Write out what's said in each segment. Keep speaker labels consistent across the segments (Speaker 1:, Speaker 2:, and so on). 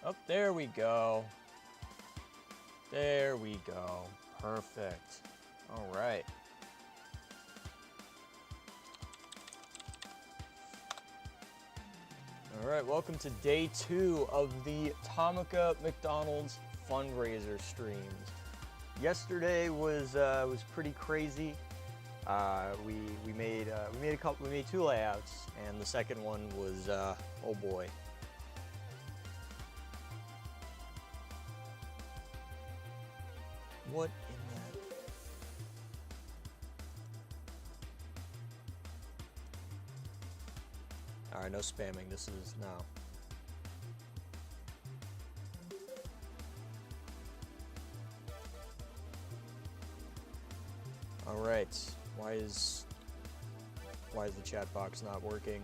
Speaker 1: Oh, there we go. There we go. Perfect. All right. All right, welcome to day 2 of the Tomica McDonald's fundraiser streams. Yesterday was pretty crazy. We made 2 layouts, and the second one was oh boy. What in that? All right, no spamming. This is no. All right. Why is the chat box not working?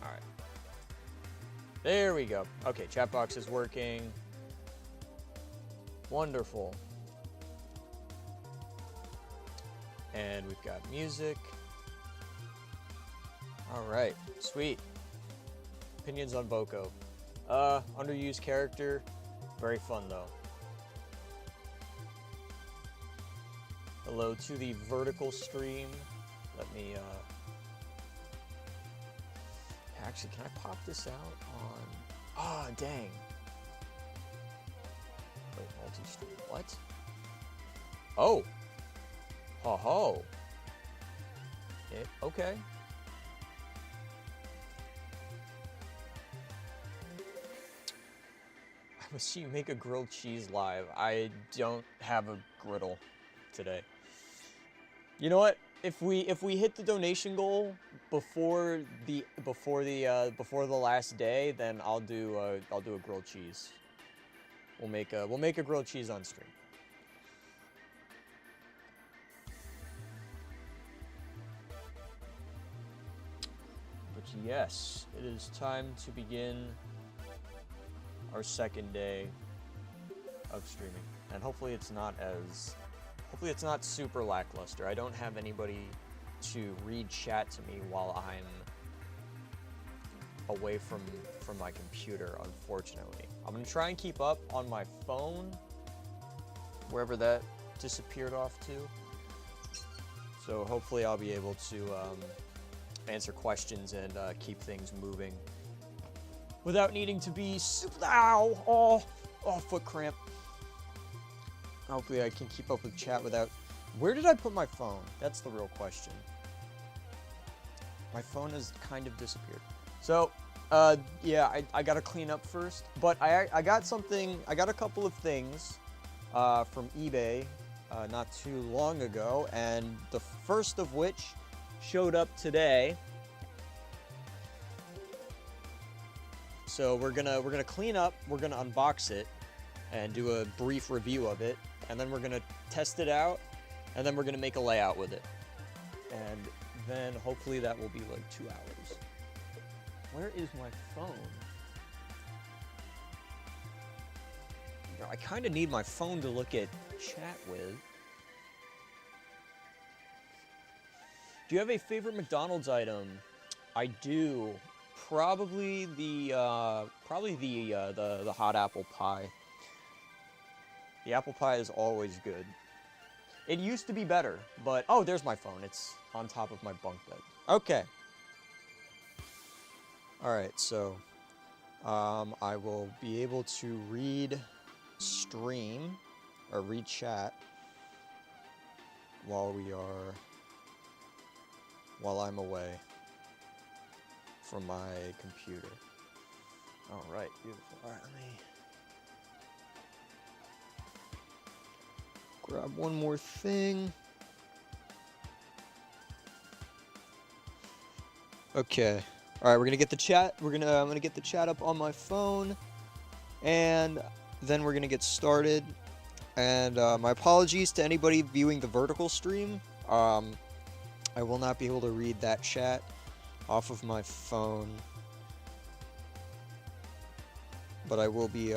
Speaker 1: All right. There we go. Okay, chat box is working. Wonderful. And we've got music. All right, sweet. Opinions on Boko. Underused character. Very fun though. Hello to the vertical stream. Let me, actually, can I pop this out on, ah, dang. Wait, multi-stream, what? Oh. Ho ho. Okay. I must see you make a grilled cheese live. I don't have a griddle today. You know what? If we hit the donation goal before the last day, then I'll do a grilled cheese. We'll make a grilled cheese on stream. But yes, it is time to begin our second day of streaming, and hopefully it's not super lackluster. I don't have anybody to read chat to me while I'm away from my computer, unfortunately. I'm gonna try and keep up on my phone, wherever that disappeared off to. So hopefully I'll be able to answer questions and keep things moving without needing to be super, ow, oh, foot cramp. Hopefully I can keep up with chat without, where did I put my phone? That's the real question. My phone has kind of disappeared. So, yeah, I gotta clean up first, but I got a couple of things from eBay not too long ago, and the first of which showed up today. So we're gonna clean up, we're gonna unbox it and do a brief review of it, and then we're gonna test it out, and then we're gonna make a layout with it. And then hopefully that will be like 2 hours. Where is my phone? I kind of need my phone to look at chat with. Do you have a favorite McDonald's item? I do. Probably the hot apple pie. The apple pie is always good. It used to be better, but oh, there's my phone. It's on top of my bunk bed. Okay. All right, so I will be able to read stream or read chat while I'm away from my computer. All right, beautiful. All right, let me grab one more thing. Okay. All right, we're gonna get the chat. I'm gonna get the chat up on my phone, and then we're gonna get started. And my apologies to anybody viewing the vertical stream. I will not be able to read that chat off of my phone, but I will be.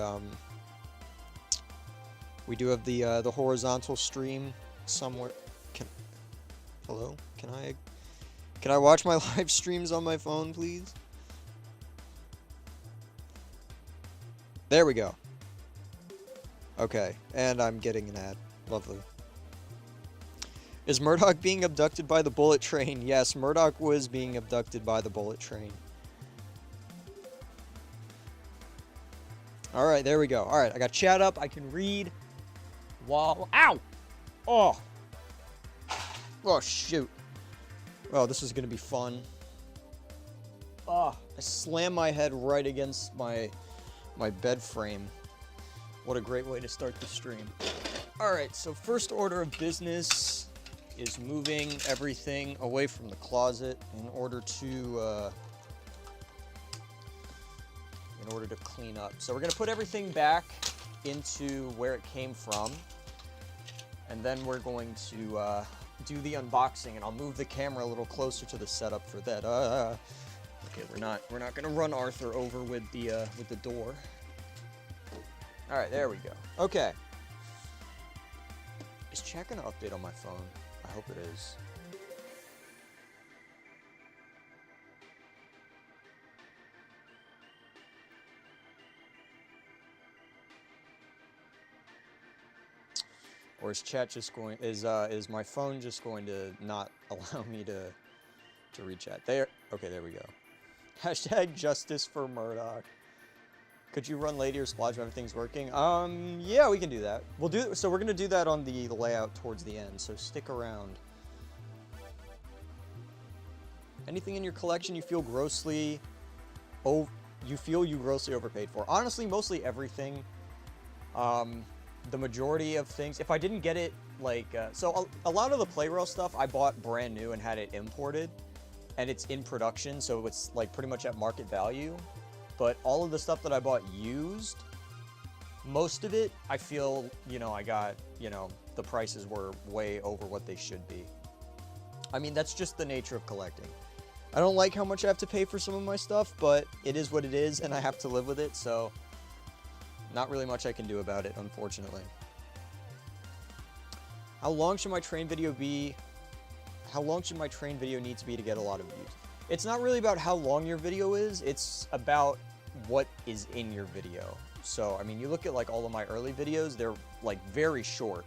Speaker 1: We do have the horizontal stream somewhere. Hello? Can I watch my live streams on my phone, please? There we go. Okay, and I'm getting an ad. Lovely. Is Murdoch being abducted by the bullet train? Yes, Murdoch was being abducted by the bullet train. Alright, there we go. Alright, I got chat up. I can read while... Ow! Oh! Oh, shoot. Oh, this is going to be fun. Oh, I slammed my head right against my bed frame. What a great way to start the stream. Alright, so first order of business is moving everything away from the closet in order to clean up. So we're going to put everything back into where it came from. And then we're going to do the unboxing, and I'll move the camera a little closer to the setup for that. Okay, we're not going to run Arthur over with the door. All right, there we go. Okay. Is chat going to update on my phone? I hope it is. Or is chat just going, is my phone just going to not allow me to read chat? There, okay, there we go. Hashtag justice for Murdoch. Could you run lady or splodge when everything's working? Yeah, we can do that. So we're gonna do that on the layout towards the end, so stick around. Anything in your collection you feel grossly overpaid for? Honestly, mostly everything. The majority of things, if I didn't get it, like, so a lot of the Playrail stuff I bought brand new and had it imported, and it's in production, so it's like pretty much at market value. But all of the stuff that I bought used, most of it, I feel, I got, the prices were way over what they should be. I mean, that's just the nature of collecting. I don't like how much I have to pay for some of my stuff, but it is what it is, and I have to live with it, so not really much I can do about it, unfortunately. How long should my train video be? How long should my train video need to be to get a lot of views? It's not really about how long your video is, it's about what is in your video. So, I mean, you look at like all of my early videos, they're like very short.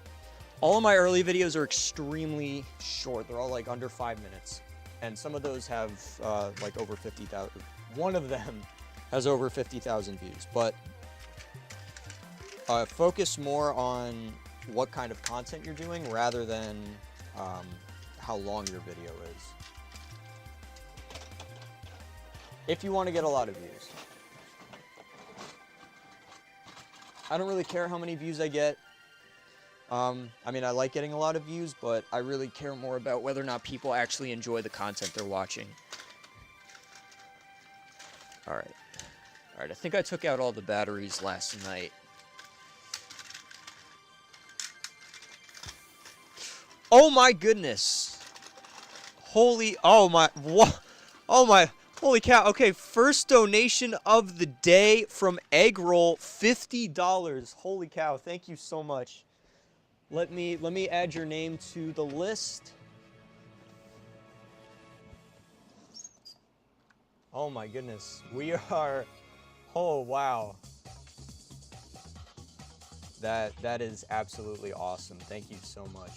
Speaker 1: All of my early videos are extremely short. They're all like under 5 minutes. And some of those have like over 50,000. One of them has over 50,000 views, but focus more on what kind of content you're doing rather than how long your video is. If you want to get a lot of views. I don't really care how many views I get. I mean, I like getting a lot of views, but I really care more about whether or not people actually enjoy the content they're watching. Alright. Alright, I think I took out all the batteries last night. Oh my goodness. Holy cow. Okay, first donation of the day from Eggroll, $50. Holy cow, thank you so much. Let me add your name to the list. Oh my goodness. We are, oh wow. That is absolutely awesome. Thank you so much.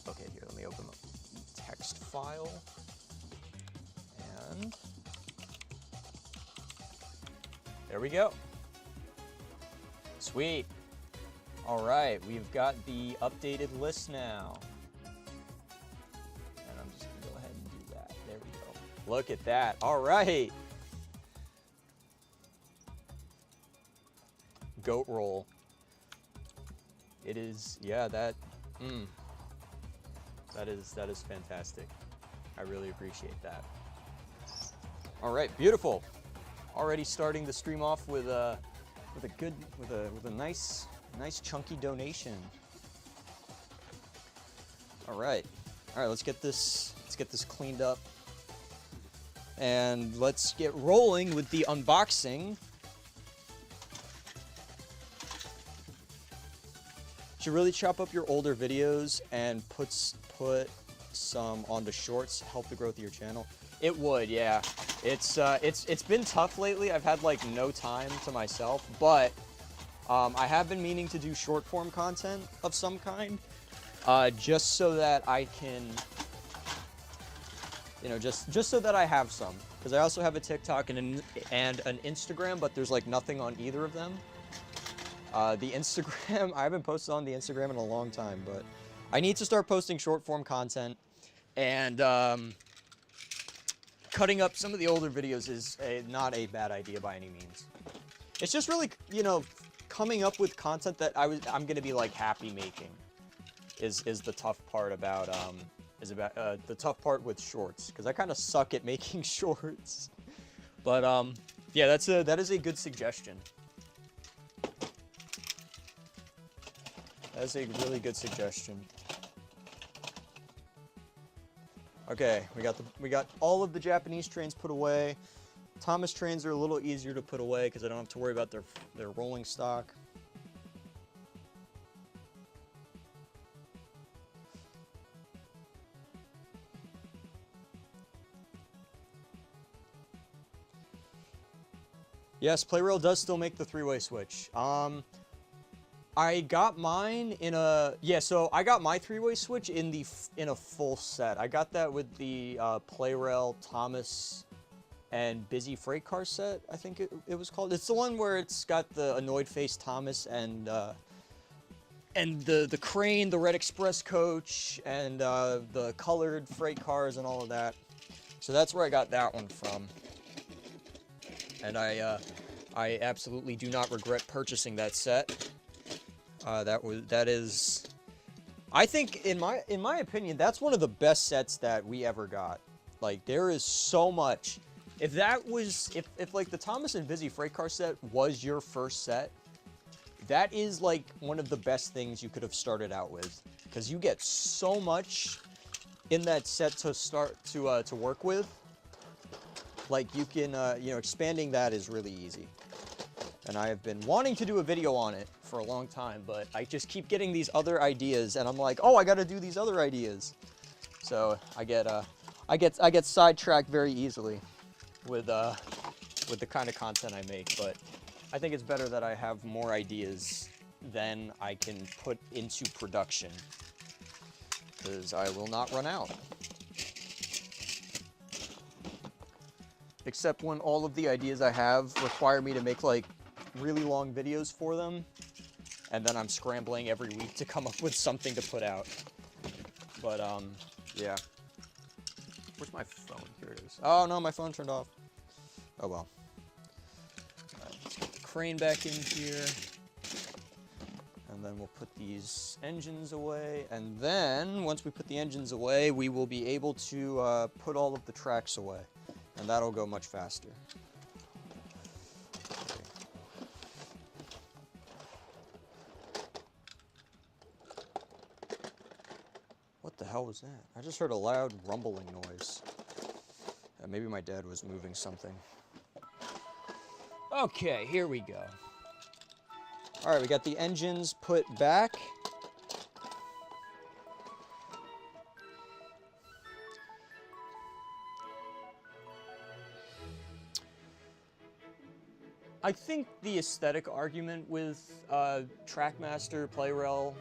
Speaker 1: Okay, here, let me open up the text file. And there we go. Sweet. All right, we've got the updated list now. And I'm just gonna go ahead and do that. There we go. Look at that. All right. Goat roll. It is, yeah, that is fantastic. I really appreciate that. All right, beautiful. Already starting the stream off with a nice chunky donation. All right, let's get this cleaned up, and let's get rolling with the unboxing. Should really chop up your older videos and put some on the shorts help the growth of your channel? It would, yeah. It's been tough lately. I've had like no time to myself, but I have been meaning to do short form content of some kind, just so that I can, you know, just so that I have some. Because I also have a TikTok and an Instagram, but there's like nothing on either of them. The Instagram, I haven't posted on the Instagram in a long time, but I need to start posting short form content, and cutting up some of the older videos is not a bad idea by any means. It's just really, you know, coming up with content that I'm gonna be like happy making is the tough part about the tough part with shorts, because I kind of suck at making shorts. But yeah, that is a good suggestion. That's a really good suggestion. Okay, we got all of the Japanese trains put away. Thomas trains are a little easier to put away because I don't have to worry about their rolling stock. Yes, PlayRail does still make the three-way switch. I got mine in a, yeah, so I got my three-way switch in a full set. I got that with the PlayRail, Thomas, and Busy Freight Car set, I think it was called. It's the one where it's got the annoyed face Thomas and the crane, the Red Express coach, and the colored freight cars and all of that. So that's where I got that one from. And I absolutely do not regret purchasing that set. That is, I think in my opinion, that's one of the best sets that we ever got. Like, there is so much. If that was, if like the Thomas and Busy Freight Car set was your first set, that is like one of the best things you could have started out with, because you get so much in that set to start to work with. Like, you can, you know, expanding that is really easy. And I have been wanting to do a video on it for a long time, but I just keep getting these other ideas, and I'm like, oh, I got to do these other ideas. So I get sidetracked very easily with the kind of content I make. But I think it's better that I have more ideas than I can put into production, because I will not run out. Except when all of the ideas I have require me to make like really long videos for them, and then I'm scrambling every week to come up with something to put out. But yeah. Where's my phone? Here it is. Oh no, my phone turned off. Oh well. Alright, let's get the crane back in here. And then we'll put these engines away, and then once we put the engines away, we will be able to put all of the tracks away. And that'll go much faster. Okay. What the hell was that? I just heard a loud rumbling noise. Maybe my dad was moving something. Okay, here we go. All right, we got the engines put back. I think the aesthetic argument with Trackmaster, PlayRail,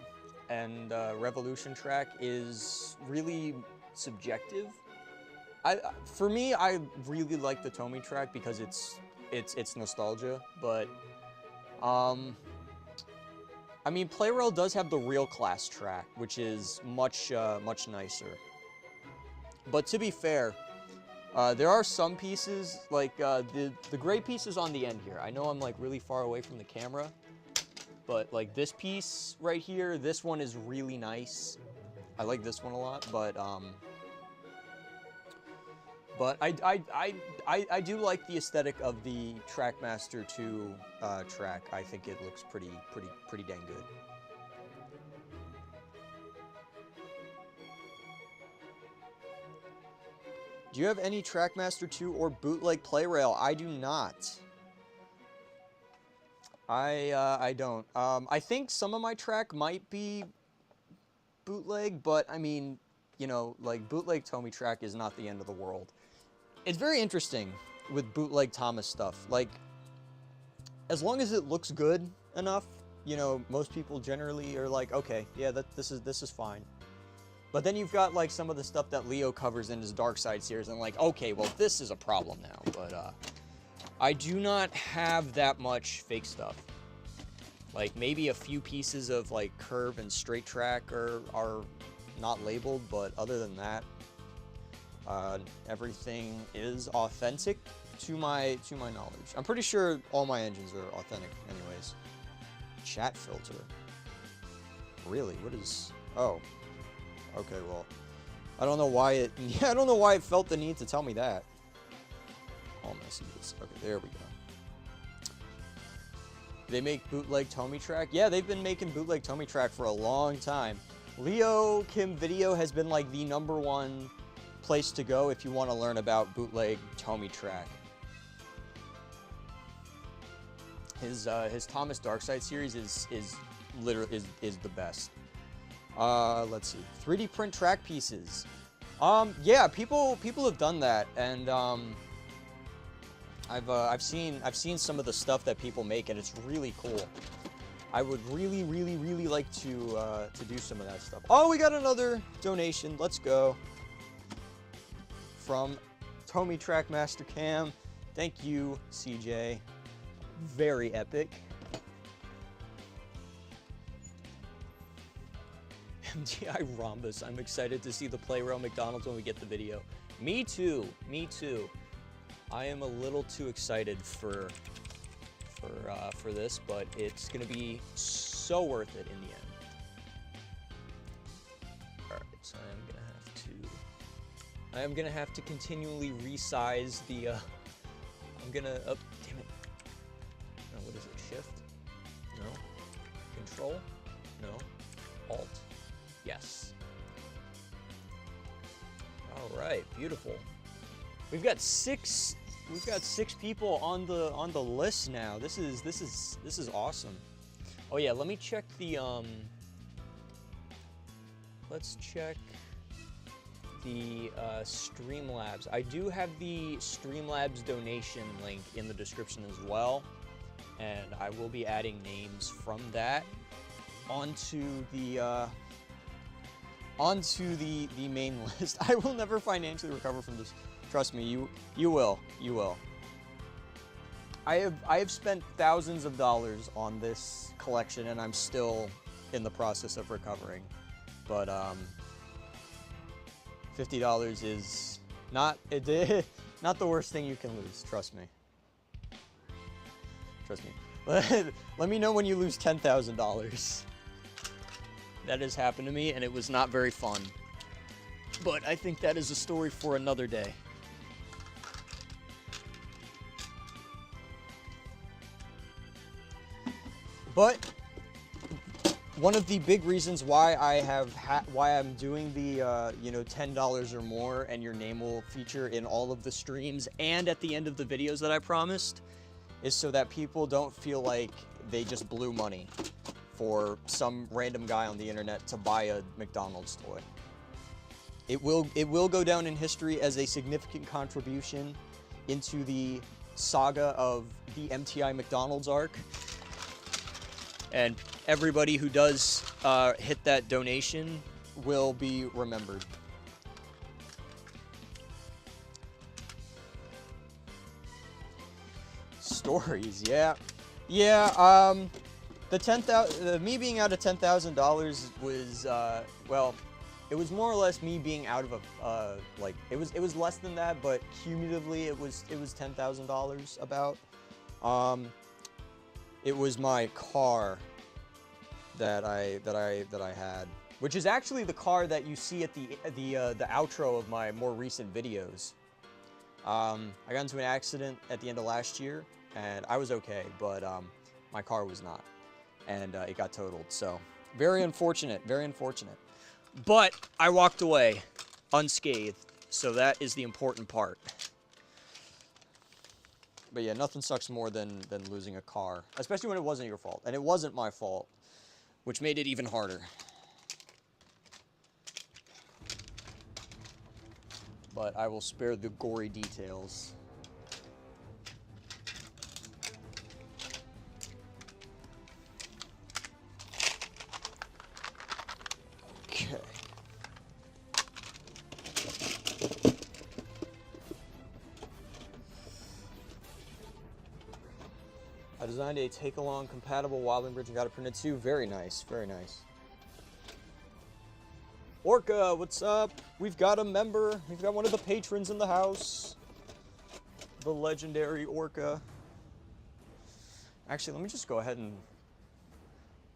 Speaker 1: and Revolution Track is really subjective. For me, I really like the Tomy track because it's nostalgia, but I mean, PlayRail does have the real class track, which is much nicer. But to be fair, there are some pieces, like the gray pieces on the end here. I know I'm like really far away from the camera, but like this piece right here, this one is really nice. I like this one a lot, but I do like the aesthetic of the Trackmaster 2 track. I think it looks pretty dang good. Do you have any Trackmaster 2 or bootleg PlayRail? I do not. I don't. I think some of my track might be bootleg, but I mean, you know, like, bootleg Tomica is not the end of the world. It's very interesting with bootleg Thomas stuff. Like, as long as it looks good enough, you know, most people generally are like, okay, yeah, this is fine. But then you've got, like, some of the stuff that Leo covers in his Dark Side series, and like, okay, well, this is a problem now. But I do not have that much fake stuff. Like, maybe a few pieces of, like, curve and straight track are not labeled, but other than that, everything is authentic to my knowledge. I'm pretty sure all my engines are authentic anyways. Chat filter. Really? What is... Oh. Okay, well, I don't know why it... Yeah, I don't know why it felt the need to tell me that. All messages. Okay, there we go. They make bootleg Tomica? Yeah, they've been making bootleg Tomica for a long time. Leo Kim Video has been like the #1 place to go if you want to learn about bootleg Tomica. His Thomas Darkside series is literally the best. Let's see. 3D print track pieces. Yeah, people have done that, and I've seen some of the stuff that people make, and it's really cool. I would really like to do some of that stuff. Oh, we got another donation. Let's go. From Tomica Master Cam. Thank you, CJ. Very epic. MGI Rhombus. I'm excited to see the Playroom McDonald's when we get the video. Me too. Me too. I am a little too excited for this, but it's gonna be so worth it in the end. All right, so I am gonna have to continually resize the. I'm gonna. Oh, damn it. No, what is it? Shift? No. Control? No. Alt. Yes. All right, beautiful. We've got six people on the list now. This is awesome. Oh yeah, let me check the let's check the Streamlabs. I do have the Streamlabs donation link in the description as well, and I will be adding names from that onto the main list. I will never financially recover from this. Trust me, you will. You will. I have spent thousands of dollars on this collection, and I'm still in the process of recovering. But $50 is not not the worst thing you can lose. Trust me. Trust me. Let me know when you lose $10,000. That has happened to me, and it was not very fun. But I think that is a story for another day. But one of the big reasons why I'm doing the you know, $10 or more, and your name will feature in all of the streams and at the end of the videos that I promised, is so that people don't feel like they just blew money for some random guy on the internet to buy a McDonald's toy. It will go down in history as a significant contribution into the saga of the MTI McDonald's arc. And everybody who does hit that donation will be remembered. Stories, yeah. Yeah, me being out of $10,000 was, well, it was more or less me being out of a, like, it was less than that, but cumulatively it was $10,000 about. It was my car that I had, which is actually the car that you see at the outro of my more recent videos. I got into an accident at the end of last year, and I was okay, but my car was not, and it got totaled. So very unfortunate, very unfortunate. But I walked away unscathed, so that is the important part. But yeah, nothing sucks more than losing a car, especially when it wasn't your fault. And it wasn't my fault, which made it even harder. but I will spare the gory details. Okay. I designed a take-along compatible wobbling bridge and got it printed too. Very nice, very nice. Orca, what's up? We've got a member. We've got one of the patrons in the house. The legendary Orca. Actually, let me just go ahead and...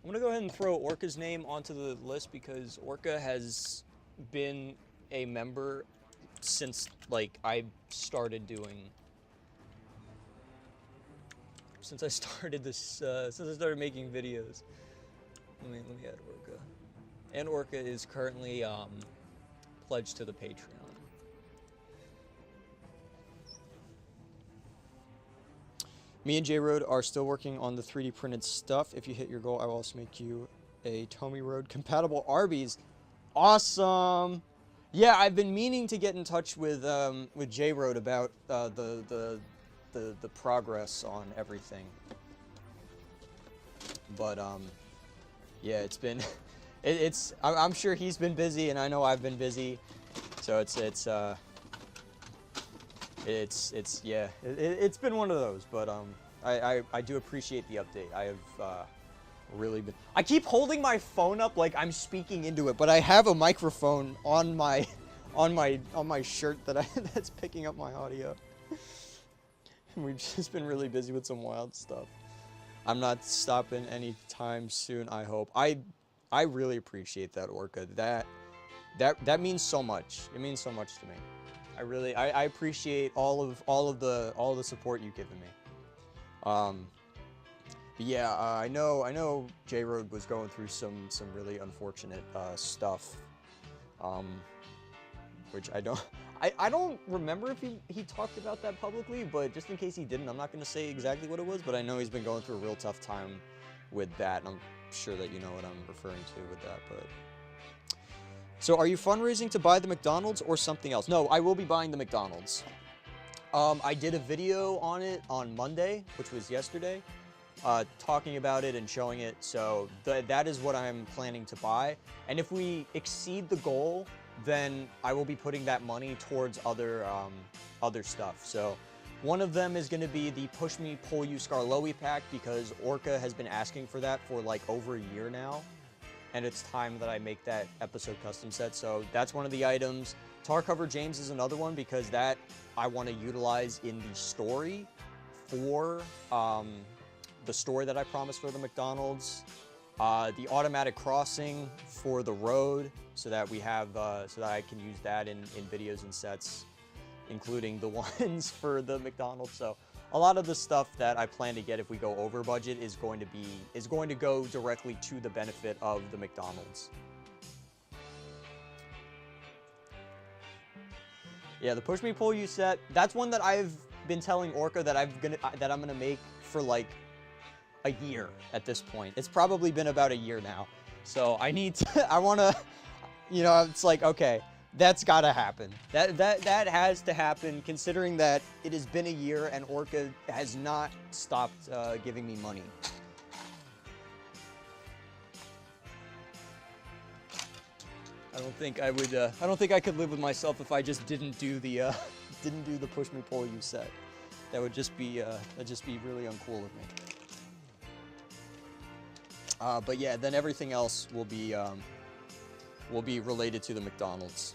Speaker 1: I'm gonna go ahead and throw Orca's name onto the list because Orca has been a member since, like, I started doing... Since I started this, since I started making videos. Let me add Orca. And Orca is currently pledged to the Patreon. Me and J-Road are still working on the 3D printed stuff. If you hit your goal, I will also make you a Tomy Road compatible Arby's. Awesome! Yeah, I've been meaning to get in touch with J-Road about the progress on everything. But yeah, it's been I'm sure he's been busy and I know I've been busy. So it's been one of those, but I do appreciate the update. I have really been. I keep holding my phone up like I'm speaking into it, but I have a microphone on my shirt that's picking up my audio. We've just been really busy with some wild stuff. I'm not stopping anytime soon, I hope. I really appreciate that, Orca. That means so much. It means so much to me. I appreciate all of the support you've given me. But yeah, I know J-Road was going through some really unfortunate stuff. Which I don't remember if he talked about that publicly, but just in case he didn't, I'm not going to say exactly what it was, but I know he's been going through a real tough time with that, and I'm sure that you know what I'm referring to with that, but... So, are you fundraising to buy the McDonald's or something else? No, I will be buying the McDonald's. I did a video on it on Monday, which was yesterday, talking about it and showing it, so that is what I'm planning to buy, and if we exceed the goal, then I will be putting that money towards other stuff. So one of them is going to be the Push Me, Pull You Skarloey pack because Orca has been asking for that for like over a year now. And it's time that I make that episode custom set. So that's one of the items. Tar Cover James is another one because that I want to utilize in the story for the story that I promised for the McDonald's. The automatic crossing for the road so that we have, so that I can use that in videos and sets, including the ones for the McDonald's. So a lot of the stuff that I plan to get if we go over budget is going to go directly to the benefit of the McDonald's. Yeah, the Push Me Pull You set, that's one that I've been telling Orca that I'm gonna make for like a year at this point. It's probably been about a year now. So I need to, I want to, you know, it's like, okay, that's got to happen. That has to happen considering that it has been a year and Orca has not stopped giving me money. I don't think I would, I don't think I could live with myself if I just didn't do the Push Me Pull You set. That would just be, that'd just be really uncool of me. But yeah, then everything else will be related to the McDonald's.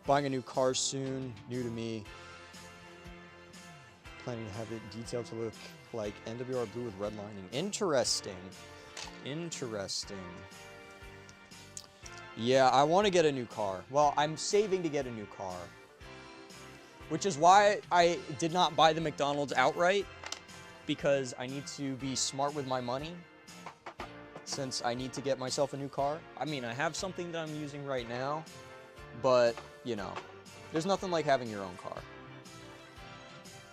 Speaker 1: Buying a new car soon, new to me. Planning to have it detailed to look like NWR blue with red lining. Interesting. Interesting. Yeah, I want to get a new car. Well, I'm saving to get a new car. Which is why I did not buy the McDonald's outright. Because I need to be smart with my money. Since I need to get myself a new car. I mean, I have something that I'm using right now, but, you know, there's nothing like having your own car.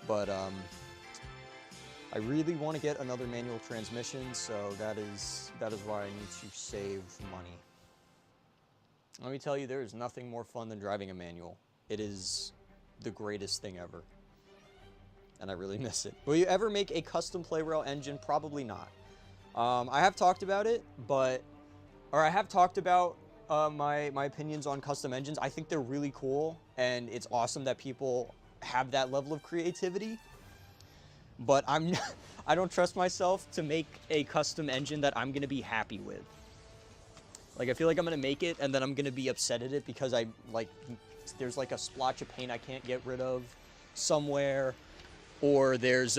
Speaker 1: But, I really want to get another manual transmission, so that is why I need to save money. Let me tell you, there is nothing more fun than driving a manual. It is the greatest thing ever. And I really miss it. Will you ever make a custom PlayRail engine? Probably not. I have talked about it, I have talked about my opinions on custom engines. I think they're really cool, and it's awesome that people have that level of creativity. But I don't trust myself to make a custom engine that I'm gonna be happy with. Like, I feel like I'm gonna make it, and then I'm gonna be upset at it because there's like a splotch of paint I can't get rid of somewhere, or there's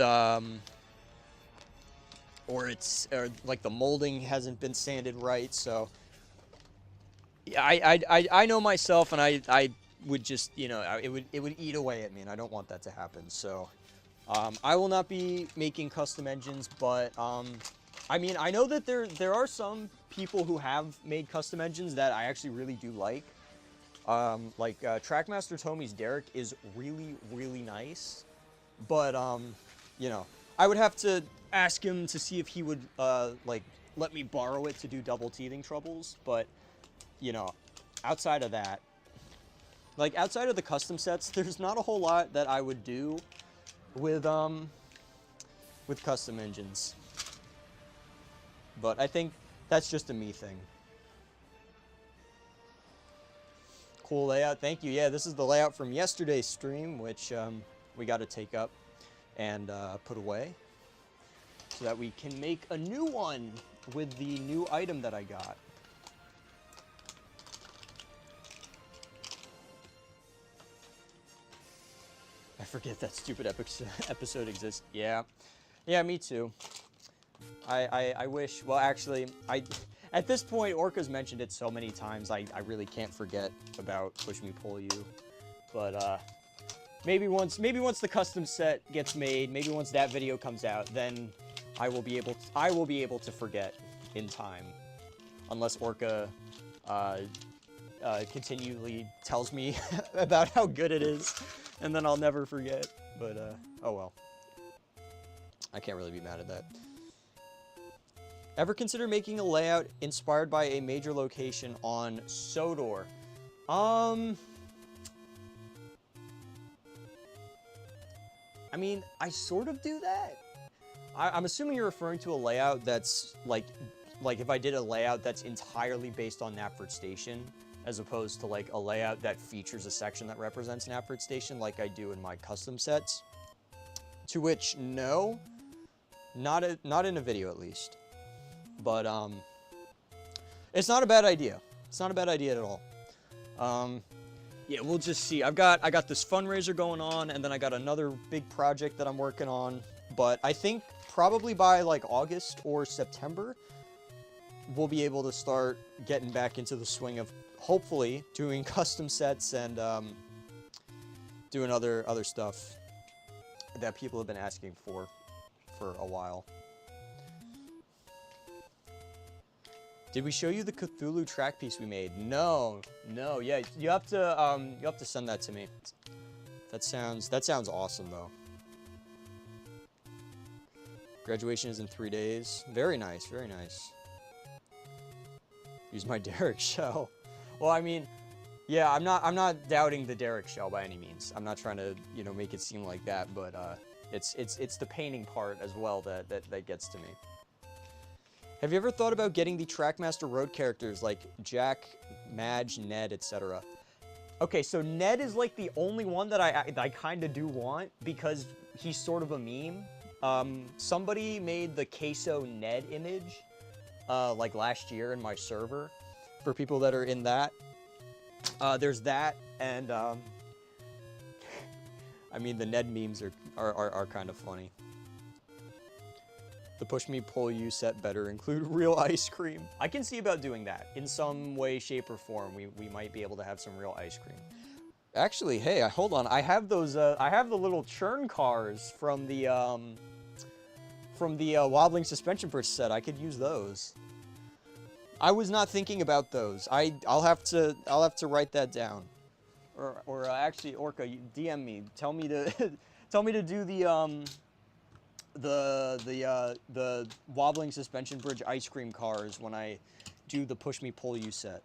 Speaker 1: or like the molding hasn't been sanded right. So yeah, I know myself, and I would just, you know, it would eat away at me, and I don't want that to happen. So I will not be making custom engines, but I mean, I know that there are some people who have made custom engines that I actually really do like. Trackmaster Tommy's Derek is really, really nice, but you know, I would have to ask him to see if he would like let me borrow it to do double teething troubles. But you know, outside of that, like outside of the custom sets, there's not a whole lot that I would do with custom engines. But I think that's just a me thing. Cool layout, thank you. Yeah, this is the layout from yesterday's stream, which we got to take up and put away so that we can make a new one with the new item that I got. I forget that stupid episode exists. Yeah, me too. I wish, well, actually, at this point, Orca's mentioned it so many times, I really can't forget about Push Me Pull You. But maybe once the custom set gets made, maybe once that video comes out, then I will be able to forget in time, unless Orca continually tells me about how good it is, and then I'll never forget. But oh well, I can't really be mad at that. Ever consider making a layout inspired by a major location on Sodor? I mean, I sort of do that. I'm assuming you're referring to a layout that's like if I did a layout that's entirely based on Knapford Station, as opposed to like a layout that features a section that represents Knapford Station like I do in my custom sets. To which, no, not in a video at least. But it's not a bad idea. It's not a bad idea at all. Yeah, we'll just see. I got this fundraiser going on, and then I got another big project that I'm working on. But I think probably by like August or September, we'll be able to start getting back into the swing of hopefully doing custom sets and doing other stuff that people have been asking for a while. Did we show you the Cthulhu track piece we made? No. Yeah, you have to send that to me. That sounds awesome though. Graduation is in 3 days. Very nice, very nice. Use my Derek shell. Well, I mean, yeah, I'm not doubting the Derek shell by any means. I'm not trying to, you know, make it seem like that, but it's the painting part as well that gets to me. Have you ever thought about getting the Trackmaster Road characters like Jack, Madge, Ned, etc.? Okay, so Ned is like the only one that I kind of do want because he's sort of a meme. Somebody made the Queso Ned image like last year in my server. For people that are in that, there's that, and I mean the Ned memes are kind of funny. The Push Me Pull You set better include real ice cream. I can see about doing that in some way, shape, or form. We might be able to have some real ice cream. Actually, hey, hold on. I have those. I have the little churn cars from the wobbling suspension bridge set. I could use those. I was not thinking about those. I'll have to write that down. Or actually, Orca, you DM me. Tell me to do the wobbling suspension bridge ice cream cars when I do the Push Me Pull You set.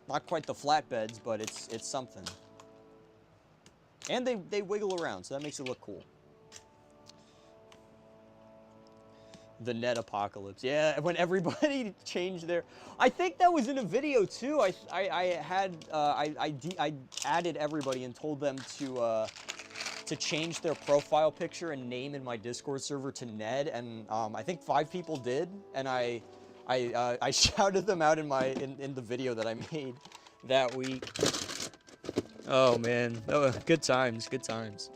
Speaker 1: Not quite the flatbeds, but it's something. And they wiggle around, so that makes it look cool. The net apocalypse. Yeah, when everybody changed their... I think that was in a video too. I added everybody and told them to change their profile picture and name in my Discord server to Ned, and I think 5 people did, and I shouted them out in the video that I made that week. Oh man, good times, good times.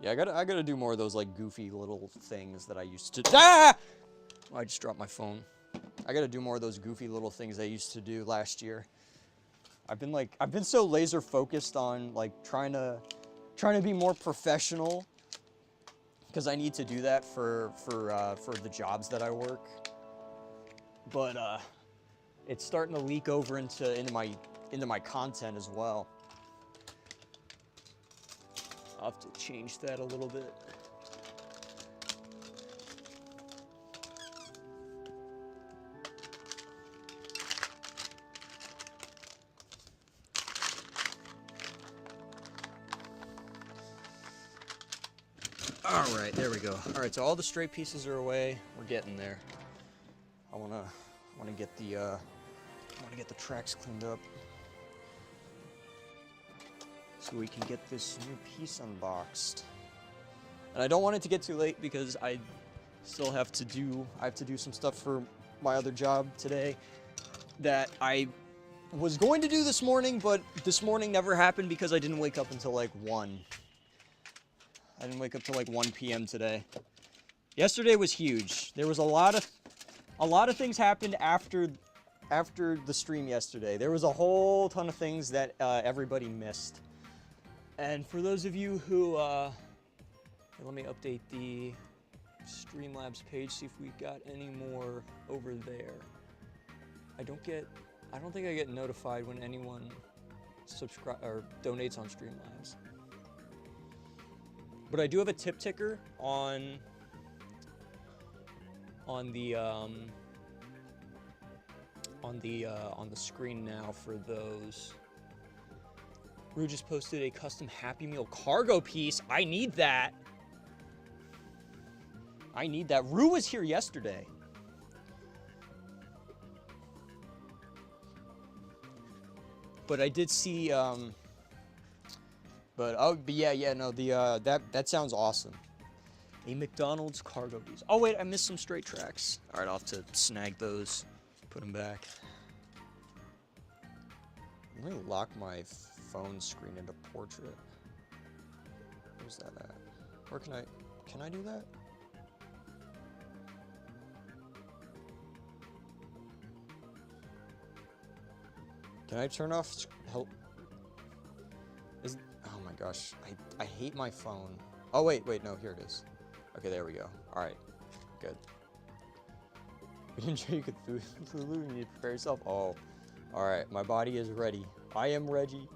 Speaker 1: Yeah, I gotta do more of those like goofy little things that I used to. Ah! Oh, I just dropped my phone. I gotta do more of those goofy little things I used to do last year. I've been so laser focused on like trying to be more professional, because I need to do that for the jobs that I work. But it's starting to leak over into my content as well. I'll have to change that a little bit. All right, there we go. All right, so all the straight pieces are away. We're getting there. I wanna get the tracks cleaned up, so we can get this new piece unboxed. And I don't want it to get too late because I still have to do some stuff for my other job today that I was going to do this morning, but this morning never happened because I didn't wake up until like 1. I didn't wake up till like 1 p.m. today. Yesterday was huge. There was a lot of things happened after the stream yesterday. There was a whole ton of things that everybody missed. And for those of you who, let me update the Streamlabs page, see if we got any more over there. I don't think I get notified when anyone subscribe or donates on Streamlabs. But I do have a tip ticker on the screen now for those. Rue just posted a custom Happy Meal cargo piece. I need that. I need that. Rue was here yesterday. But I did see, but yeah, no, that sounds awesome. A McDonald's cargo piece. Oh wait, I missed some straight tracks. All right, I'll have to snag those, put them back. Let me lock my phone screen into portrait. Where's that at? Where can I do that? Can I turn off help? Oh my gosh, I hate my phone. Oh wait, no, here it is. Okay, there we go. All right, good. We didn't show you could food. You need to prepare yourself. Oh, all right, my body is ready. I am Reggie.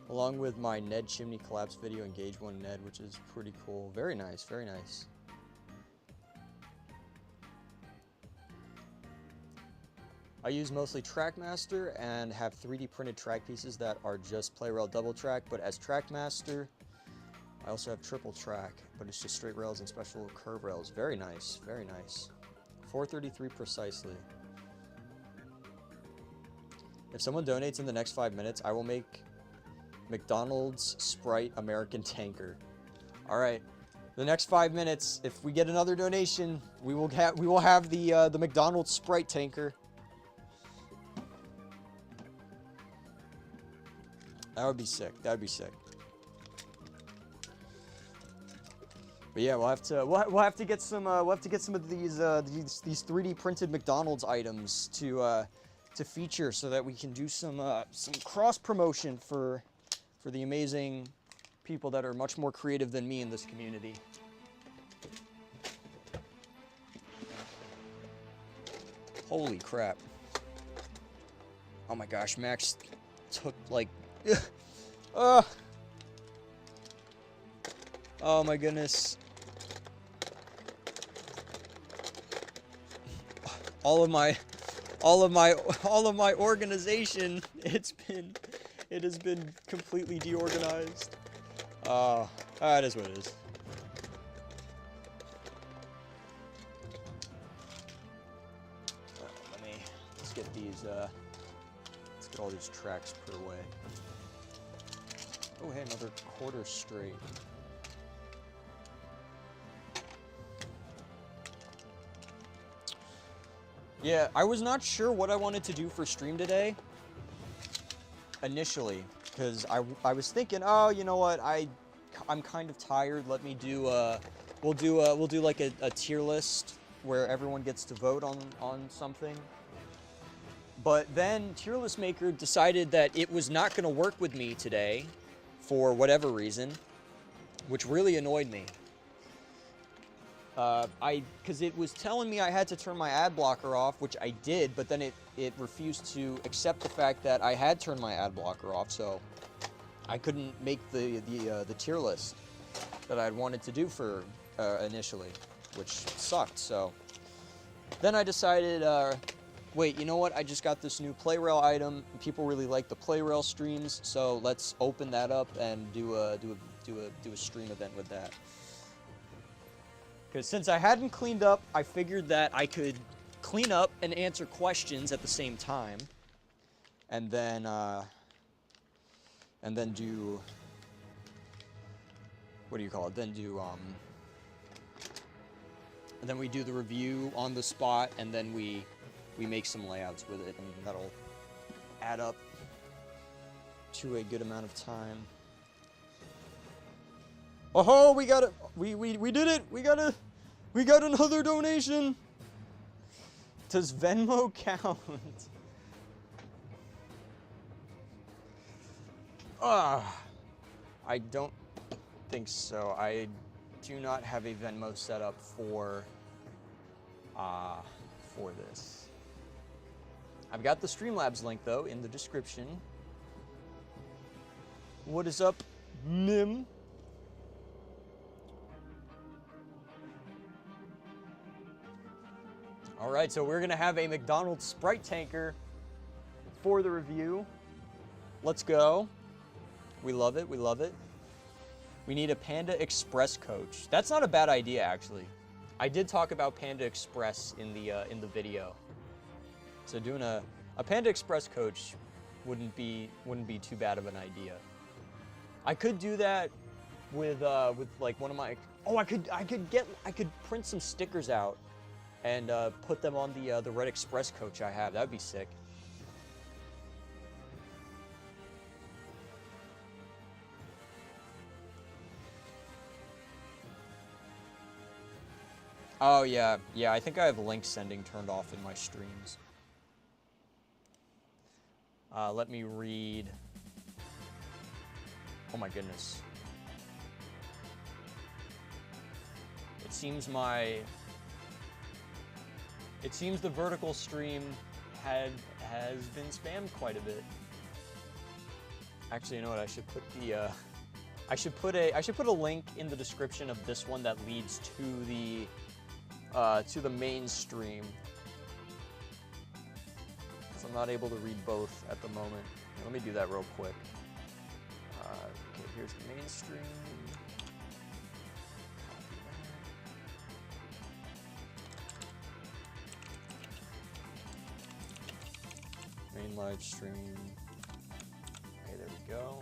Speaker 1: Along with my Ned chimney collapse video, Engage One Ned, which is pretty cool. Very nice, very nice. I use mostly Trackmaster and have 3D printed track pieces that are just play rail double track, but as Trackmaster, I also have triple track, but it's just straight rails and special curve rails. Very nice, very nice. 433 precisely. If someone donates in the next 5 minutes, I will make McDonald's Sprite American Tanker. All right, the next 5 minutes, if we get another donation, we will have the McDonald's Sprite Tanker. That would be sick. That would be sick. But yeah, we'll have to get some of these 3D printed McDonald's items to feature so that we can do some cross promotion for the amazing people that are much more creative than me in this community. Holy crap. Oh my gosh, Max took like oh my goodness. All of my all of my organization, it has been completely deorganized. That is what it is. Let's get these, let's get all these tracks put away. Oh, hey, another quarter straight. Yeah, I was not sure what I wanted to do for stream today, initially, because I was thinking, oh, you know what, I'm kind of tired. Let me do we'll do like a tier list where everyone gets to vote on something. But then Tier List Maker decided that it was not going to work with me today for whatever reason, which really annoyed me. Because it was telling me I had to turn my ad blocker off, which I did, but then it refused to accept the fact that I had turned my ad blocker off, so I couldn't make the tier list that I'd wanted to do for initially, which sucked. So then I decided, wait, you know what? I just got this new PlayRail item. People really like the PlayRail streams, so let's open that up and do a stream event with that. Because since I hadn't cleaned up, I figured that I could clean up and answer questions at the same time, and then do, what do you call it? Then do and then we do the review on the spot, and then we make some layouts with it, and that'll add up to a good amount of time. Oh, we got it! We did it! We got another donation! Does Venmo count? I don't think so. I do not have a Venmo set up for this. I've got the Streamlabs link though in the description. What is up, Nim? All right, so we're gonna have a McDonald's Sprite tanker for the review. Let's go. We love it, we love it. We need a Panda Express coach. That's not a bad idea, actually. I did talk about Panda Express in the video. So doing a Panda Express coach wouldn't be too bad of an idea. I could do that with like one of my, oh, I could print some stickers out and put them on the Red Express coach I have. That would be sick. Oh yeah, I think I have link sending turned off in my streams. Let me read. Oh my goodness. It seems the vertical stream has been spammed quite a bit. Actually, you know what? I should put the I should put a link in the description of this one that leads to the main stream. So I'm not able to read both at the moment. Let me do that real quick. Okay, here's the main stream. Main live stream. Okay, there we go.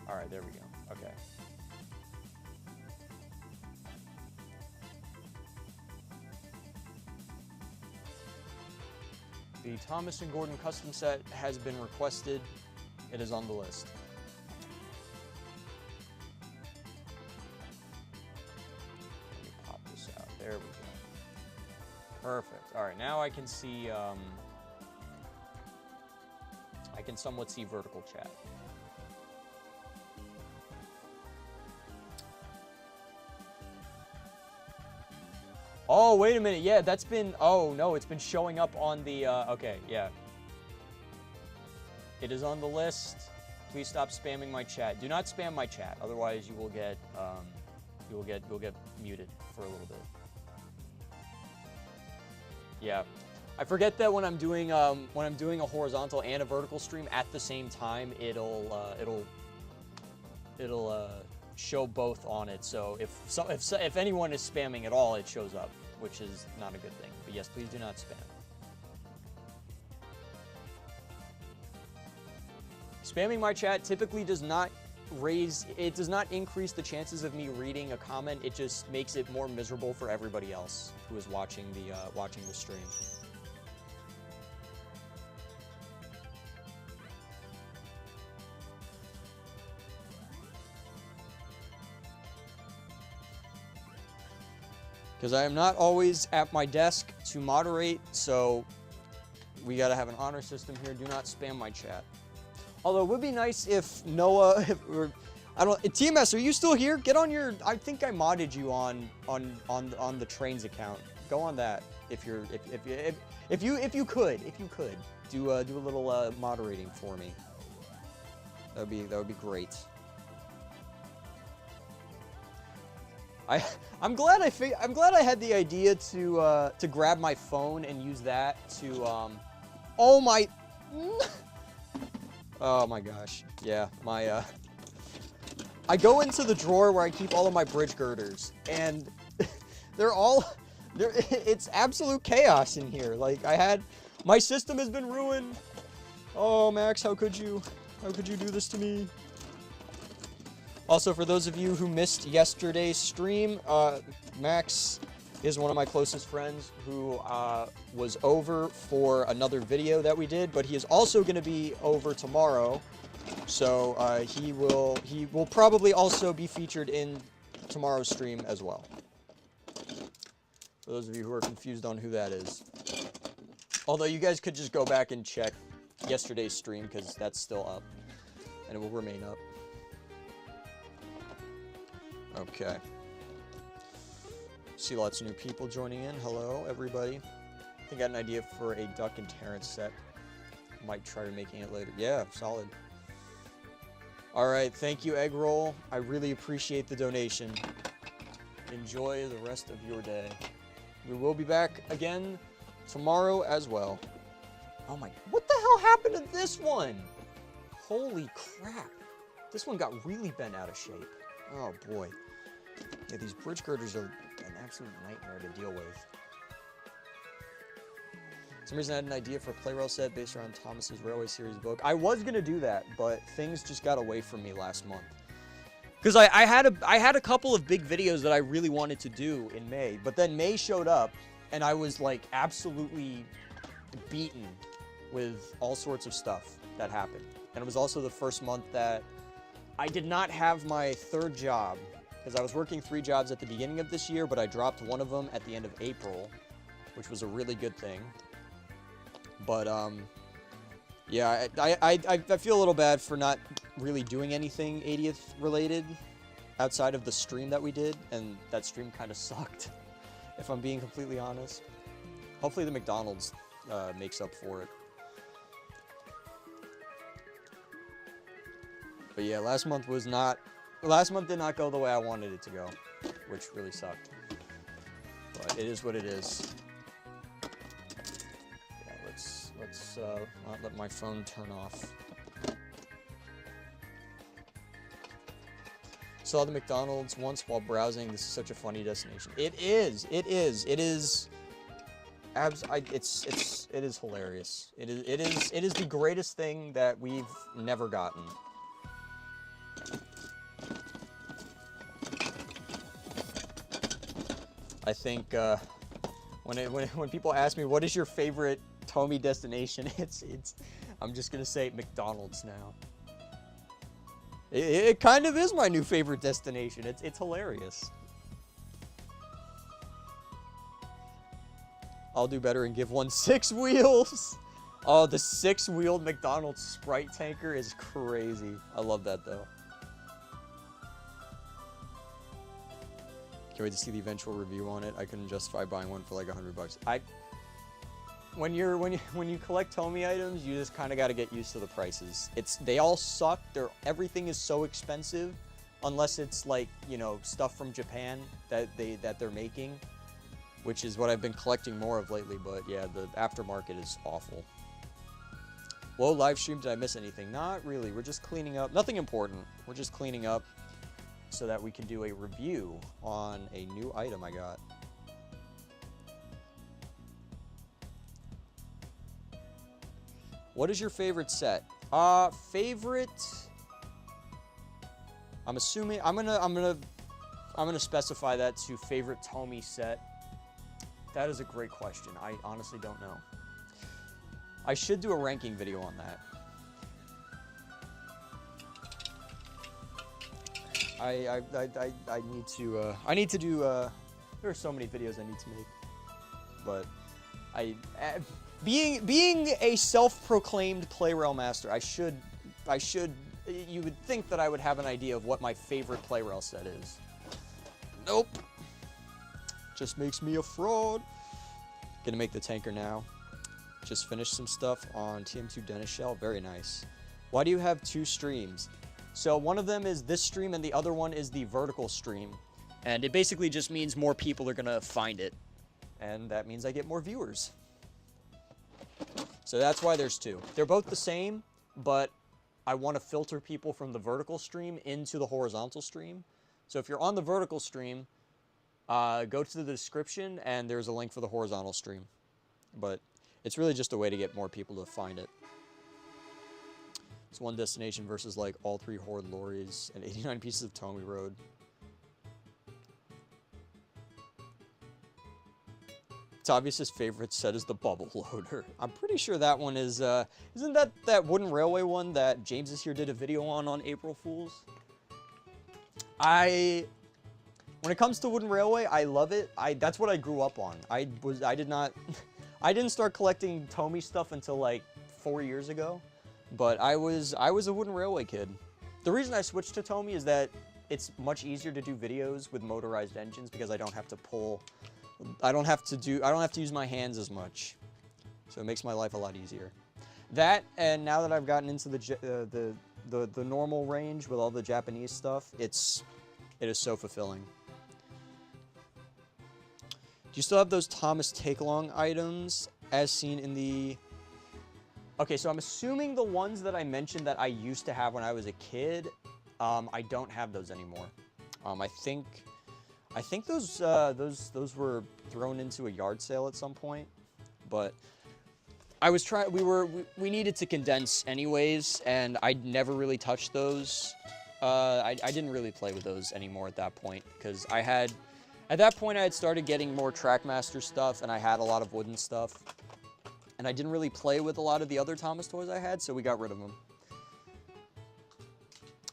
Speaker 1: All right, there we go. Okay. The Thomas and Gordon custom set has been requested. It is on the list. Let me pop this out. There we go. Perfect. All right, now I can see. I can somewhat see vertical chat. Oh, wait a minute. Yeah, that's been... Oh, no, it's been showing up on the... okay, yeah. It is on the list. Please stop spamming my chat. Do not spam my chat. Otherwise, you will get... you'll get muted for a little bit. Yeah. I forget that when I'm doing a horizontal and a vertical stream at the same time, it'll show both on it. So if anyone is spamming at all, it shows up, which is not a good thing. But yes, please do not spam. Spamming my chat typically does not increase the chances of me reading a comment. It just makes it more miserable for everybody else who is watching the stream. Because I am not always at my desk to moderate, so we gotta have an honor system here. Do not spam my chat. Although it would be nice if Noah, TMS, are you still here? Get on your, I think I modded you on the trains account. Go on that if you could do a little moderating for me. That would be great. I'm glad I had the idea to grab my phone and use that to oh my gosh. Yeah, I go into the drawer where I keep all of my bridge girders, and it's absolute chaos in here. Like, my system has been ruined. Oh, Max, how could you do this to me? Also, for those of you who missed yesterday's stream, Max is one of my closest friends who was over for another video that we did, but he is also going to be over tomorrow, so he will probably also be featured in tomorrow's stream as well. For those of you who are confused on who that is. Although you guys could just go back and check yesterday's stream, because that's still up, and it will remain up. Okay. See lots of new people joining in. Hello, everybody. I think I got an idea for a Duck and Terrence set. Might try making it later. Yeah, solid. All right, thank you, Egg Roll. I really appreciate the donation. Enjoy the rest of your day. We will be back again tomorrow as well. Oh my, what the hell happened to this one? Holy crap. This one got really bent out of shape. Oh boy. Yeah, these bridge girders are an absolute nightmare to deal with. For some reason I had an idea for a Playrail set based around Thomas's Railway Series book. I was gonna do that, but things just got away from me last month. Because I had a couple of big videos that I really wanted to do in May, but then May showed up, and I was like absolutely beaten with all sorts of stuff that happened. And it was also the first month that I did not have my third job, because I was working 3 jobs at the beginning of this year, but I dropped one of them at the end of April, which was a really good thing. But, yeah, I feel a little bad for not really doing anything 80th related outside of the stream that we did, and that stream kind of sucked, if I'm being completely honest. Hopefully the McDonald's makes up for it. But yeah, last month did not go the way I wanted it to go, which really sucked. But it is what it is. Yeah, let's not let my phone turn off. Saw the McDonald's once while browsing. This is such a funny destination. It is. It is hilarious. It is the greatest thing that we've never gotten. I think when people ask me what is your favorite Tomy destination, I'm just gonna say McDonald's now. It kind of is my new favorite destination. It's hilarious. I'll do better and give one 6 wheels. Oh, the 6-wheeled McDonald's Sprite tanker is crazy. I love that though. Can't wait to see the eventual review on it. I couldn't justify buying one for like $100. When you collect Tomy items, you just kind of got to get used to the prices. They all suck. Everything is so expensive, unless it's like, you know, stuff from Japan that they're making. which is what I've been collecting more of lately. But yeah, the aftermarket is awful. Whoa, live stream, did I miss anything? Not really. We're just cleaning up. Nothing important. We're just cleaning up so that we can do a review on a new item I got. What is your favorite set? Favorite. I'm assuming I'm gonna specify that to favorite Tomy set. That is a great question. I honestly don't know. I should do a ranking video on that. I need to do there are so many videos I need to make, but being a self-proclaimed Play-Rail master, I should you would think that I would have an idea of what my favorite Play-Rail set is. Nope. Just makes me a fraud. Gonna make the tanker now. Just finished some stuff on TM2 Dennis Shell. Very nice. Why do you have 2 streams? So one of them is this stream and the other one is the vertical stream. And it basically just means more people are gonna find it. And that means I get more viewers. So that's why there's 2. They're both the same, but I want to filter people from the vertical stream into the horizontal stream. So if you're on the vertical stream, go to the description and there's a link for the horizontal stream. But it's really just a way to get more people to find it. It's one destination versus like all 3 Horde lorries and 89 pieces of Tomy Road. Obviously, his favorite set is the bubble loader. I'm pretty sure that one is, isn't that wooden railway one that James is here did a video on April Fools? When it comes to wooden railway, I love it. That's what I grew up on. I didn't start collecting Tomy stuff until like 4 years ago, but I was a wooden railway kid. The reason I switched to Tomy is that it's much easier to do videos with motorized engines because I don't have to pull. I don't have to use my hands as much, so it makes my life a lot easier. That, and now that I've gotten into the normal range with all the Japanese stuff, it is so fulfilling. Do you still have those Thomas take-along items as seen in the? Okay, so I'm assuming the ones that I mentioned that I used to have when I was a kid, I don't have those anymore. I think those were thrown into a yard sale at some point, but I was trying. We needed to condense anyways, and I never really touched those. I didn't really play with those anymore at that point because at that point I had started getting more Trackmaster stuff, and I had a lot of wooden stuff, and I didn't really play with a lot of the other Thomas toys I had, so we got rid of them.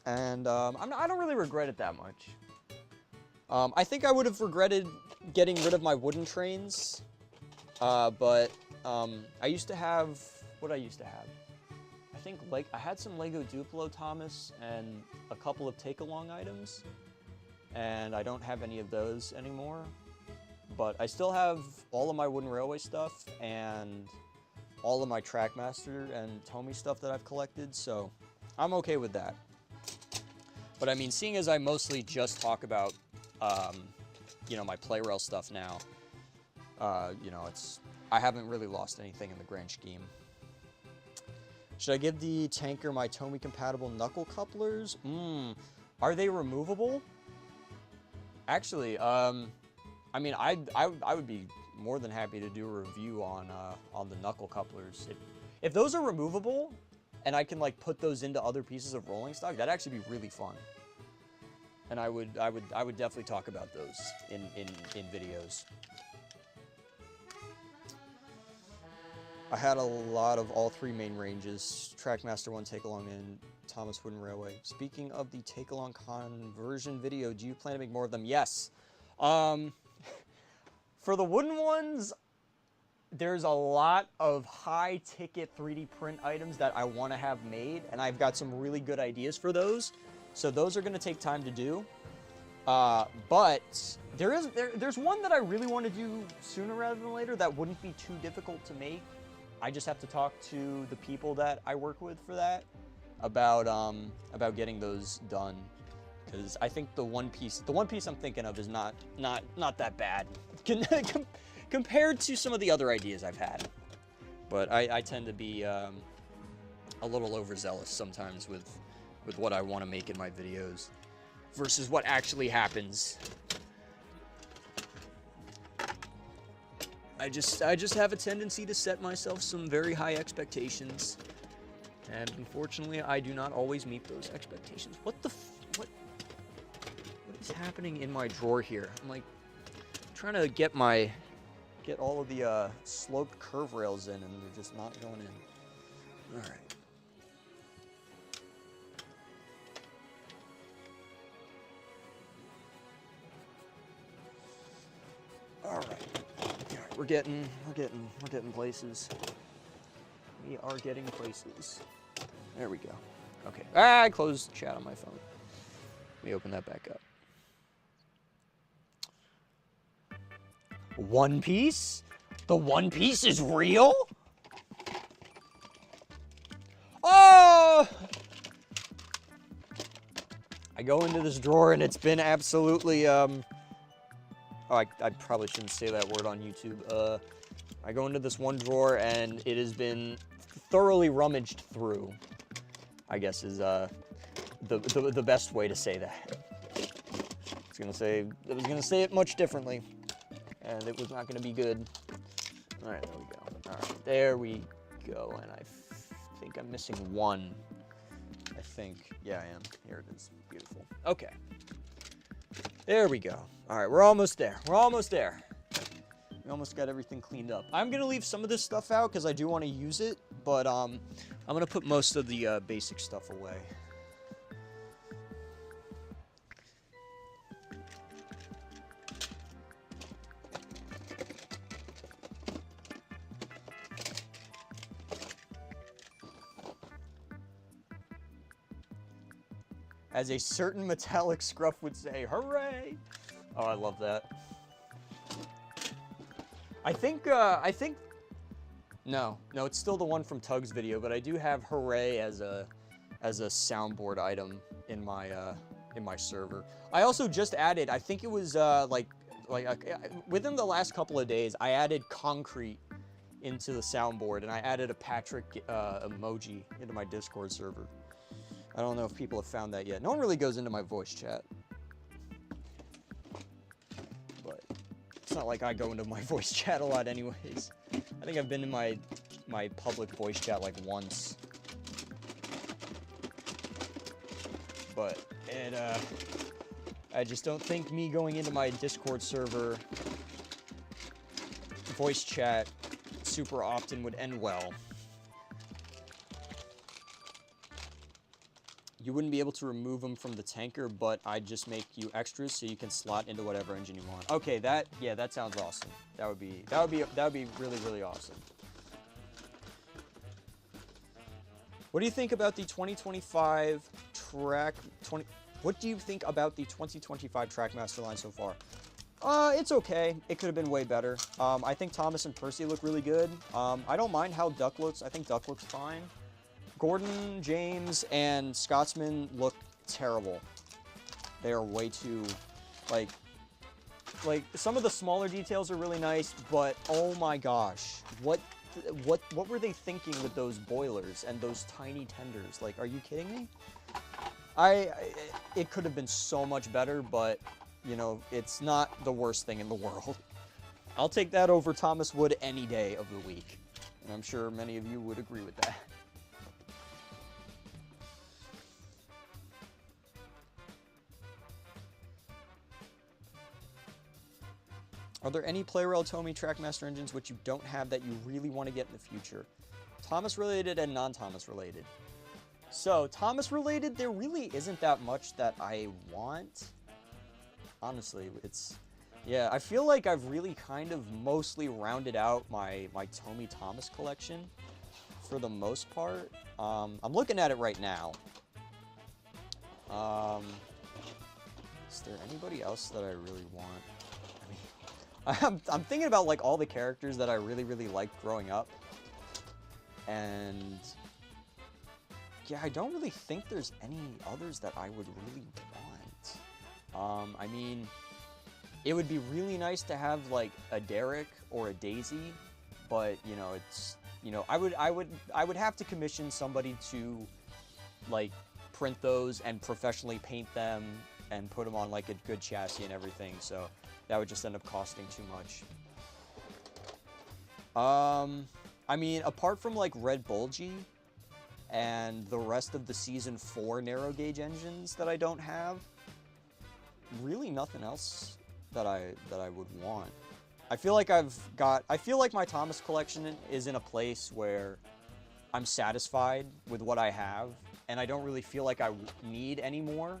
Speaker 1: And I don't really regret it that much. I think I would have regretted getting rid of my wooden trains, but I used to have, what I used to have? I think I had some Lego Duplo Thomas and a couple of take-along items, and I don't have any of those anymore. But I still have all of my wooden railway stuff and all of my Trackmaster and Tomy stuff that I've collected, so I'm okay with that. But I mean, seeing as I mostly just talk about you know, my Play-Rail stuff now, you know, I haven't really lost anything in the grand scheme. Should I give the tanker my Tomy compatible knuckle couplers? Are they removable? Actually, I mean, I would be more than happy to do a review on the knuckle couplers. If those are removable and I can like put those into other pieces of rolling stock, that'd actually be really fun. And I would definitely talk about those in videos. I had a lot of all 3 main ranges, Trackmaster 1 take-along and Thomas Wooden Railway. Speaking of the take-along conversion video, do you plan to make more of them? Yes. For the wooden ones, there's a lot of high-ticket 3D print items that I want to have made, and I've got some really good ideas for those. So those are going to take time to do. But there's one that I really want to do sooner rather than later that wouldn't be too difficult to make. I just have to talk to the people that I work with for that about getting those done, because I think the one piece I'm thinking of is not that bad compared to some of the other ideas I've had. But I tend to be a little overzealous sometimes with what I want to make in my videos versus what actually happens. I just have a tendency to set myself some very high expectations, and unfortunately, I do not always meet those expectations. What is happening in my drawer here? I'm like trying to get all of the sloped curve rails in, and they're just not going in. All right. All right. We're getting places. We are getting places. There we go. Okay. I closed chat on my phone. Let me open that back up. One Piece? The One Piece is real? Oh! I go into this drawer and it's been absolutely, Oh, I probably shouldn't say that word on YouTube. I go into this one drawer and it has been thoroughly rummaged through, I guess is the best way to say that. I was gonna say it much differently, and it was not gonna be good. All right, there we go. All right, there we go. And I think I'm missing one. I think, yeah, I am. Here it is. Beautiful. Okay. There we go. All right, we're almost there. We're almost there. We almost got everything cleaned up. I'm gonna leave some of this stuff out because I do want to use it, but I'm gonna put most of the basic stuff away. As a certain metallic scruff would say, hooray! Oh, I love that. I think, no, it's still the one from Tug's video, but I do have hooray as a soundboard item in my server. I also just added, I think it was, within the last couple of days, I added concrete into the soundboard, and I added a Patrick emoji into my Discord server. I don't know if people have found that yet. No one really goes into my voice chat. But it's not like I go into my voice chat a lot anyways. I think I've been in my public voice chat like once. But I just don't think me going into my Discord server voice chat super often would end well. You wouldn't be able to remove them from the tanker, but I'd just make you extras so you can slot into whatever engine you want. Okay, that sounds awesome. That would be really, really awesome. What do you think about the 2025 What do you think about the 2025 Trackmaster line so far? It's okay. It could have been way better. I think Thomas and Percy look really good. I don't mind how Duck looks. I think Duck looks fine. Gordon, James, and Scotsman look terrible. They are way too, like some of the smaller details are really nice, but oh my gosh, what were they thinking with those boilers and those tiny tenders? Like, are you kidding me? It could have been so much better, but you know, it's not the worst thing in the world. I'll take that over Thomas Wood any day of the week, and I'm sure many of you would agree with that. Are there any Playrel Tomy Trackmaster engines which you don't have that you really want to get in the future? Thomas related and non-Thomas related. So, Thomas related, there really isn't that much that I want. Honestly, yeah, I feel like I've really kind of mostly rounded out my Tomy Thomas collection for the most part. I'm looking at it right now. Is there anybody else that I really want? I'm thinking about like all the characters that I really, really liked growing up. And yeah, I don't really think there's any others that I would really want. I mean, It would be really nice to have like a Derek or a Daisy, but you know, it's, you know, I would have to commission somebody to like print those and professionally paint them and put them on like a good chassis and everything. So that would just end up costing too much. I mean, apart from like Red Bulgy and the rest of the Season 4 narrow gauge engines that I don't have, really nothing else that I would want. I feel like I feel like my Thomas collection is in a place where I'm satisfied with what I have, and I don't really feel like I need any more,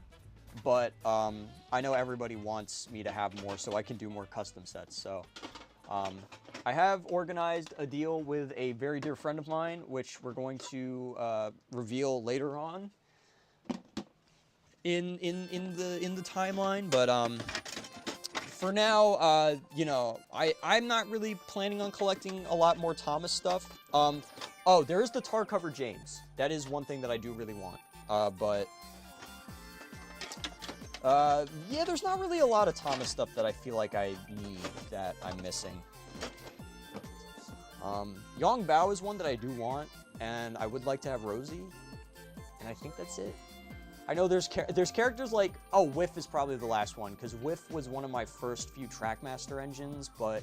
Speaker 1: but I know everybody wants me to have more so I can do more custom sets. So I have organized a deal with a very dear friend of mine, which we're going to reveal later on in the timeline. But for now, you know, I'm not really planning on collecting a lot more Thomas stuff. Oh, there is the tar cover James. That is one thing that I do really want. Yeah, there's not really a lot of Thomas stuff that I feel like I need that I'm missing. Yong Bao is one that I do want, and I would like to have Rosie, and I think that's it. I know there's characters like, oh, Whiff is probably the last one, because Whiff was one of my first few Trackmaster engines, but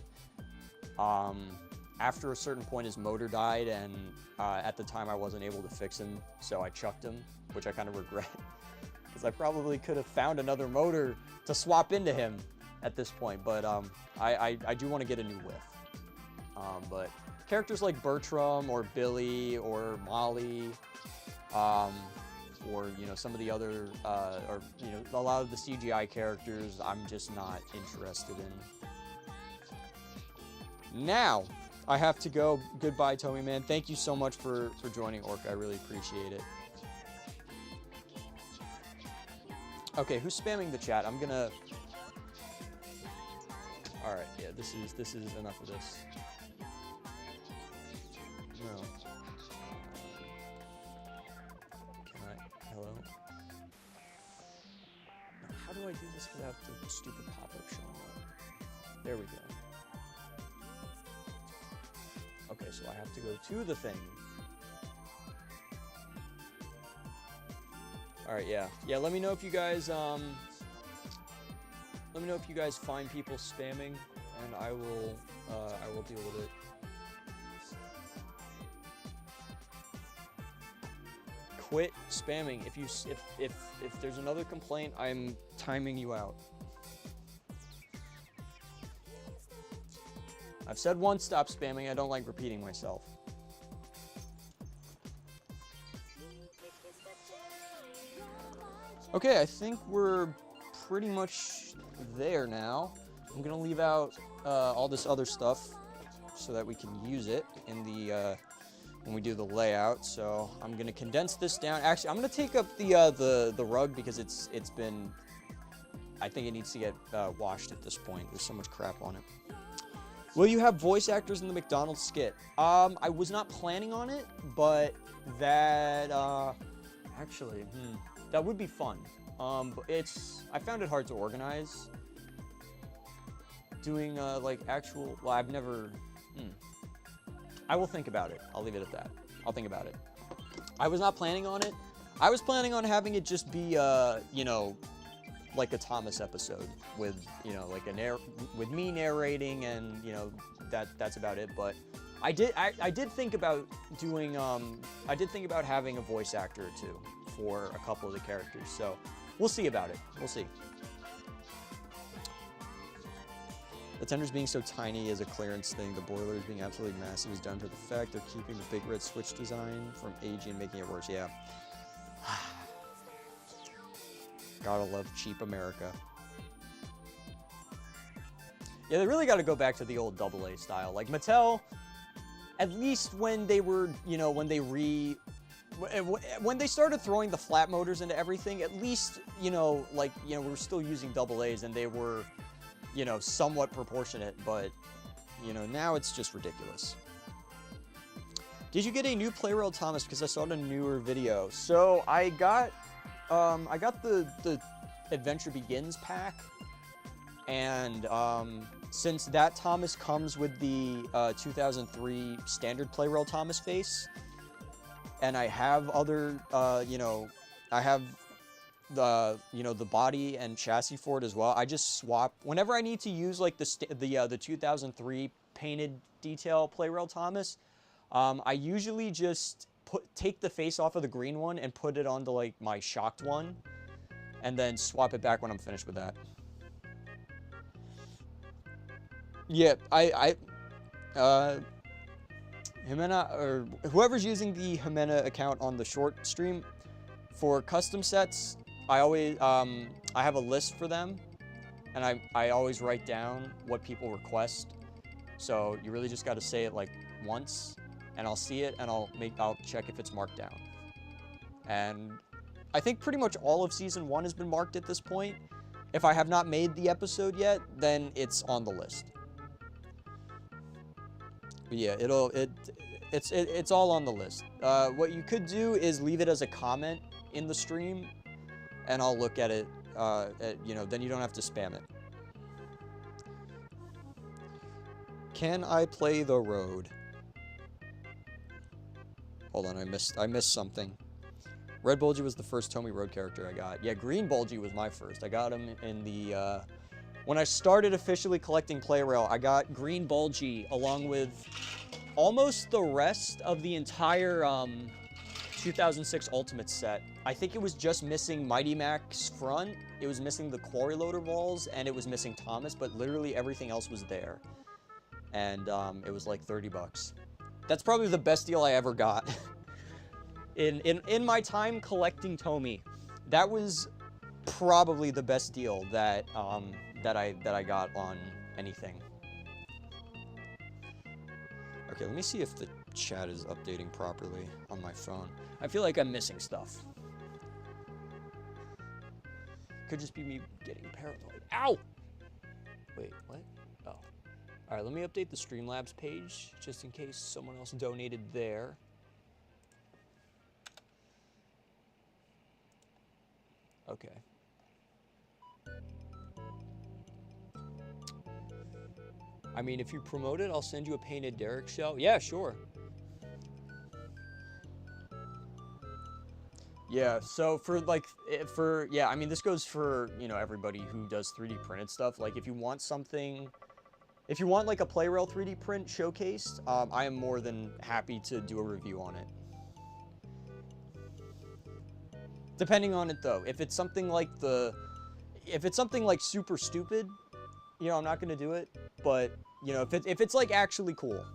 Speaker 1: after a certain point his motor died, and at the time I wasn't able to fix him, so I chucked him, which I kind of regret, because I probably could have found another motor to swap into him at this point, but I do want to get a new Whiff. But characters like Bertram or Billy or Molly, or, you know, some of the other, or, you know, a lot of the CGI characters, I'm just not interested in. Now, I have to go. Goodbye, Tommy, man. Thank you so much for joining, Orc. I really appreciate it. Okay, who's spamming the chat? I'm gonna... Alright, yeah, this is enough of this. No. Can I? Hello? Now, how do I do this without the stupid pop-up showing up? There we go. Okay, so I have to go to the thing. Alright, yeah. Yeah, let me know if you guys, let me know if you guys find people spamming, and I will deal with it. Quit spamming. If there's another complaint, I'm timing you out. I've said once, stop spamming. I don't like repeating myself. Okay, I think we're pretty much there now. I'm gonna leave out all this other stuff so that we can use it in the when we do the layout. So I'm gonna condense this down. Actually, I'm gonna take up the rug because it's been. I think it needs to get washed at this point. There's so much crap on it. Will you have voice actors in the McDonald's skit? I was not planning on it, but that actually, that would be fun. But I found it hard to organize. Doing like actual, well, I've never. I will think about it. I'll leave it at that. I'll think about it. I was not planning on it. I was planning on having it just be, you know, like a Thomas episode with, you know, like with me narrating, and, you know, that's about it. But I did think about doing, I did think about having a voice actor or two for a couple of the characters. So we'll see about it. We'll see. The tenders being so tiny is a clearance thing. The boilers being absolutely massive is done to the fact they're keeping the big red switch design from aging and making it worse. Yeah. Gotta love cheap America. Yeah, they really gotta go back to the old AA style. Like Mattel, at least when they were, you know, when they started throwing the flat motors into everything, at least, you know, like, you know, we were still using AA's and they were, you know, somewhat proportionate, but, you know, now it's just ridiculous. Did you get a new Playrail Thomas? Because I saw it in a newer video. So I got the Adventure Begins pack, And since that Thomas comes with the 2003 standard play rail Thomas face, and I have other, you know, I have the, you know, the body and chassis for it as well. I just swap whenever I need to use like the 2003 painted detail play rail Thomas. I usually just take the face off of the green one and put it onto like my shocked one, and then swap it back when I'm finished with that. Yeah, Jimena, or whoever's using the Jimena account on the short stream, for custom sets, I always, I have a list for them, and I always write down what people request. So you really just got to say it like once, and I'll see it, and I'll check if it's marked down. And I think pretty much all of season 1 has been marked at this point. If I have not made the episode yet, then it's on the list. But yeah, it's all on the list. What you could do is leave it as a comment in the stream, and I'll look at it. You know, then you don't have to spam it. Can I play the road? Hold on, I missed something. Red Bulgy was the first Tomy Road character I got. Yeah, Green Bulgy was my first. I got him in the, when I started officially collecting play rail, I got Green Bulgy along with almost the rest of the entire 2006 Ultimate set. I think it was just missing Mighty Mac's front, it was missing the Quarry Loader balls, and it was missing Thomas, but literally everything else was there. And it was like 30 bucks. That's probably the best deal I ever got. In my time collecting Tomy, that was probably the best deal that that I got on anything. Okay, let me see if the chat is updating properly on my phone. I feel like I'm missing stuff. Could just be me getting paranoid. Ow! Wait, what? Oh. All right, let me update the Streamlabs page just in case someone else donated there. Okay. I mean, if you promote it, I'll send you a painted Derek shell. Yeah, sure. Yeah, so yeah, I mean, this goes for, you know, everybody who does 3D printed stuff. Like, if you want something, if you want, like, a play rail 3D print showcased, I am more than happy to do a review on it. Depending on it, though. If it's something like super stupid, you know, I'm not gonna do it. But, you know, if it's like actually cool,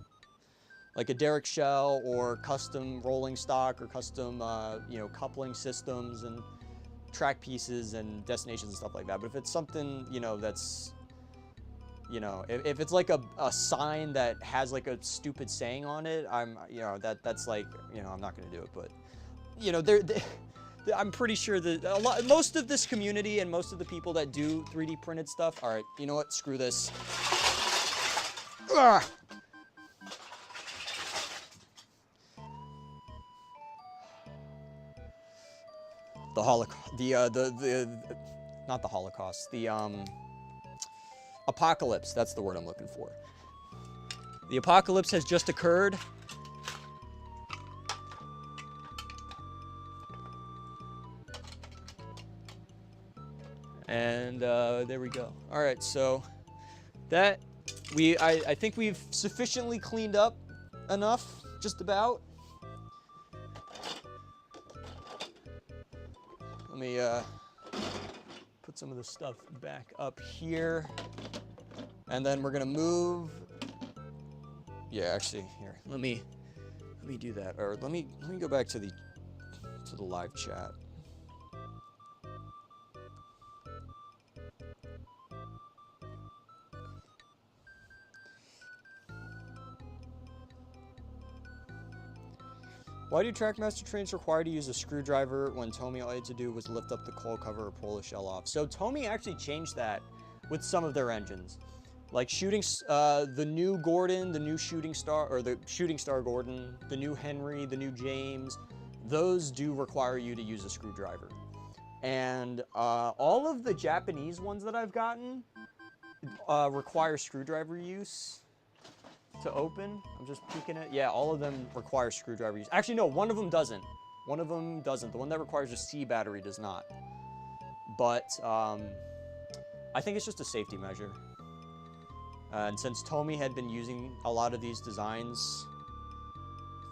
Speaker 1: like a Derek shell or custom rolling stock or custom, you know, coupling systems and track pieces and destinations and stuff like that. But if it's something, you know, that's, you know, if it's like a sign that has like a stupid saying on it, you know, that's like, you know, I'm not gonna do it. But, you know, I'm pretty sure that most of this community and most of the people that do 3D printed stuff, all right, you know what, screw this. Ugh. The Holocaust, not the Holocaust, the apocalypse, that's the word I'm looking for. The apocalypse has just occurred. And there we go. All right, so that I think we've sufficiently cleaned up enough, just about. Let me put some of the stuff back up here, and then we're gonna move. Yeah, actually, here. Let me do that, or let me go back to the live chat. Why do Trackmaster trains require to use a screwdriver when Tomy all you had to do was lift up the coil cover or pull the shell off? So Tomy actually changed that with some of their engines. Like the new Gordon, the new Shooting Star, or the Shooting Star Gordon, the new Henry, the new James, those do require you to use a screwdriver. And all of the Japanese ones that I've gotten, require screwdriver use to open. I'm just peeking it. Yeah, all of them require screwdriver use. Actually, no, one of them doesn't. One of them doesn't. The one that requires a C battery does not. But I think it's just a safety measure. And since Tomy had been using a lot of these designs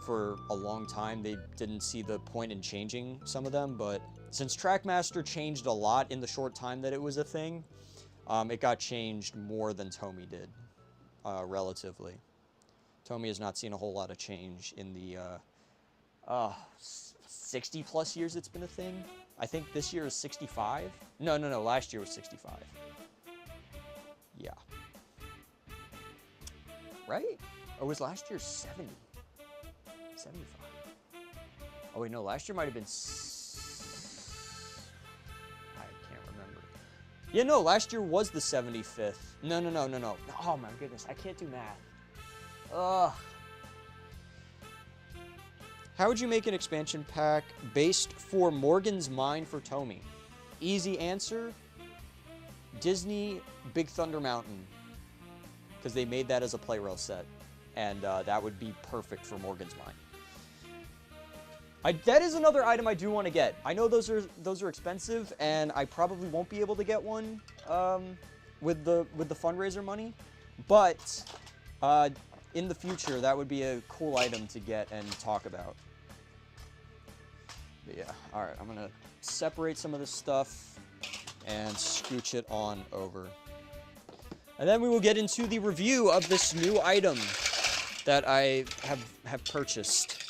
Speaker 1: for a long time, they didn't see the point in changing some of them. But since Trackmaster changed a lot in the short time that it was a thing, it got changed more than Tomy did, relatively. Tomy has not seen a whole lot of change in the 60 plus years it's been a thing. I think this year is 65. No, last year was 65. Yeah. Right? Or was last year 70? 75. Oh wait, no, last year might have been... I can't remember. Yeah, no, last year was the 75th. No. Oh my goodness, I can't do math. Ugh. How would you make an expansion pack based for Morgan's Mine for Tomy? Easy answer, Disney Big Thunder Mountain. Because they made that as a Playrail set. And that would be perfect for Morgan's Mine. That is another item I do want to get. I know those are expensive, and I probably won't be able to get one with the fundraiser money. But in the future, that would be a cool item to get and talk about. But yeah, all right, I'm gonna separate some of this stuff and scooch it on over. And then we will get into the review of this new item that I have purchased.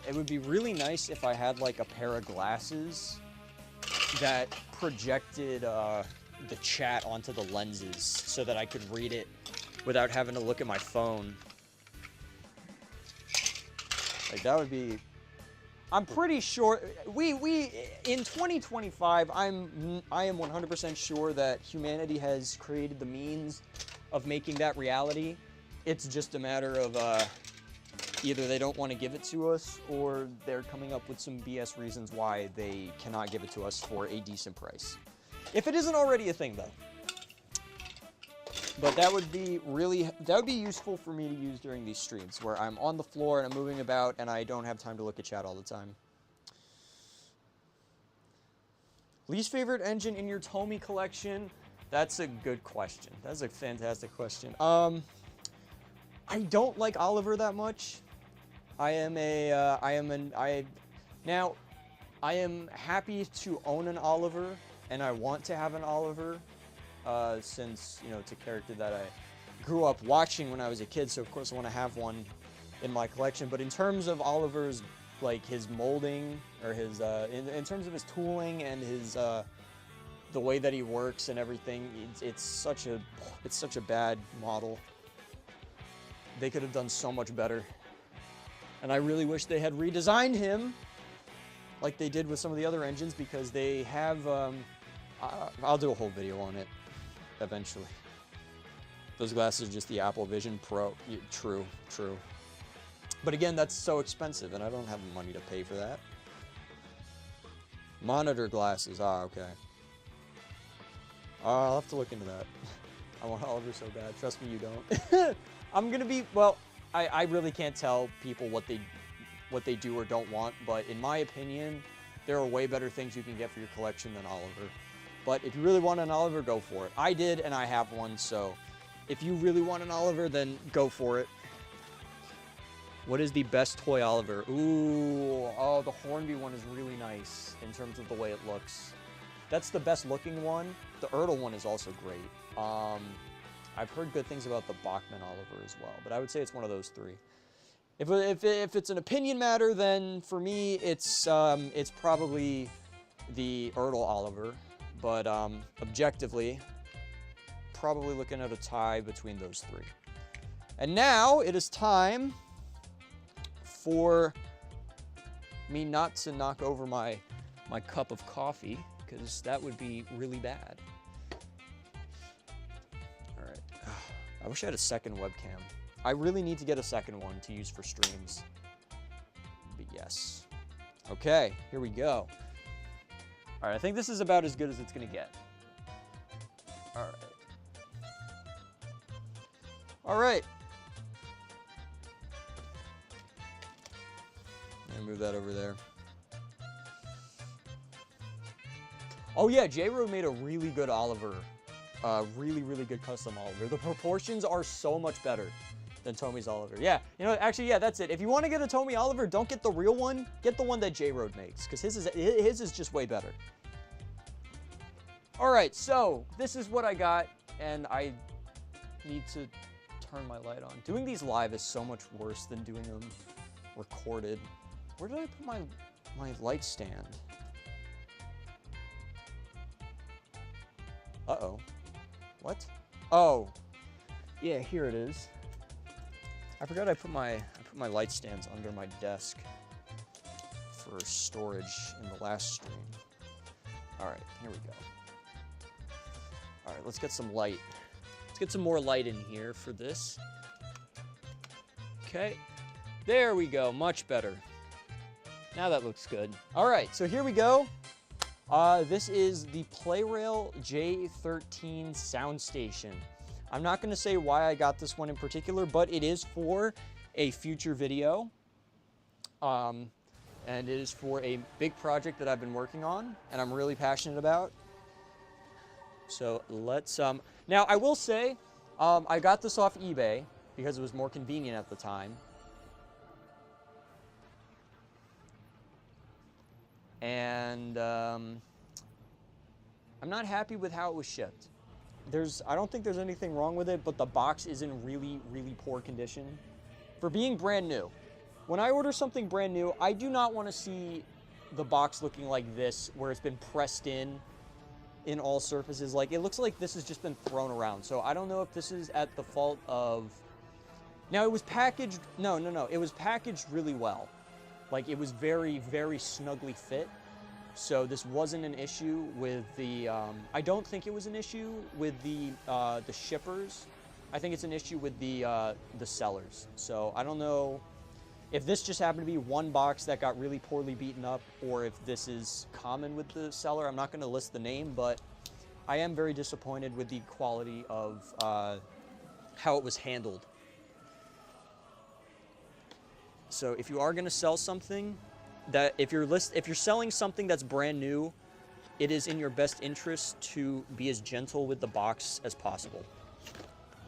Speaker 1: It would be really nice if I had like a pair of glasses that projected the chat onto the lenses so that I could read it without having to look at my phone. Like that would be... I'm pretty sure we in 2025 I am 100% sure that humanity has created the means of making that reality. It's just a matter of either they don't want to give it to us, or they're coming up with some BS reasons why they cannot give it to us for a decent price. If it isn't already a thing, though. But that would be useful for me to use during these streams, where I'm on the floor and I'm moving about and I don't have time to look at chat all the time. Least favorite engine in your Tomy collection? That's a good question. That's a fantastic question. I don't like Oliver that much. I am happy to own an Oliver, and I want to have an Oliver, since, you know, it's a character that I grew up watching when I was a kid, so of course I want to have one in my collection. But in terms of Oliver's, like, his molding, or his, in terms of his tooling and his, the way that he works and everything, it's such a bad model. They could have done so much better. And I really wish they had redesigned him like they did with some of the other engines, because they have, I'll do a whole video on it eventually. Those glasses are just the Apple Vision Pro. Yeah, true. But again, that's so expensive, and I don't have the money to pay for that. Monitor glasses, okay. I'll have to look into that. I want Oliver so bad. Trust me, you don't. I'm gonna be, well, I really can't tell people what they do or don't want, but in my opinion, there are way better things you can get for your collection than Oliver. But if you really want an Oliver, go for it. I did, and I have one, so if you really want an Oliver, then go for it. What is the best toy Oliver? Ooh, oh, the Hornby one is really nice in terms of the way it looks. That's the best looking one. The Ertl one is also great. I've heard good things about the Bachman Oliver as well, but I would say it's one of those three. If it's an opinion matter, then for me, it's probably the Ertl Oliver, but objectively, probably looking at a tie between those three. And now it is time for me not to knock over my cup of coffee, because that would be really bad. All right. I wish I had a second webcam. I really need to get a second one to use for streams. But yes. Okay, here we go. All right, I think this is about as good as it's gonna get. All right. All right. I'm gonna move that over there. Oh yeah, J-Road made a really good Oliver. Really, really good custom Oliver. The proportions are so much better than Tomi's Oliver. Yeah, you know, actually, yeah, that's it. If you want to get a Tomi Oliver, don't get the real one. Get the one that J-Road makes, because his is just way better. All right, so this is what I got, and I need to turn my light on. Doing these live is so much worse than doing them recorded. Where did I put my light stand? Uh-oh. What? Oh. Yeah, here it is. I forgot I put my light stands under my desk for storage in the last stream. All right, here we go. All right, let's get some light. Let's get some more light in here for this. Okay. There we go, much better. Now that looks good. All right, so here we go. This is the PlayRail J13 sound station. I'm not going to say why I got this one in particular, but it is for a future video. And it is for a big project that I've been working on and I'm really passionate about. So let's, now I will say, I got this off eBay because it was more convenient at the time. And I'm not happy with how it was shipped. I don't think there's anything wrong with it, but the box is in really, really poor condition for being brand new. When I order something brand new, I do not want to see the box looking like this, where it's been pressed in all surfaces. Like, it looks like this has just been thrown around. So I don't know if this is at the fault of... Now, it was packaged... No. It was packaged really well. Like, it was very, very snugly fit. So this wasn't an issue with the... I don't think it was an issue with the shippers. I think it's an issue with the sellers. So I don't know if this just happened to be one box that got really poorly beaten up, or if this is common with the seller. I'm not going to list the name, but I am very disappointed with the quality of how it was handled. So if you are going to sell something, if you're selling something that's brand new, it is in your best interest to be as gentle with the box as possible.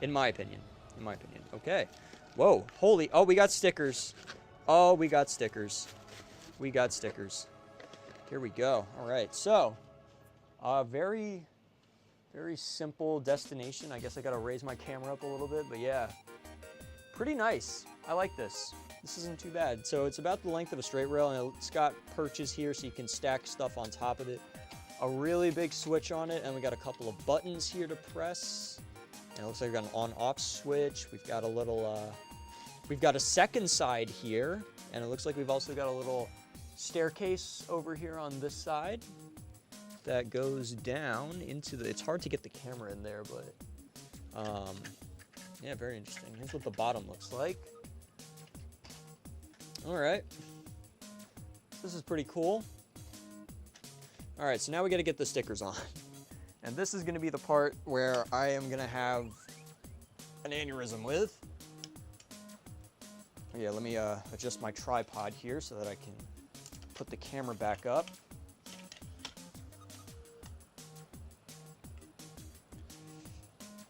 Speaker 1: In my opinion. Okay. Whoa. Holy. Oh, we got stickers. Oh, we got stickers. Here we go. All right. So, very, very simple destination. I guess I got to raise my camera up a little bit, but yeah. Pretty nice. I like this. This isn't too bad. So it's about the length of a straight rail, and it's got perches here so you can stack stuff on top of it. A really big switch on it, and we got a couple of buttons here to press. And it looks like we've got an on-off switch. We've got a little, we've got a second side here, and it looks like we've also got a little staircase over here on this side that goes down into the, it's hard to get the camera in there, but, yeah, very interesting. Here's what the bottom looks like. All right. This is pretty cool. All right, so now we got to get the stickers on. And this is going to be the part where I am going to have an aneurysm with. Yeah, let me adjust my tripod here so that I can put the camera back up.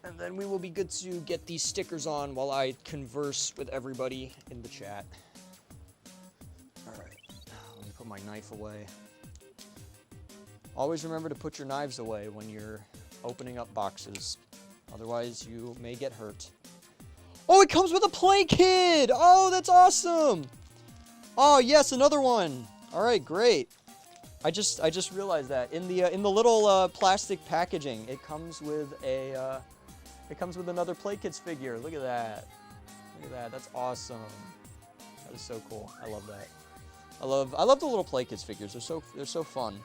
Speaker 1: And then we will be good to get these stickers on while I converse with everybody in the chat. All right, let me put my knife away. Always remember to put your knives away when you're opening up boxes. Otherwise, you may get hurt. Oh, it comes with a play kit! Oh, that's awesome! Oh, yes, another one! All right, great. I just realized that in the little plastic packaging, it comes with a another Play Kids figure. Look at that. Look at that. That's awesome. That is so cool. I love that. I love the little Play Kids figures. They're so fun.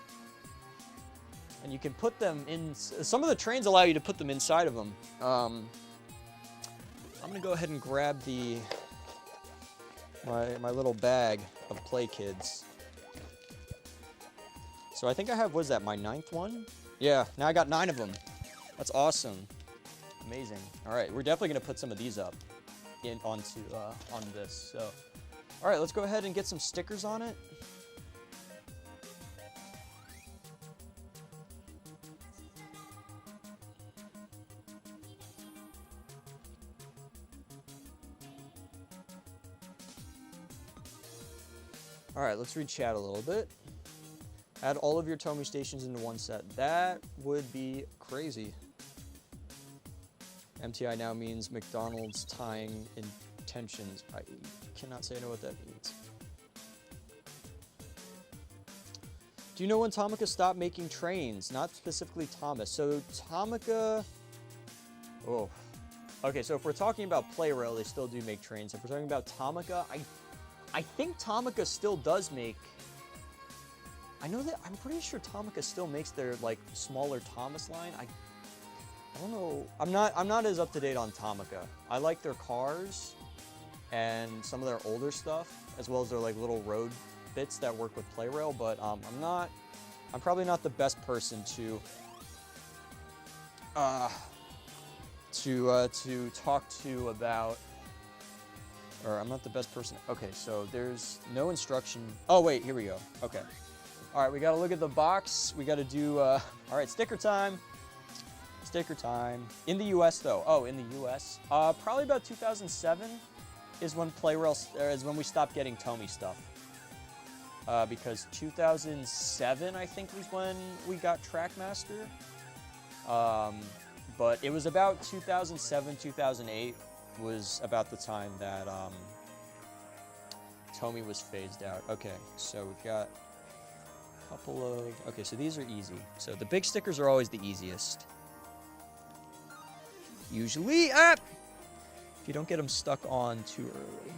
Speaker 1: And you can put them in. Some of the trains allow you to put them inside of them. I'm gonna go ahead and grab my little bag of Play Kids. So I think I have, what is that, my 9th one? Yeah, now I got 9 of them. That's awesome. Amazing. All right, we're definitely gonna put some of these up onto this. So, all right, let's go ahead and get some stickers on it. All right, let's read chat a little bit. Add all of your Tomy stations into one set. That would be crazy. MTI now means McDonald's tying intentions. I cannot say I know what that means. Do you know when Tomica stopped making trains? Not specifically Thomas. So Tomica, oh. Okay, so if we're talking about Playrail, they still do make trains. If we're talking about Tomica, I think Tomica still does make, I know that, I'm pretty sure Tomica still makes their like smaller Thomas line. I don't know, I'm not as up to date on Tomica. I like their cars and some of their older stuff, as well as their like little road bits that work with Playrail, but I'm probably not the best person to talk to about, or I'm not the best person. Okay, so there's no instruction. Oh wait, here we go. Okay. All right, we gotta look at the box. We gotta do, all right, sticker time. Sticker time. In the US though, oh, in the US. Probably about 2007 is when is when we stopped getting Tomy stuff. Because 2007, I think, was when we got Trackmaster. But it was about 2007, 2008 was about the time that Tomy was phased out. Okay, so we've got a couple of, okay, so these are easy. So the big stickers are always the easiest. Usually, if you don't get them stuck on too early.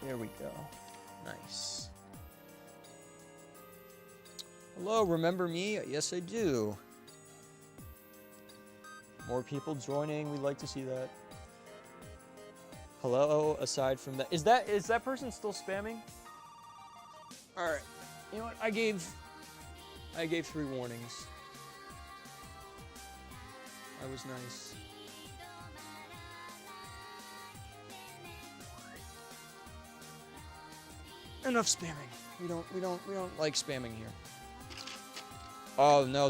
Speaker 1: There we go. Nice. Hello, remember me? Yes, I do. More people joining. We'd like to see that. Hello, aside from that. Is that person still spamming? All right. You know what? I gave 3 warnings. That was nice. Enough spamming. We don't like spamming here. Oh no,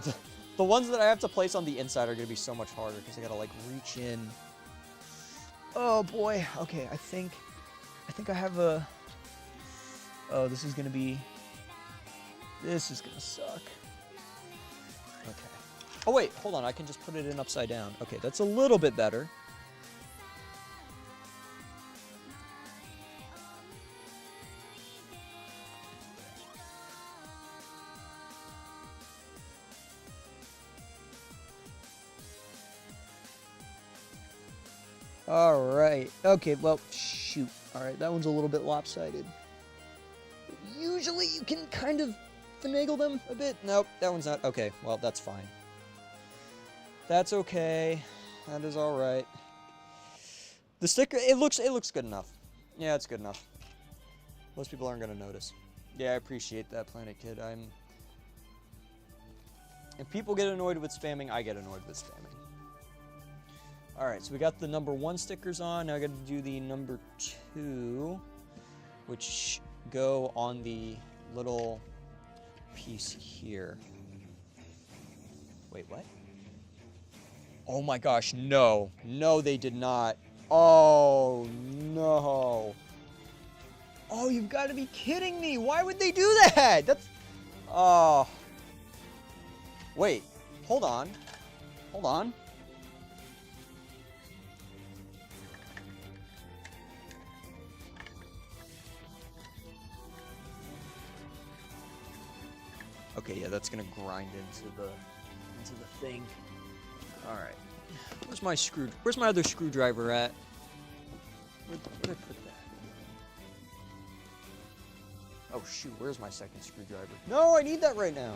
Speaker 1: the ones that I have to place on the inside are gonna be so much harder because I gotta like reach in. Oh boy. Okay, I think I have a. Oh, this is gonna suck. Okay. Oh wait, hold on. I can just put it in upside down. Okay, that's a little bit better. All right. Okay, well, shoot. All right, that one's a little bit lopsided. Usually you can kind of finagle them a bit. Nope, that one's not. Okay, well, that's fine. That's okay. That is all right. The sticker, it looks good enough. Yeah, it's good enough. Most people aren't going to notice. Yeah, I appreciate that, Planet Kid. If people get annoyed with spamming, I get annoyed with spamming. All right, so we got the number 1 stickers on. Now I got to do the number 2, which go on the little piece here. Wait, what? Oh my gosh, no. No, they did not. Oh, no. Oh, you've got to be kidding me. Why would they do that? That's... Oh. Wait, hold on. Hold on. Okay, yeah, that's gonna grind into the thing. All right. Where's my other screwdriver at? Where'd I put that? Oh shoot, where's my second screwdriver? No, I need that right now.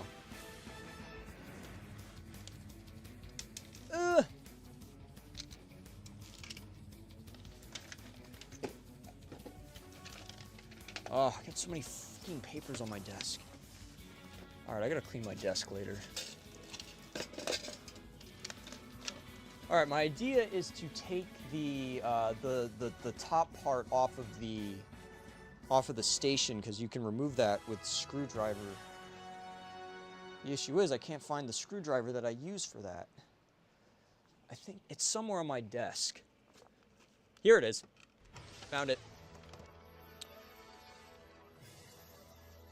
Speaker 1: Oh, I got so many fucking papers on my desk. All right, I gotta clean my desk later. All right, my idea is to take the top part off of the station, because you can remove that with screwdriver. The issue is I can't find the screwdriver that I use for that. I think it's somewhere on my desk. Here it is. Found it.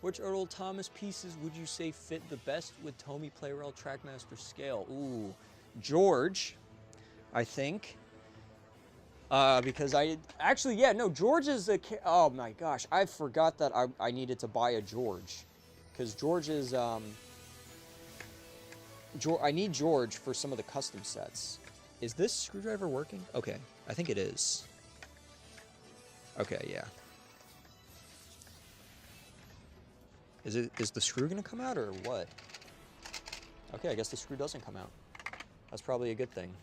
Speaker 1: Which Earl Thomas pieces would you say fit the best with Tomy Playrel Trackmaster scale? Ooh, George, I think. Because George is a, oh my gosh, I forgot that I needed to buy a George. Because George is, I need George for some of the custom sets. Is this screwdriver working? Okay, I think it is. Okay, yeah. Is the screw gonna come out or what? Okay, I guess the screw doesn't come out. That's probably a good thing.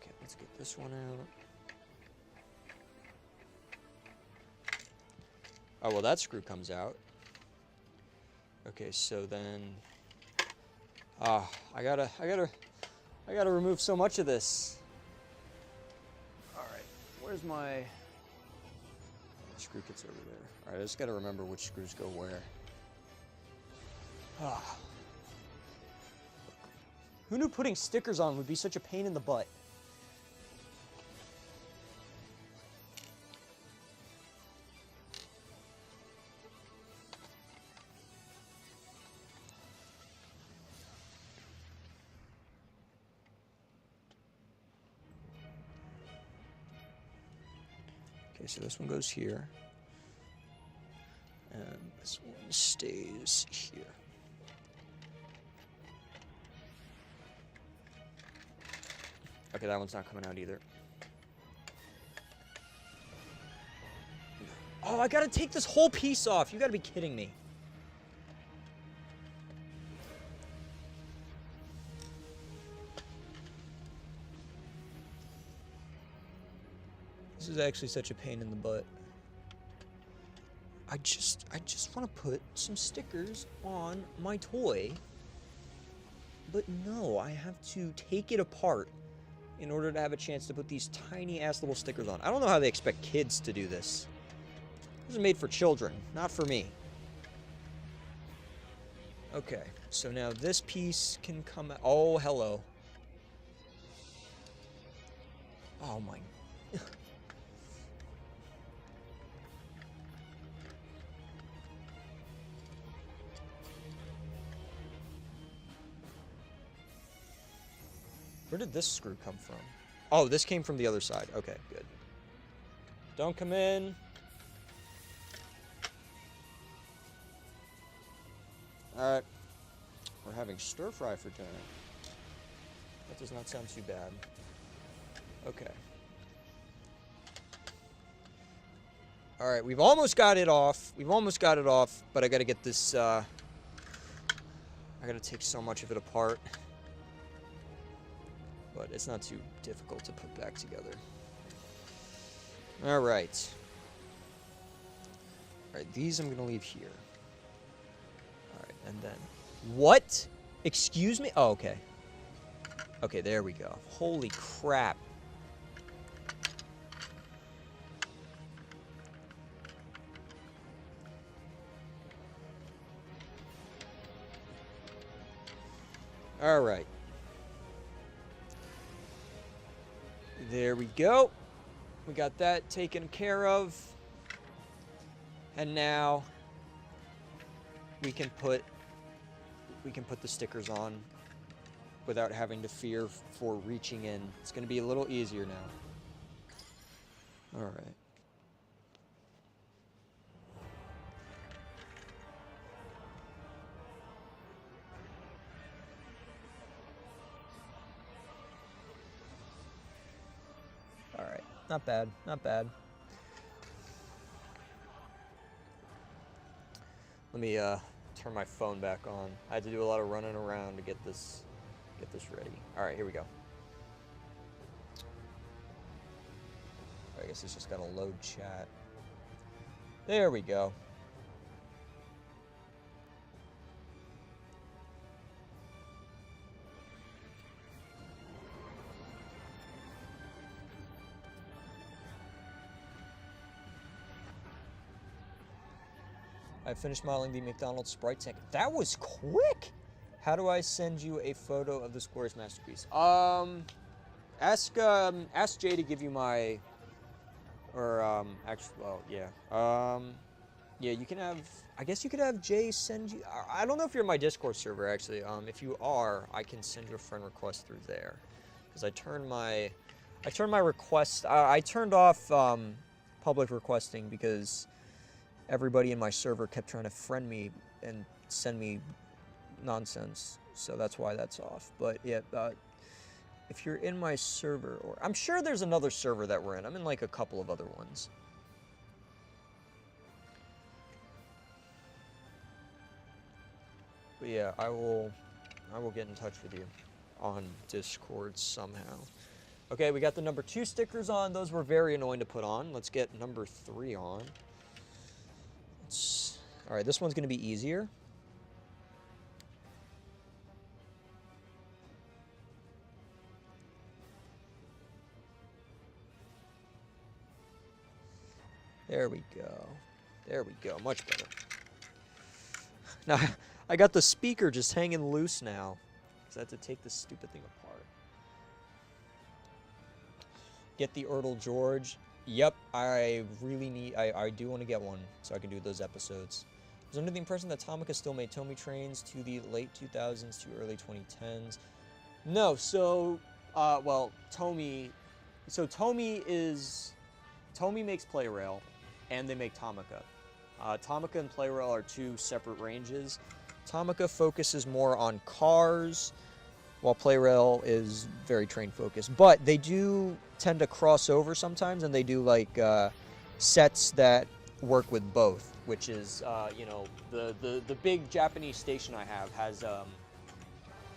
Speaker 1: Okay, let's get this one out. Oh, well, that screw comes out. Okay, so then, I gotta remove so much of this. All right, where's my screw kit's over there? All right, I just gotta remember which screws go where. Who knew putting stickers on would be such a pain in the butt? Okay, so this one goes here. And this one stays here. Okay, that one's not coming out either. Oh, I gotta take this whole piece off. You gotta be kidding me. This is actually such a pain in the butt. I just want to put some stickers on my toy. But no, I have to take it apart in order to have a chance to put these tiny ass little stickers on. I don't know how they expect kids to do this. This is made for children, not for me. Okay, so now this piece can come out. Oh, hello. Oh my. Where did this screw come from? Oh, this came from the other side. Okay, good. Don't come in. Alright. We're having stir fry for dinner. That does not sound too bad. Okay. Alright, we've almost got it off. But I gotta get this, I gotta take so much of it apart. But it's not too difficult to put back together. Alright. Alright, these I'm gonna leave here. Alright, and then... What? Excuse me? Oh, okay. Okay, there we go. Holy crap. Alright. There we go. We got that taken care of. And now we can put the stickers on without having to fear for reaching in. It's going to be a little easier now. All right. Not bad, not bad. Let me turn my phone back on. I had to do a lot of running around to get this ready. All right, here we go. I guess it's just gotta load chat. There we go. I finished modeling the McDonald's Sprite tank. That was quick! How do I send you a photo of this glorious masterpiece? Ask Jay to give you my, or, actually, well, yeah. Yeah, you can have, I guess you could have Jay send you, I don't know if you're in my Discord server, actually. If you are, I can send you a friend request through there. Because I turned my request, I turned off, public requesting because everybody in my server kept trying to friend me and send me nonsense, so that's why that's off. But yeah, if you're in my server, or I'm sure there's another server that we're in. I'm in like a couple of other ones. But yeah, I will get in touch with you on Discord somehow. Okay, we got the number 2 stickers on. Those were very annoying to put on. Let's get number 3 on. All right, this one's going to be easier. There we go. There we go. Much better. Now, I got the speaker just hanging loose now, because I have to take this stupid thing apart. Get the Ertl George. Yep, I really need, I do want to get one so I can do those episodes. I was under the impression that Tomica still made Tomy trains to the late 2000s to early 2010s. No, so, well, Tomy makes Playrail, and they make Tomica. Tomica and Playrail are 2 separate ranges. Tomica focuses more on cars, while Playrail is very train focused. But they do tend to cross over sometimes, and they do like sets that work with both, which is, you know, the big Japanese station I have has,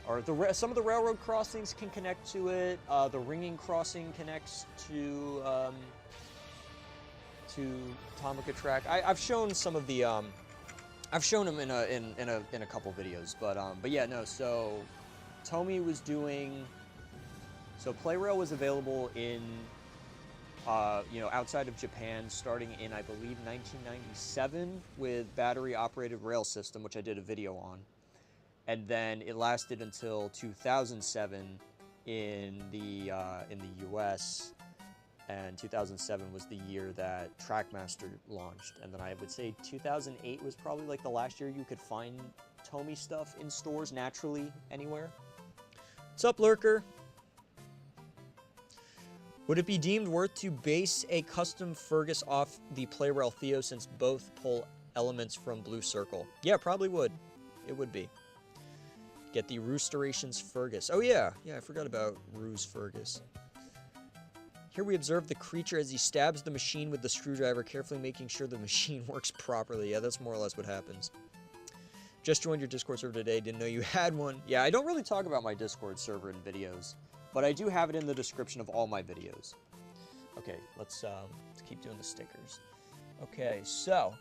Speaker 1: or some of the railroad crossings can connect to it. The ringing crossing connects to Tomica track. I've shown some of the, I've shown them in a couple videos, but yeah, no. So Tomy was doing. So Playrail was available in, you know, outside of Japan, starting in, I believe, 1997 with battery-operated rail system, which I did a video on, and then it lasted until 2007 in the U.S. And 2007 was the year that Trackmaster launched, and then I would say 2008 was probably like the last year you could find Tomy stuff in stores naturally anywhere. What's up, Lurker? Would it be deemed worth to base a custom Fergus off the Playrail Theo since both pull elements from Blue Circle? Yeah, probably would. It would be. Get the Roostorations Fergus. Oh yeah, I forgot about Ruse Fergus. Here we observe the creature as he stabs the machine with the screwdriver, carefully making sure the machine works properly. Yeah, that's more or less what happens. Just joined your Discord server today. Didn't know you had one. Yeah, I don't really talk about my Discord server in videos, but I do have it in the description of all my videos. Okay, let's keep doing the stickers. Okay, so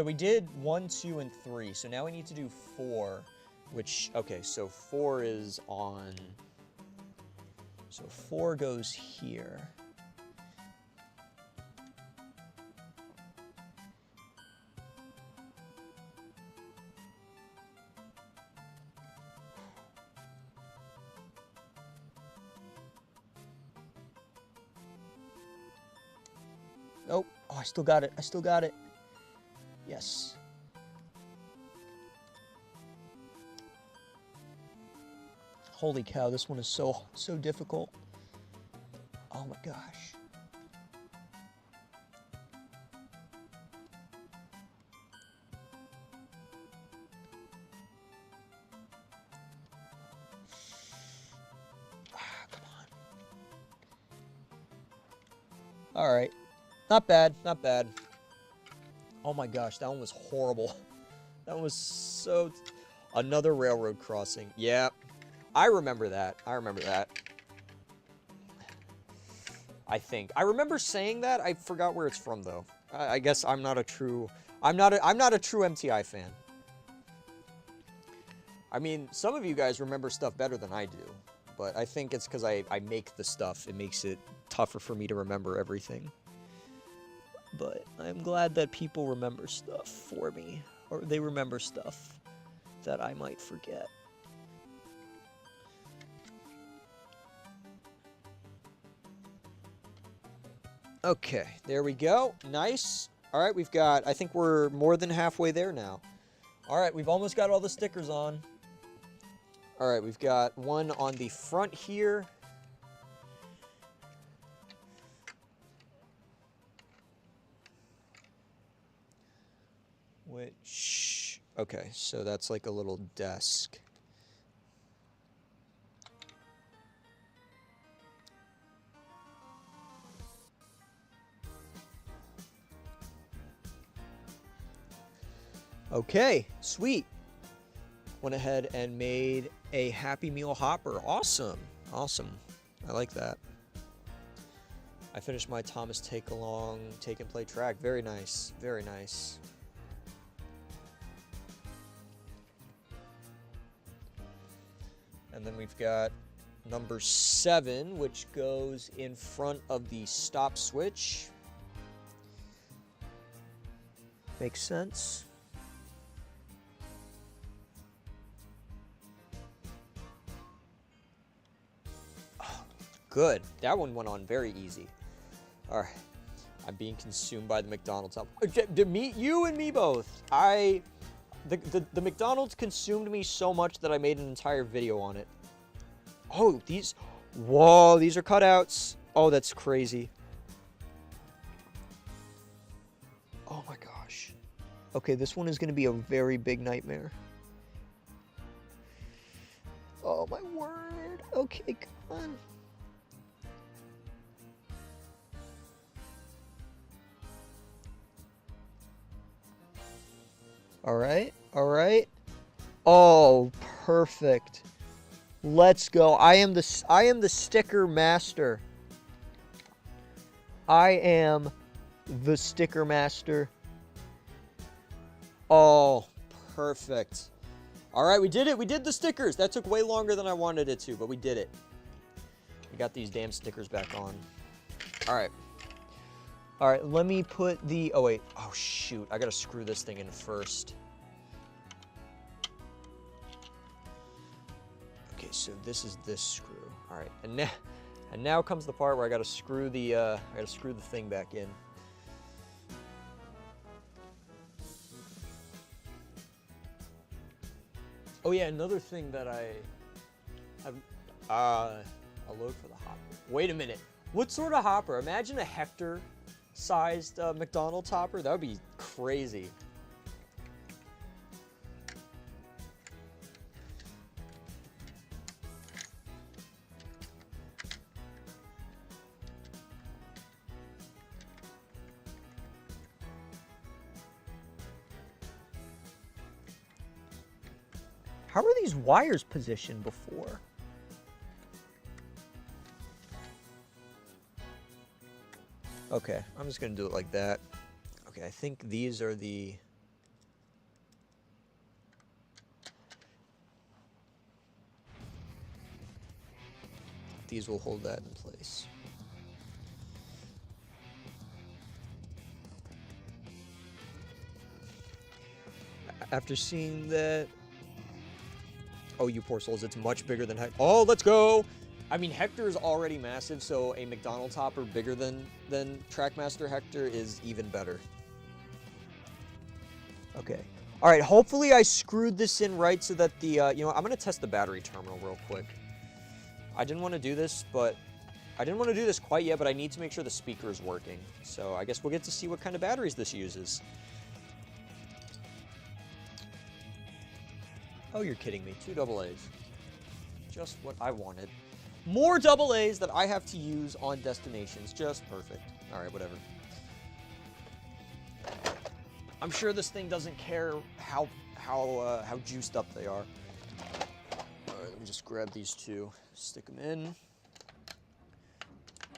Speaker 1: we did 1, 2, and 3. So now we need to do 4, which, okay, so 4 is on... So 4 goes here. Oh, I still got it. I still got it. Yes. Holy cow, this one is so difficult. Oh my gosh. Come on. All right. Not bad, not bad. Oh my gosh, that one was horrible. That was so... Another railroad crossing. Yeah, I remember that. I remember that. I think. I remember saying that. I forgot where it's from, though. I guess I'm not a true... I'm not a true MTI fan. I mean, some of you guys remember stuff better than I do. But I think it's because I make the stuff. It makes it tougher for me to remember everything. But I'm glad that people remember stuff for me. Or they remember stuff that I might forget. Okay, there we go. Nice. All right, we've got, I think we're more than halfway there now. All right, we've almost got all the stickers on. All right, we've got one on the front here. Which, okay, so that's like a little desk. Okay, sweet. Went ahead and made a Happy Meal hopper. Awesome, awesome. I like that. I finished my Thomas take-along, take-and-play track. Very nice, very nice. And then we've got number 7, which goes in front of the stop switch. Makes sense. Oh, good. That one went on very easy. All right. I'm being consumed by the McDonald's. You and me both. The McDonald's consumed me so much that I made an entire video on it. Oh, these... Whoa, these are cutouts. Oh, that's crazy. Oh my gosh. Okay, this one is going to be a very big nightmare. Oh my word. Okay, come on. All right, all right. Oh, perfect. Let's go. I am the sticker master. I am the sticker master. Oh, perfect. All right, we did it. We did the stickers. That took way longer than I wanted it to, but we did it. We got these damn stickers back on. All right. All right, let me put the... Oh, wait. Oh, shoot. I got to screw this thing in first. Okay, so this is this screw. All right, and now comes the part where I got to screw the thing back in. Oh yeah, another thing that I have a load for the hopper. Wait a minute. What sort of hopper? Imagine a Hector-sized McDonald's hopper. That would be crazy. How are these wires positioned before? Okay, I'm just gonna do it like that. Okay, I think these are the... These will hold that in place. After seeing that... Oh, you poor souls, it's much bigger than Hector. Oh, let's go! I mean, Hector is already massive, so a McDonald's hopper bigger than Trackmaster Hector is even better. Okay. All right, hopefully I screwed this in right so that the, you know, I'm going to test the battery terminal real quick. I didn't want to do this, but I didn't want to do this quite yet, but I need to make sure the speaker is working. So I guess we'll get to see what kind of batteries this uses. Oh, you're kidding me. 2 AA's. Just what I wanted. More AA's that I have to use on destinations. Just perfect. All right, whatever. I'm sure this thing doesn't care how juiced up they are. All right, let me just grab these two, stick them in.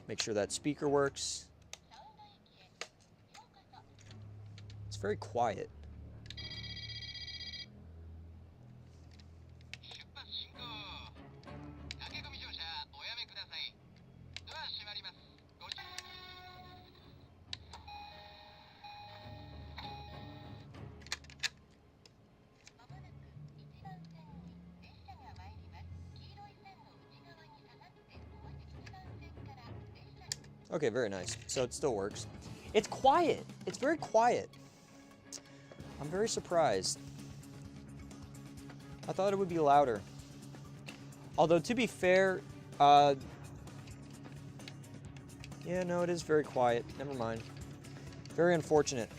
Speaker 1: Make sure that speaker works. It's very quiet. Okay, very nice. So it still works. It's quiet. It's very quiet. I'm very surprised. I thought it would be louder. Although, to be fair, yeah, no, it is very quiet. Never mind. Very unfortunate.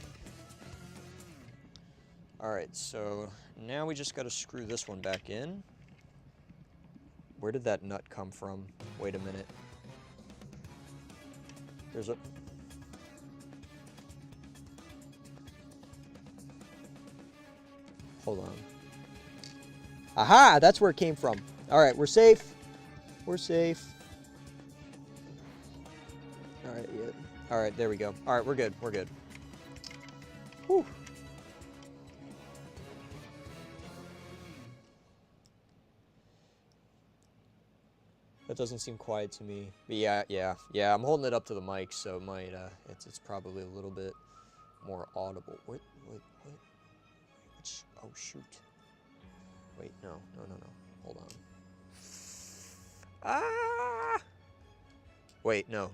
Speaker 1: All right, so now we just got to screw this one back in. Where did that nut come from? Wait a minute. There's a... Hold on. Aha! That's where it came from. All right, we're safe. We're safe. All right, yeah. All right, there we go. All right, we're good. We're good. Whew. That doesn't seem quiet to me. But yeah. I'm holding it up to the mic, so it might, it's probably a little bit more audible. Wait. Oh, shoot. Wait, no. Hold on. Ah! Wait, no.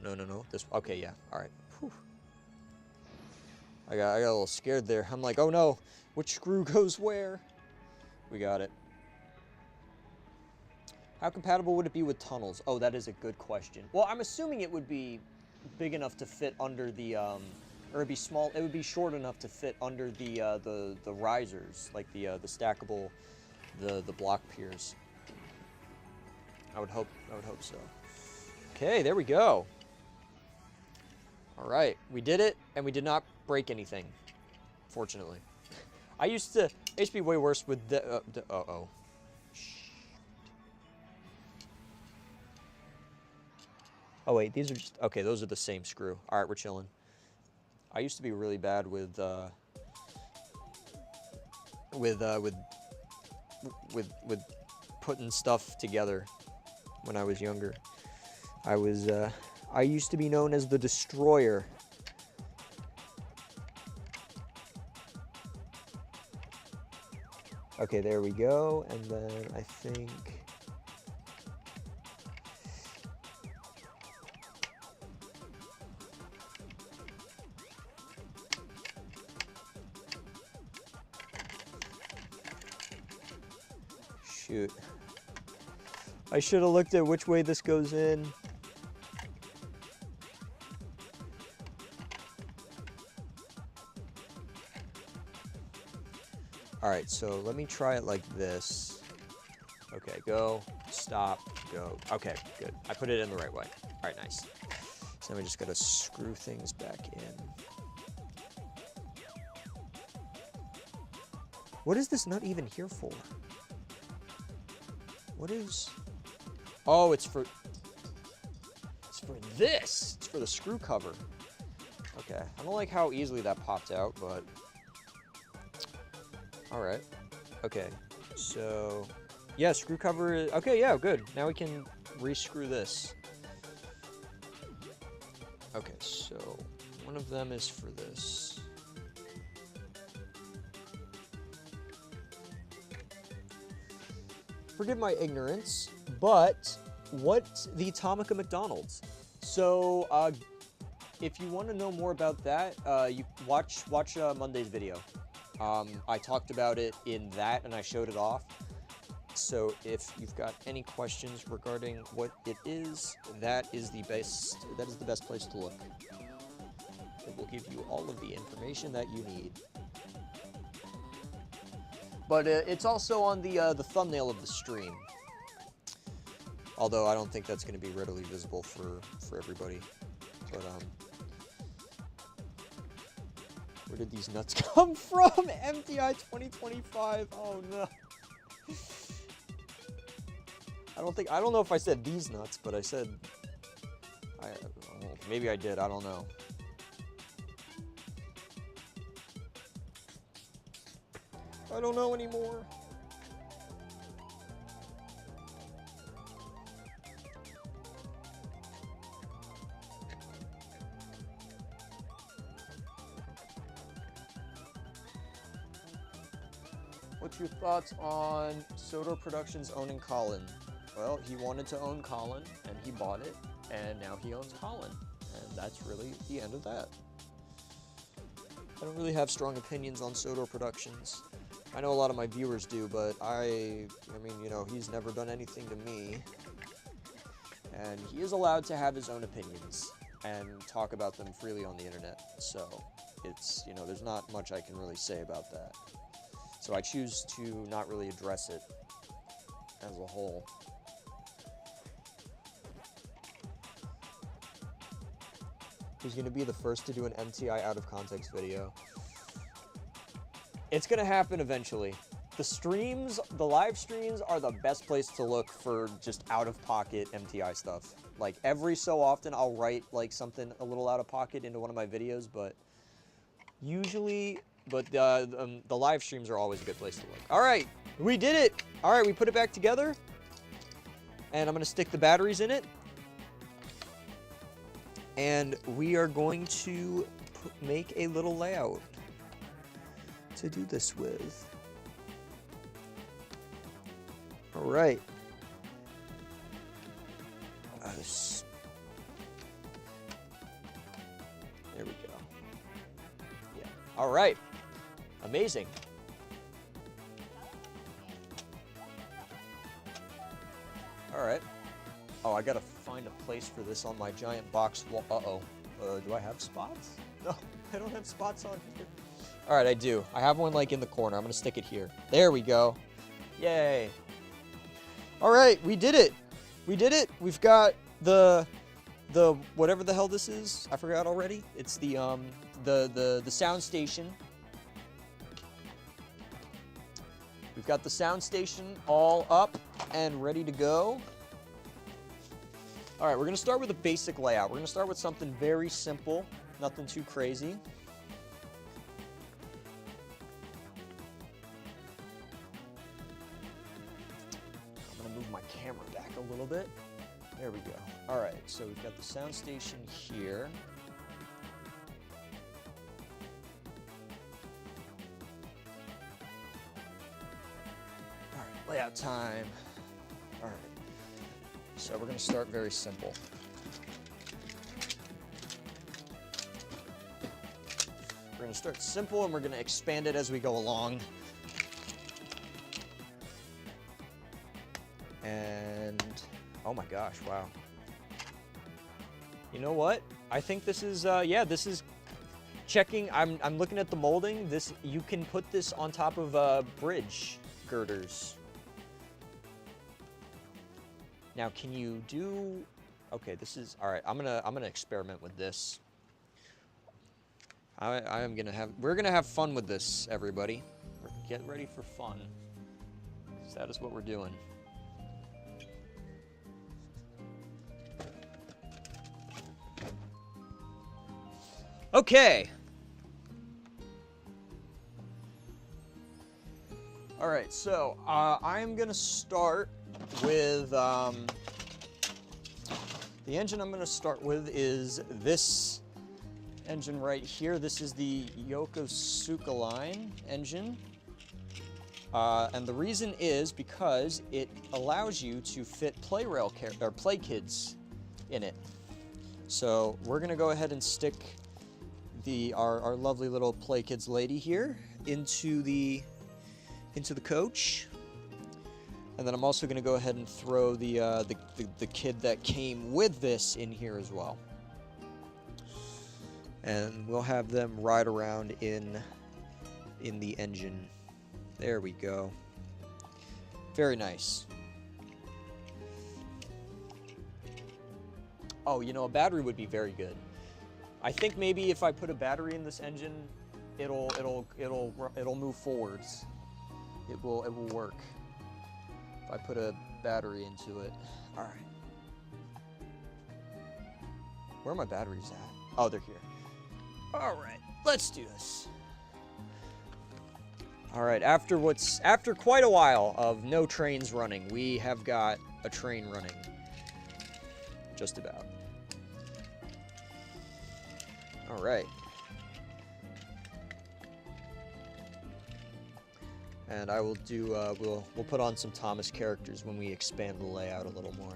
Speaker 1: This, okay, yeah, all right. Whew. I got a little scared there. I'm like, oh no, which screw goes where? We got it. How compatible would it be with tunnels? Oh, that is a good question. Well, I'm assuming it would be big enough to fit under the, or it'd be small. It would be short enough to fit under the risers, like the stackable, the block piers. I would hope so. Okay, there we go. All right, we did it, and we did not break anything, fortunately. I used to be way worse with the. Uh-oh. Oh wait, these are just, okay, those are the same screw. All right, we're chilling. I used to be really bad with putting stuff together when I was younger. I used to be known as the Destroyer. Okay, there we go, and then I think... Shoot. I should have looked at which way this goes in. Alright, so let me try it like this. Okay, go, stop, go. Okay, good. I put it in the right way. Alright, nice. So now we just gotta screw things back in. What is this nut even here for? What is... Oh, it's for this. It's for the screw cover. Okay, I don't like how easily that popped out, but... All right. Okay, so... Yeah, screw cover... Okay, yeah, good. Now we can re-screw this. Okay, so one of them is for this. Forgive my ignorance, but what's the Tomica McDonald's? So, if you want to know more about that, you watch Monday's video. I talked about it in that, and I showed it off. So, if you've got any questions regarding what it is, that is the best place to look. It will give you all of the information that you need. But it's also on the thumbnail of the stream. Although I don't think that's going to be readily visible for everybody. But Where did these nuts come from? MTI 2025. Oh no. I don't know if I said these nuts, but I said, maybe I did, I don't know. I don't know anymore. What's your thoughts on Soto Productions owning Colin? Well, he wanted to own Colin, and he bought it, and now he owns Colin. And that's really the end of that. I don't really have strong opinions on Soto Productions. I know a lot of my viewers do, but I mean, you know, he's never done anything to me. And he is allowed to have his own opinions and talk about them freely on the internet. So it's, you know, there's not much I can really say about that. So I choose to not really address it as a whole. Who's gonna be the first to do an MTI out of context video? It's gonna happen eventually. The streams, the live streams are the best place to look for just out of pocket MTI stuff. Like every so often I'll write like something a little out of pocket into one of my videos, but usually, the live streams are always a good place to look. All right, we did it. All right, we put it back together and I'm gonna stick the batteries in it. And we are going to make a little layout to do this with. All right. There we go. Yeah. All right. Amazing. All right. Oh, I gotta find a place for this on my giant box wall. Uh-oh. Do I have spots? No, I don't have spots on here. All right, I do. I have one like in the corner. I'm gonna stick it here. There we go. Yay. All right, we did it. We did it. We've got the whatever the hell this is. I forgot already. It's the sound station. We've got the sound station all up and ready to go. All right, we're gonna start with a basic layout. We're gonna start with something very simple, nothing too crazy. I'm gonna move my camera back a little bit. There we go. All right, so we've got the sound station here. All right, layout time. All right. So we're going to start very simple. We're going to start simple and we're going to expand it as we go along. And oh my gosh, wow. You know what? I think this is, yeah, this is checking. I'm looking at the molding. This, you can put this on top of bridge girders. Now, can you do, okay, this is, all right, I'm gonna experiment with this. We're gonna have fun with this, everybody. Get ready for fun. So that is what we're doing. Okay. All right, so I am gonna start with, the engine I'm going to start with is this engine right here. This is the Yokosuka line engine. And the reason is because it allows you to fit play kids in it. So we're going to go ahead and stick our lovely little play kids lady here into the coach. And then I'm also going to go ahead and throw the kid that came with this in here as well. And we'll have them ride around in the engine. There we go. Very nice. Oh, you know, a battery would be very good. I think maybe if I put a battery in this engine, it'll move forwards. It will work if I put a battery into it. All right. Where are my batteries at? Oh, they're here. All right, let's do this. All right, after quite a while of no trains running, we have got a train running. Just about. All right. And I will do, we'll put on some Thomas characters when we expand the layout a little more.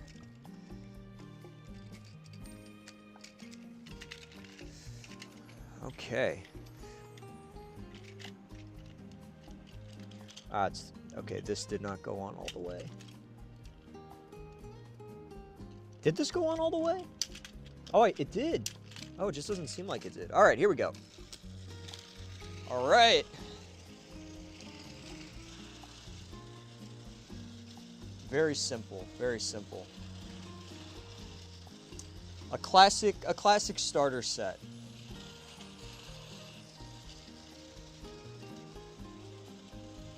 Speaker 1: Okay. Okay, this did not go on all the way. Did this go on all the way? Oh, it did. Oh, it just doesn't seem like it did. All right, here we go. All right. Very simple, very simple. A classic starter set.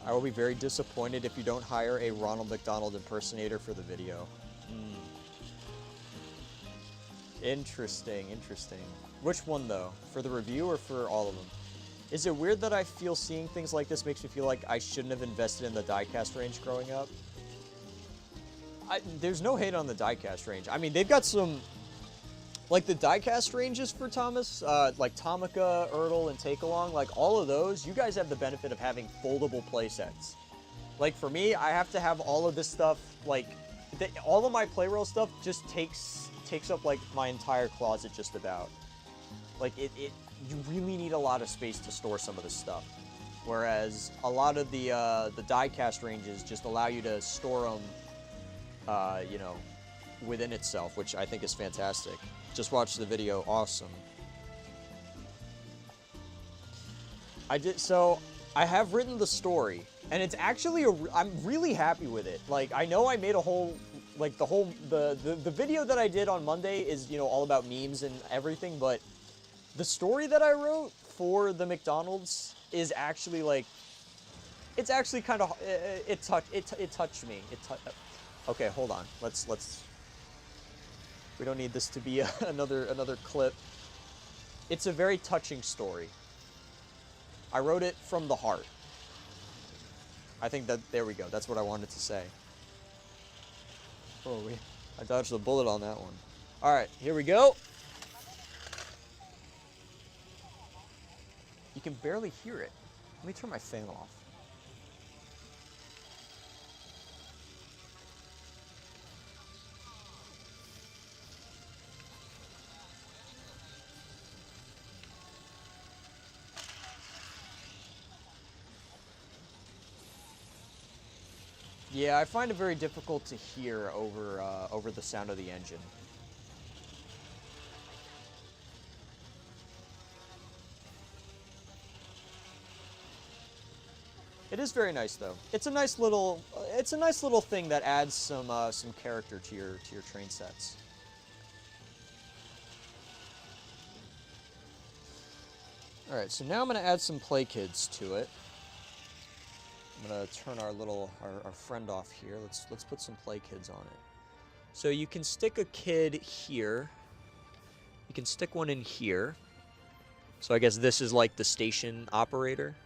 Speaker 1: I will be very disappointed if you don't hire a Ronald McDonald impersonator for the video. Interesting, interesting. Which one though? For the review or for all of them? Is it weird that I feel seeing things like this makes me feel like I shouldn't have invested in the diecast range growing up? There's no hate on the diecast range. I mean, they've got some, like the diecast ranges for Thomas, like Tomica, Ertl, and Take Along, like all of those, you guys have the benefit of having foldable playsets. Like for me, I have to have all of this stuff, like, all of my Playroll stuff just takes up like my entire closet just about. Like you really need a lot of space to store some of this stuff. Whereas a lot of the diecast ranges just allow you to store them, you know, within itself, which I think is fantastic. Just watched the video, awesome. So I have written the story, and it's actually I'm really happy with it. Like, I know I made a whole, like the video that I did on Monday is, you know, all about memes and everything, but the story that I wrote for the McDonald's is actually like, it's actually kind of, it touched me. Okay, hold on. Let's. We don't need this to be another clip. It's a very touching story. I wrote it from the heart. I think that, there we go. That's what I wanted to say. Oh, I dodged a bullet on that one. All right, here we go. You can barely hear it. Let me turn my fan off. Yeah, I find it very difficult to hear over the sound of the engine. It is very nice, though. It's a nice little thing that adds some character to your train sets. All right, so now I'm gonna add some play kids to it. I'm gonna turn our friend off here. Let's put some play kids on it. So you can stick a kid here. You can stick one in here. So I guess this is like the station operator.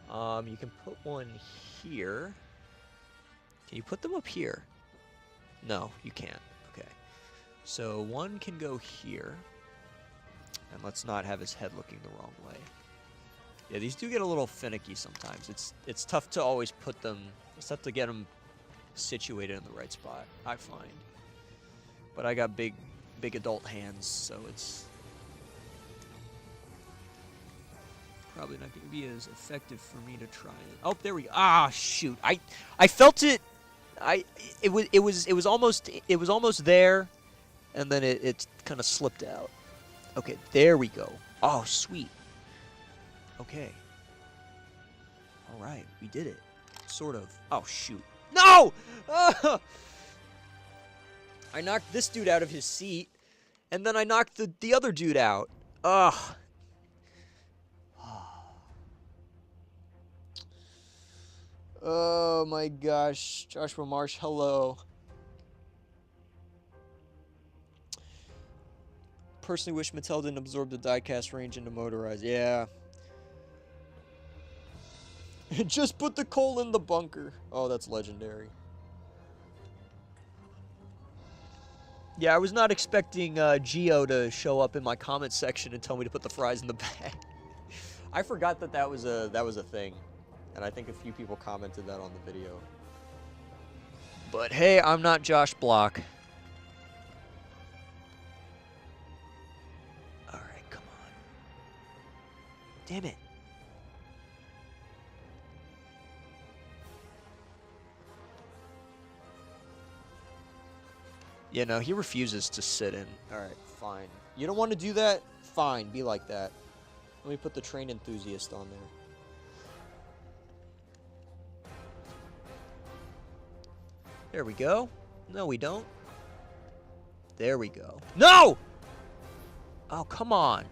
Speaker 1: You can put one here. Can you put them up here? No, you can't. Okay. So one can go here. And let's not have his head looking the wrong way. Yeah, these do get a little finicky sometimes. It's tough to always put them, it's tough to get them situated in the right spot, I find. But I got big adult hands, so it's probably not going to be as effective for me to try it. Oh, there we go. Ah, shoot. I felt it. It was almost there, and then it kind of slipped out. Okay, there we go. Oh, sweet. Okay. All right, we did it. Sort of. Oh, shoot. No! I knocked this dude out of his seat, and then I knocked the other dude out. Ugh. Oh my gosh. Joshua Marsh, hello. Personally wish Mattel didn't absorb the diecast range into motorized. Yeah. Just put the coal in the bunker. Oh, that's legendary. Yeah, I was not expecting Geo to show up in my comment section and tell me to put the fries in the bag. I forgot that that was a thing, and I think a few people commented that on the video. But hey, I'm not Josh Block. All right, come on. Damn it. Yeah, no, he refuses to sit in. All right, fine. You don't want to do that? Fine, be like that. Let me put the train enthusiast on there. There we go. No, we don't. There we go. No! Oh, come on.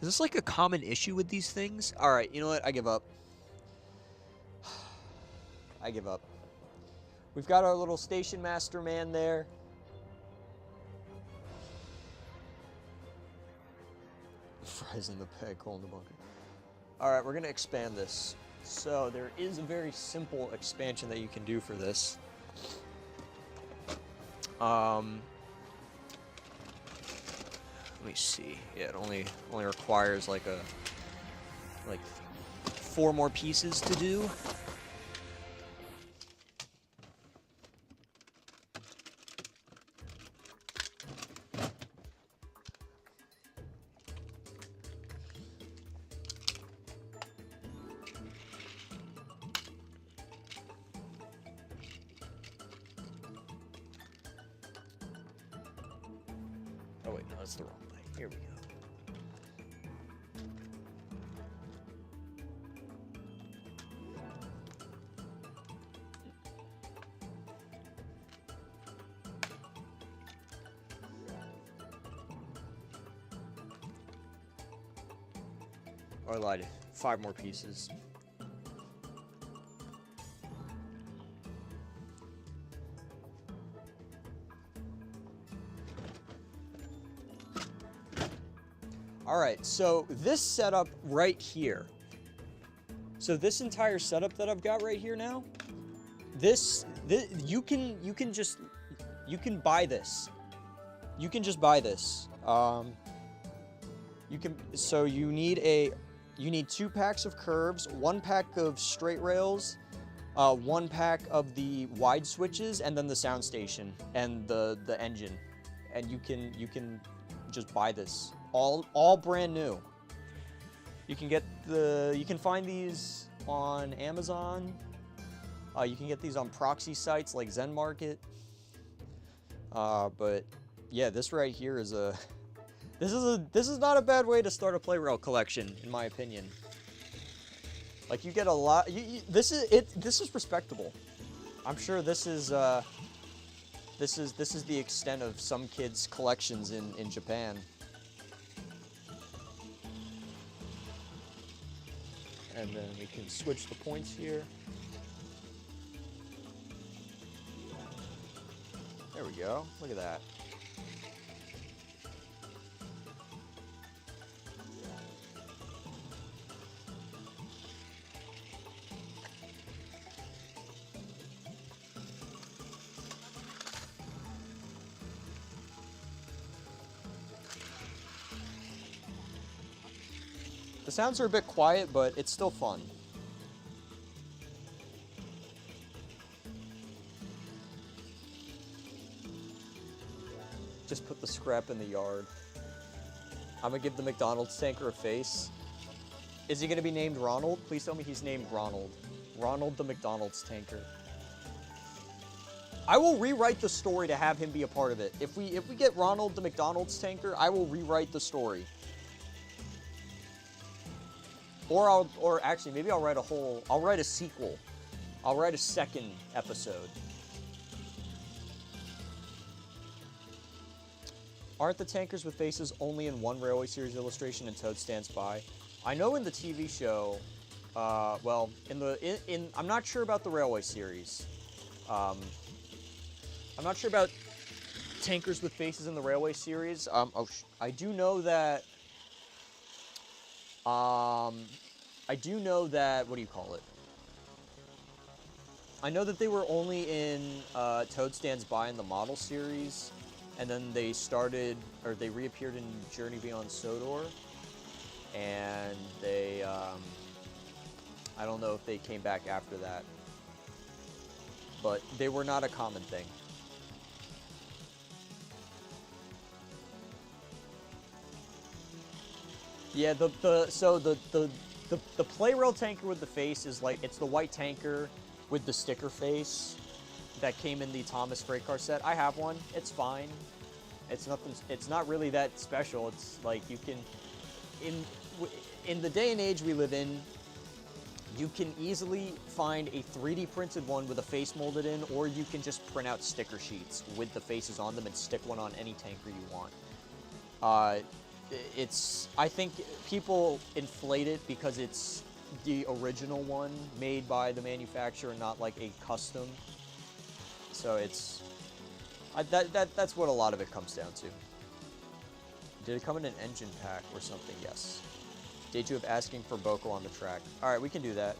Speaker 1: Is this like a common issue with these things? All right, you know what? I give up. I give up. We've got our little station master man there. Fries in the bag, coal in the bunker. All right, we're going to expand this. So there is a very simple expansion that you can do for this. Let me see. Yeah, it only requires like 4 more pieces to do. Oh wait, no, that's the wrong way. Here we go. Or I lied. 5 more pieces. All right, so this setup right here. So this entire setup that I've got right here now, this you can buy this. You can just buy this. You need 2 packs of curves, 1 pack of straight rails, 1 pack of the wide switches, and then the sound station and the engine. And you can just buy this. All brand new. You can find these on Amazon. You can get these on proxy sites like Zen Market. But yeah, this right here is this is not a bad way to start a Play-Rail collection, in my opinion. Like, you get a lot. This is respectable. I'm sure this is the extent of some kids' collections in Japan. And then we can switch the points here. There we go. Look at that. The sounds are a bit quiet, but it's still fun. Just put the scrap in the yard. I'm gonna give the McDonald's tanker a face. Is he gonna be named Ronald? Please tell me he's named Ronald. Ronald the McDonald's tanker. I will rewrite the story to have him be a part of it. If we get Ronald the McDonald's tanker, I will rewrite the story. Or actually, maybe I'll write a sequel. I'll write a second episode. Aren't the tankers with faces only in one Railway Series illustration and Toad Stands By? I know in the TV show, well, I'm not sure about the Railway Series. I'm not sure about tankers with faces in the Railway Series. I do know that, what do you call it? I know that they were only in Toad Stands By in the model series, and then they reappeared in Journey Beyond Sodor, and they, I don't know if they came back after that, but they were not a common thing. Yeah, the play rail tanker with the face is like, it's the white tanker with the sticker face that came in the Thomas freight car set. I have one. It's fine. It's nothing. It's not really that special. It's like you can, in the day and age we live in, you can easily find a 3D printed one with a face molded in, or you can just print out sticker sheets with the faces on them and stick one on any tanker you want. I think people inflate it because it's the original one made by the manufacturer, not like a custom. So that's what a lot of it comes down to. Did it come in an engine pack or something? Yes. Day 2 of asking for Boko on the track. All right, we can do that.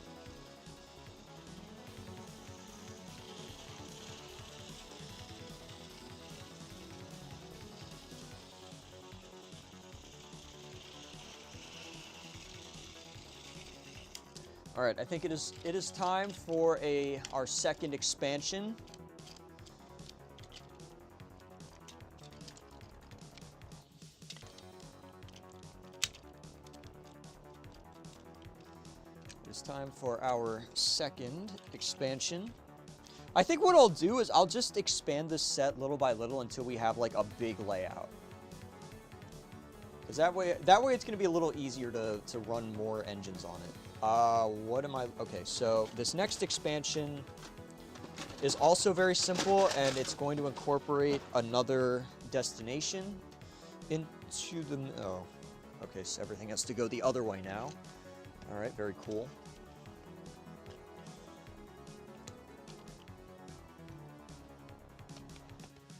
Speaker 1: All right, I think it is time for our second expansion. It's time for our second expansion. I think what I'll do is I'll just expand this set little by little until we have like a big layout. Because that way it's going to be a little easier to run more engines on it. Okay, so this next expansion is also very simple, and it's going to incorporate another destination into the, oh, okay, so everything has to go the other way now. All right, very cool.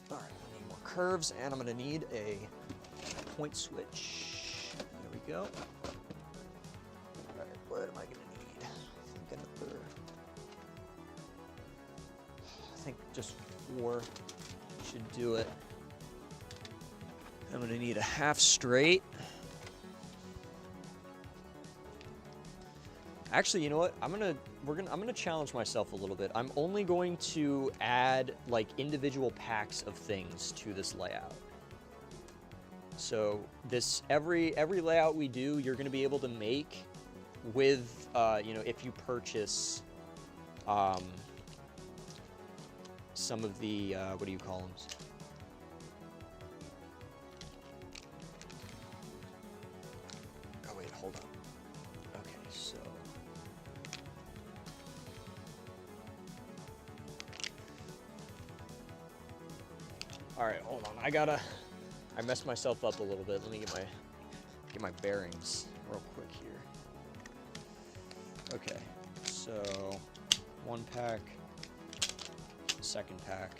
Speaker 1: All right, I need more curves, and I'm gonna need a point switch. There we go. What am I going to need? I think just 4 should do it. I'm going to need a half straight. Actually, you know what? I'm going to challenge myself a little bit. I'm only going to add like individual packs of things to this layout. So every layout we do, you're going to be able to make with, you know, if you purchase some of the, what do you call them? Oh, wait, hold on. Okay, so. All right, hold on. I messed myself up a little bit. Let me get my bearings real quick here. Okay, so 1 pack, 2nd pack.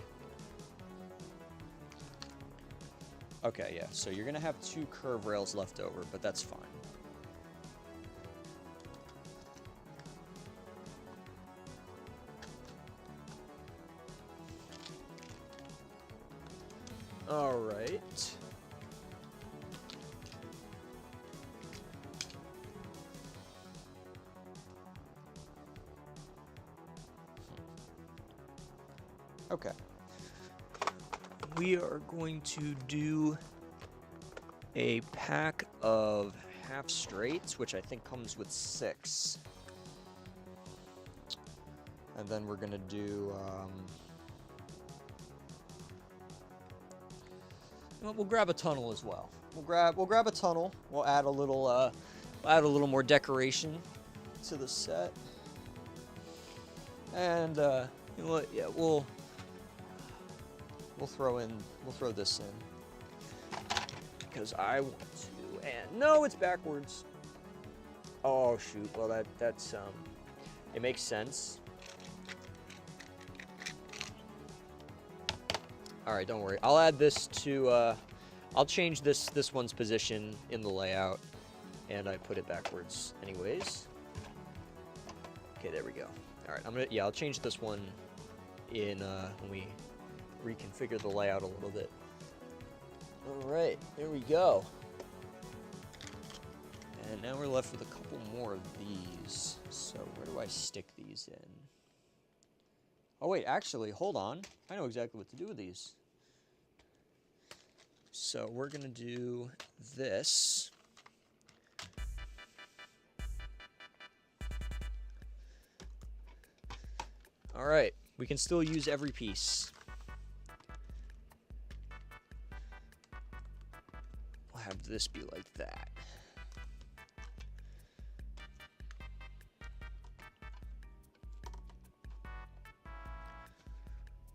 Speaker 1: Okay, yeah, so you're gonna have 2 curve rails left over, but that's fine. All right. Okay. We are going to do a pack of half straights, which I think comes with 6. And then we're gonna do, well, we'll grab a tunnel as well. We'll grab a tunnel. We'll add a little more decoration to the set. And you know what? Yeah, we'll throw this in. because I want to. And no, it's backwards. Oh shoot. Well, that's it makes sense. All right, don't worry. I'll add this to. I'll change this one's position in the layout, and I put it backwards, anyways. Okay, there we go. All right, I'll change this one in when we reconfigure the layout a little bit. All right, there we go. And now we're left with a couple more of these. So where do I stick these in? Oh wait, actually, hold on. I know exactly what to do with these. So we're gonna do this. All right, we can still use every piece. We'll have this be like that.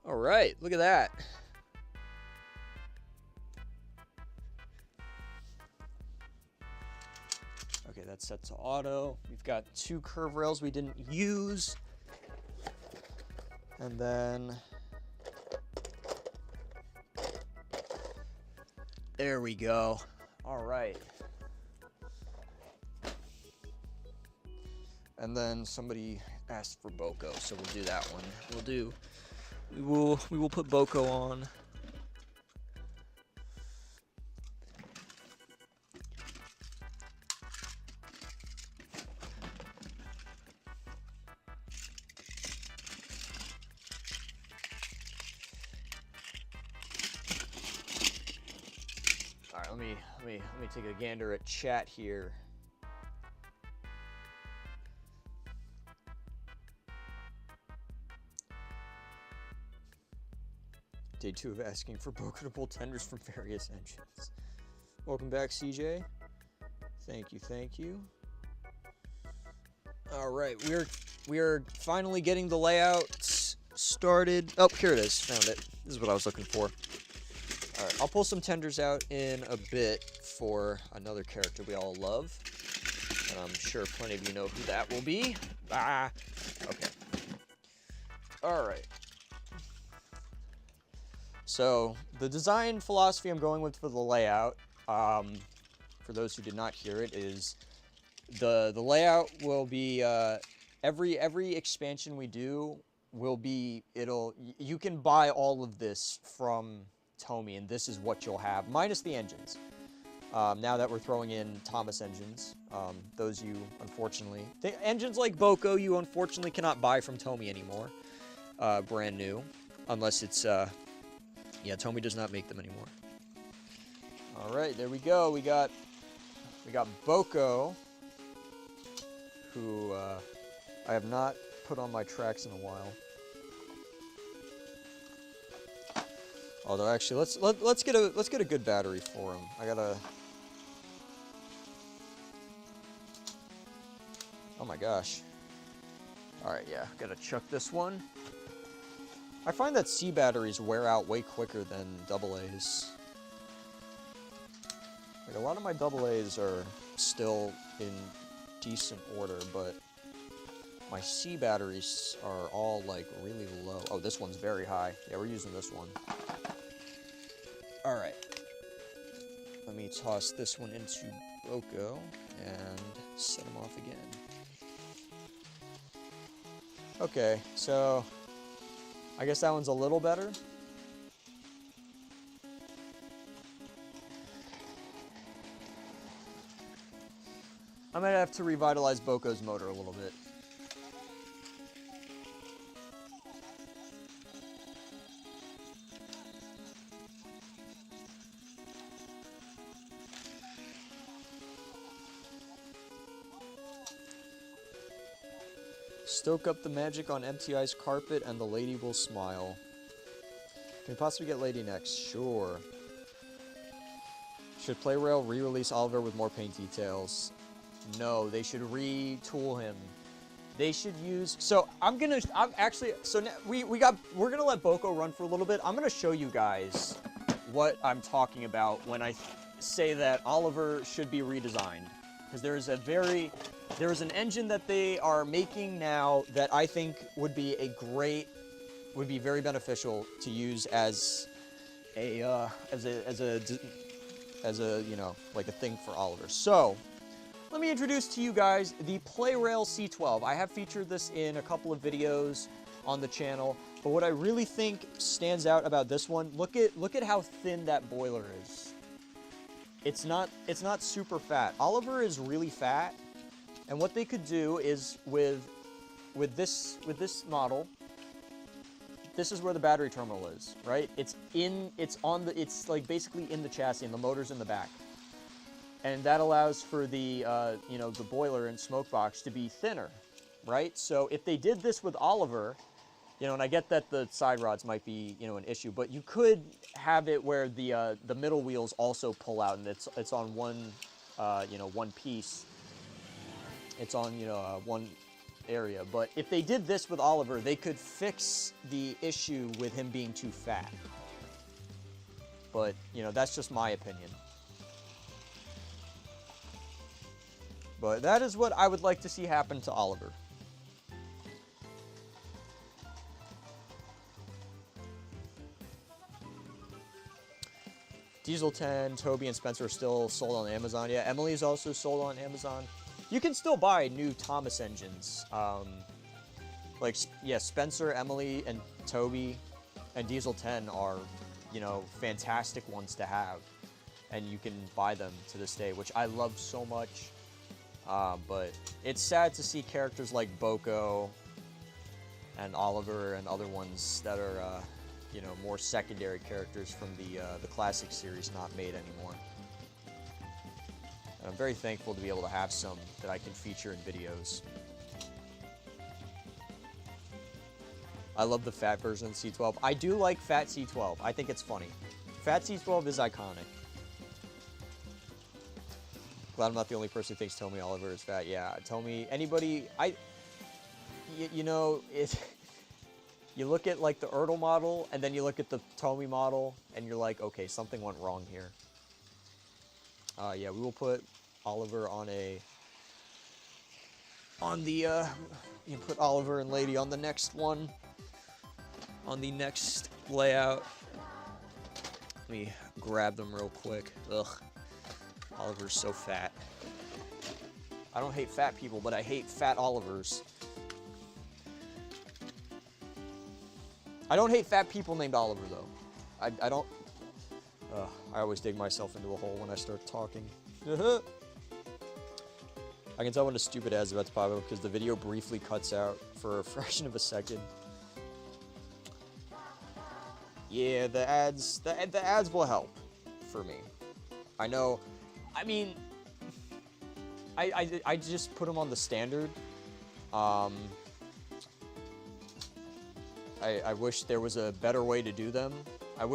Speaker 1: All right, look at that. Okay, that's set to auto. We've got 2 curve rails we didn't use. And then there we go. All right. And then somebody asked for Boko, so we'll do that one. We will put Boko on. All right, let me take a gander at chat here. Day 2 of asking for bookable tenders from various engines. Welcome back, CJ. Thank you, thank you. All right, we are finally getting the layout started. Oh, here it is. Found it. This is what I was looking for. All right, I'll pull some tenders out in a bit for another character we all love, and I'm sure plenty of you know who that will be. Ah, okay. All right. So the design philosophy I'm going with for the layout, for those who did not hear it, is the layout will be every expansion we do will be you can buy all of this from Tomy, and this is what you'll have minus the engines. Now that we're throwing in Thomas engines, those you unfortunately engines like Boko you unfortunately cannot buy from Tomy anymore, brand new, unless it's yeah, Tomy does not make them anymore. All right, there we go. We got Boko, who I have not put on my tracks in a while. Although actually, let's get a good battery for him. I gotta. Oh my gosh. All right, yeah, gotta chuck this one. I find that C batteries wear out way quicker than AA's. Like, a lot of my AA's are still in decent order, but my C batteries are all like really low. Oh, this one's very high. Yeah, we're using this one. All right. Let me toss this one into Boko and set him off again. Okay, so I guess that one's a little better. I might have to revitalize Boko's motor a little bit. Stoke up the magic on MTI's carpet and the lady will smile. Can we possibly get lady next? Sure. Should Playrail re-release Oliver with more paint details? No, they should retool him. They should use, so we're gonna let Boko run for a little bit. I'm gonna show you guys what I'm talking about when I say that Oliver should be redesigned, because there is an engine that they are making now that I think would be very beneficial to use as a you know, like a thing for Oliver. So let me introduce to you guys the PlayRail C12. I have featured this in a couple of videos on the channel, but what I really think stands out about this one, look at how thin that boiler is. It's not super fat. Oliver is really fat, and what they could do is with this model, this is where the battery terminal is, right? It's like basically in the chassis, and the motor's in the back. And that allows for the, you know, the boiler and smoke box to be thinner, right? So if they did this with Oliver, you know, and I get that the side rods might be, you know, an issue, but you could have it where the middle wheels also pull out, and it's on one, you know, one piece. It's on, you know, one area. But if they did this with Oliver, they could fix the issue with him being too fat. But, you know, that's just my opinion. But that is what I would like to see happen to Oliver. Diesel 10, Toby, and Spencer are still sold on Amazon. Yeah, Emily is also sold on Amazon. You can still buy new Thomas engines. Like, yeah, Spencer, Emily, and Toby, and Diesel 10 are, you know, fantastic ones to have. And you can buy them to this day, which I love so much. But it's sad to see characters like Boko and Oliver and other ones that are, you know, more secondary characters from the classic series not made anymore. And I'm very thankful to be able to have some that I can feature in videos. I love the fat version of the C12. I do like fat C12. I think it's funny. Fat C12 is iconic. Glad I'm not the only person who thinks Tommy Oliver is fat. Yeah, Tommy, anybody, you know, you look at like the Ertl model, and then you look at the Tommy model, and you're like, okay, something went wrong here. Yeah, we will put Oliver on the, you put Oliver and Lady on the next one, on the next layout. Let me grab them real quick. Ugh. Oliver's so fat. I don't hate fat people, but I hate fat Olivers. I don't hate fat people named Oliver, though. I don't... I always dig myself into a hole when I start talking. I can tell when a stupid ad is about to pop up because the video briefly cuts out for a fraction of a second. Yeah, the ads will help for me. I know. I mean, I just put them on the standard. I wish there was a better way to do them. I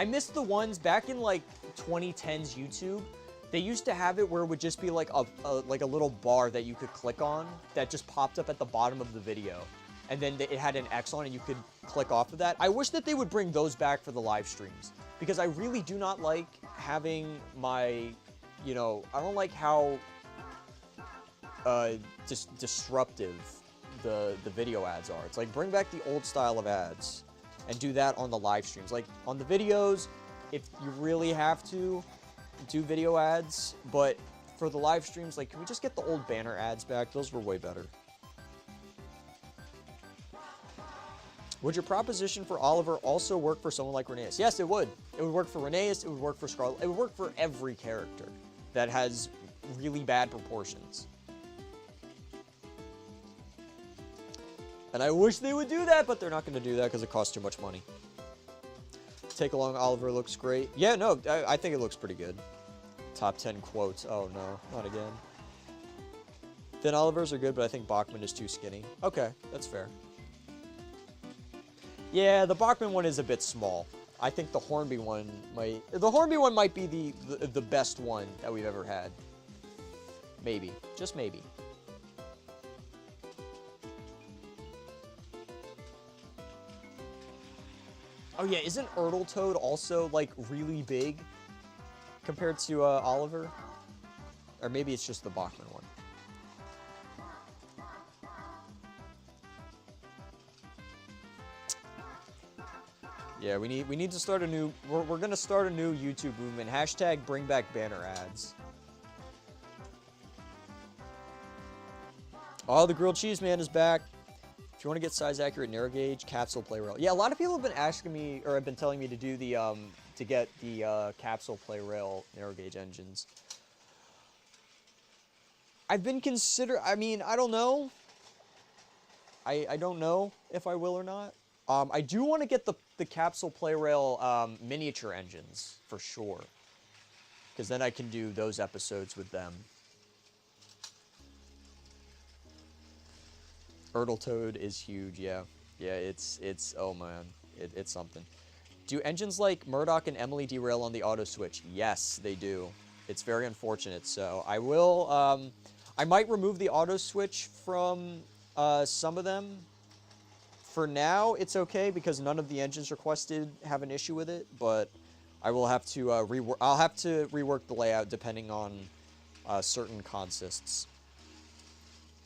Speaker 1: missed the ones back in like 2010's YouTube. They used to have it where it would just be like a little bar that you could click on that just popped up at the bottom of the video. And then it had an X on it and you could click off of that. I wish that they would bring those back for the live streams, because I really do not like having my, you know, I don't like how just disruptive the video ads are. It's like, bring back the old style of ads and do that on the live streams. Like on the videos, if you really have to do video ads, but for the live streams, like, can we just get the old banner ads back? Those were way better. Would your proposition for Oliver also work for someone like Rheneas? Yes, it would. It would work for Rheneas, it would work for Scarlet, it would work for every character that has really bad proportions. And I wish they would do that, but they're not going to do that because it costs too much money. Take Along Oliver looks great. Yeah, no, I think it looks pretty good. Top 10 quotes. Oh, no, not again. Thin Olivers are good, but I think Bachman is too skinny. Okay, that's fair. Yeah, the Bachman one is a bit small. I think the Hornby one might be the best one that we've ever had. Maybe, just maybe. Oh yeah, isn't Ertl Toad also like really big? compared to Oliver. Or maybe it's just the Bachman one. Yeah, we need to start a new, we're gonna start a new YouTube movement. Hashtag bring back banner ads. Oh, the grilled cheese man is back. If you want to get size accurate narrow gauge capsule play rail. Yeah, a lot of people have been asking me, or have been telling me to do the, to get the capsule play rail narrow gauge engines. I've been I mean, I don't know. I don't know if I will or not. I do want to get the capsule play rail miniature engines for sure, because then I can do those episodes with them. Toad is huge, yeah. Yeah, it's oh man, it's something. Do engines like Murdoch and Emily derail on the auto switch? Yes, they do. It's very unfortunate, so I will, I might remove the auto switch from some of them. For now, it's okay because none of the engines requested have an issue with it, but I will have to I'll have to rework the layout depending on certain consists.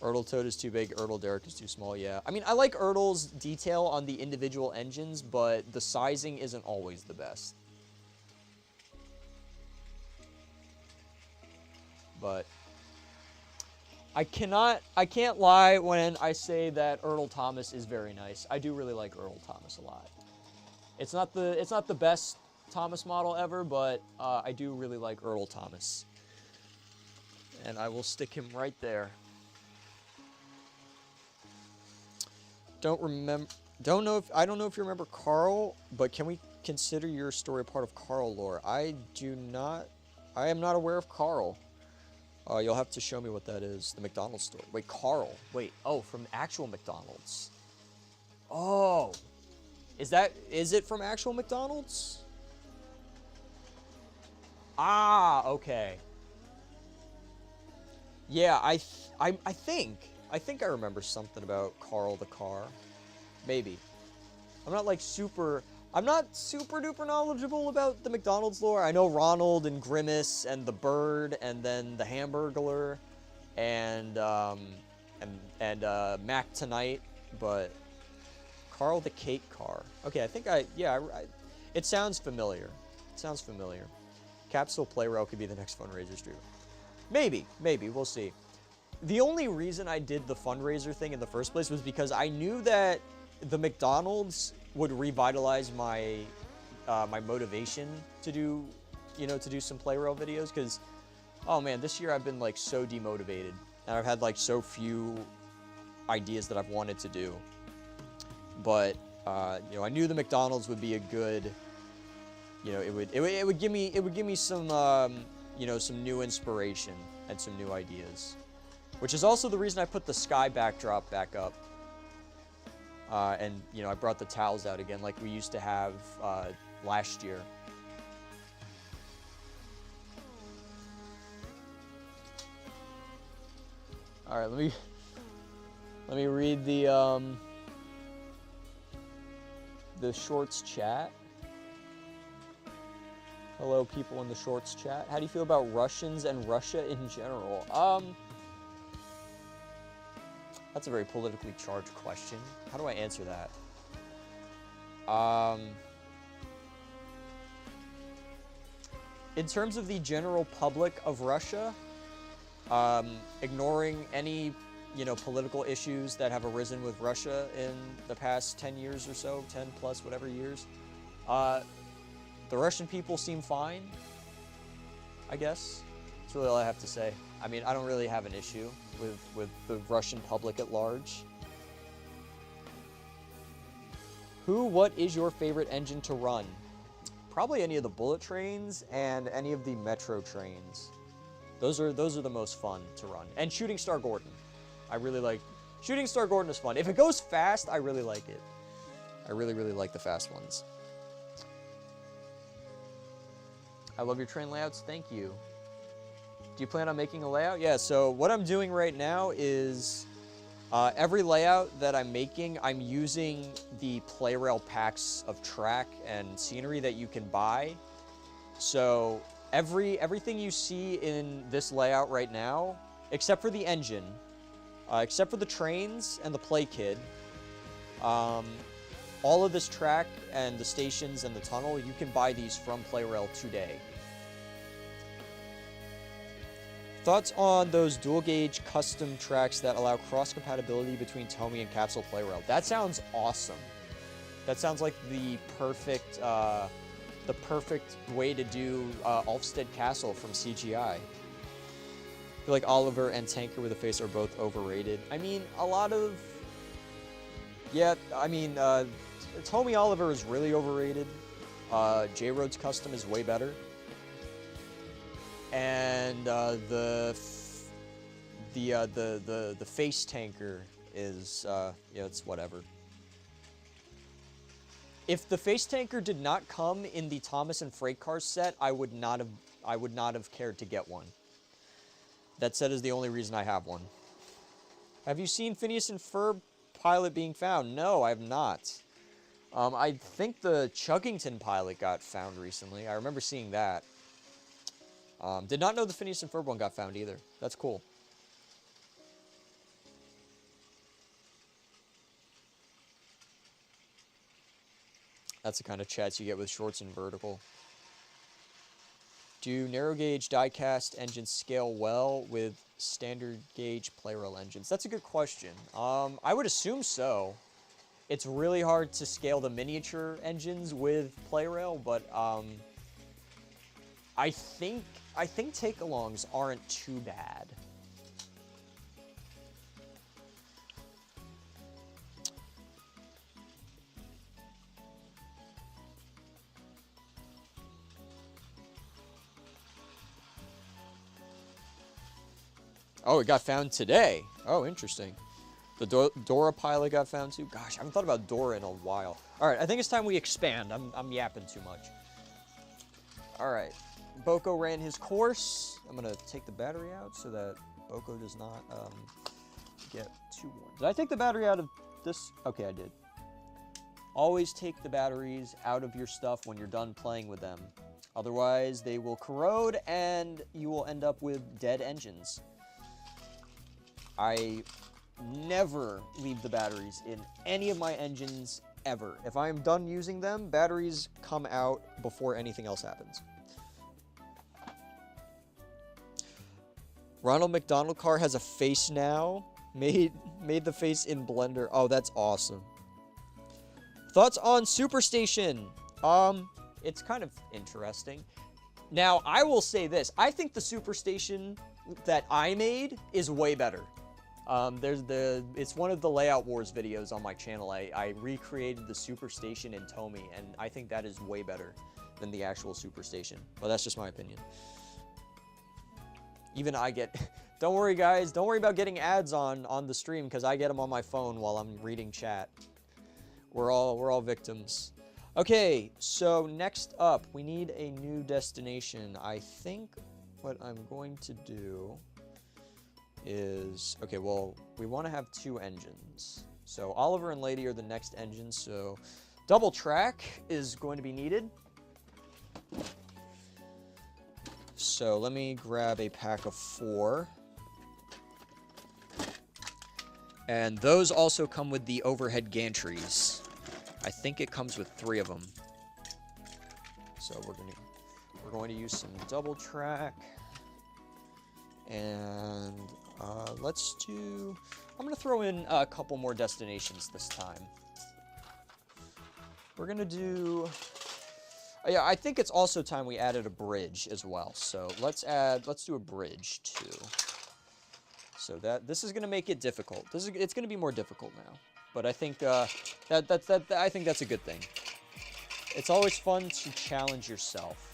Speaker 1: Toad is too big, Derek is too small, yeah. I mean, I like Ertle's detail on the individual engines, but the sizing isn't always the best. But I can't lie when I say that Earl Thomas is very nice. I do really like Earl Thomas a lot. It's not the best Thomas model ever, but I do really like Earl Thomas. And I will stick him right there. I don't know if you remember Carl, but can we consider your story a part of Carl lore? I am not aware of Carl. You'll have to show me what that is. The McDonald's story. Wait, Carl. Wait, oh, from actual McDonald's. Oh. Is it from actual McDonald's? Ah, okay. Yeah, I think I remember something about Carl the car. Maybe. I'm not super duper knowledgeable about the McDonald's lore. I know Ronald and Grimace and the bird and then the Hamburglar and Mac Tonight, but Carl the cake car. Okay, I think it sounds familiar. Capsule play rail could be the next fundraiser stream. Maybe, we'll see. The only reason I did the fundraiser thing in the first place was because I knew that the McDonald's would revitalize my my motivation to do some play rail videos, because oh man, this year I've been like so demotivated and I've had like so few ideas that I've wanted to do. But I knew the McDonald's would be a good, it would give me some some new inspiration and some new ideas, which is also the reason I put the sky backdrop back up. And I brought the towels out again like we used to have last year. All right, let me read the shorts chat. Hello, people in the shorts chat. How do you feel about Russians and Russia in general? That's a very politically charged question. How do I answer that? In terms of the general public of Russia, ignoring any, political issues that have arisen with Russia in the past 10 years or so, 10 plus whatever years, the Russian people seem fine, I guess. That's really all I have to say. I mean, I don't really have an issue with the Russian public at large. What is your favorite engine to run? Probably any of the bullet trains and any of the metro trains. Those are the most fun to run. And Shooting Star Gordon. I really like Shooting Star Gordon is fun. If it goes fast, I really like it. I really like the fast ones. I love your train layouts. Thank you. Do you plan on making a layout? Yeah, so what I'm doing right now is every layout that I'm making, I'm using the PlayRail packs of track and scenery that you can buy. So everything you see in this layout right now, except for the engine, except for the trains and the play kid, all of this track and the stations and the tunnel, you can buy these from Playrail today. Thoughts on those dual gauge custom tracks that allow cross compatibility between Tomy and Capsule Playrail? That sounds awesome. That sounds like the perfect way to do Ulfstead Castle from CGI. I feel like Oliver and Tanker with a Face are both overrated. I mean, a lot of... Yeah, I mean, Tomy Oliver is really overrated. J-Road's Custom is way better. And the Face Tanker is, yeah, it's whatever. If the Face Tanker did not come in the Thomas and Freight Cars set, I would not have cared to get one. That set is the only reason I have one. Have you seen Phineas and Ferb pilot being found? No, I have not. I think the Chuggington pilot got found recently. I remember seeing that. Did not know the Phineas and Ferb one got found either. That's cool. That's the kind of chats you get with shorts and vertical. Do narrow gauge diecast engines scale well with standard gauge Playrail engines? That's a good question. I would assume so. It's really hard to scale the miniature engines with Playrail, but I think take-alongs aren't too bad. Oh, it got found today. Oh, interesting. The Dora pilot got found too. Gosh, I haven't thought about Dora in a while. All right, I think it's time we expand. I'm yapping too much. All right, Boko ran his course. I'm gonna take the battery out so that Boko does not get too warm. Did I take the battery out of this? Okay, I did. Always take the batteries out of your stuff when you're done playing with them. Otherwise, they will corrode and you will end up with dead engines. I never leave the batteries in any of my engines ever. If I'm done using them, batteries come out before anything else happens. Ronald McDonald car has a face now. Made the face in Blender. Oh, that's awesome. Thoughts on Superstation? It's kind of interesting. Now, I will say this. I think the Superstation that I made is way better. It's one of the Layout Wars videos on my channel. I recreated the Superstation in Tomy, and I think that is way better than the actual Superstation. But that's just my opinion. Even I get... Don't worry, guys. Don't worry about getting ads on the stream, because I get them on my phone while I'm reading chat. We're all victims. Okay, so next up, we need a new destination. I think what I'm going to do is... Okay, well, we want to have 2 engines. So Oliver and Lady are the next engines, so double track is going to be needed. So let me grab a pack of 4. And those also come with the overhead gantries. I think it comes with 3 of them. So we're going to use some double track. And let's do... I'm going to throw in a couple more destinations this time. We're going to do... Yeah, I think it's also time we added a bridge as well. So let's do a bridge too. So this is going to make it difficult. It's going to be more difficult now. But I think I think that's a good thing. It's always fun to challenge yourself.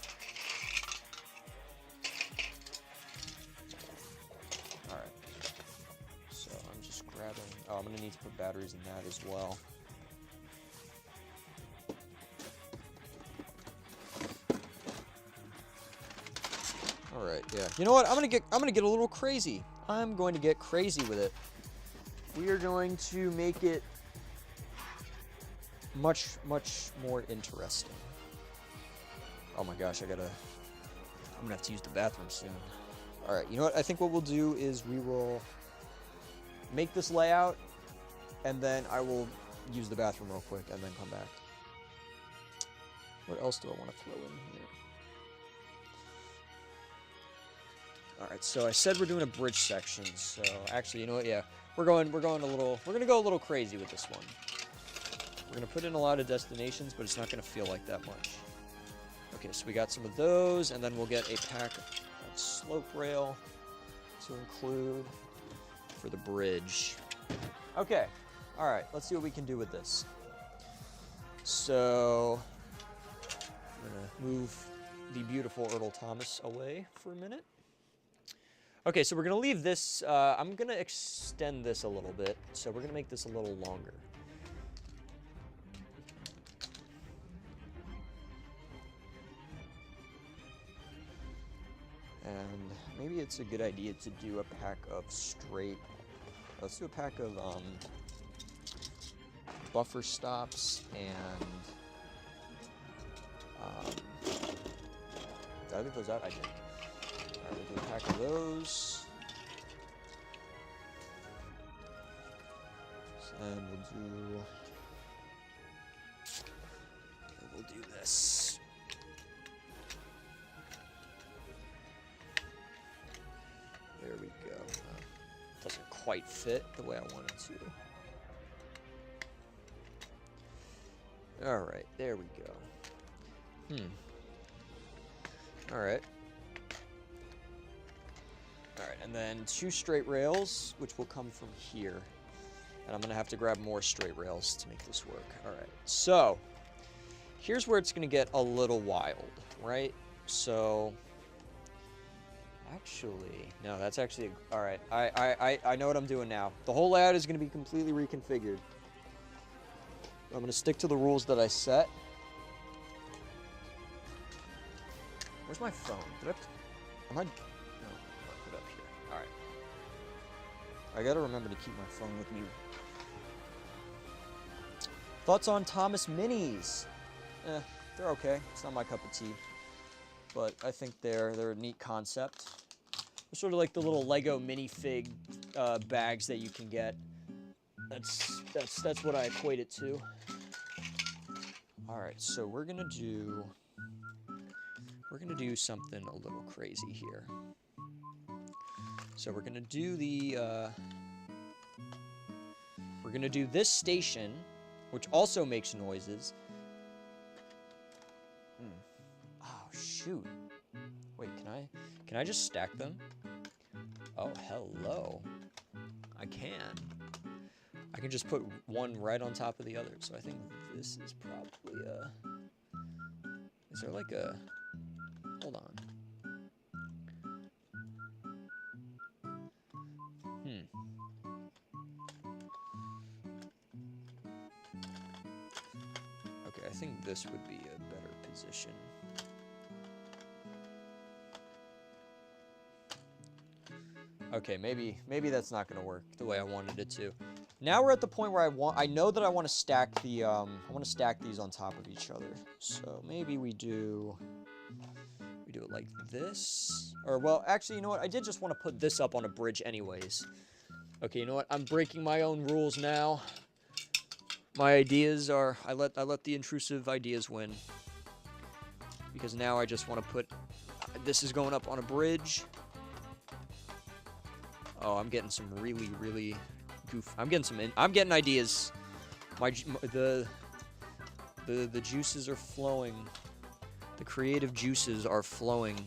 Speaker 1: All right. So I'm just grabbing. Oh, I'm going to need to put batteries in that as well. All right, yeah. You know what? I'm gonna get a little crazy. I'm going to get crazy with it. We are going to make it much more interesting. Oh my gosh, I gotta I'm gonna have to use the bathroom soon. All right, you know what? I think what we'll do is we will make this layout, and then I will use the bathroom real quick, and then come back. What else do I want to throw in here? All right, so I said we're doing a bridge section. So actually, you know what? Yeah, we're gonna go a little crazy with this one. We're gonna put in a lot of destinations, but it's not gonna feel like that much. Okay, so we got some of those, and then we'll get a pack of slope rail to include for the bridge. Okay, all right, let's see what we can do with this. So I'm gonna move the beautiful Earl Thomas away for a minute. Okay, so we're gonna leave this, I'm gonna extend this a little bit, so we're gonna make this a little longer. And maybe it's a good idea to do a pack of straight, let's do a pack of buffer stops and, did I leave those out? I did. All right, we'll do a pack of those. And we'll do this. There we go. Doesn't quite fit the way I want it to. All right, there we go. All right. All right, and then 2 straight rails, which will come from here. And I'm gonna have to grab more straight rails to make this work. All right, so here's where it's gonna get a little wild, right? So, actually, no, that's actually, all right, I know what I'm doing now. The whole layout is gonna be completely reconfigured. I'm gonna stick to the rules that I set. Where's my phone? Am I, no, I'll put it up here. All right. I gotta remember to keep my phone with me. Thoughts on Thomas Minis? They're okay. It's not my cup of tea, but I think they're a neat concept. They're sort of like the little Lego minifig bags that you can get. That's what I equate it to. All right, so we're gonna do something a little crazy here. So we're gonna do this station, which also makes noises. Oh shoot! Wait, can I just stack them? Oh hello! I can just put one right on top of the other. So I think this is probably is there like a, hold on. Okay, I think this would be a better position. Okay, maybe that's not gonna work the way I wanted it to. Now we're at the point where I know that I want to stack the I want to stack these on top of each other. So maybe we do it like this. Or well, actually, you know what? I did just want to put this up on a bridge anyways. Okay, you know what? I'm breaking my own rules now. My ideas are I let the intrusive ideas win. Because now I just want to put this is going up on a bridge. Oh, I'm getting some really I'm getting ideas. The juices are flowing. The creative juices are flowing.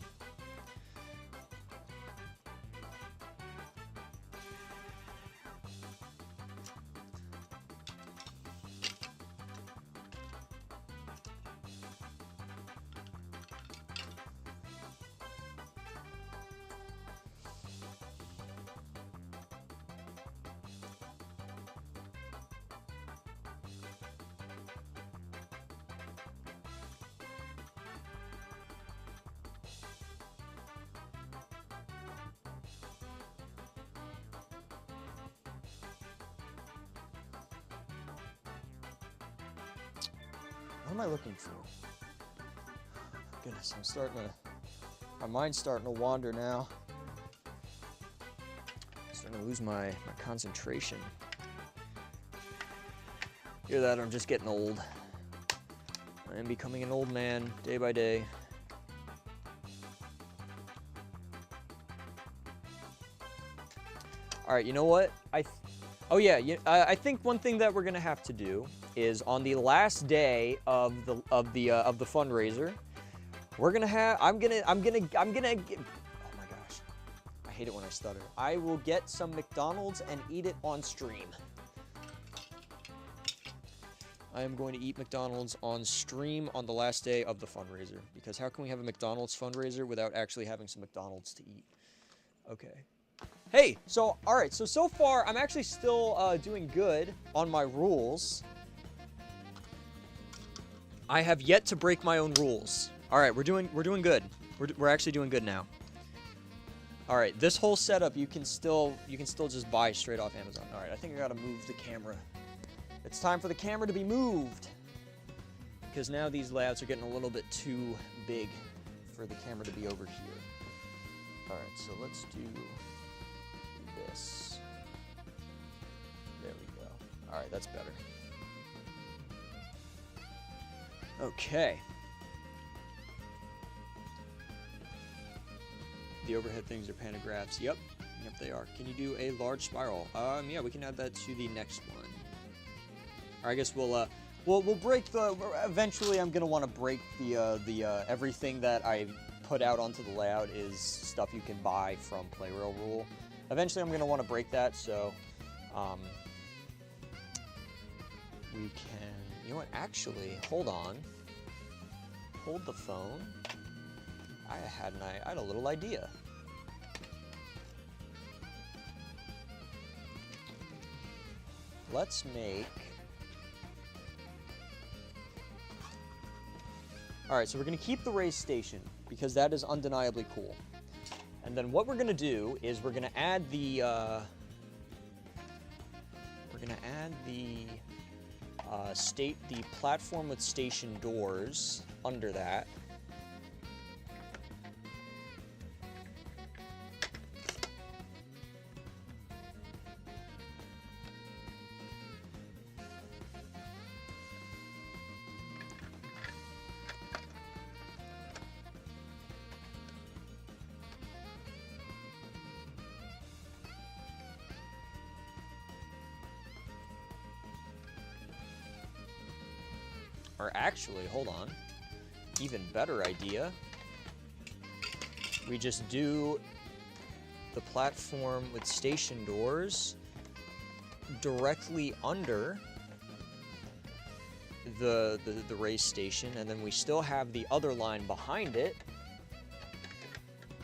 Speaker 1: What am I looking for? Goodness, I'm starting to My mind's starting to wander now. I'm starting to lose my concentration. Hear that? I'm just getting old. I am becoming an old man day by day. All right, you know what? I think one thing that we're gonna have to do is on the last day of the fundraiser, we're gonna have. I'm gonna. Oh my gosh, I hate it when I stutter. I will get some McDonald's and eat it on stream. I am going to eat McDonald's on stream on the last day of the fundraiser, because how can we have a McDonald's fundraiser without actually having some McDonald's to eat? Okay. Hey, so, all right, so far, I'm actually still doing good on my rules. I have yet to break my own rules. All right, we're doing good. We're actually doing good now. All right, this whole setup you can still just buy straight off Amazon. All right, I think I gotta move the camera. It's time for the camera to be moved, because now these layouts are getting a little bit too big for the camera to be over here. All right, so let's do this. There we go. All right, that's better. Okay. The overhead things are pantographs. Yep, they are. Can you do a large spiral? Yeah, we can add that to the next one. I guess we'll break the. Eventually, I'm gonna want to break the everything that I put out onto the layout is stuff you can buy from Playrail Rule. Eventually, I'm gonna want to break that, so we can. You know what? Actually, hold on. Hold the phone. I had a little idea. Let's make. All right, so we're gonna keep the race station because that is undeniably cool. And then what we're gonna do is we're gonna add the the platform with station doors under that. Or actually, hold on, even better idea. We just do the platform with station doors directly under the race station, and then we still have the other line behind it.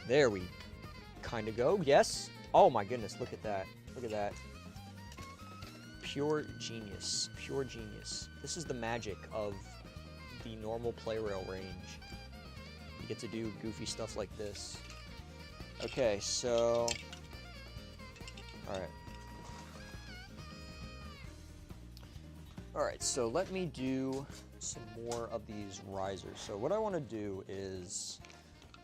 Speaker 1: There we kind of go. Yes. Oh my goodness, look at that. Look at that. Pure genius. Pure genius. This is the magic of the normal Playrail range. You get to do goofy stuff like this. Okay, so... Alright. Alright, so let me do some more of these risers. So what I want to do is...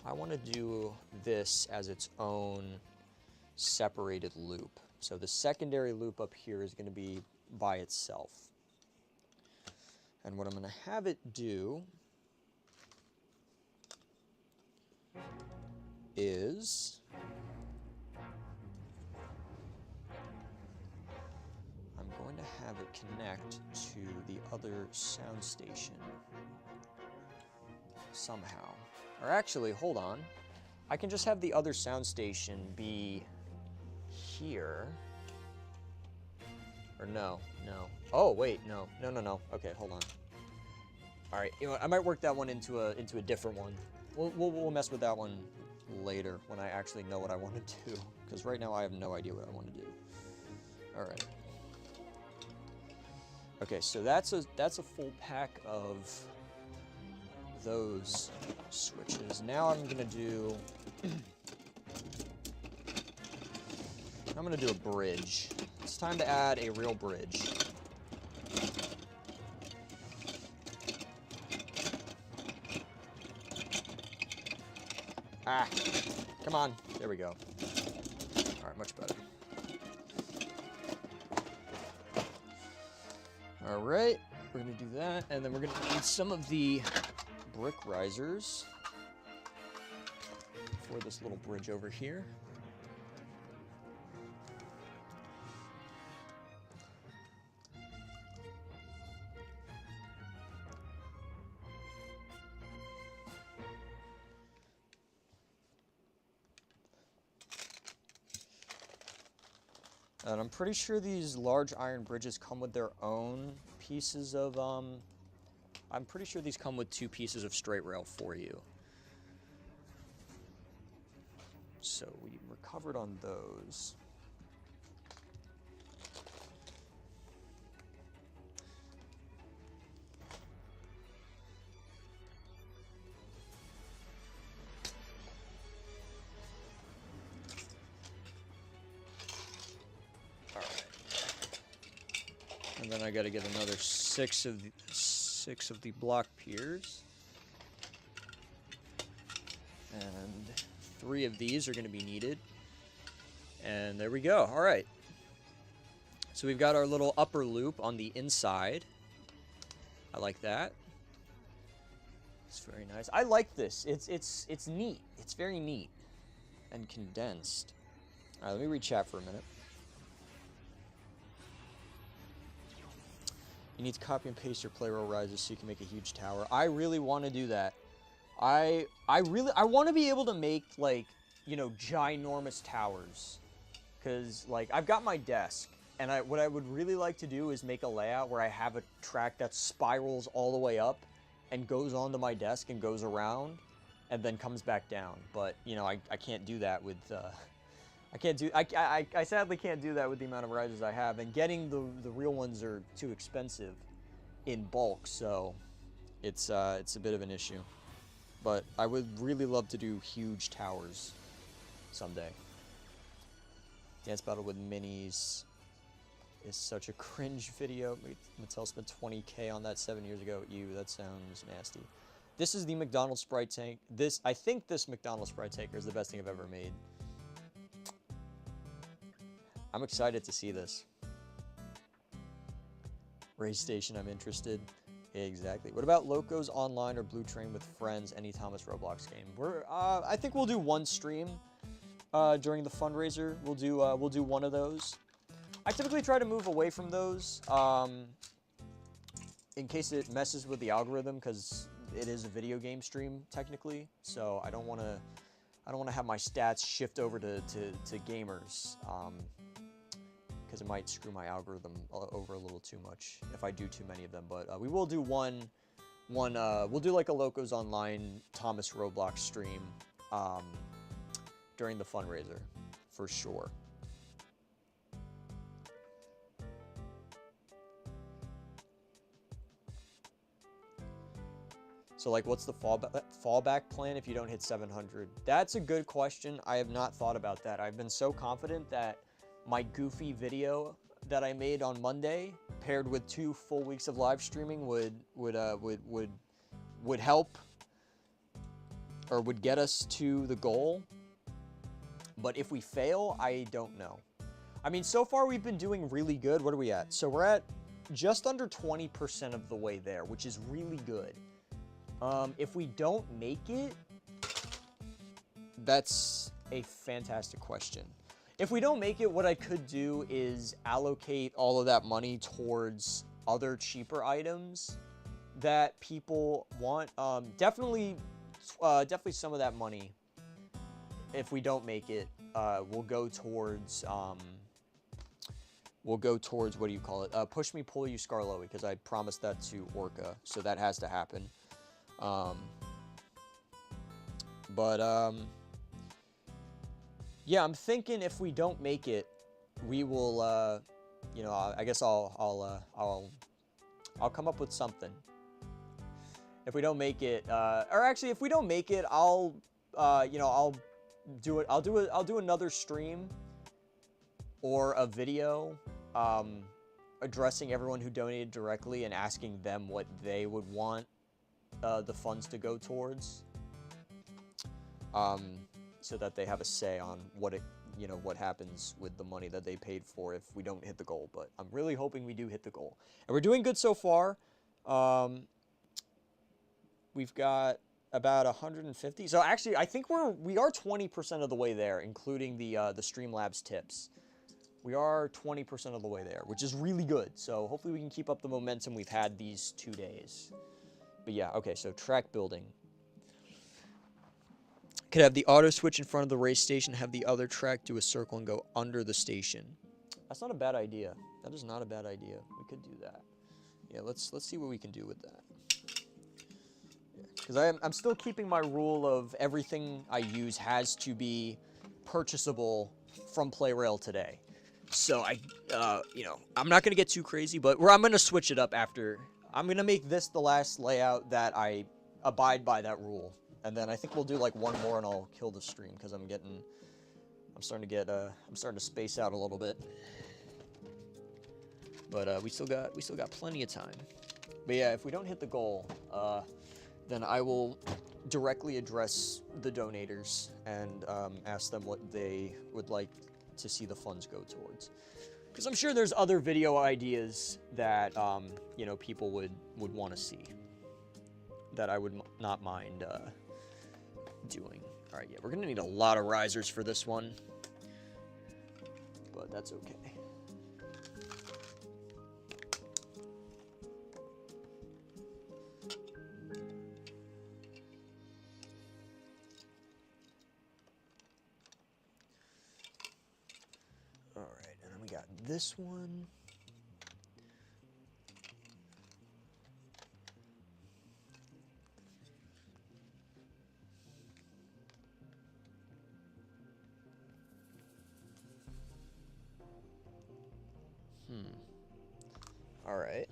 Speaker 1: I want to do this as its own separated loop. So the secondary loop up here is going to be by itself. And what I'm going to have it do is I'm going to have it connect to the other sound station somehow. Or actually, hold on. I can just have the other sound station be here. Or no. Oh, wait, no. Okay, hold on. All right, you know what? I might work that one into a different one. We'll mess with that one later when I actually know what I want to do. Because right now I have no idea what I want to do. All right. Okay, so that's a full pack of those switches. Now I'm gonna do a bridge. It's time to add a real bridge. Ah, come on. There we go. All right, much better. All right, we're gonna do that, and then we're gonna need some of the brick risers for this little bridge over here. And I'm pretty sure these large iron bridges come with their own pieces of, I'm pretty sure these come with 2 pieces of straight rail for you. So we recovered on those. And then I got to get another 6 of the block piers. And 3 of these are going to be needed. And there we go. All right. So we've got our little upper loop on the inside. I like that. It's very nice. I like this. It's neat. It's very neat and condensed. All right, let me read chat for a minute. You need to copy and paste your play roll rises so you can make a huge tower. I really want to do that. I want to be able to make, like, you know, ginormous towers. Because, like, I've got my desk. And what I would really like to do is make a layout where I have a track that spirals all the way up and goes onto my desk and goes around and then comes back down. But, you know, I can't do that with... I sadly can't do that with the amount of risers I have, and getting the real ones are too expensive in bulk, so it's a bit of an issue. But I would really love to do huge towers someday. Dance battle with minis is such a cringe video. Mattel spent $20K on that 7 years ago. Ew, that sounds nasty. This is the McDonald's Sprite tank. I think this McDonald's Sprite tanker is the best thing I've ever made. I'm excited to see this. Race Station, I'm interested. Exactly. What about Locos Online or Blue Train with Friends? Any Thomas Roblox game? I think we'll do one stream during the fundraiser. We'll do one of those. I typically try to move away from those in case it messes with the algorithm, because it is a video game stream technically. So I don't want to have my stats shift over to gamers. Because it might screw my algorithm over a little too much if I do too many of them. But we will do we'll do like a Locos Online Thomas Roblox stream during the fundraiser, for sure. So, like, what's the fallback plan if you don't hit 700? That's a good question. I have not thought about that. I've been so confident that my goofy video that I made on Monday, paired with 2 full weeks of live streaming, would help, or would get us to the goal. But if we fail, I don't know. I mean, so far we've been doing really good. What are we at? So we're at just under 20% of the way there, which is really good. If we don't make it, that's a fantastic question. If we don't make it, what I could do is allocate all of that money towards other cheaper items that people want. Definitely some of that money, if we don't make it, will go towards what do you call it? Push Me, Pull You, Scarlowy, because I promised that to Orca, so that has to happen. Yeah, I'm thinking if we don't make it, we will, you know, I guess I'll come up with something. If we don't make it, or actually, if we don't make it, I'll do another stream or a video, addressing everyone who donated directly and asking them what they would want the funds to go towards. so that they have a say on what what happens with the money that they paid for if we don't hit the goal. But I'm really hoping we do hit the goal, and we're doing good so far. We've got about 150. So actually, I think we are 20% of the way there, including the Streamlabs tips. We are 20% of the way there, which is really good. So hopefully we can keep up the momentum we've had these 2 days. But yeah, okay, so track building. Could have the auto switch in front of the race station, have the other track do a circle and go under the station. That's not a bad idea. That is not a bad idea. We could do that. Yeah, let's see what we can do with that. Because I'm still keeping my rule of everything I use has to be purchasable from PlayRail today. So I'm not gonna get too crazy, but I'm gonna switch it up after. I'm gonna make this the last layout that I abide by that rule, and then I think we'll do like one more and I'll kill the stream because I'm starting to space out a little bit. But we still got plenty of time. But yeah, if we don't hit the goal, then I will directly address the donators and ask them what they would like to see the funds go towards. Because I'm sure there's other video ideas that people would want to see that I would not mind doing. All right, yeah, we're gonna need a lot of risers for this one, but that's okay. Got this one. All right.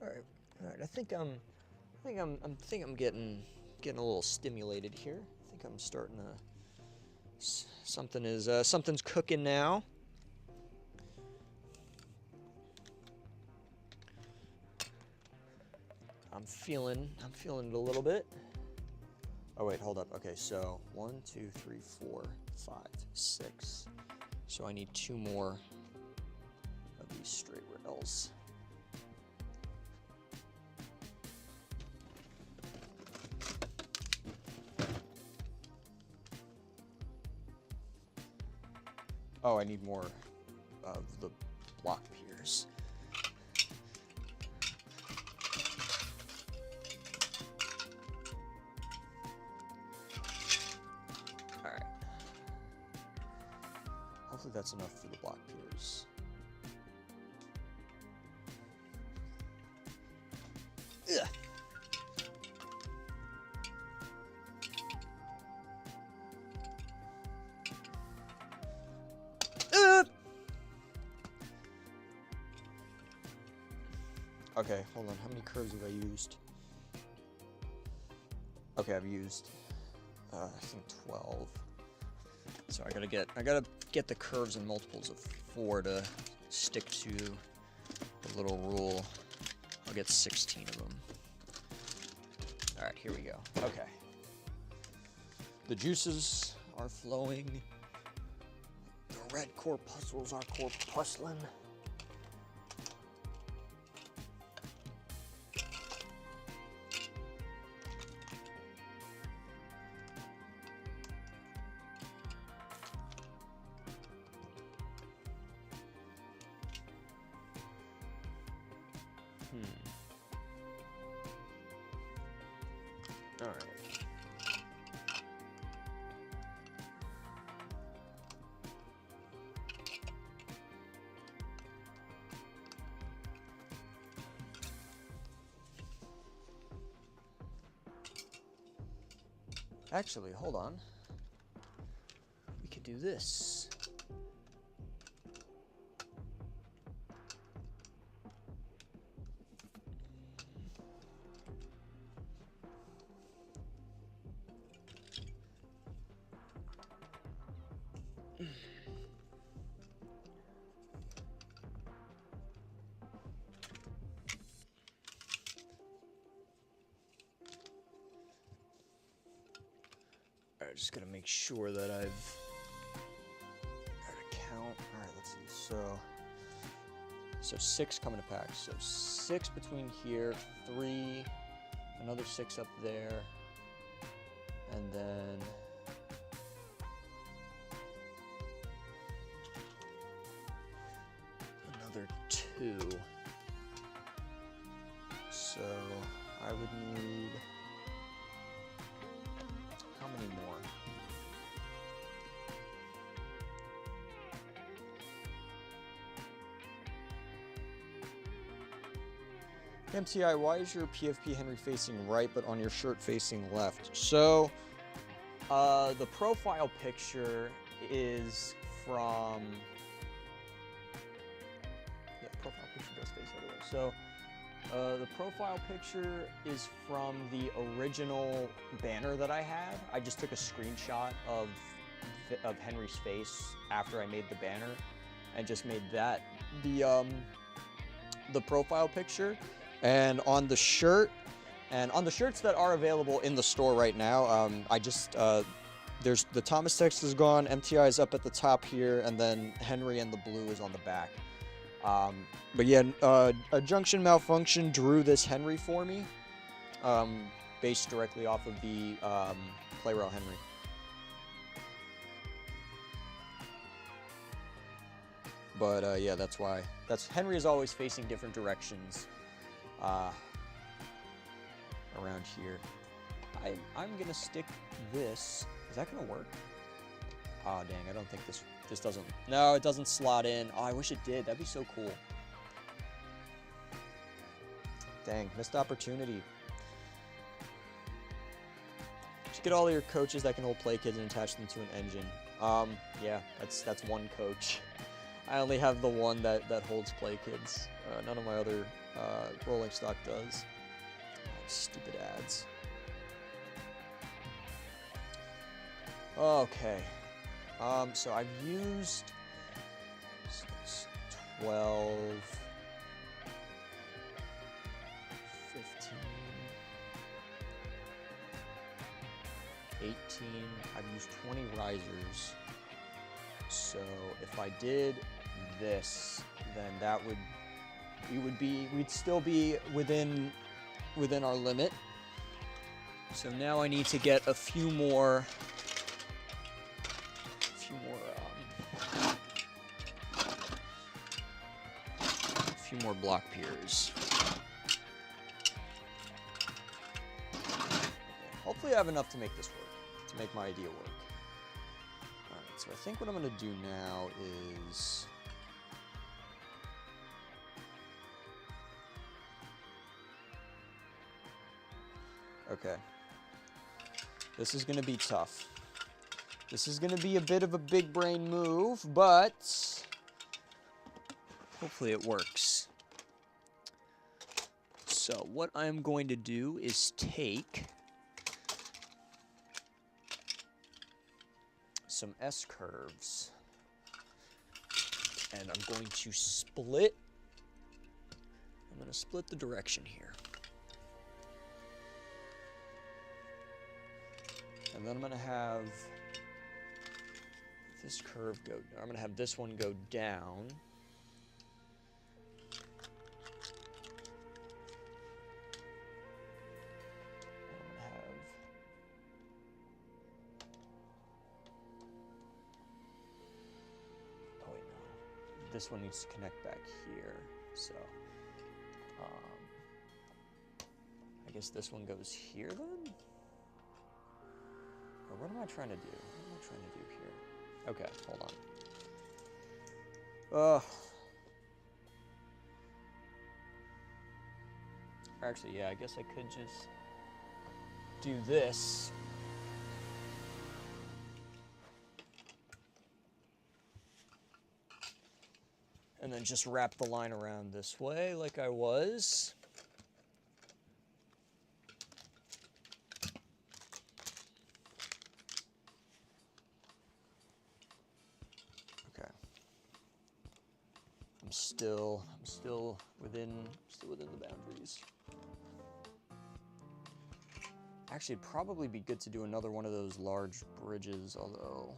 Speaker 1: All right. I think I'm getting a little stimulated here. I think I'm starting to. Something's cooking now. I'm feeling it a little bit. Oh wait, hold up. Okay, so 1, 2, 3, 4, 5, 6. So I need 2 more of these straight rails. Oh, I need more of the block piers. All right. Hopefully that's enough for the block piers. Ugh. Okay, hold on. How many curves have I used? Okay, I've used I think 12. So I gotta get the curves in multiples of 4 to stick to the little rule. I'll get 16 of them. All right, here we go. Okay. The juices are flowing. The red corpuscles are corpuscling. All right. Actually, hold on. We could do this. All right, just gonna make sure that I've got a count. All right, let's see. So 6 coming to pack. So 6 between here, 3, another 6 up there, and then another 2. So I would need, how many more? MTI, why is your PFP Henry facing right but on your shirt facing left? So the profile picture is from, yeah, the profile picture does face the other way. So the profile picture is from the original banner that I had. I just took a screenshot of Henry's face after I made the banner and just made that the profile picture. And on the shirt, and on the shirts that are available in the store right now, I just, there's the Thomas text is gone, MTI is up at the top here, and then Henry and the blue is on the back. But yeah, a junction malfunction drew this Henry for me, based directly off of the Playrail Henry. But yeah, that's why. Henry is always facing different directions around here. I'm gonna stick this. Is that gonna work? Oh dang, I don't think this doesn't. No, it doesn't slot in. Oh, I wish it did. That'd be so cool. Dang, missed opportunity. Just get all of your coaches that can hold play kids and attach them to an engine. Yeah, that's one coach. I only have the one that holds play kids. None of my other rolling stock does. Oh, stupid ads. Okay. So I've used 6, 12, 15, 18. I've used 20 risers. So if I did this, then we'd still be within our limit. So now I need to get a few more block piers. Hopefully I have enough to make this work, to make my idea work. All right, so I think what I'm gonna do now is okay. This is gonna be tough. This is gonna be a bit of a big brain move, but hopefully it works. So what I'm going to do is take some S-curves and I'm going to split. I'm going to split the direction here. And then I'm going to have this curve go, I'm going to have this one go down. This one needs to connect back here, so I guess this one goes here then? Or what am I trying to do? What am I trying to do here? Okay, hold on. Actually, yeah, I guess I could just do this. And then just wrap the line around this way like I was. Okay. I'm still within the boundaries. Actually, it'd probably be good to do another one of those large bridges, although...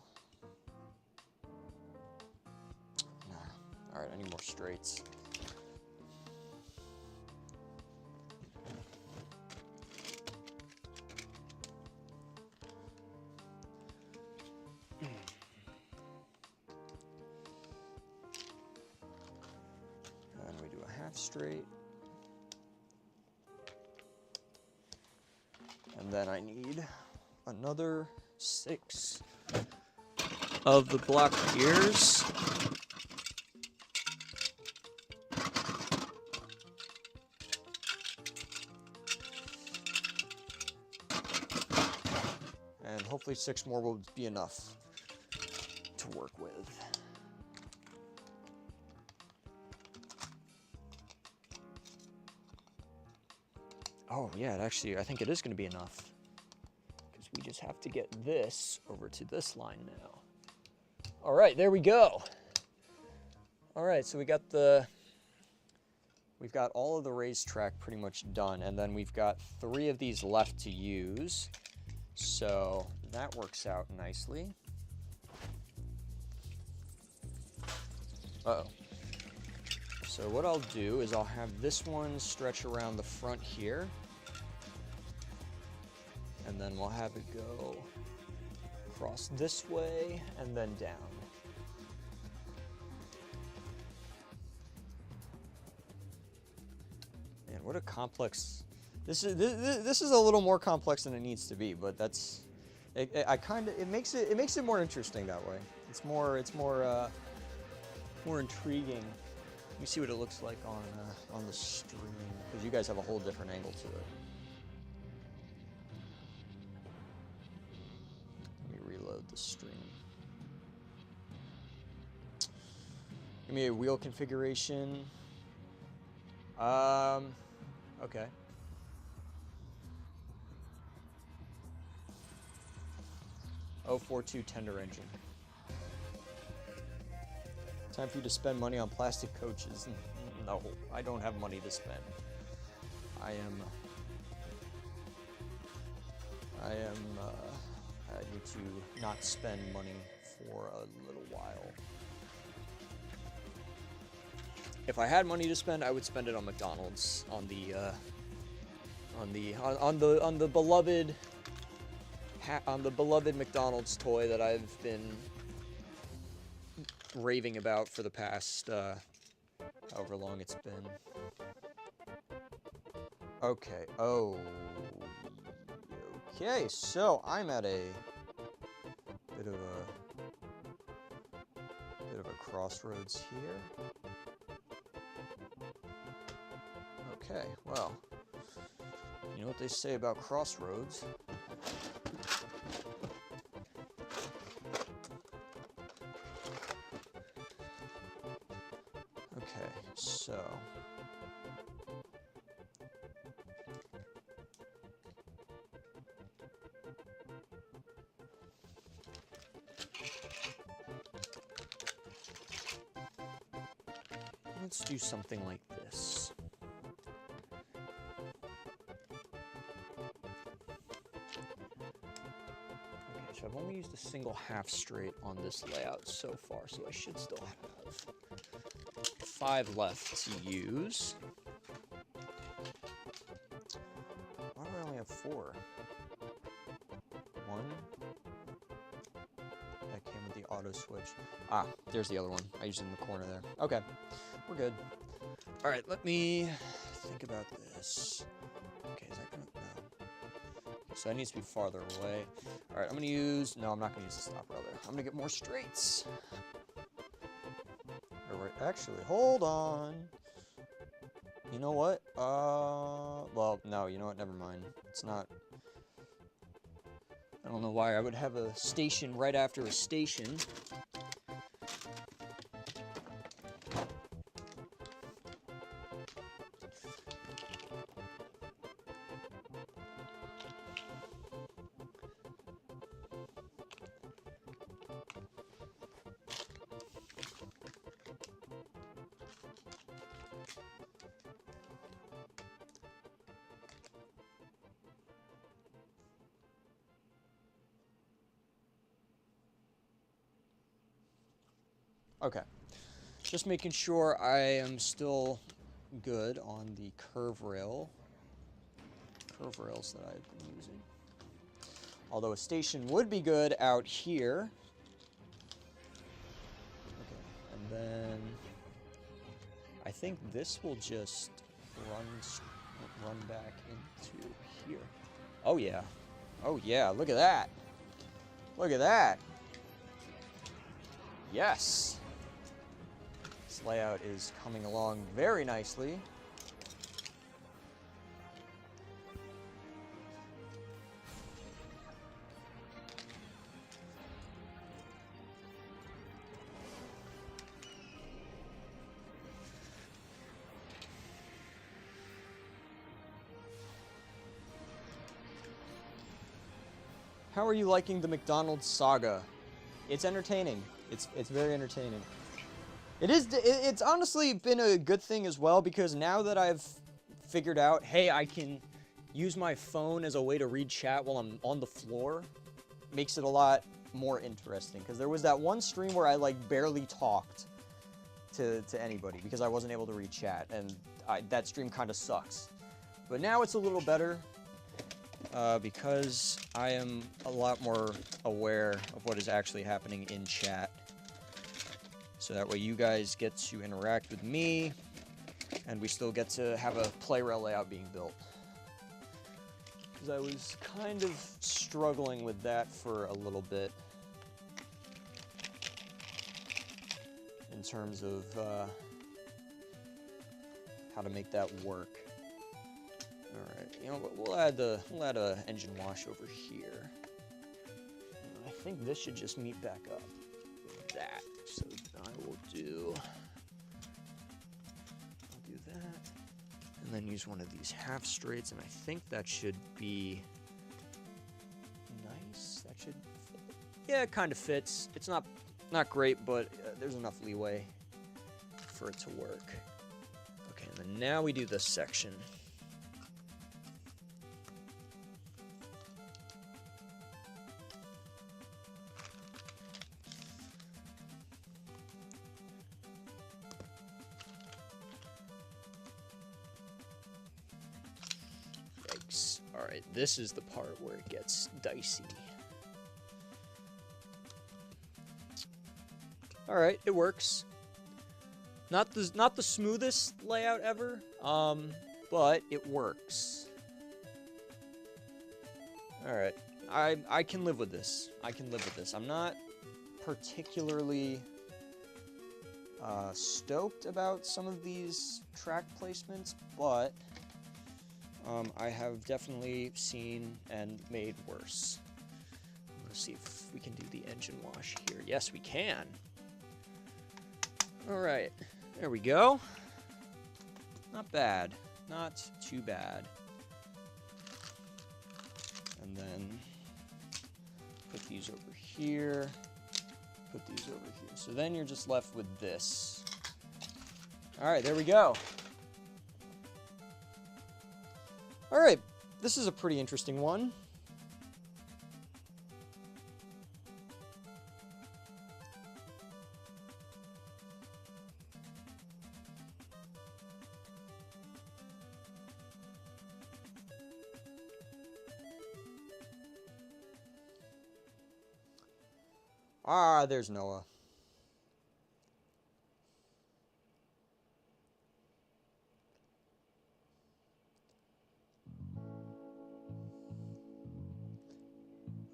Speaker 1: Nah. Alright, I need more straights. And we do a half straight. And then I need another 6 of the block gears. And hopefully 6 more will be enough to work with. Oh yeah, I think it is going to be enough. Because we just have to get this over to this line now. All right, there we go. All right, so we've got all of the racetrack pretty much done, and then we've got 3 of these left to use. So that works out nicely. Uh-oh. So what I'll do is I'll have this one stretch around the front here. And then we'll have it go across this way and then down. Man, what a complex... This is a little more complex than it needs to be, but that's... It makes it more interesting that way. It's more intriguing. Let me see what it looks like on the stream, because you guys have a whole different angle to it. Let me reload the stream. Give me a wheel configuration. Okay. .042 tender engine. Time for you to spend money on plastic coaches. No, I don't have money to spend. I need to not spend money for a little while. If I had money to spend, I would spend it on McDonald's, on the beloved McDonald's toy that I've been raving about for the past however long it's been. Okay. Oh. Okay. So I'm at a bit of a crossroads here. Okay. Well, you know what they say about crossroads. Okay, so let's do something like this. Okay, so I've only used a single half straight on this layout so far, so I should still have 5 left to use. Why do I only have 4? 1. That came with the auto switch. Ah, there's the other one. I used it in the corner there. Okay, we're good. All right, let me think about this. Okay, is that gonna... No. So that needs to be farther away. All right, I'm gonna use... No, I'm not gonna use the stop rail there. I'm gonna get more straights. Actually, hold on. You know what? Well, no, you know what? Never mind. It's not... I don't know why I would have a station right after a station. Okay. Just making sure I am still good on the curve rails that I've been using. Although a station would be good out here. Okay, and then I think this will just run back into here. Oh yeah. Oh yeah, look at that. Look at that. Yes. This layout is coming along very nicely. How are you liking the McDonald's saga? It's entertaining. It's very entertaining. It's honestly been a good thing as well, because now that I've figured out, hey, I can use my phone as a way to read chat while I'm on the floor, makes it a lot more interesting. Because there was that one stream where I like barely talked to anybody because I wasn't able to read chat, and that stream kind of sucks. But now it's a little better. Because I am a lot more aware of what is actually happening in chat. So that way you guys get to interact with me, and we still get to have a play rail layout being built. Because I was kind of struggling with that for a little bit. In terms of how to make that work. Alright, you know what, we'll add a engine wash over here. And I think this should just meet back up with that. So I will do that. And then use one of these half straights, and I think that should be nice. That should fit. Yeah, it kind of fits. It's not great, but there's enough leeway for it to work. Okay, and then now we do this section. Alright, this is the part where it gets dicey. Alright, it works. Not the smoothest layout ever, but it works. Alright, I can live with this. I can live with this. I'm not particularly stoked about some of these track placements, but I have definitely seen and made worse. Let's see if we can do the engine wash here. Yes, we can. All right, there we go. Not bad, not too bad. And then put these over here, put these over here. So then you're just left with this. All right, there we go. All right, this is a pretty interesting one. Ah, there's Noah.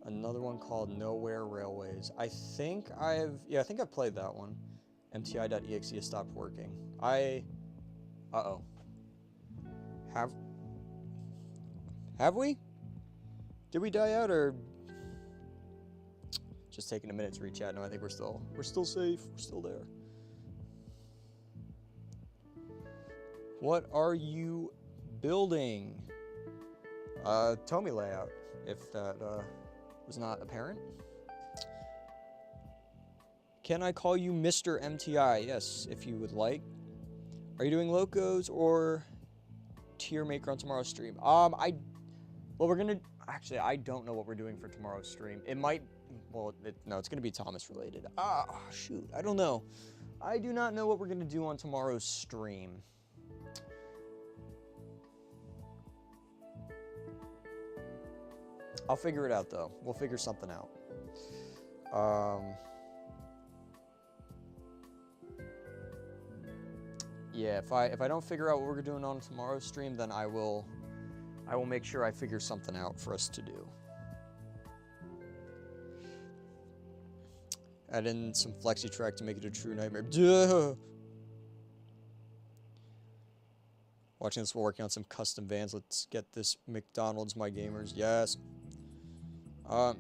Speaker 1: Another one called Nowhere Railways. I think I've played that one. MTI.exe has stopped working. Uh-oh. Have we? Did we die out, or just taking a minute to reach out? No, I think we're still safe. We're still there. What are you building? Tomy layout, if that was not apparent. Can I call you Mr. MTI? Yes, if you would like. Are you doing locos or tier maker on tomorrow's stream? Well, we're gonna, actually, I don't know what we're doing for tomorrow's stream. It might Well, no, it's going to be Thomas related. Ah, shoot. I don't know. I do not know what we're going to do on tomorrow's stream. I'll figure it out, though. We'll figure something out. Yeah, if I don't figure out what we're doing on tomorrow's stream, then I will make sure I figure something out for us to do. Add in some flexi track to make it a true nightmare. Duh! Watching this while working on some custom vans. Let's get this McDonald's, my gamers. Yes.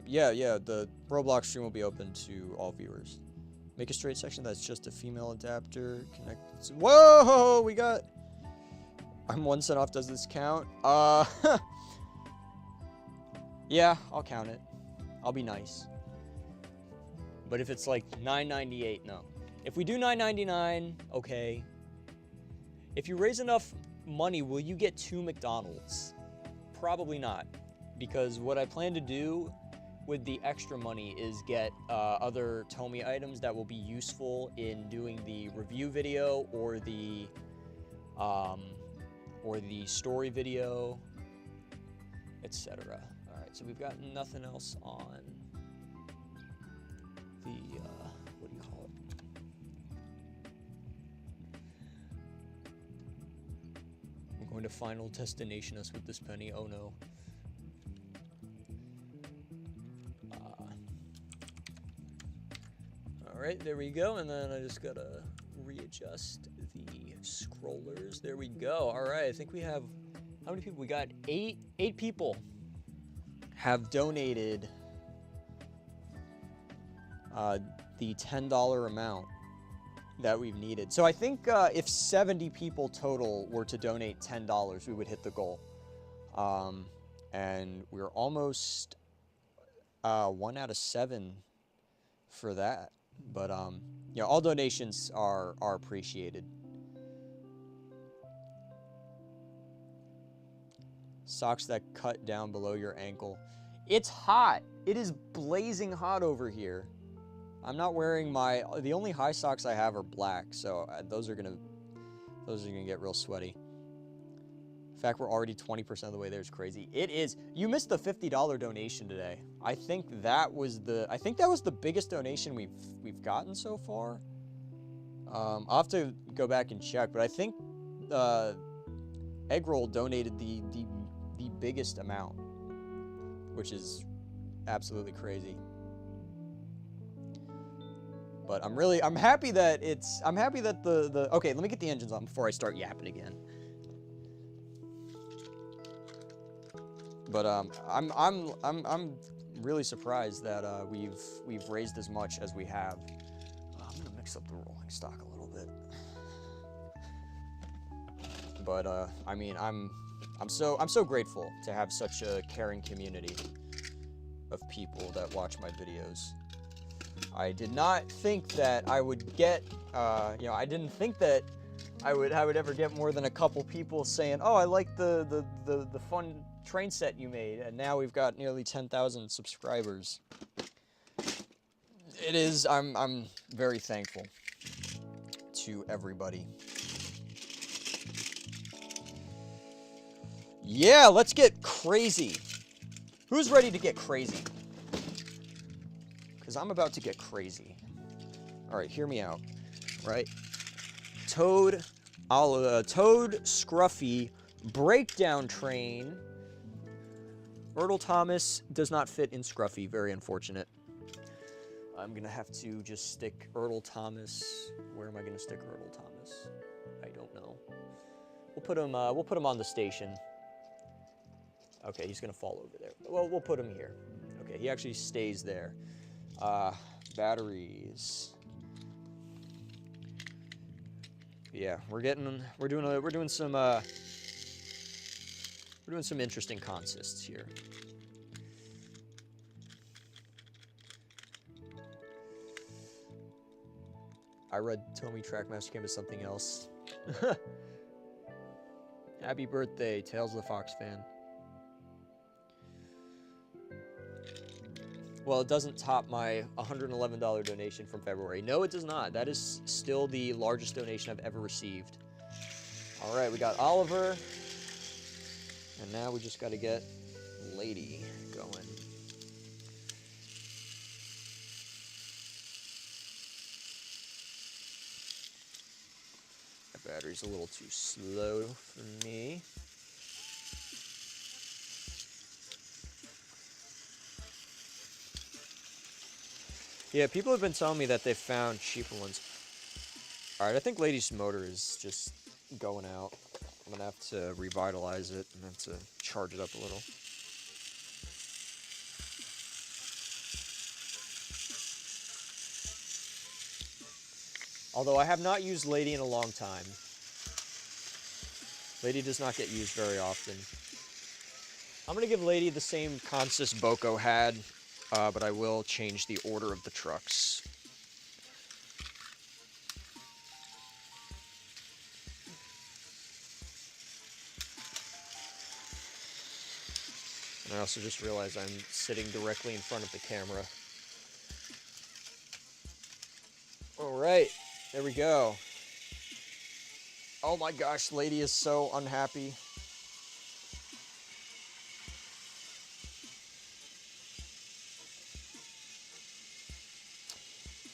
Speaker 1: Yeah, the Roblox stream will be open to all viewers. Make a straight section that's just a female adapter. Connect. Whoa! We got... I'm 1 cent off. Does this count? Yeah, I'll count it. I'll be nice. But if it's like $9.98, no. If we do $9.99, okay. If you raise enough money, will you get 2 McDonald's? Probably not. Because what I plan to do with the extra money is get other Tomy items that will be useful in doing the review video or the story video, etc. All right, so we've got nothing else on the what do you call it? I'm going to final destination us with this penny. Oh no. Alright, there we go, and then I just gotta readjust the scrollers. There we go. Alright, I think we have, how many people? We got eight people have donated the $10 amount that we've needed. So I think if 70 people total were to donate $10, we would hit the goal. And we're almost 1 out of 7 for that. But, you know, all donations are appreciated. Socks that cut down below your ankle. It's hot. It is blazing hot over here. I'm not wearing the only high socks I have are black, so those are gonna get real sweaty. The fact we're already 20% of the way there is crazy. It is. You missed the $50 donation today. I think that was the biggest donation we've gotten so far. I'll have to go back and check, but I think Eggroll donated the biggest amount, which is absolutely crazy. But I'm happy that okay, let me get the engines on before I start yapping again. But I'm really surprised that we've raised as much as we have. I'm gonna mix up the rolling stock a little bit. But I mean, I'm so grateful to have such a caring community of people that watch my videos. I did not think that I would get, you know, I didn't think that I would ever get more than a couple people saying, "Oh, I like the fun train set you made," and now we've got nearly 10,000 subscribers. It is. I'm very thankful to everybody. Yeah, let's get crazy. Who's ready to get crazy? Because I'm about to get crazy. All right, hear me out. Right? Toad Scruffy breakdown train. Myrtle Thomas does not fit in Scruffy. Very unfortunate. I'm going to have to just stick Ertl Thomas. Where am I going to stick Ertl Thomas? I don't know. We'll put him on the station. Okay, he's going to fall over there. Well, we'll put him here. Okay, he actually stays there. Batteries. Yeah, we're doing some interesting consists here. I read Tomy Trackmaster came as something else. Happy birthday, Tales of the Fox fan. Well, it doesn't top my $111 donation from February. No, it does not. That is still the largest donation I've ever received. All right, we got Oliver. And now we just got to get Lady going. The battery's a little too slow for me. Yeah, people have been telling me that they found cheaper ones. All right, I think Lady's motor is just going out. I'm gonna have to revitalize it and have to charge it up a little. Although I have not used Lady in a long time. Lady does not get used very often. I'm gonna give Lady the same consist Boko had, but I will change the order of the trucks. And I also just realized I'm sitting directly in front of the camera. All right, there we go. Oh my gosh, Lady is so unhappy.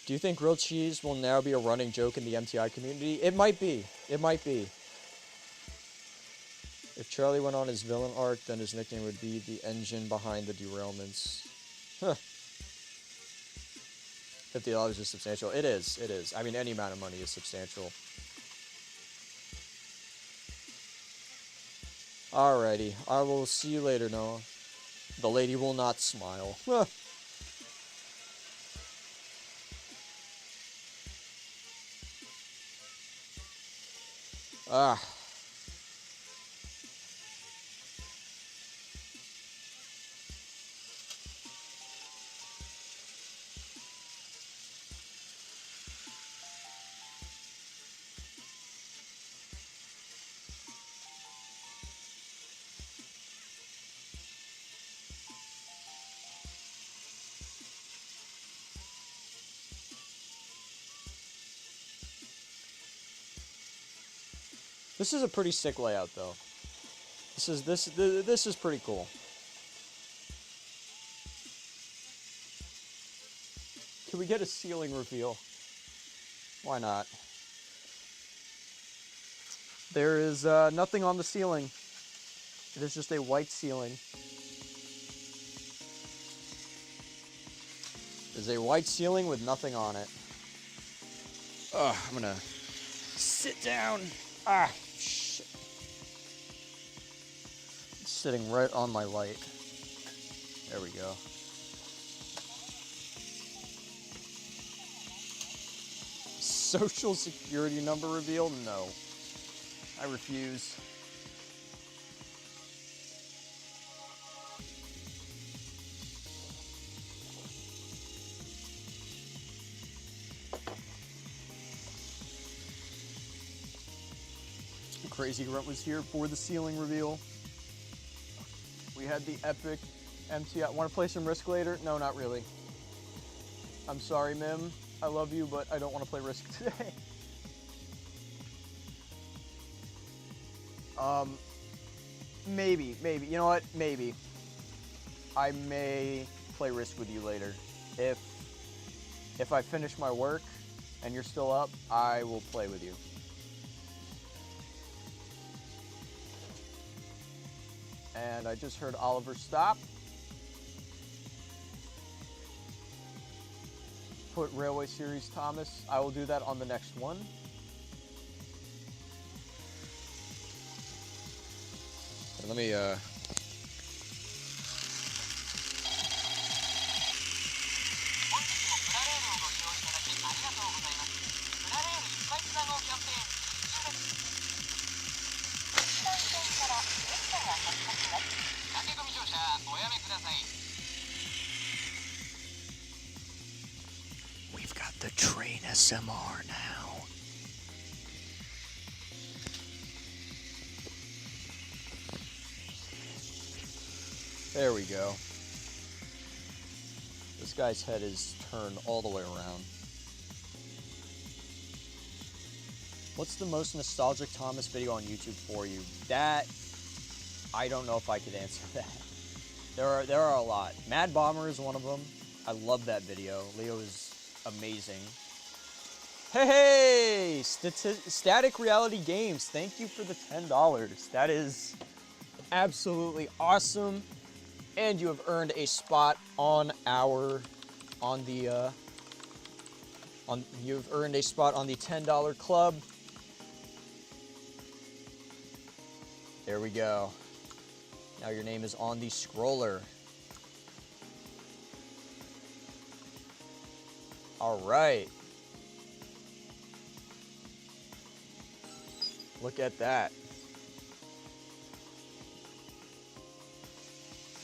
Speaker 1: Do you think grilled cheese will now be a running joke in the MTI community? It might be. It might be. If Charlie went on his villain arc, then his nickname would be the engine behind the derailments. Huh. $50 is substantial. It is. It is. I mean, any amount of money is substantial. Alrighty. I will see you later, Noah. The lady will not smile. Huh. Ah. This is a pretty sick layout, though. This is pretty cool. Can we get a ceiling reveal? Why not? There is nothing on the ceiling. It is just a white ceiling. There's a white ceiling with nothing on it. Ugh, I'm gonna sit down. Ah, shit. It's sitting right on my light. There we go. Social security number reveal? No. I refuse. Crazy Grunt was here for the ceiling reveal. We had the epic MTI. Want to play some Risk later? No, not really. I'm sorry, Mim. I love you, but I don't want to play Risk today. Maybe. You know what? Maybe. I may play Risk with you later. If I finish my work and you're still up, I will play with you. And I just heard Oliver stop. Put Railway Series Thomas. I will do that on the next one. And let me We've got the train SMR now. There we go. This guy's head is turned all the way around. What's the most nostalgic Thomas video on YouTube for you? That, I don't know if I could answer that. There are a lot. Mad Bomber is one of them. I love that video. Leo is amazing. Hey, Static Reality Games, thank you for the $10. That is absolutely awesome. And you have earned a spot on you've earned a spot on the $10 club. There we go. Now your name is on the scroller. All right. Look at that.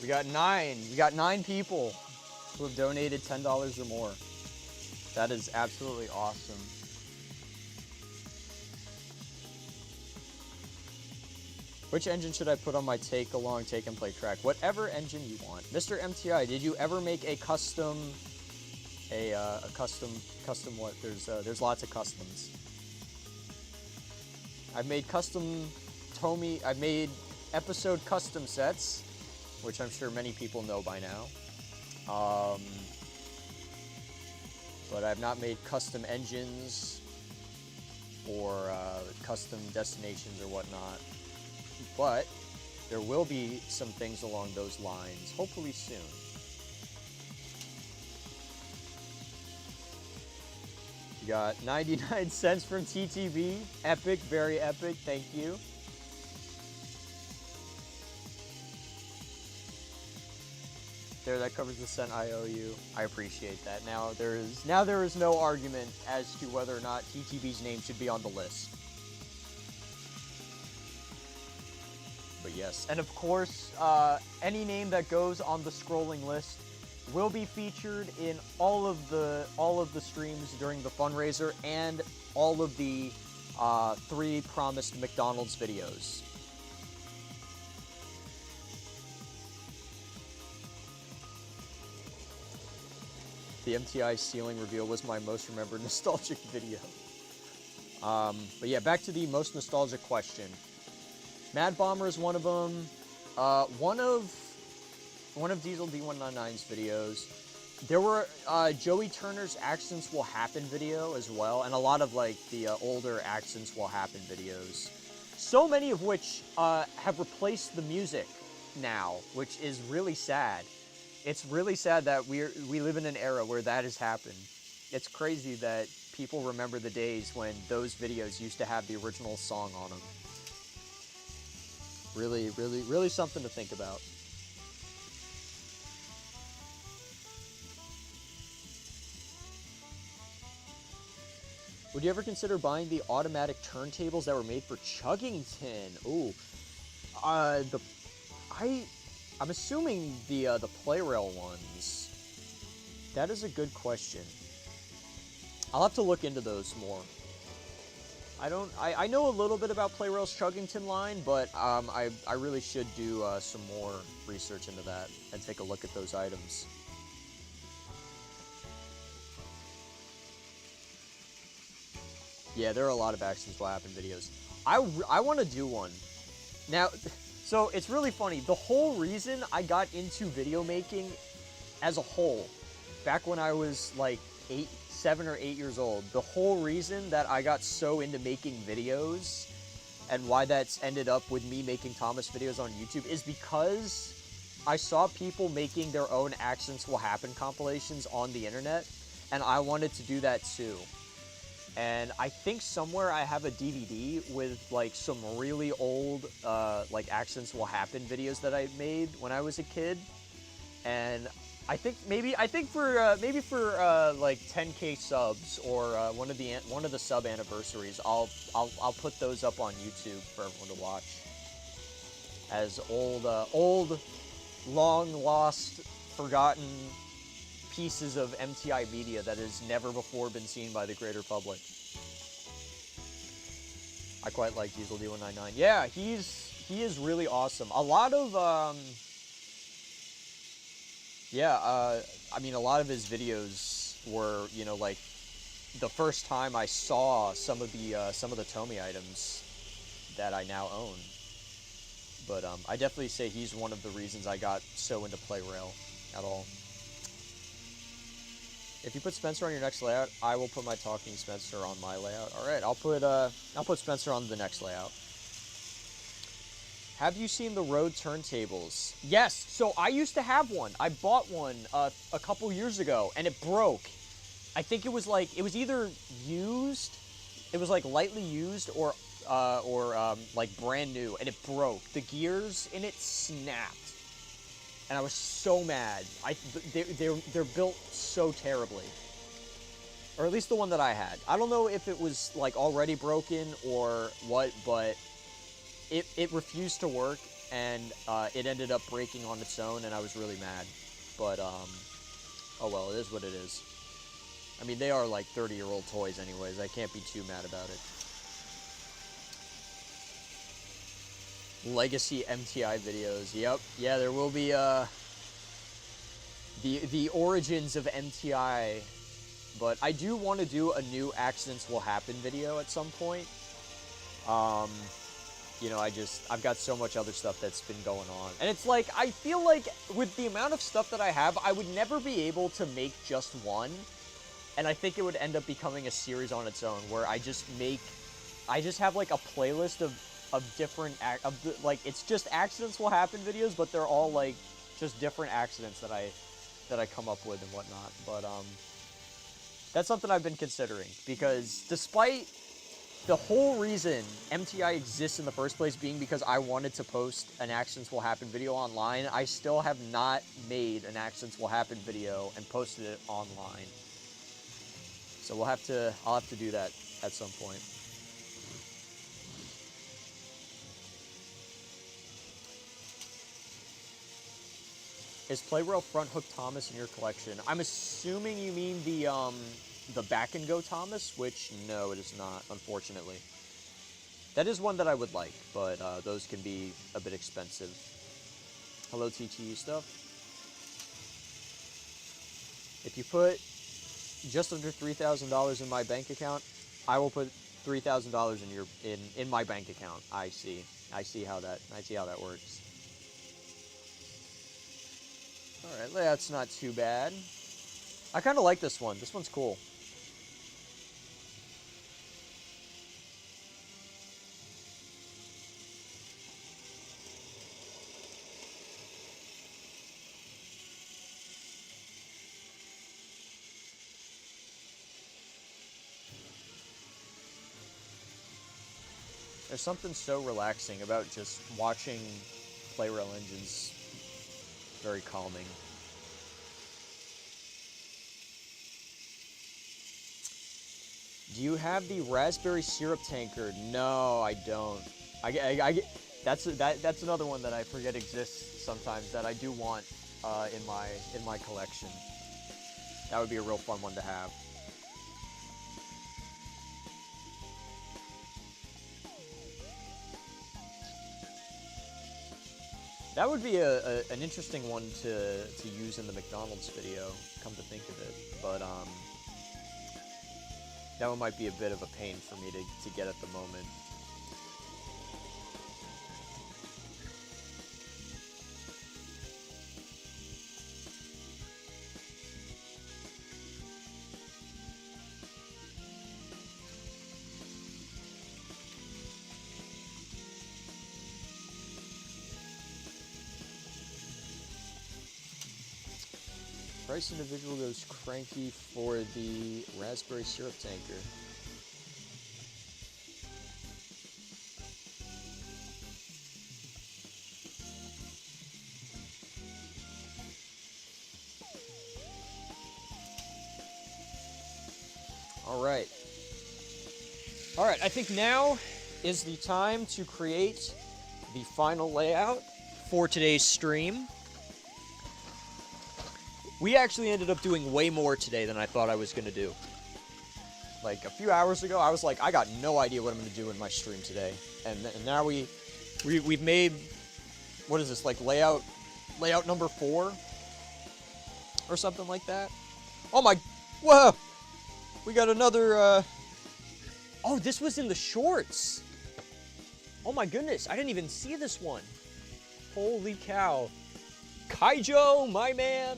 Speaker 1: We got nine people who have donated $10 or more. That is absolutely awesome. Which engine should I put on my take along, take and play track? Whatever engine you want. Mr. MTI, did you ever make a custom what? There's lots of customs. I've made custom I've made episode custom sets, which I'm sure many people know by now. But I've not made custom engines or custom destinations or whatnot. But there will be some things along those lines, hopefully soon. You got 99 cents from TTV. Epic, very epic, thank you. There, that covers the cent I owe you. I appreciate that. Now there is no argument as to whether or not TTV's name should be on the list. But yes, and of course, any name that goes on the scrolling list will be featured in all of the streams during the fundraiser and all of the 3 promised McDonald's videos. The MTI ceiling reveal was my most remembered nostalgic video. But yeah, back to the most nostalgic question. Mad Bomber is one of them. One of Diesel D199's videos. There were Joey Turner's Accidents Will Happen video as well, and a lot of like the older Accidents Will Happen videos. So many of which have replaced the music now, which is really sad. It's really sad that we live in an era where that has happened. It's crazy that people remember the days when those videos used to have the original song on them. Really, really, really something to think about. Would you ever consider buying the automatic turntables that were made for Chuggington? Ooh, I'm assuming the Playrail ones. That is a good question. I'll have to look into those more. I know a little bit about Playrail's Chuggington line, but I really should do some more research into that and take a look at those items. Yeah, there are a lot of Accidents Will Happen videos. I want to do one. Now, so it's really funny. The whole reason I got into video making as a whole, back when I was like 7 or 8 years old, the whole reason that I got so into making videos and why that's ended up with me making Thomas videos on YouTube is because I saw people making their own Accidents Will Happen compilations on the internet, and I wanted to do that too. And I think somewhere I have a DVD with like some really old like Accidents Will Happen videos that I made when I was a kid. And I think for like 10K subs or one of the sub anniversaries, I'll put those up on YouTube for everyone to watch. As old long lost, forgotten pieces of MTI media that has never before been seen by the greater public. I quite like Diesel D199. Yeah, he is really awesome. A lot of Yeah, I mean, a lot of his videos were, you know, like the first time I saw some of the Tomy items that I now own. But I definitely say he's one of the reasons I got so into PlayRail at all. If you put Spencer on your next layout, I will put my Talking Spencer on my layout. All right, I'll put Spencer on the next layout. Have you seen the Rode turntables? Yes. So I used to have one. I bought one a couple years ago, and it broke. I think it was either used, it was like lightly used, or like brand new, and it broke. The gears in it snapped, and I was so mad. They're built so terribly, or at least the one that I had. I don't know if it was like already broken or what, but it refused to work, and it ended up breaking on its own, and I was really mad. But oh well, it is what it is. I mean, they are like 30-year-old toys anyways. I can't be too mad about it. Legacy MTI videos. Yep. Yeah, there will be the origins of MTI. But I do want to do a new Accidents Will Happen video at some point. You know, I've got so much other stuff that's been going on. And it's like, I feel like with the amount of stuff that I have, I would never be able to make just one. And I think it would end up becoming a series on its own, where I just have like a playlist of different, like, it's just Accidents Will Happen videos, but they're all like just different accidents that I come up with and whatnot. But that's something I've been considering, because despite the whole reason MTI exists in the first place being because I wanted to post an Accidents Will Happen video online, I still have not made an Accidents Will Happen video and posted it online. So I'll have to do that at some point. Is PlayRail Front Hook Thomas in your collection? I'm assuming you mean the Back and Go Thomas, which no, it is not, unfortunately. That is one that I would like, but those can be a bit expensive. Hello, TTU stuff. If you put just under $3,000 in my bank account, I will put $3,000 in my bank account. I see how that works. All right, layout's not too bad. I kind of like this one. This one's cool. There's something so relaxing about just watching PlayRail engines. Very calming. Do you have the raspberry syrup tankard? No, I don't. That's another one that I forget exists sometimes that I do want in my collection. That would be a real fun one to have. That would be an interesting one to use in the McDonald's video, come to think of it. But that one might be a bit of a pain for me to get at the moment. Price individual goes cranky for the raspberry syrup tanker. All right. All right, I think now is the time to create the final layout for today's stream. We actually ended up doing way more today than I thought I was going to do. Like, a few hours ago, I was like, I got no idea what I'm going to do in my stream today. And now we've made, what is this, like layout number 4? or something like that. Oh my, whoa! We got another, oh, this was in the shorts. Oh my goodness, I didn't even see this one. Holy cow. Kaijo, my man.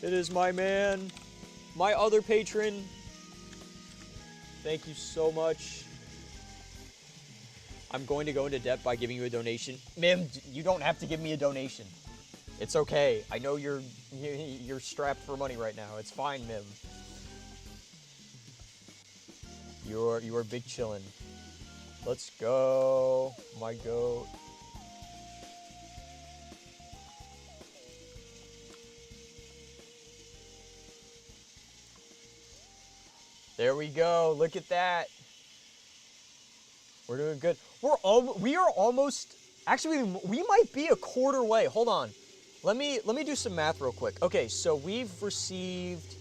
Speaker 1: It is my man. My other patron. Thank you so much. I'm going to go into debt by giving you a donation. Mim, you don't have to give me a donation. It's okay. I know you're strapped for money right now. It's fine, Mim. You are big chillin'. Let's go, my goat. There we go. Look at that. We're doing good. We are almost. Actually, we might be a quarter way. Hold on. Let me do some math real quick. Okay, so we've received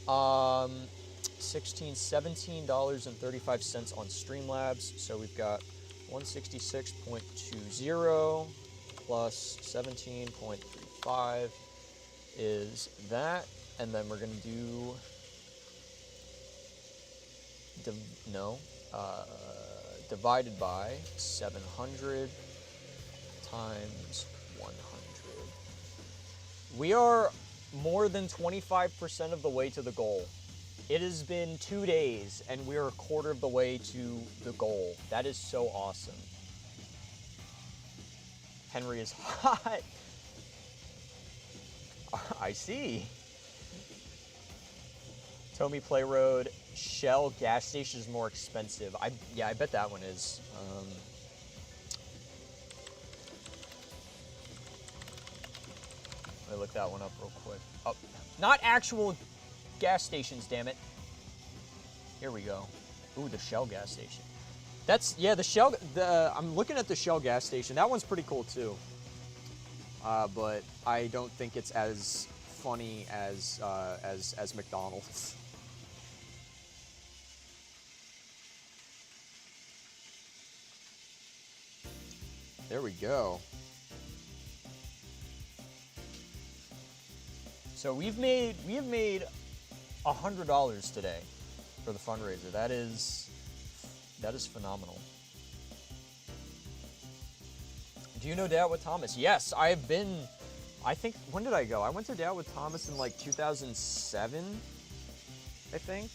Speaker 1: $17.35 on Streamlabs. So we've got 166.20 plus 17.35 is that, and then we're gonna do divided by 700 times 100. We are more than 25% of the way to the goal. It has been 2 days, and we're a quarter of the way to the goal. That is so awesome. Henry is hot. I see. Tomy Play Road, Shell gas station is more expensive. Yeah, I bet that one is. Let me look that one up real quick. Oh, not actual gas stations, damn it. Here we go. Ooh, the Shell gas station. That's, yeah, the Shell, I'm looking at the Shell gas station. That one's pretty cool too. But I don't think it's as funny as McDonald's. There we go. So we have made $100 today for the fundraiser. That is phenomenal. Do you know Dad with Thomas? Yes, I've been. I think, when did I go? I went to Dad with Thomas in like 2007, I think.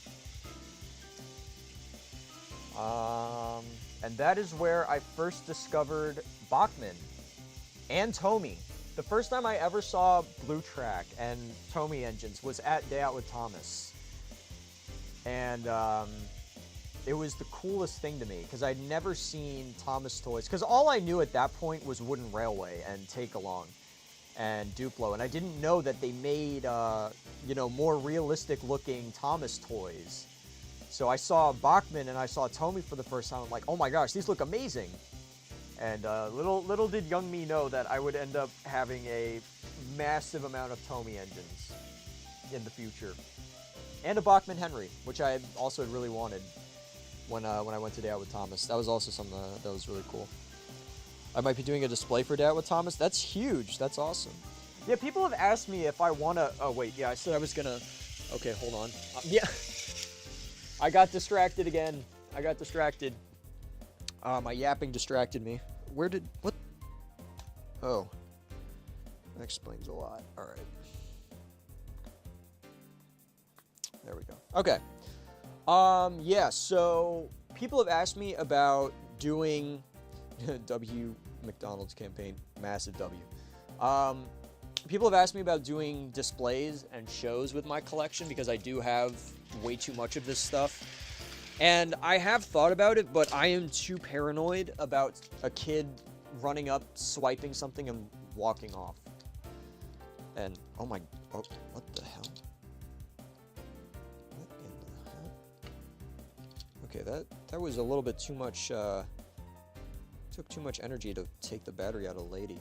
Speaker 1: And that is where I first discovered Bachman and Tomy. The first time I ever saw Blue Track and Tomy engines was at Day Out with Thomas. And it was the coolest thing to me because I'd never seen Thomas toys. Because all I knew at that point was Wooden Railway and Take Along and Duplo. And I didn't know that they made, more realistic looking Thomas toys. So I saw Bachman and I saw Tomy for the first time. I'm like, oh my gosh, these look amazing. And little did young me know that I would end up having a massive amount of Tomy engines in the future. And a Bachman Henry, which I also really wanted when I went to Day Out with Thomas. That was also something that was really cool. I might be doing a display for Day Out with Thomas. That's huge. That's awesome. Yeah, people have asked me if I want to... Oh, wait. Yeah, I said I was going to... Okay, hold on. Yeah. I got distracted again. I got distracted. My yapping distracted me. What? Oh. That explains a lot. All right. There we go. Okay. Yeah, so people have asked me about doing W McDonald's campaign, massive W. People have asked me about doing displays and shows with my collection because I do have way too much of this stuff. And I have thought about it, but I am too paranoid about a kid running up, swiping something, and walking off. And, oh, what the hell? What in the hell? Okay, that was a little bit too much, took too much energy to take the battery out of Lady.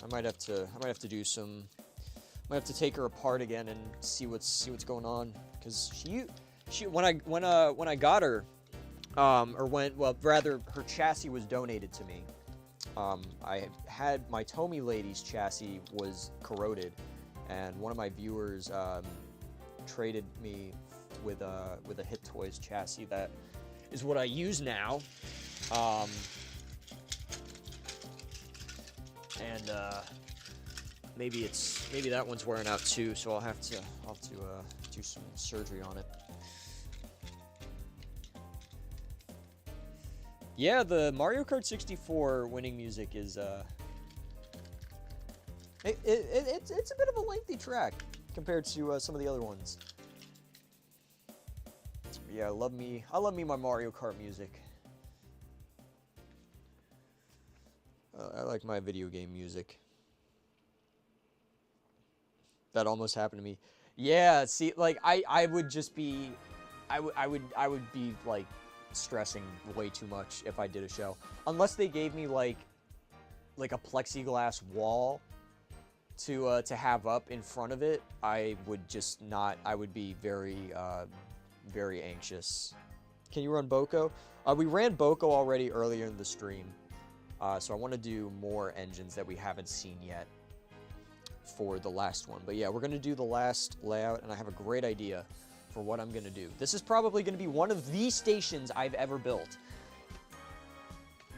Speaker 1: I might have to do some. Might have to take her apart again and see what's going on. Because she when I got her, or when, well, rather, her chassis was donated to me. I had my Tomy Lady's chassis was corroded, and one of my viewers traded me with a Hit Toys chassis that is what I use now. And maybe that one's wearing out too, so I'll have to do some surgery on it. Yeah, the Mario Kart 64 winning music is it's a bit of a lengthy track compared to some of the other ones. Yeah, I love me my Mario Kart music. I like my video game music. That almost happened to me. Yeah, see, like I would just be, I would be like stressing way too much if I did a show, unless they gave me like a plexiglass wall to have up in front of it. I would just not. I would be very very anxious. Can you run Boko? We ran Boko already earlier in the stream. So I want to do more engines that we haven't seen yet for the last one. But yeah, we're going to do the last layout, and I have a great idea for what I'm going to do. This is probably going to be one of the stations I've ever built.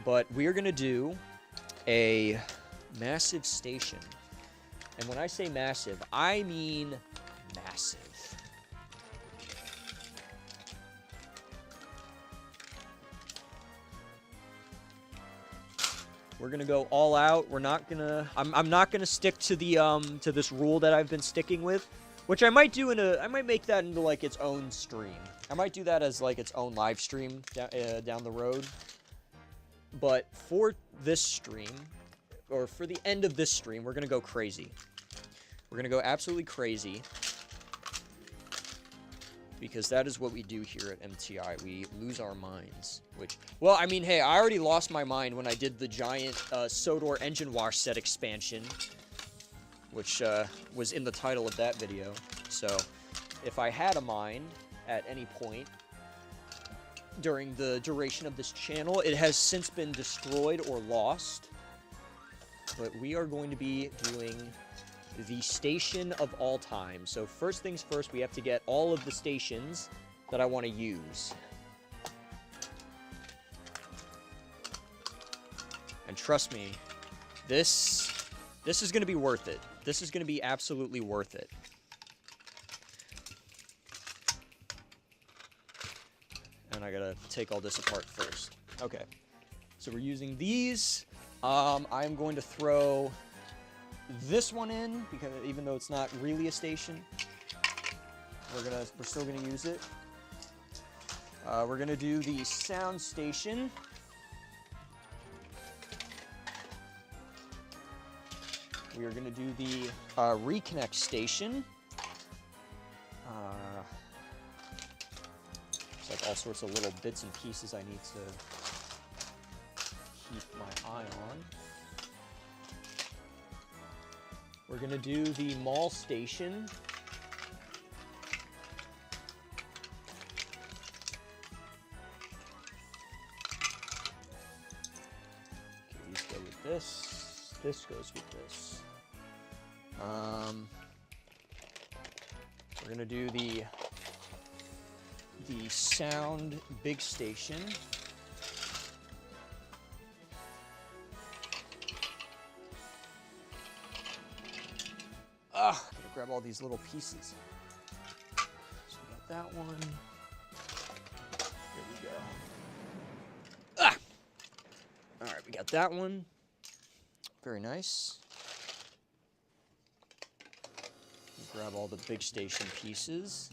Speaker 1: But we're going to do a massive station. And when I say massive, I mean massive. We're gonna go all out. We're not gonna. I'm not gonna stick to the to this rule that I've been sticking with, which I might do I might make that into like its own stream. I might do that as like its own live stream down the road. But for this stream, or for the end of this stream, we're gonna go crazy. We're gonna go absolutely crazy. Because that is what we do here at MTI. We lose our minds. Which, well, I mean, hey, I already lost my mind when I did the giant Sodor engine wash set expansion, which was in the title of that video. So, if I had a mind at any point during the duration of this channel, it has since been destroyed or lost. But we are going to be doing the station of all time. So first things first, we have to get all of the stations that I want to use. And trust me, this is going to be worth it. This is going to be absolutely worth it. And I gotta take all this apart first. Okay, so we're using these. I'm going to throw this one in, because even though it's not really a station, we're still gonna use it. We're gonna do the sound station. We are gonna do the reconnect station. It's like all sorts of little bits and pieces I need to keep my eye on. We're gonna do the mall station. Okay, these go with this. This goes with this. We're gonna do the sound big station. Gotta grab all these little pieces. So we got that one. Here we go. All right, we got that one. Very nice. Grab all the big station pieces.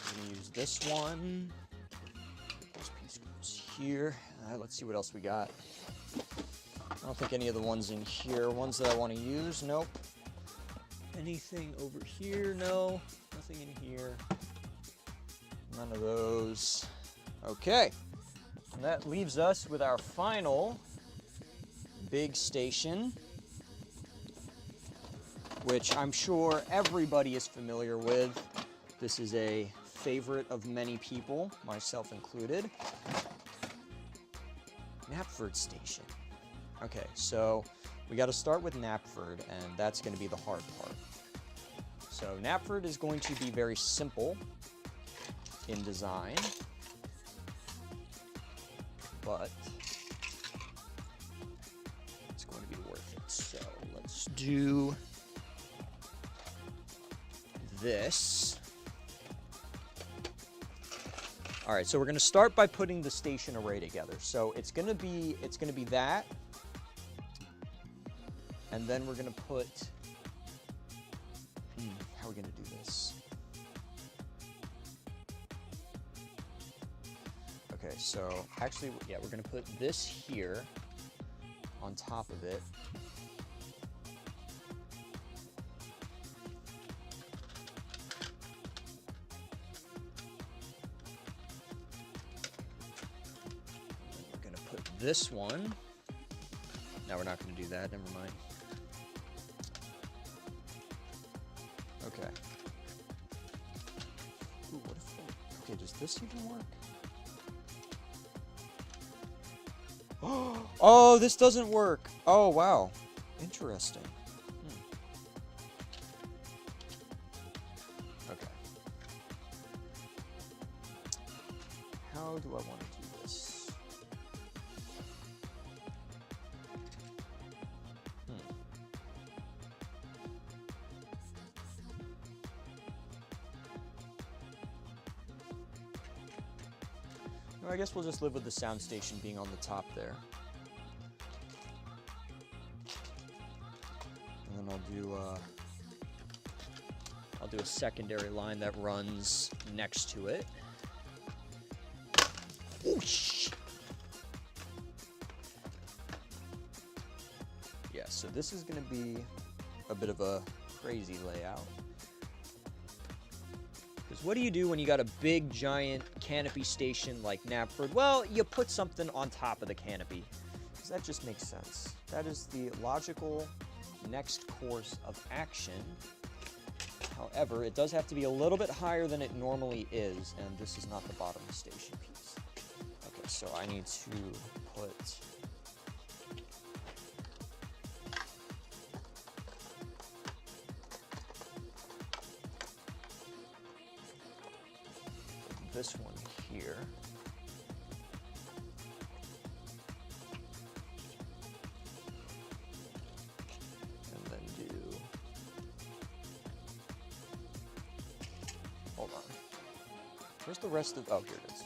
Speaker 1: I'm gonna use this one. This piece goes here. Let's see what else we got. I don't think any of the ones in here, ones that I want to use, nope. Anything over here, no. Nothing in here. None of those. Okay. And that leaves us with our final big station. which I'm sure everybody is familiar with. This is a favorite of many people, myself included. Knapford Station. Okay, so we got to start with Knapford, and that's going to be the hard part. So Knapford is going to be very simple in design, but it's going to be worth it. So let's do this. All right, so we're going to start by putting the station array together. So it's going to be that, and then we're going to put. How are we going to do this? Okay, so actually, yeah, we're going to put this here on top of it. This one. No, we're not going to do that. Never mind. Okay. Ooh, what if okay, does this even work? Oh, this doesn't work. Oh, wow. Interesting. Okay. How do I want to do this? I guess we'll just live with the sound station being on the top there. And then I'll do a secondary line that runs next to it. Whoosh! Yeah, so this is going to be a bit of a crazy layout. What do you do when you got a big, giant canopy station like Knapford? Well, you put something on top of the canopy, because that just makes sense. That is the logical next course of action. However, it does have to be a little bit higher than it normally is, and this is not the bottom station piece. Okay, so I need to put this one here. And then do, hold on. Where's the rest of, oh, here it is.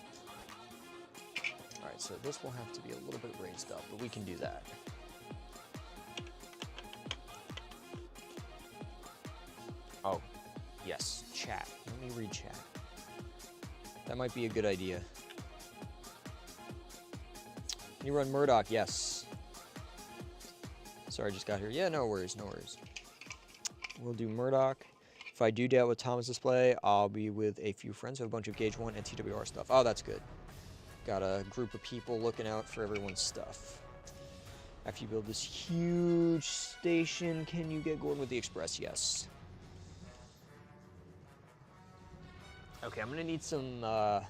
Speaker 1: All right, so this will have to be a little bit raised up, but we can do that. Oh, yes, chat. Let me read chat. That might be a good idea. Can you run Murdoch? Yes. Sorry, I just got here. Yeah, no worries, no worries. We'll do Murdoch. If I do that with Thomas Display, I'll be with a few friends who have a bunch of Gauge 1 and TWR stuff. Oh, that's good. Got a group of people looking out for everyone's stuff. After you build this huge station, can you get going with the Express? Yes. Okay, I'm gonna need some of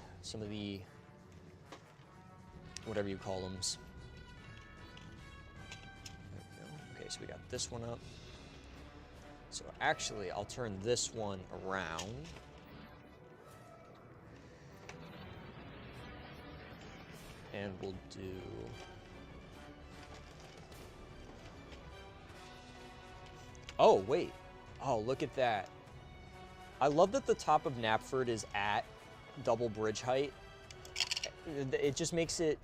Speaker 1: the, whatever you call them. There we go. Okay, so we got this one up. So actually, I'll turn this one around. And we'll do, oh, wait. Oh, look at that. I love that the top of Knapford is at double bridge height. It just makes it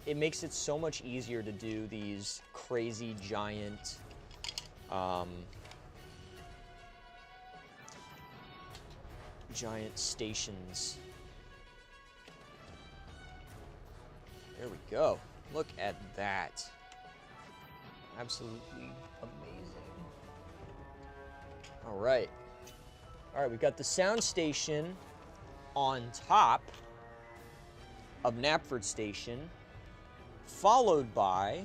Speaker 1: so much easier to do these crazy giant giant stations. There we go. Look at that. Absolutely amazing. All right. All right, we've got the sound station on top of Knapford Station, followed by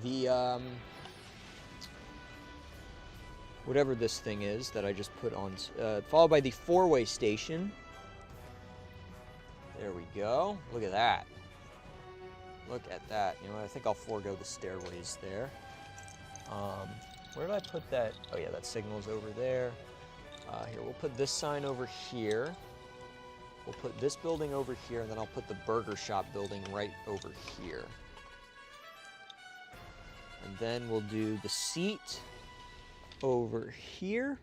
Speaker 1: the whatever this thing is that I just put on, followed by the 4-way station. There we go. Look at that. Look at that. You know, I think I'll forego the stairways there. Where did I put that? Oh yeah, that signal's over there. Here, we'll put this sign over here. We'll put this building over here, and then I'll put the burger shop building right over here. And then we'll do the seat over here.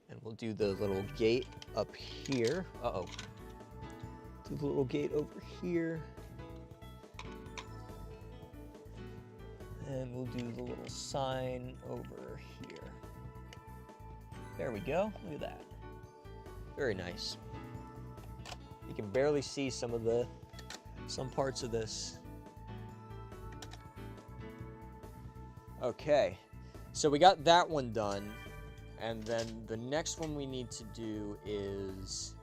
Speaker 1: And we'll do the little gate up here. Uh-oh. Do the little gate over here. And we'll do the little sign over here. There we go. Look at that. Very nice. You can barely see some parts of this. Okay, so we got that one done, and then the next one we need to do is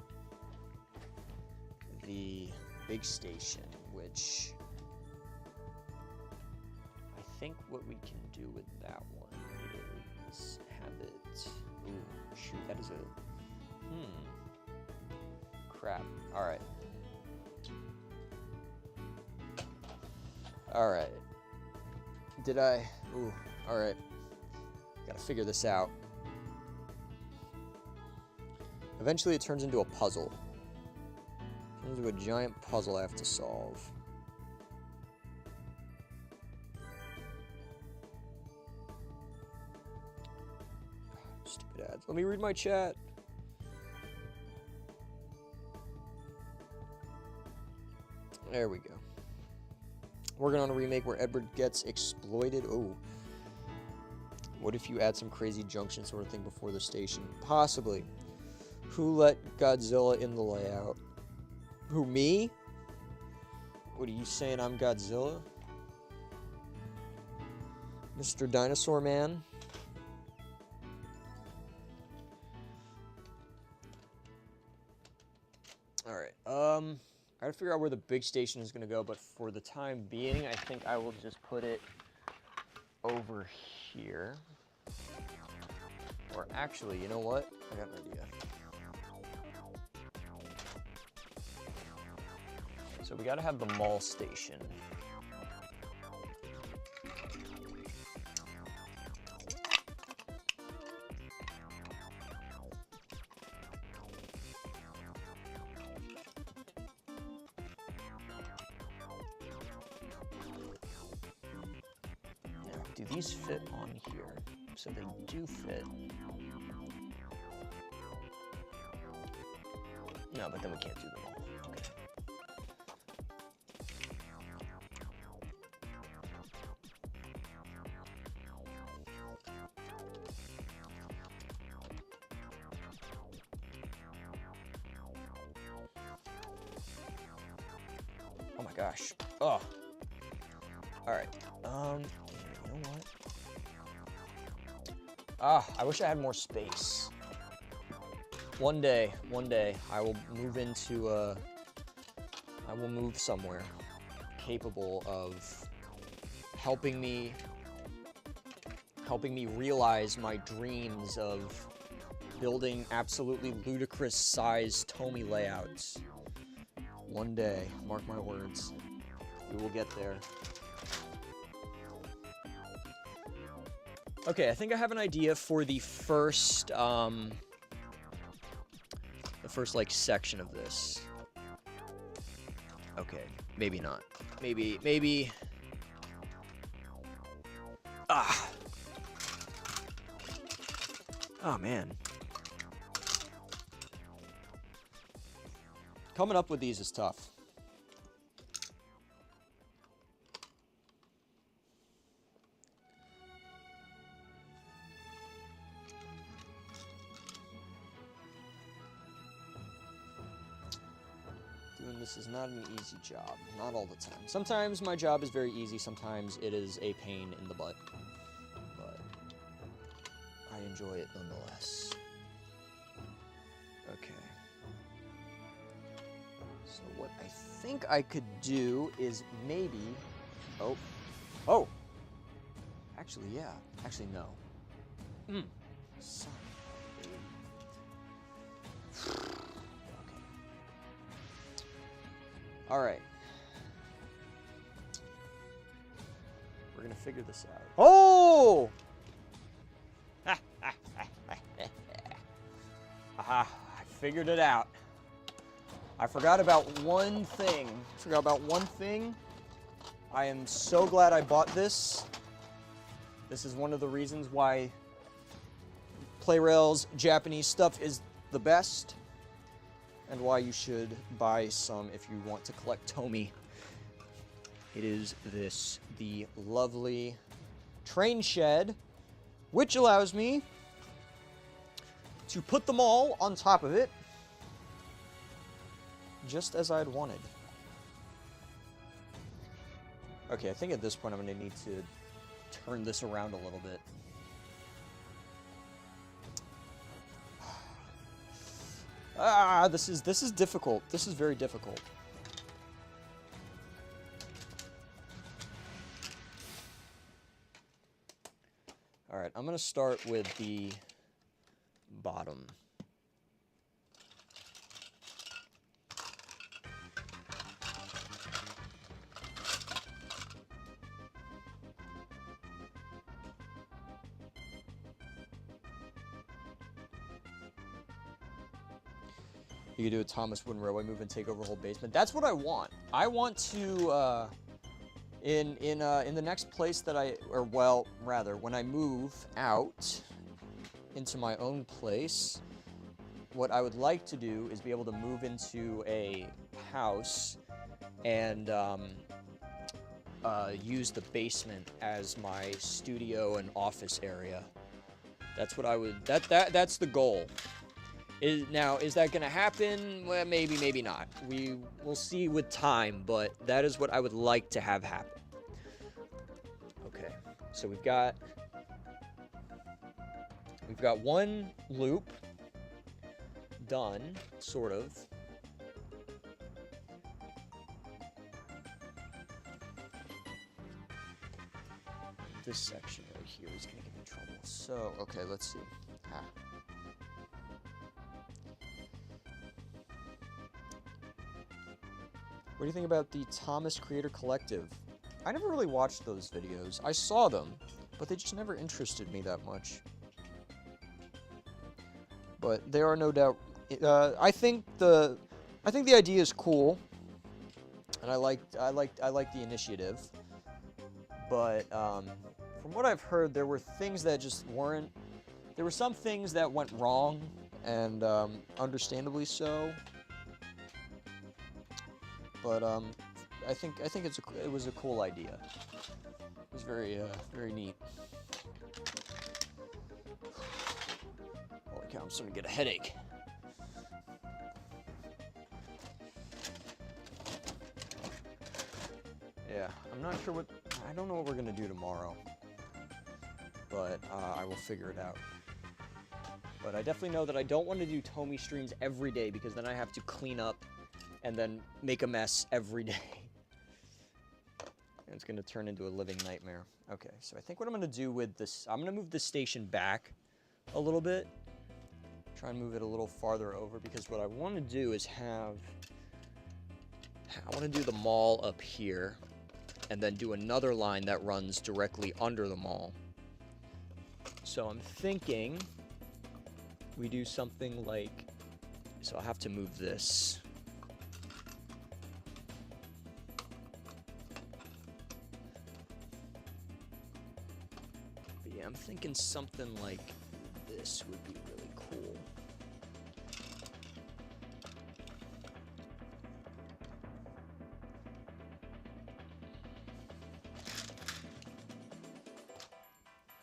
Speaker 1: the big station, which I think what we can do with that one is have it, ooh, shoot, that is a, crap, all right. All right. Ooh, all right. Gotta figure this out. Eventually it turns into a puzzle. It turns into a giant puzzle I have to solve. Stupid ads. Let me read my chat. There we go. Working on a remake where Edward gets exploited. Oh. What if you add some crazy junction sort of thing before the station? Possibly. Who let Godzilla in the layout? Who, me? What are you saying, I'm Godzilla? Mr. Dinosaur Man? Alright, I gotta figure out where the big station is gonna go, but for the time being, I think I will just put it over here. Or actually, you know what? I got an idea. So we gotta have the mall station. Do these fit on here? So they do fit. No, but then we can't do them all. Okay. Oh my gosh. Oh. All right. You know what? I wish I had more space. One day, I will move into, I will move somewhere capable of helping me realize my dreams of building absolutely ludicrous sized Tomy layouts. One day, mark my words, we will get there. Okay, I think I have an idea for the first like section of this. Okay, maybe not. Maybe. Oh man. Coming up with these is tough. This is not an easy job, not all the time. Sometimes my job is very easy, sometimes it is a pain in the butt, but I enjoy it nonetheless. Okay. So what I think I could do is maybe, oh, Actually, yeah. Actually, no. Son of a... Okay. All right. We're gonna figure this out. Oh! Aha, I figured it out. I forgot about one thing. I am so glad I bought this. This is one of the reasons why Play-Rail's Japanese stuff is the best, and why you should buy some if you want to collect Tomy. It is this, the lovely train shed, which allows me to put them all on top of it, just as I'd wanted. Okay, I think at this point I'm going to need to turn this around a little bit. This is difficult. This is very difficult. All right, I'm going to start with the bottom. You could do a Thomas Wooden Railway move and take over a whole basement. That's what I want. I want to, in the next place that when I move out into my own place, what I would like to do is be able to move into a house and use the basement as my studio and office area. That's what I would. That's the goal. Is that going to happen? Well, maybe, maybe not. We'll see with time, but that is what I would like to have happen. Okay, so we've got one loop done, sort of. This section right here is going to give me trouble. So, okay, let's see. What do you think about the Thomas Creator Collective? I never really watched those videos. I saw them, but they just never interested me that much. But they are no doubt. I think the idea is cool, and I like the initiative. But from what I've heard, there were things that just weren't. There were some things that went wrong, and understandably so. But I think it was a cool idea. It was very neat. Holy cow! I'm starting to get a headache. Yeah, I'm not sure I don't know what we're gonna do tomorrow, but I will figure it out. But I definitely know that I don't want to do Tomy streams every day, because then I have to clean up and then make a mess every day. And it's going to turn into a living nightmare. Okay, so I think what I'm going to do with this, I'm going to move the station back a little bit. Try and move it a little farther over, because what I want to do is I want to do the mall up here, and then do another line that runs directly under the mall. So I'm thinking we do something like, so I'll have to move this. But yeah, I'm thinking something like this would be really cool.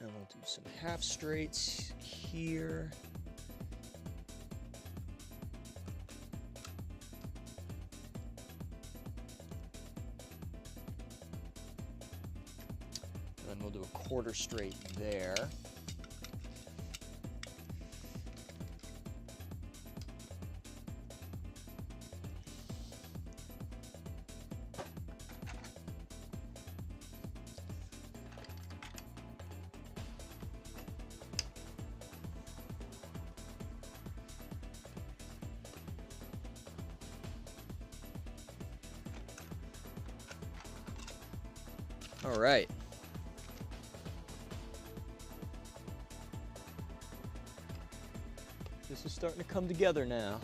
Speaker 1: And we'll do some half straights here. And then we'll do a quarter straight there. All right. This is starting to come together now.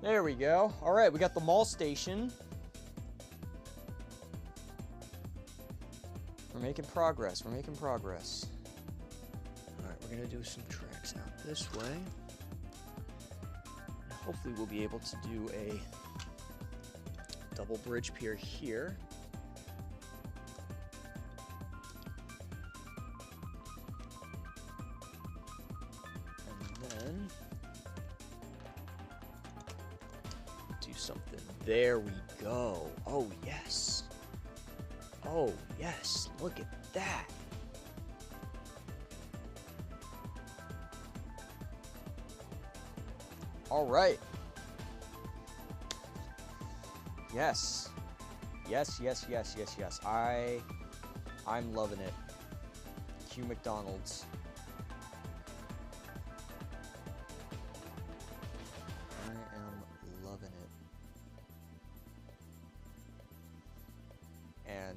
Speaker 1: There we go. All right, we got the mall station. We're making progress. We're making progress. All right, we're going to do some tracks out this way. And hopefully we'll be able to do a double bridge pier here. And then do something. There we go. Oh, yes. Oh, yes. Look at that. All right. Yes. Yes, yes, yes, yes, yes. I'm loving it. Cue McDonald's. I am loving it. And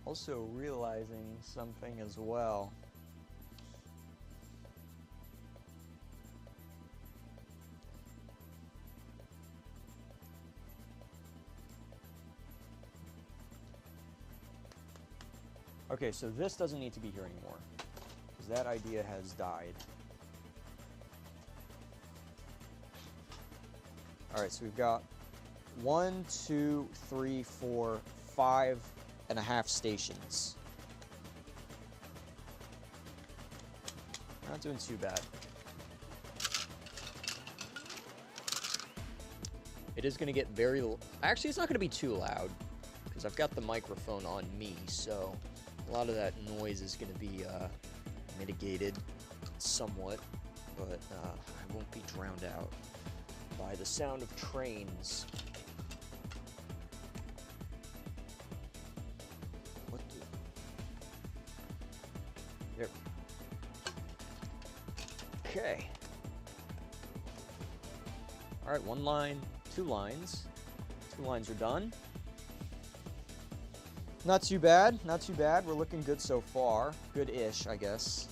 Speaker 1: also realizing something as well. Okay, so this doesn't need to be here anymore, because that idea has died. All right, so we've got 1, 2, 3, 4, 5.5 stations. We're not doing too bad. It is going to get very... Actually, it's not going to be too loud, because I've got the microphone on me, so a lot of that noise is going to be mitigated somewhat, but I won't be drowned out by the sound of trains. What the... There. Okay. All right, 1 line, 2 lines. 2 lines are done. Not too bad, not too bad. We're looking good so far. Good-ish, I guess.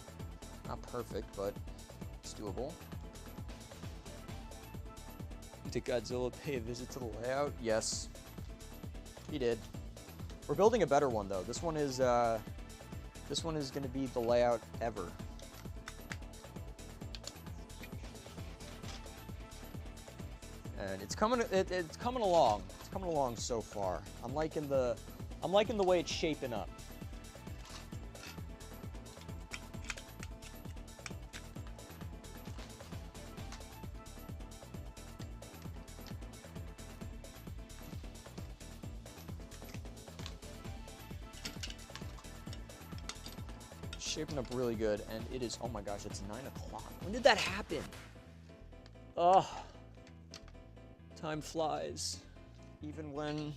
Speaker 1: Not perfect, but it's doable. Did Godzilla pay a visit to the layout? Yes, he did. We're building a better one though. This one is going to be the layout ever. And it's coming along. It's coming along so far. I'm liking the way it's shaping up. Shaping up really good, and it is, oh my gosh, it's 9 o'clock. When did that happen? Oh, time flies. Even when,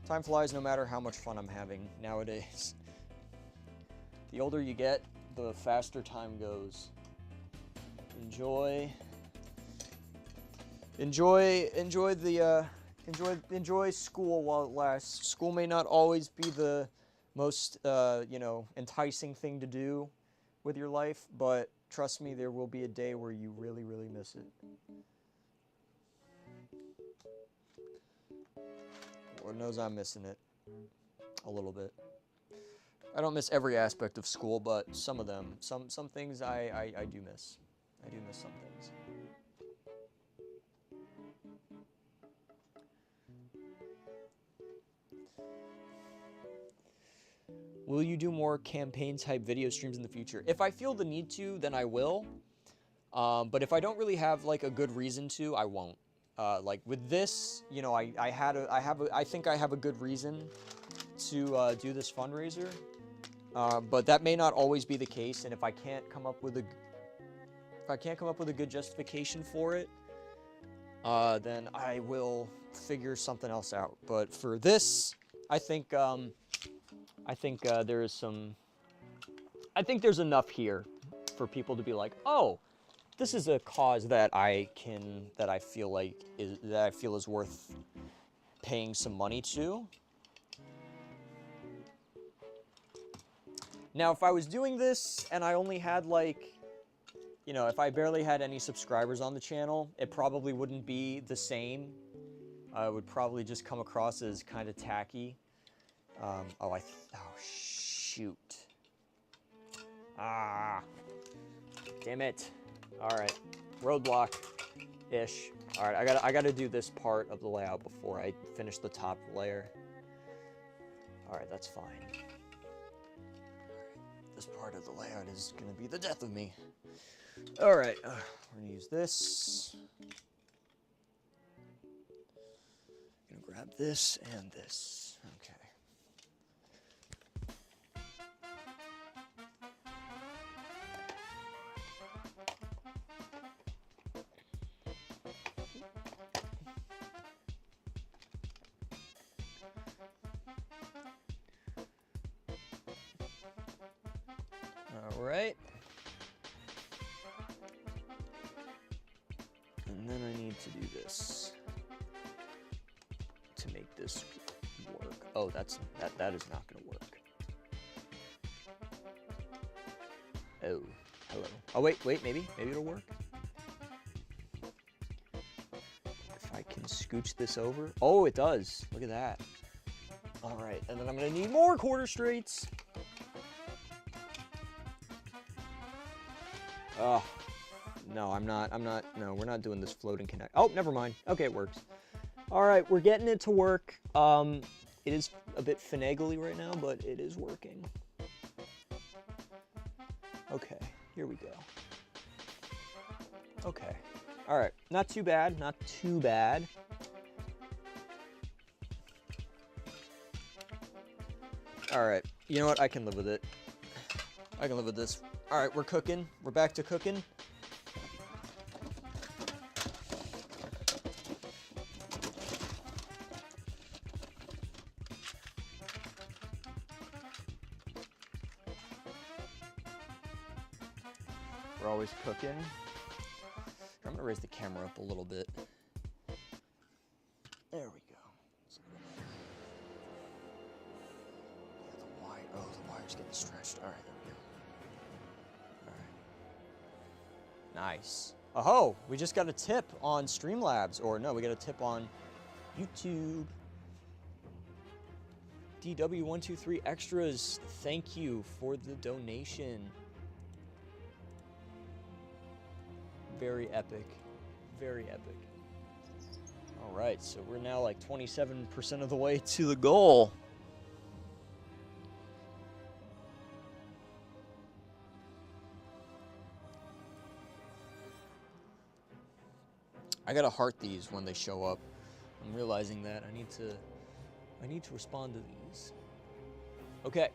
Speaker 1: time flies no matter how much fun I'm having nowadays. The older you get, the faster time goes. Enjoy school while it lasts. School may not always be the most, enticing thing to do with your life, but trust me, there will be a day where you really, really miss it. Lord knows I'm missing it a little bit. I don't miss every aspect of school, but some of them, some things I do miss. I do miss some things. Will you do more campaign-type video streams in the future? If I feel the need to, then I will. But if I don't really have like a good reason to, I won't. Like with this, you know, I think I have a good reason to do this fundraiser. But that may not always be the case, and if I can't come up with a good justification for it, then I will figure something else out. But for this, I think there is some. I think there's enough here for people to be like, oh, this is a cause that I feel is worth paying some money to. Now, if I was doing this and I only had like, you know, if I barely had any subscribers on the channel, it probably wouldn't be the same. It would probably just come across as kind of tacky. Oh shoot. Ah, damn it. All right, roadblock-ish. All right, I gotta do this part of the layout before I finish the top layer. All right, that's fine. This part of the layout is gonna be the death of me. All right, we're gonna use this. I'm gonna grab this and this. Okay. All right. And then I need to do this to make this work. Oh, that is not gonna work. Oh, hello. Oh wait, maybe it'll work. If I can scooch this over. Oh, it does. Look at that. All right, and then I'm gonna need more quarter straights. Oh, no, no, we're not doing this floating connect. Oh, never mind. Okay, it works. All right, we're getting it to work. It is a bit finagly right now, but it is working. Okay, here we go. Okay, all right, not too bad, not too bad. All right, you know what? I can live with it. I can live with this. All right, we're cooking. We're back to cooking. We're always cooking. I'm gonna raise the camera up a little bit. There we go. Yeah, the wire's getting stretched. All right, there we go. Nice. Oh, we just got a tip on Streamlabs, or no, we got a tip on YouTube. DW123 Extras, thank you for the donation. Very epic. Very epic. All right, so we're now like 27% of the way to the goal. I gotta heart these when they show up. I'm realizing that I need to respond to these. Okay.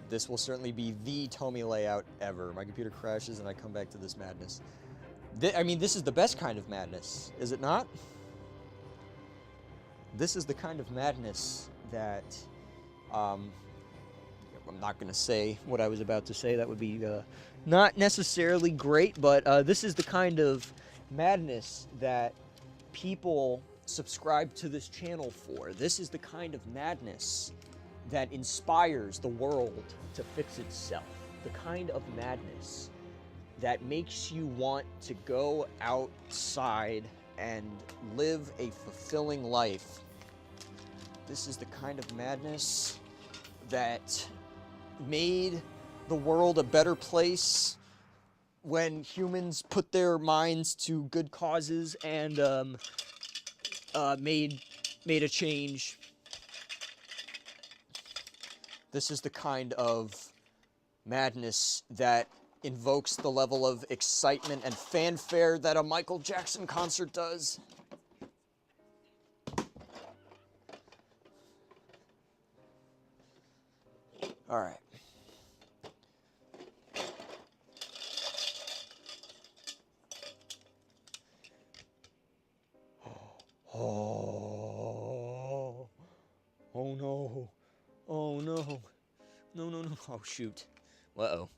Speaker 1: This will certainly be the Tomy layout ever. My computer crashes and I come back to this madness. I mean, this is the best kind of madness, is it not? This is the kind of madness that, I'm not going to say what I was about to say. That would be not necessarily great, but this is the kind of madness that people subscribe to this channel for. This is the kind of madness that inspires the world to fix itself. The kind of madness that makes you want to go outside and live a fulfilling life. This is the kind of madness that made the world a better place when humans put their minds to good causes and made a change. This is the kind of madness that invokes the level of excitement and fanfare that a Michael Jackson concert does. All right. Oh, no. No, no, no. Oh, shoot. Uh-oh.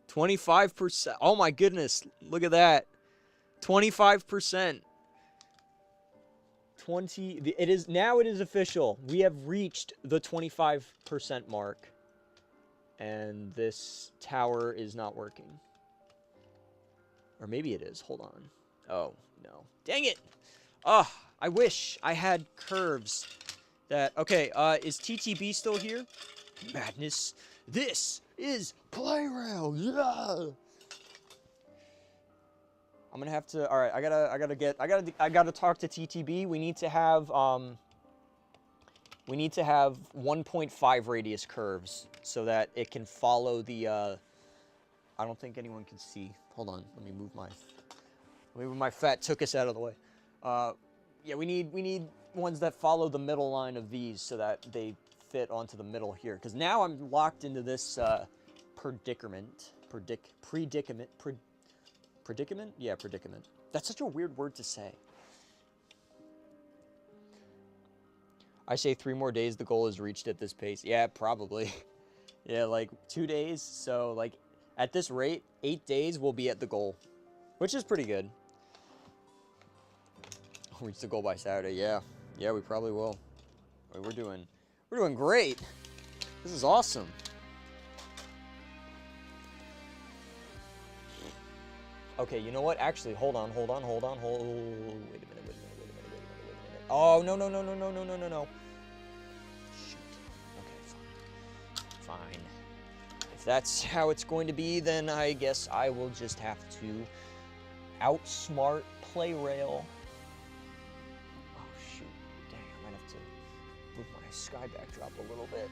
Speaker 1: 25%. Oh, my goodness. Look at that. 25%. Now it is official. We have reached the 25% mark. And this tower is not working. Or maybe it is. Hold on. Oh, no. Dang it! Ah, I wish I had curves that... Okay, is TTB still here? Madness. This is Playrail. Yeah! I'm gonna have to... Alright, I gotta talk to TTB. We need to have, 1.5 radius curves so that it can follow the, I don't think anyone can see. Hold on, let me move my fat Tookus out of the way. Yeah, we need ones that follow the middle line of these so that they fit onto the middle here. Because now I'm locked into this predicament. Predicament? Yeah, predicament. That's such a weird word to say. I say 3 more days, the goal is reached at this pace. Yeah, probably. Yeah, like 2 days. So, like, at this rate, 8 days we'll be at the goal, which is pretty good. Reach the goal by Saturday. Yeah, yeah, we probably will. We're doing great. This is awesome. Okay, you know what? Actually, hold on. Wait a minute. Oh, no. Shoot. Okay, fine. If that's how it's going to be, then I guess I will just have to outsmart Playrail. Oh, shoot. Dang, I might have to move my sky backdrop a little bit.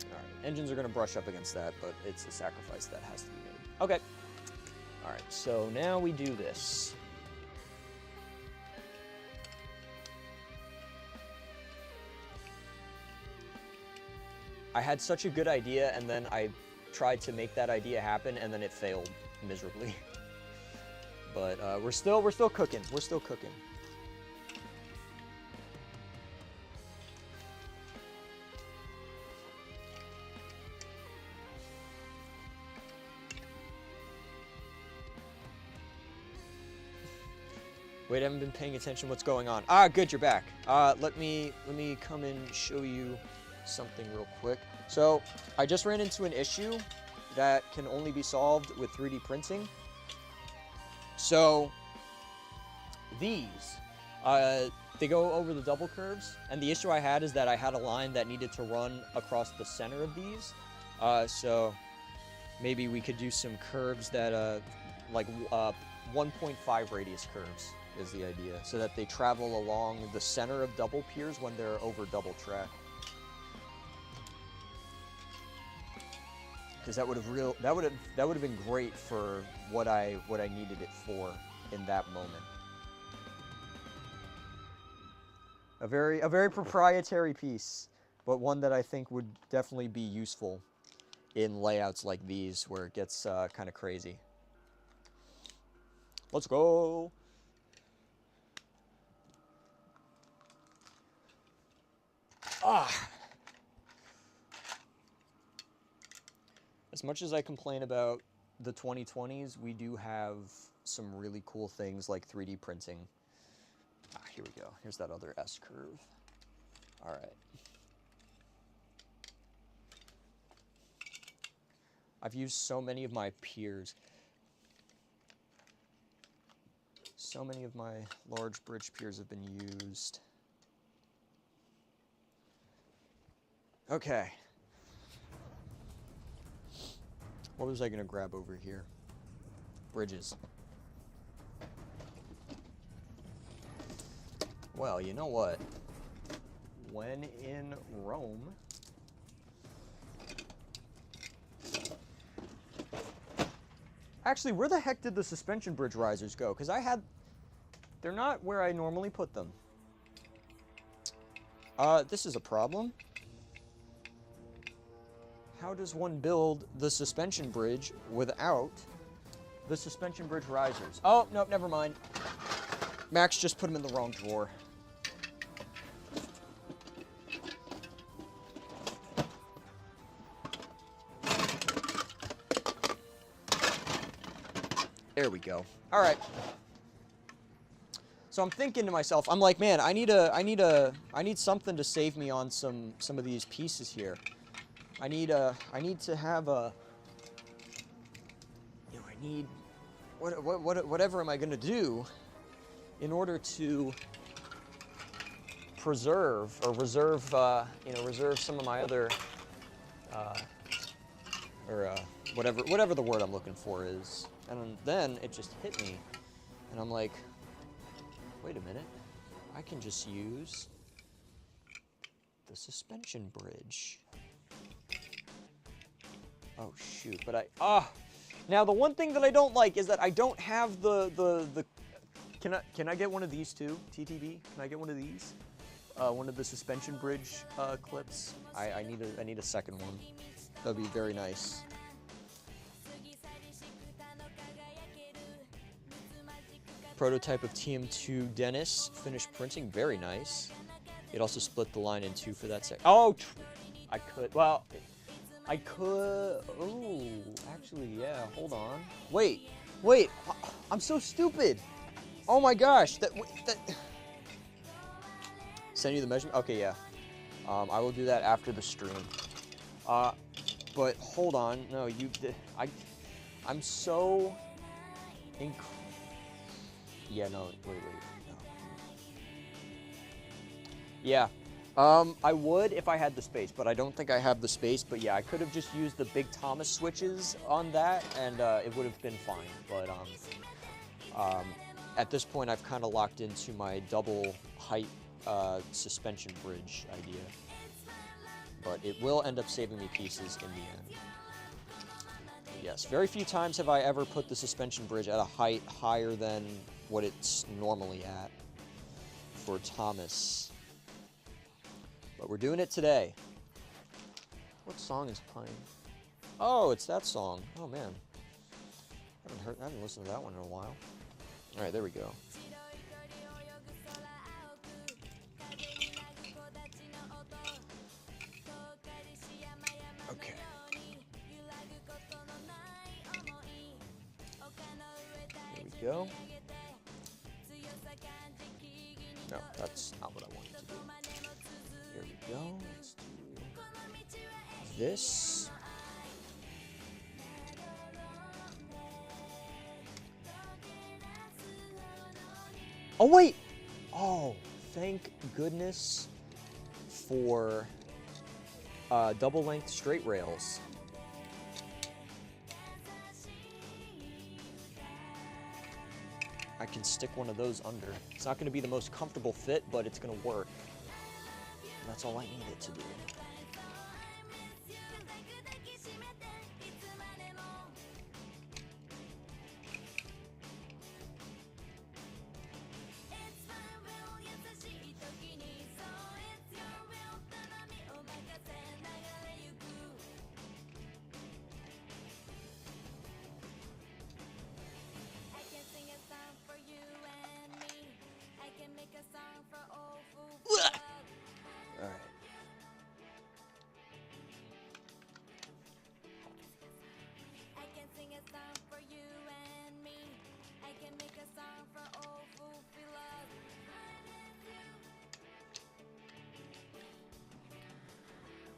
Speaker 1: Alright, engines are going to brush up against that, but it's a sacrifice that has to be made. Okay. Alright, so now we do this. I had such a good idea, and then I tried to make that idea happen, and then it failed miserably. But we're still cooking. We're still cooking. Wait, I haven't been paying attention to what's going on. Ah, good, you're back. Let me come and show you something real quick. So, I just ran into an issue that can only be solved with 3D printing. So, these, they go over the double curves, and the issue I had is that I had a line that needed to run across the center of these. So, maybe we could do some curves that, 1.5 radius curves is the idea, so that they travel along the center of double piers when they're over double track. Because that would have been great for what I needed it for in that moment. A very proprietary piece, but one that I think would definitely be useful in layouts like these where it gets kind of crazy. Let's go. As much as I complain about the 2020s, we do have some really cool things like 3D printing. Here we go. Here's that other S curve. All right. I've used so many of my piers. So many of my large bridge piers have been used. Okay. What was I going to grab over here? Bridges. Well, you know what? When in Rome... Actually, where the heck did the suspension bridge risers go? Because they're not where I normally put them. This is a problem. How does one build the suspension bridge without the suspension bridge risers? Oh, nope, never mind. Max just put them in the wrong drawer. There we go. All right. So I'm thinking to myself, I'm like, man, I need something to save me on some of these pieces here. I need to have a, you know, I need, whatever am I gonna do in order to preserve or reserve, reserve some of my other, whatever the word I'm looking for is. And then it just hit me, and I'm like, wait a minute, I can just use the suspension bridge. Oh shoot, but now the one thing that I don't like is that I don't have the can I get one of these too, TTB? Can I get one of these? One of the suspension bridge clips. I need a second one. That'd be very nice. Prototype of TM2 Dennis, finished printing, very nice. It also split the line in two for that sec. Oh, I could, oh, actually, yeah, hold on. Wait, I'm so stupid. Oh my gosh, send you the measurement? Okay, yeah. I will do that after the stream. But hold on, no, I'm so yeah, no, wait, no. Yeah, I would if I had the space, but I don't think I have the space. But yeah, I could have just used the big Thomas switches on that, and it would have been fine. But at this point, I've kind of locked into my double height suspension bridge idea. But it will end up saving me pieces in the end. Yes, very few times have I ever put the suspension bridge at a height higher than what it's normally at for Thomas. But we're doing it today. What song is playing? Oh, it's that song. Oh man, I haven't listened to that one in a while. All right, there we go. Okay. There we go. No, that's not what I wanted to do. Here we go. Let's do this. Oh, wait. Oh, thank goodness for double length straight rails. I can stick one of those under. It's not going to be the most comfortable fit, but it's going to work. And that's all I need it to do.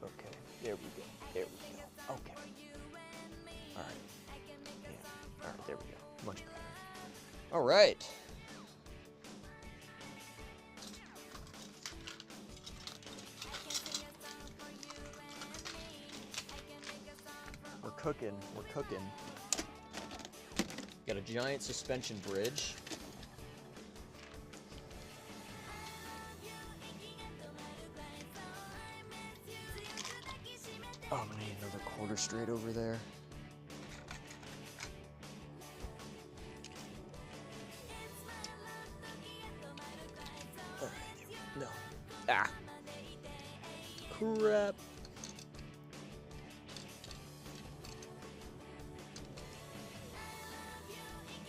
Speaker 1: Okay, there we go. There we go. Okay. All right. Yeah. All right, there we go. Much better. All right. We're cooking. We're cooking. Got a giant suspension bridge. Oh, I'm gonna need another quarter straight over there. No. Ah. Crap.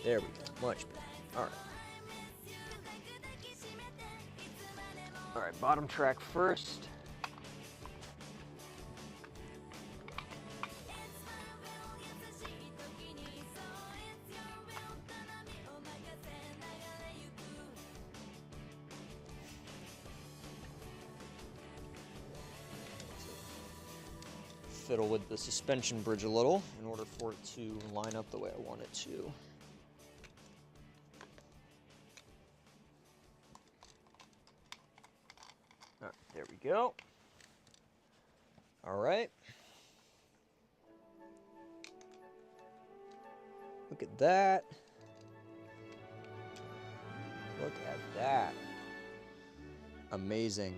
Speaker 1: There we go. Much better. All right. All right, bottom track first. fiddle with the suspension bridge a little in order for it to line up the way I want it to. All right, there we go. All right. Look at that. Look at that. Amazing.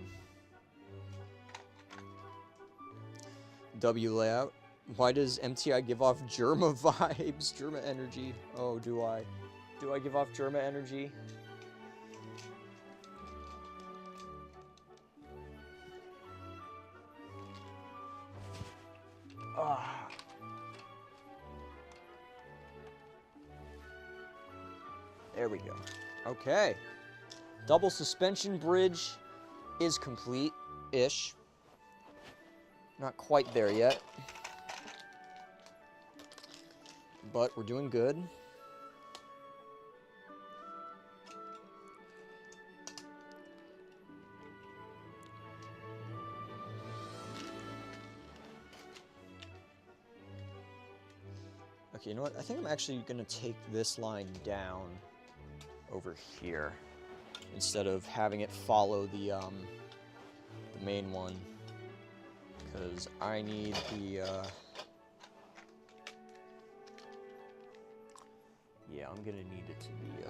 Speaker 1: W layout. Why does MTI give off Germa vibes? Germa energy. Oh, do I? Do I give off Germa energy? Ah. There we go. Okay. Double suspension bridge is complete-ish. Not quite there yet. But we're doing good. Okay, you know what? I think I'm actually going to take this line down over here instead of having it follow the main one, because I need the yeah, I'm gonna need it to be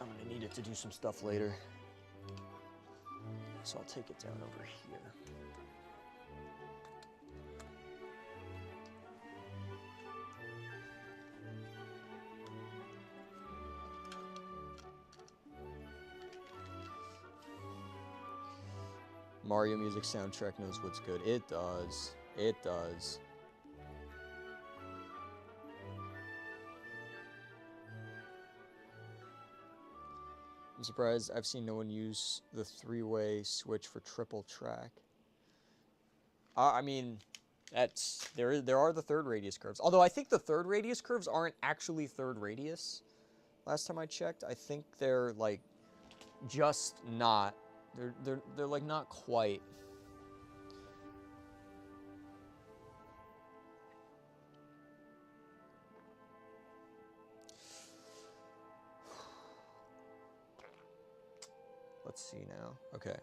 Speaker 1: I'm gonna need it to do some stuff later, so I'll take it down over here. Mario music soundtrack knows what's good. It does. It does. I'm surprised I've seen no one use the three-way switch for triple track. I mean, that's there are the third radius curves. Although I think the third radius curves aren't actually third radius. Last time I checked, I think they're like just not. They're like not quite. Let's see now. Okay. I'm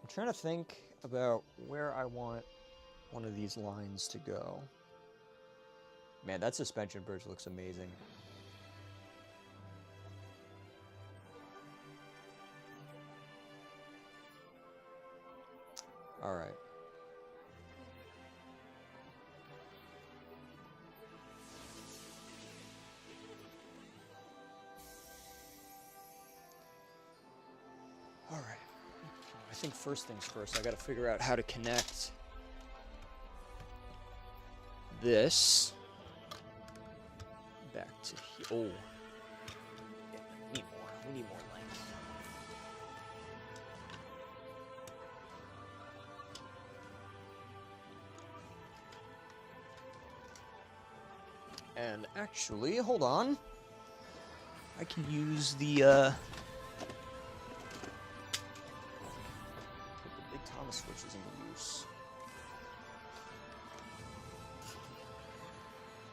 Speaker 1: trying to think about where I want one of these lines to go. Man, that suspension bridge looks amazing. All right. All right. I think first things first, I got to figure out how to connect this back to here. Oh. Yeah, we need more. We need more length. And actually, hold on. I can use the big Thomas switches into use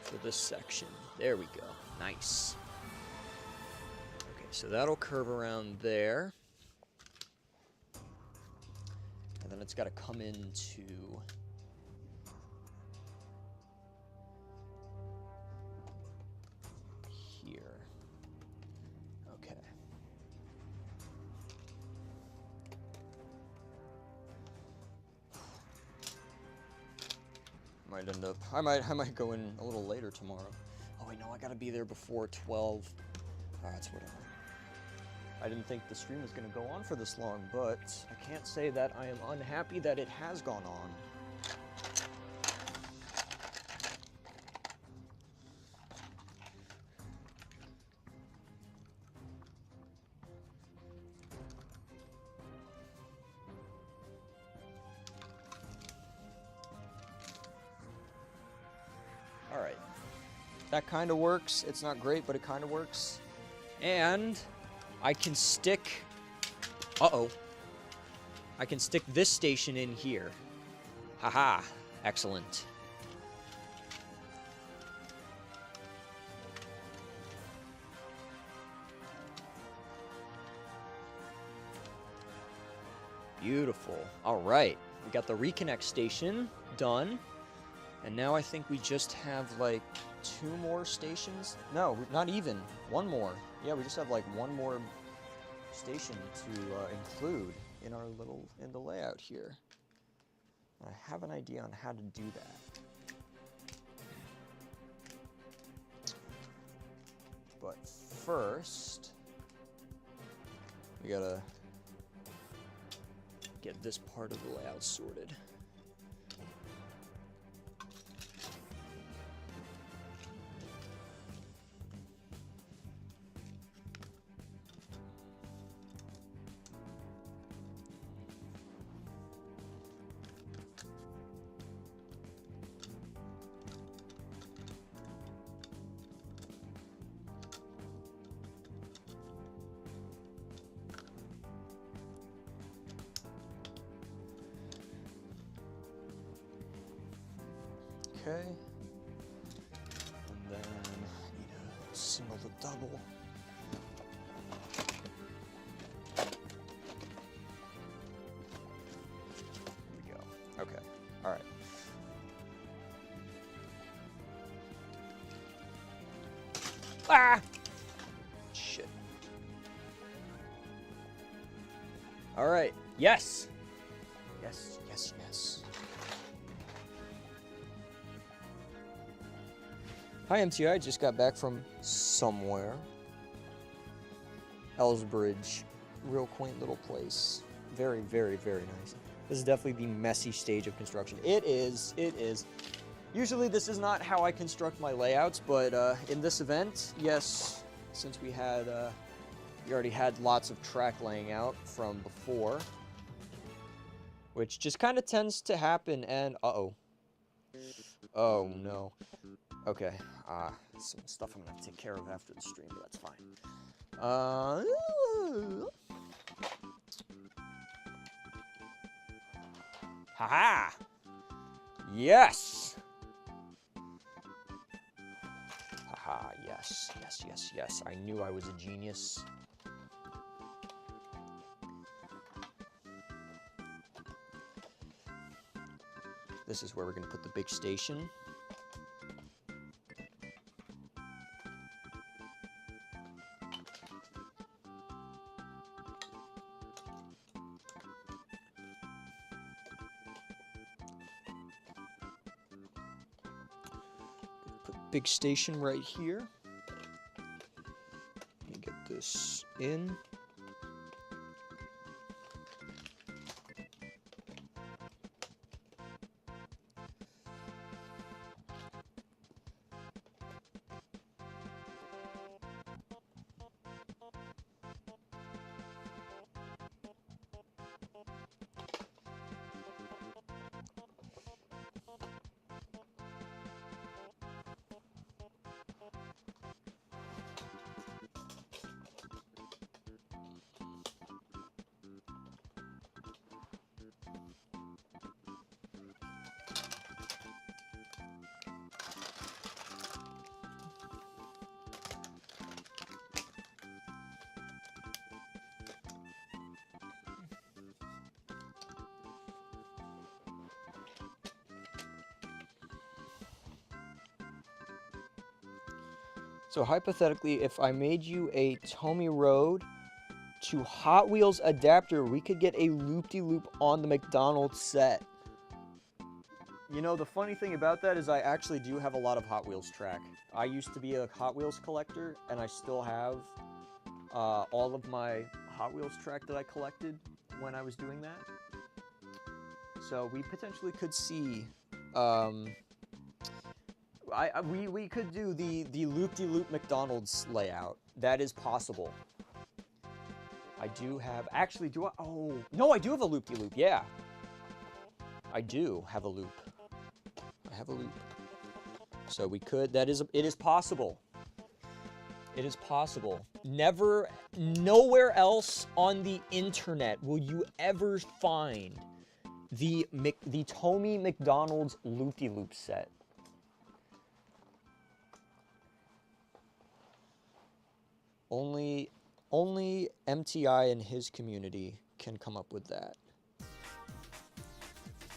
Speaker 1: for this section. There we go. Nice. Okay, so that'll curve around there. And then it's got to come into here. Okay. Might end up, I might go in a little later tomorrow. Oh wait, no, I gotta be there before 12. That's whatever. I didn't think the stream was gonna go on for this long, but I can't say that I am unhappy that it has gone on. Alright. That kind of works. It's not great, but it kind of works. And I can stick... Uh-oh. I can stick this station in here. Haha, excellent. Beautiful. All right, we got the reconnect station done. And now I think we just have like 2 more stations. No, not even. 1 more. Yeah, we just have like 1 more station to include in our in the layout here. I have an idea on how to do that. But first, we gotta get this part of the layout sorted. Okay, and then I need a single to double. There we go. Okay, all right. Ah! Shit. All right, yes! Yes, yes, yes. Hi, MTI. I just got back from somewhere. Ellsbridge. Real quaint little place. Very, very, very nice. This is definitely the messy stage of construction. It is. It is. Usually this is not how I construct my layouts, but in this event, yes, since we already had lots of track laying out from before, which just kind of tends to happen, and uh-oh. Oh, no. Okay, some stuff I'm gonna take care of after the stream, but that's fine. Haha! Yes! Haha, yes, yes, yes, yes. I knew I was a genius. This is where we're gonna put the big station. Big station right here. Let me get this in. So hypothetically, if I made you a Tomy Road to Hot Wheels adapter, we could get a loop-de-loop on the McDonald's set. You know, the funny thing about that is I actually do have a lot of Hot Wheels track. I used to be a Hot Wheels collector, and I still have all of my Hot Wheels track that I collected when I was doing that. So we potentially could see... we could do the loop-de-loop McDonald's layout. That is possible. I do have... Actually, do I... Oh, no, I do have a loop-de-loop, yeah. I do have a loop. I have a loop. So we could... It is possible. It is possible. Never, nowhere else on the internet will you ever find the Tomy McDonald's Loop-de-Loop set. Only MTI and his community can come up with that.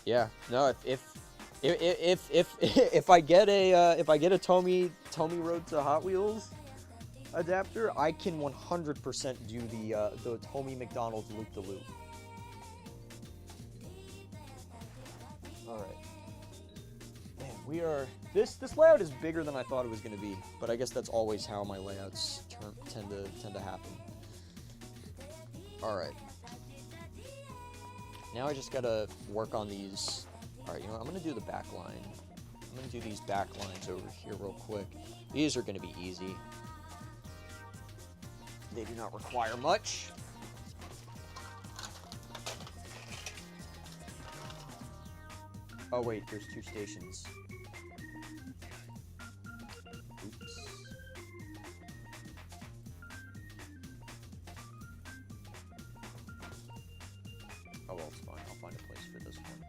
Speaker 1: Yeah, no, if I get a Tomy Road to Hot Wheels adapter, I can 100% do the Tomy McDonald's Loop-de-Loop. All right. Man, we are this layout is bigger than I thought it was going to be, but I guess that's always how my layouts tend to happen. All right. Now I just gotta work on these. All right, you know what? I'm gonna do the back line. I'm gonna do these back lines over here real quick. These are gonna be easy. They do not require much. Oh wait, there's 2 stations. Oops. Oh well, it's fine. I'll find a place for this one.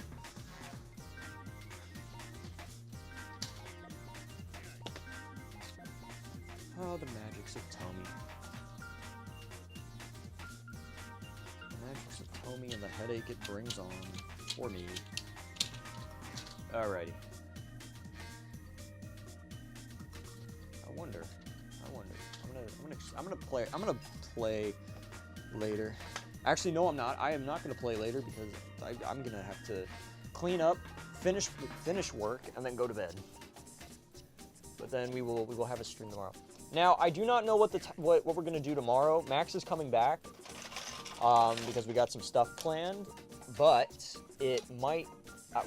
Speaker 1: Oh, the magics of Tomy. The magics of Tomy and the headache it brings on for me. Alrighty. I wonder. I'm gonna play later. Actually, no, I'm not. I am not gonna play later because I'm gonna have to clean up, finish work, and then go to bed. But then we will have a stream tomorrow. Now, I do not know what we're gonna do tomorrow. Max is coming back because we got some stuff planned, but it might.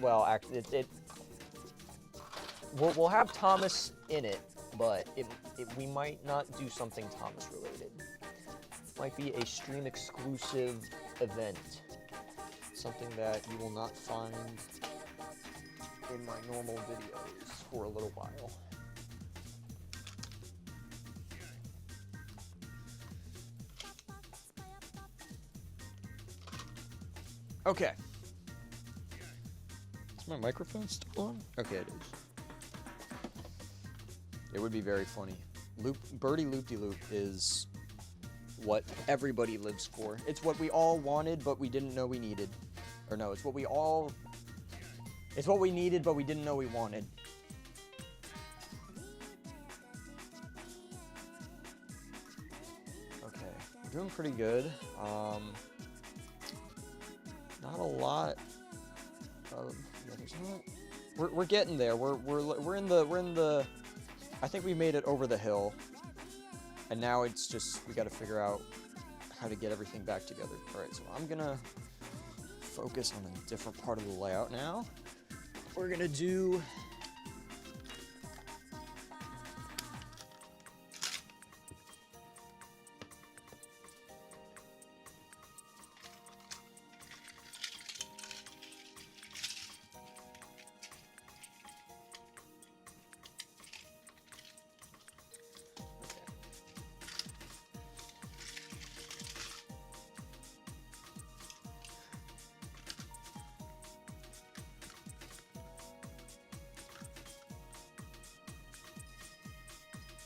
Speaker 1: Well, actually, we'll have Thomas in it, but we might not do something Thomas related. Might be a stream exclusive event, something that you will not find in my normal videos for a little while. Okay. Is my microphone still on? Okay, it is. It would be very funny. Birdie Loop-de-Loop is what everybody lives for. It's what we all wanted, but we didn't know we needed. Or no, it's what we needed, but we didn't know we wanted. Okay, we're doing pretty good. Not a lot of, yeah, there's not, we're getting there. We're in the, I think we made it over the hill. And now it's just, we got to figure out how to get everything back together. All right, so I'm gonna focus on a different part of the layout now. We're gonna do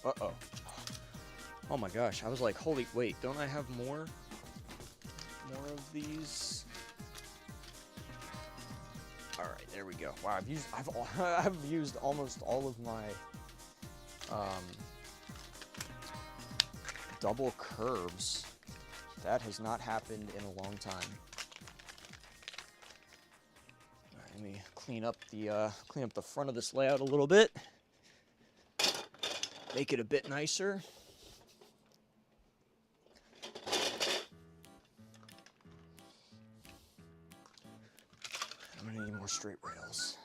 Speaker 1: uh-oh. Oh my gosh, I was like, holy, wait, don't I have more of these? All right, there we go. Wow, I've used almost all of my double curves. That has not happened in a long time. All right, let me clean up the front of this layout a little bit. Make it a bit nicer. I'm gonna need more straight rails.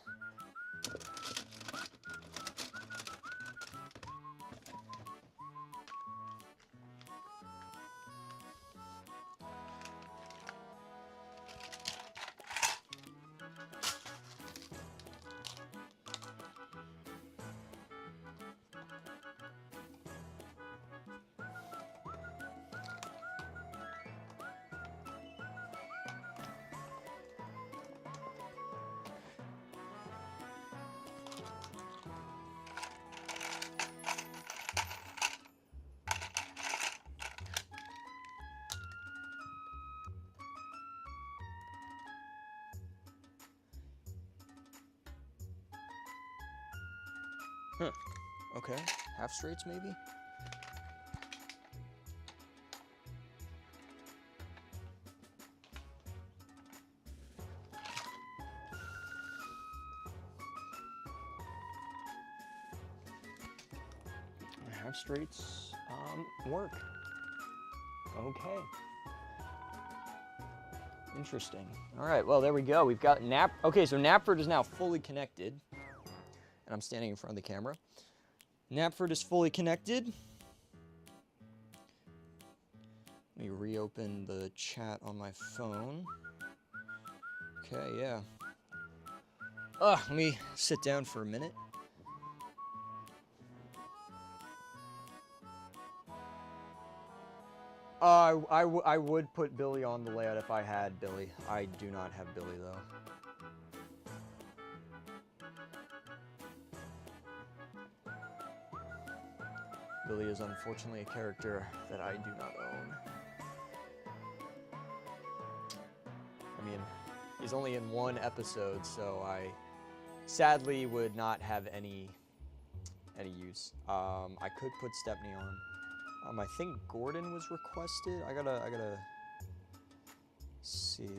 Speaker 1: Huh. Okay. Half straights, maybe? Half straights work. Okay. Interesting. All right, well, there we go. We've got Okay, so Knapford is now fully connected. And I'm standing in front of the camera. Knapford is fully connected. Let me reopen the chat on my phone. Okay, yeah. Let me sit down for a minute. I would put Billy on the layout if I had Billy. I do not have Billy, though. Billy is unfortunately a character that I do not own. I mean, he's only in one episode, so I sadly would not have any use. I could put Stepney on. I think Gordon was requested. I gotta see.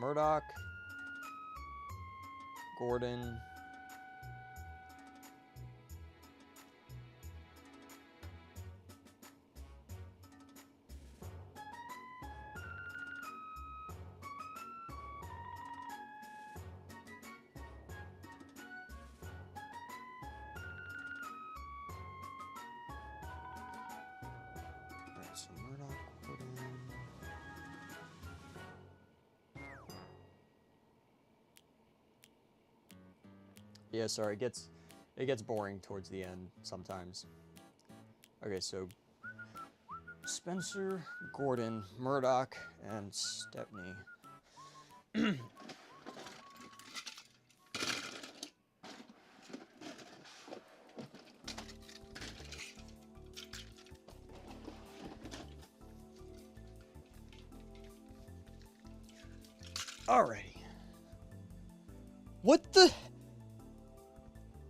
Speaker 1: Murdoch, Gordon. So Murdoch, Gordon. Yeah, sorry, it gets boring towards the end sometimes. Okay, so Spencer, Gordon, Murdoch, and Stepney. Alrighty.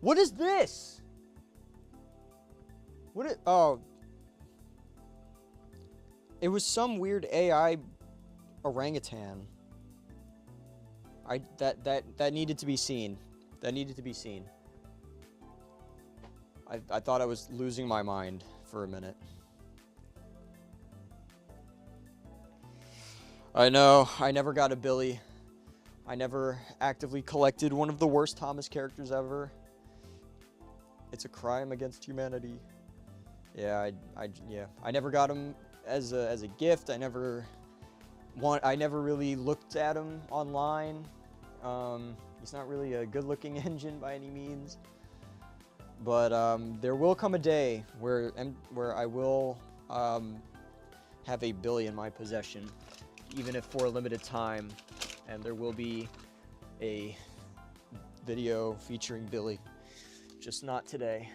Speaker 1: What is this? Oh. It was some weird AI orangutan. That needed to be seen. That needed to be seen. I thought I was losing my mind for a minute. I know, I never got a Billy. I never actively collected one of the worst Thomas characters ever. It's a crime against humanity. Yeah, I never got him as a gift. I never really looked at him online. He's not really a good-looking engine by any means. But there will come a day where I will have a Billy in my possession, even if for a limited time, and there will be a video featuring Billy, just not today.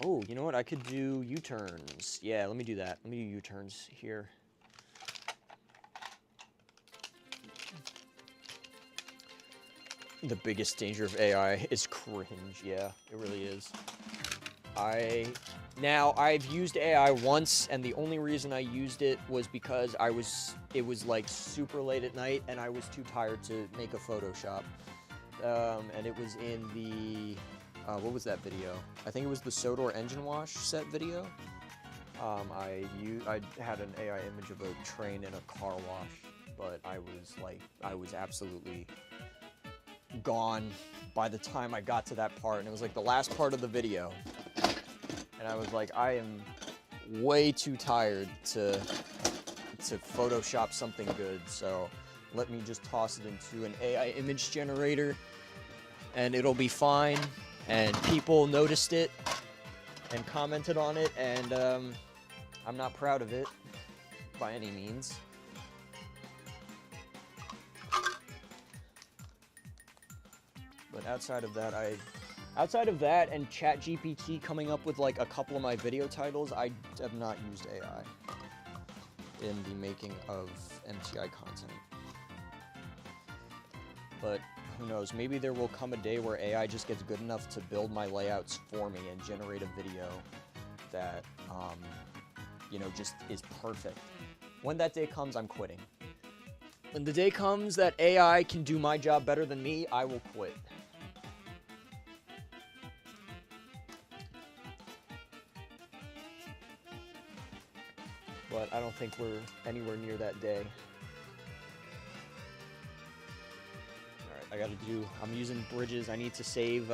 Speaker 1: Oh, you know what? I could do U-turns. Yeah, let me do that. Let me do U-turns here. The biggest danger of AI is cringe. Yeah, it really is. I've used AI once, and the only reason I used it was because it was like super late at night, and I was too tired to make a Photoshop. And it was in the... what was that video? I think it was the Sodor engine wash set video. I had an AI image of a train in a car wash, but I was absolutely gone by the time I got to that part, and it was like the last part of the video. And I was like, I am way too tired to Photoshop something good, so let me just toss it into an AI image generator, and it'll be fine. And people noticed it, and commented on it, and I'm not proud of it by any means. But outside of that and ChatGPT coming up with like a couple of my video titles, I have not used AI in the making of MTI content. But who knows, maybe there will come a day where AI just gets good enough to build my layouts for me and generate a video that, you know, just is perfect. When that day comes, I'm quitting. When the day comes that AI can do my job better than me, I will quit. But I don't think we're anywhere near that day. I'm using bridges. I need to save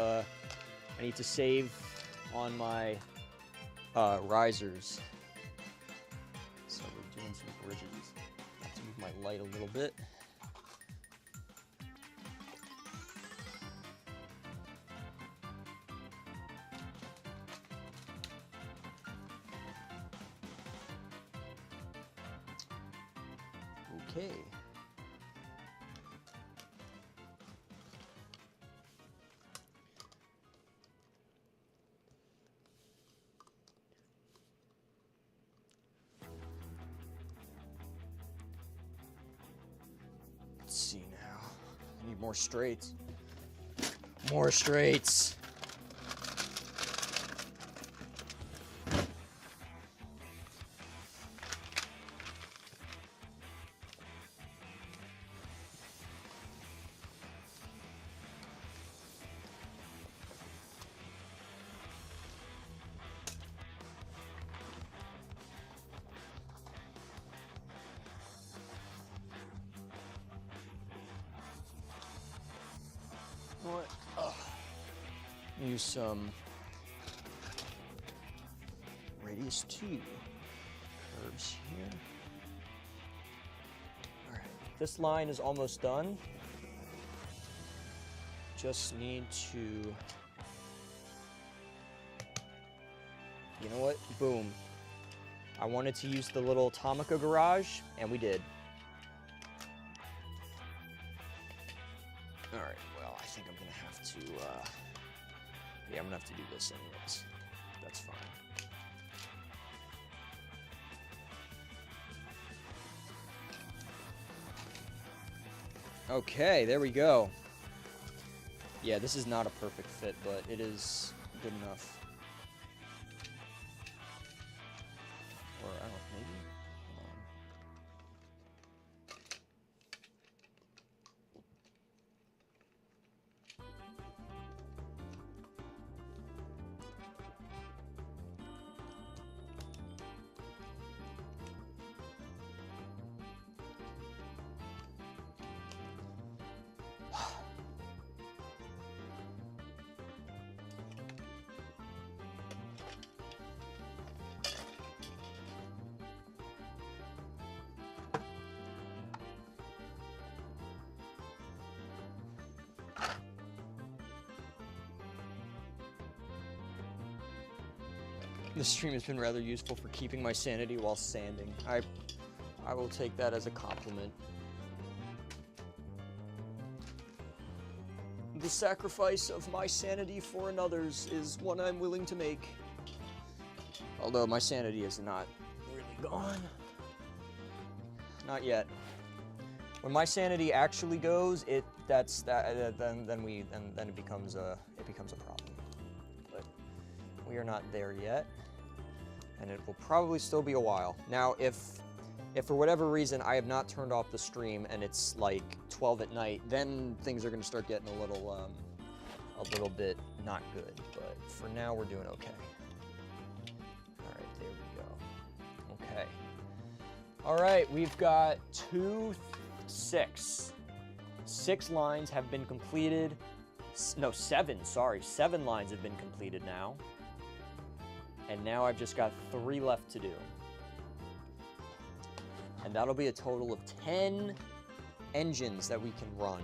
Speaker 1: on my risers. So we're doing some bridges. I have to move my light a little bit. Okay. Let's see now. I need more straights. More straights. What? Use some radius 2 curves here. All right, this line is almost done. Just need to, you know what? Boom. I wanted to use the little Tomica garage, and we did. All right, well, I think I'm gonna have to, yeah, I'm gonna have to do this anyways. That's fine. Okay, there we go. Yeah, this is not a perfect fit, but it is good enough. Or, I don't know, maybe? Hold on. This stream has been rather useful for keeping my sanity while sanding. I will take that as a compliment. The sacrifice of my sanity for another's is one I'm willing to make. Although my sanity is not really gone. Not yet. When my sanity actually goes, then it becomes a problem. But we are not there yet, and it will probably still be a while. Now, if for whatever reason I have not turned off the stream and it's like 12 at night, then things are going to start getting a little bit not good. But for now, we're doing okay. All right, there we go. Okay. All right, we've got 6 lines have been completed. No, 7, sorry. 7 lines have been completed now. And now I've just got 3 left to do. And that'll be a total of 10 engines that we can run.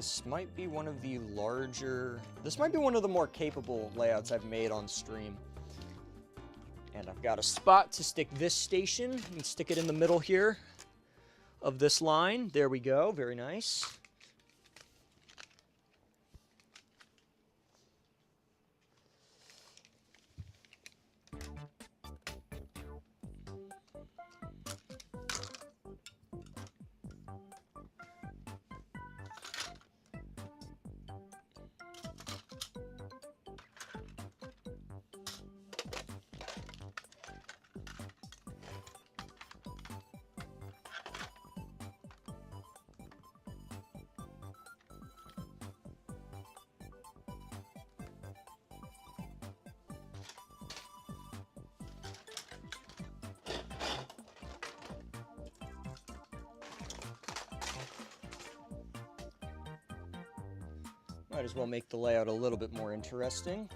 Speaker 1: This might be one of the larger, this might be one of the more capable layouts I've made on stream. And I've got a spot to stick this station and stick it in the middle here of this line. There we go, very nice. Might as well make the layout a little bit more interesting.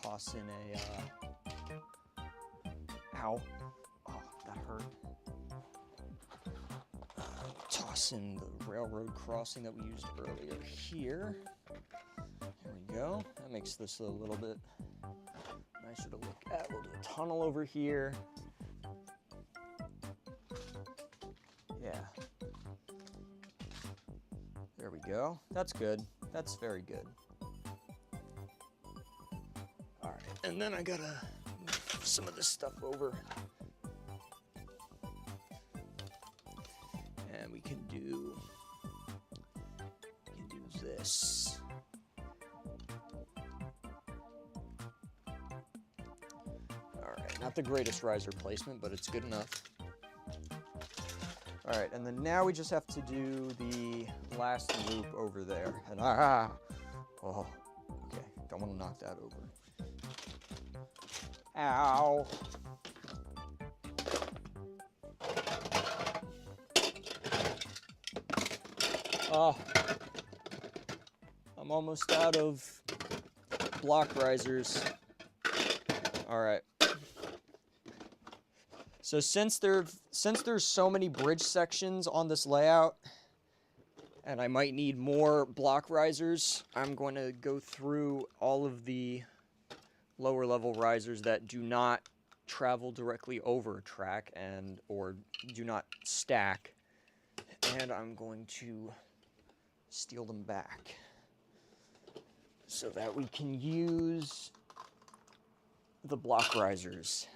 Speaker 1: Toss in a, ow, oh, that hurt. Toss in the railroad crossing that we used earlier here. There we go. That makes this a little bit nicer to look at. We'll do a tunnel over here. Yeah. There we go. That's good. That's very good. All right, and then I gotta move some of this stuff over. And we can do this. All right, not the greatest riser placement, but it's good enough. All right, and then now we just have to do the last loop over there. And oh, okay, don't want to knock that over. Ow. Oh, I'm almost out of block risers. All right. So since there's so many bridge sections on this layout, and I might need more block risers, I'm going to go through all of the lower level risers that do not travel directly over a track and or do not stack, and I'm going to steal them back so that we can use the block risers.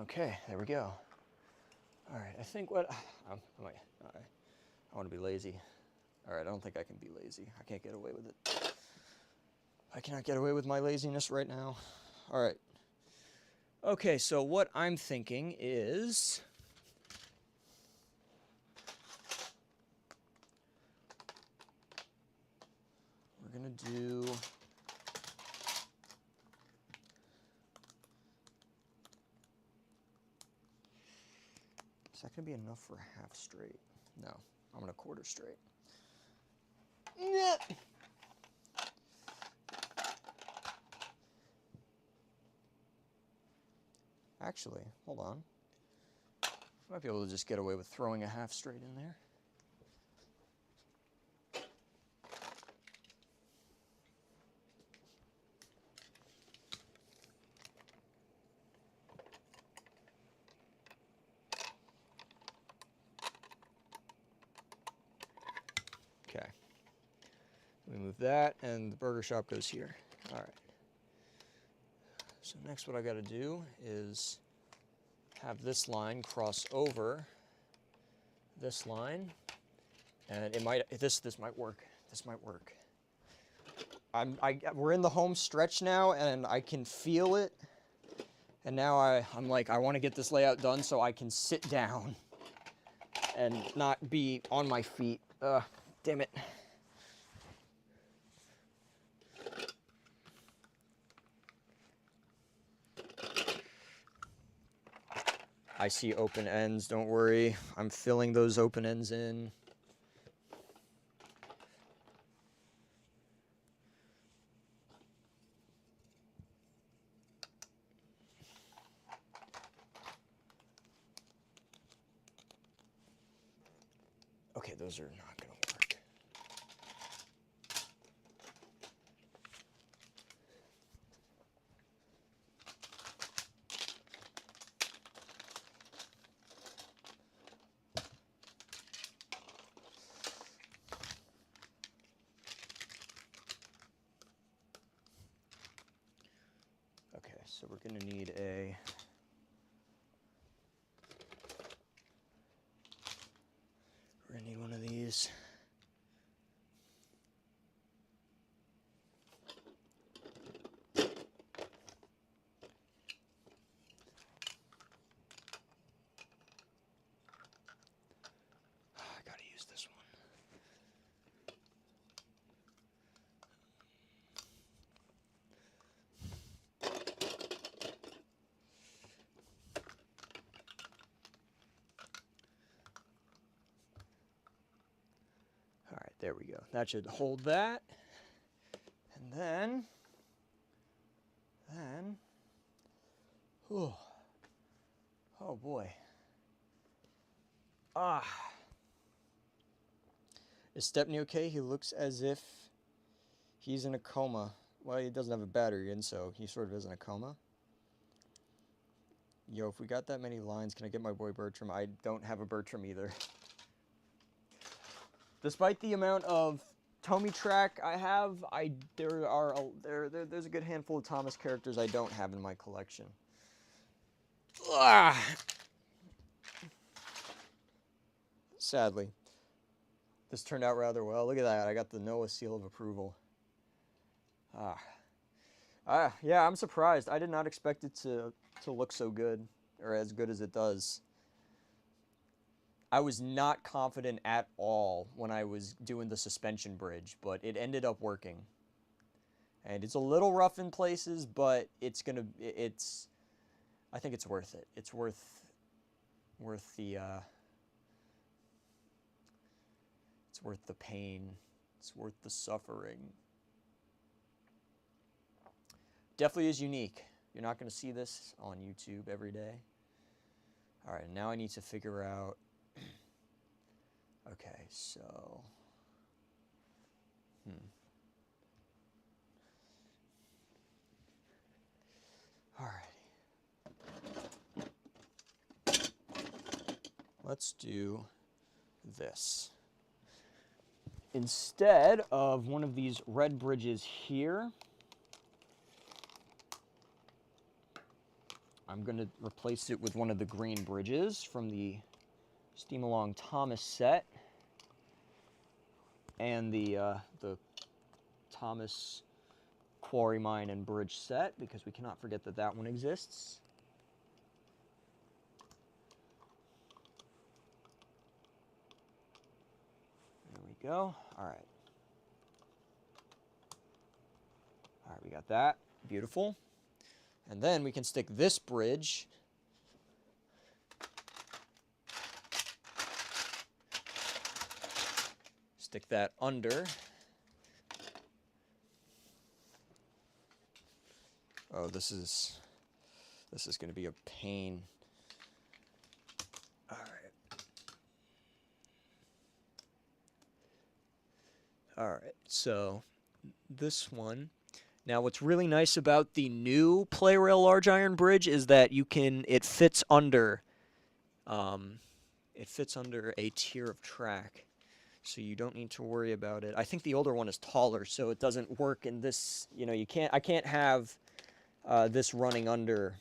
Speaker 1: Okay, there we go. All right, I think what I want to be lazy. All right, I don't think I can be lazy. I can't get away with it. I cannot get away with my laziness right now. All right. Okay, so what I'm thinking is we're gonna do Is that going to be enough for a half straight? No, I'm going to quarter straight. Actually, hold on. I might be able to just get away with throwing a half straight in there. Okay. We move that, and the burger shop goes here. All right. So next what I got to do is have this line cross over this line, and it might this might work. This might work. We're in the home stretch now, and I can feel it. And now I'm like, I want to get this layout done so I can sit down and not be on my feet. Damn it. I see open ends, don't worry. I'm filling those open ends in. Okay, those are not going to work. Okay, so we're going to need one of these. I gotta use this one. All right, there we go. That should hold that. And then, oh boy. Is Stepney okay? He looks as if he's in a coma. Well, he doesn't have a battery in, so he sort of is in a coma. Yo, if we got that many lines, can I get my boy Bertram? I don't have a Bertram either. Despite the amount of Tomica I have, there's a good handful of Thomas characters I don't have in my collection. Sadly. This turned out rather well. Look at that. I got the Noah seal of approval. Yeah, I'm surprised. I did not expect it to look so good, or as good as it does. I was not confident at all when I was doing the suspension bridge, but it ended up working. And it's a little rough in places, but I think it's worth it. It's worth the pain. It's worth the suffering. Definitely is unique. You're not going to see this on YouTube every day. All right, now I need to figure out. Okay, so. All right. Let's do this. Instead of one of these red bridges here, I'm going to replace it with one of the green bridges from the Steam Along Thomas set and the Thomas Quarry Mine and Bridge set, because we cannot forget that that one exists. There we go. All right. All right, we got that. Beautiful. And then we can stick this bridge stick that under. Oh, this is going to be a pain. All right. All right. So this one. Now, what's really nice about the new PlayRail large iron bridge is that it fits under a tier of track, so you don't need to worry about it. I think the older one is taller, so it doesn't work in this. I can't have this running under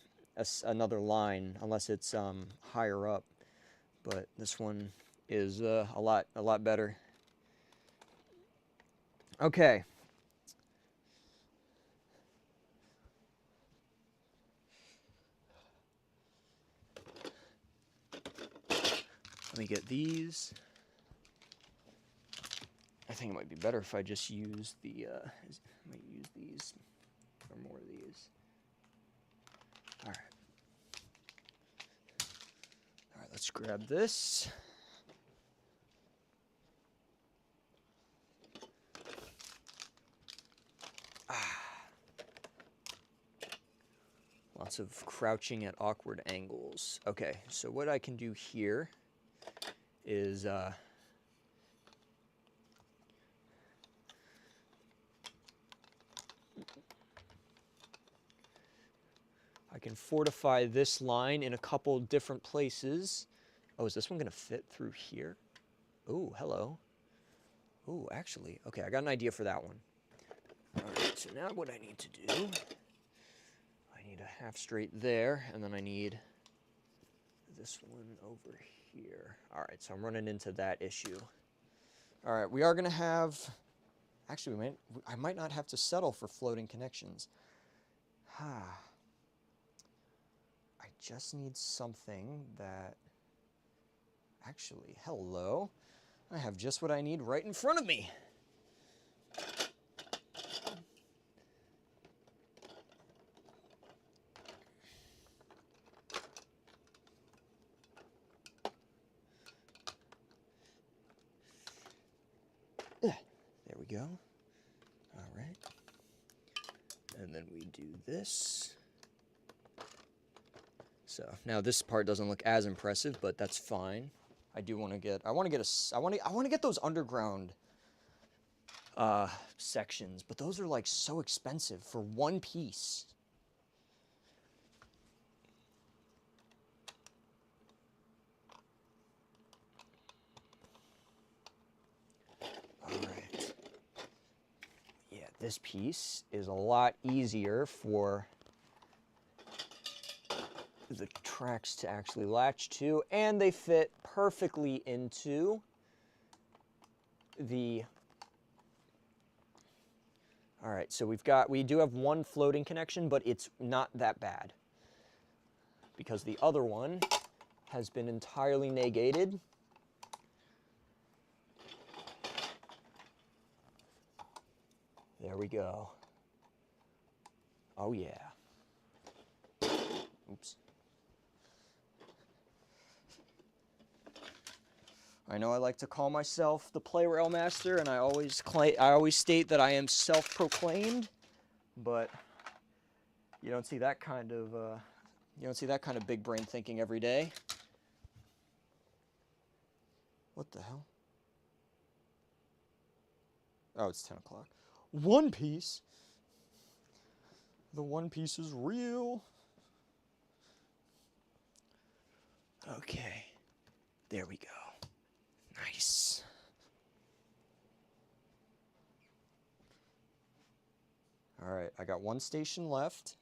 Speaker 1: another line unless it's higher up. But this one is a lot better. Okay. Let me get these. I think it might be better if I just use the, I might use these, or more of these. All right. All right, let's grab this. Lots of crouching at awkward angles. Okay, so what I can do here is can fortify this line in a couple different places. Oh, is this one gonna fit through here? Oh, hello. Oh, actually, okay, I got an idea for that one. All right, so now what I need to do, I need a half straight there, and then I need this one over here. All right, so I'm running into that issue. All right, we are gonna have, actually, I might not have to settle for floating connections. I just need something that, actually, hello. I have just what I need right in front of me. There we go. All right. And then we do this. So now this part doesn't look as impressive, but that's fine. I want to get those underground sections, but those are like so expensive for one piece. All right. Yeah, this piece is a lot easier for the tracks to actually latch to, and they fit perfectly into the... All right, so we do have one floating connection, but it's not that bad because the other one has been entirely negated. There we go. Oh yeah. Oops. I know I like to call myself the play rail master, and I always state that I am self-proclaimed, but you don't see that kind of big brain thinking every day. What the hell? Oh, it's 10 o'clock. One Piece. The One Piece is real. Okay, there we go. Nice. All right, I got one station left.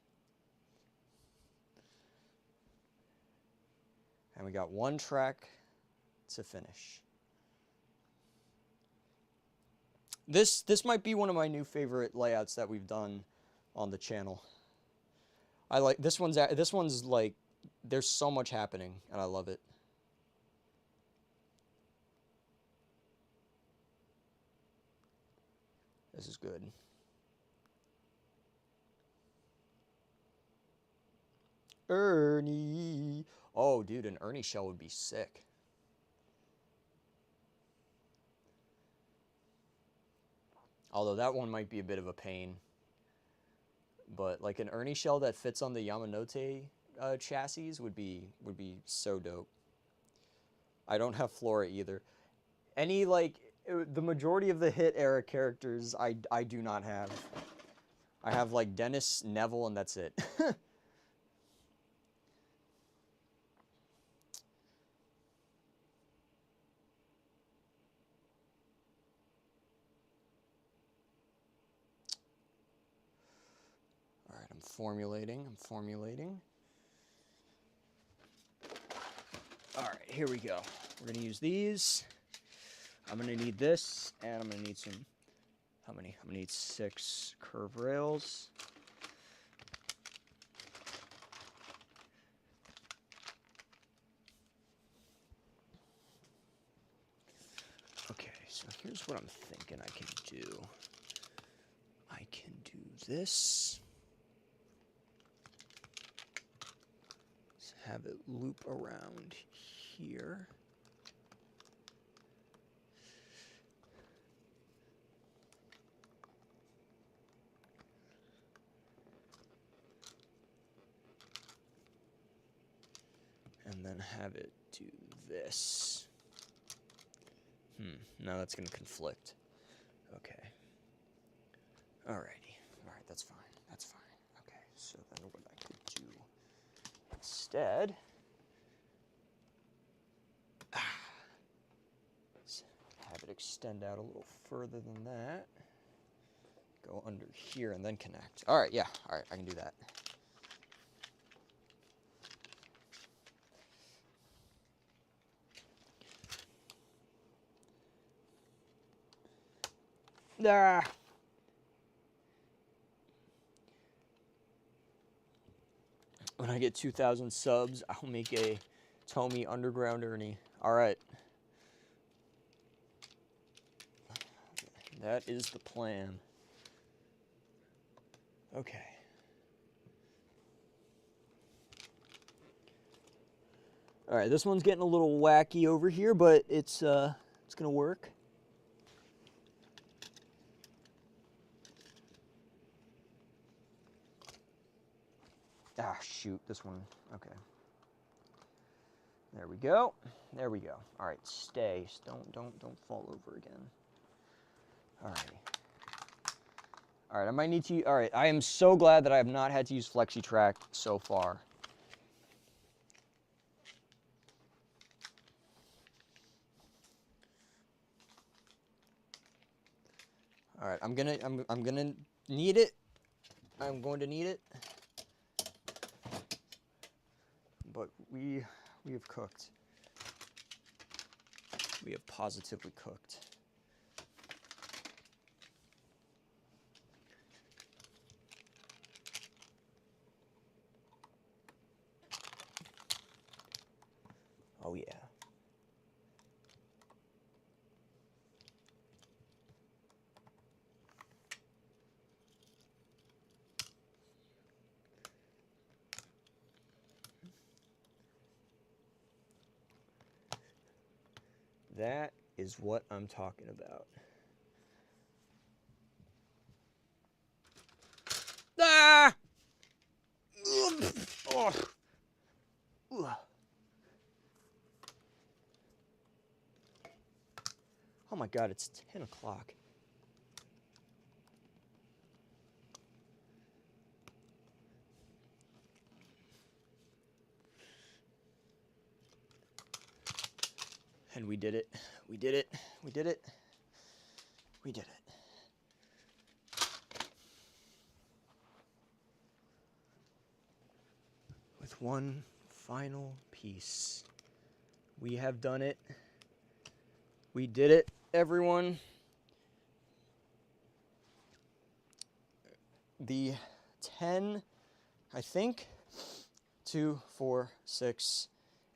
Speaker 1: And we got one track to finish. This might be one of my new favorite layouts that we've done on the channel. I like this one's like there's so much happening and I love it. This is good. Ernie. Oh, dude, an Ernie shell would be sick. Although that one might be a bit of a pain. But like an Ernie shell that fits on the Yamanote chassis would be so dope. I don't have Flora either. Any like the majority of the Hit era characters I do not have. I have like Dennis, Neville, and that's it. All right, I'm formulating. All right, here we go. We're gonna use these. I'm gonna need this, and I'm gonna need some, how many? I'm gonna need 6 curve rails. Okay, so here's what I'm thinking I can do. I can do this. Let's have it loop around here. And then have it do this. No, that's gonna conflict. Okay. Alrighty. Alright, that's fine. Okay, so then what I could do instead, have it extend out a little further than that. Go under here and then connect. All right, yeah, all right, I can do that. Ah. When I get 2,000 subs, I'll make a Tomy Underground Ernie. All right. That is the plan. Okay. All right, this one's getting a little wacky over here, but it's gonna work. Ah, shoot, this one. Okay. There we go. There we go. All right, stay. Don't fall over again. All right. All right, I might need to. All right, I am so glad that I have not had to use FlexiTrack so far. All right, I'm gonna need it. I'm going to need it. But we have cooked. We have positively cooked. Oh yeah. That is what I'm talking about. Ah! Oh. Oh my God, it's 10 o'clock. And we did it. We did it. We did it. We did it. With one final piece. We have done it. We did it, everyone. The 10, I think, 2, 4, 6,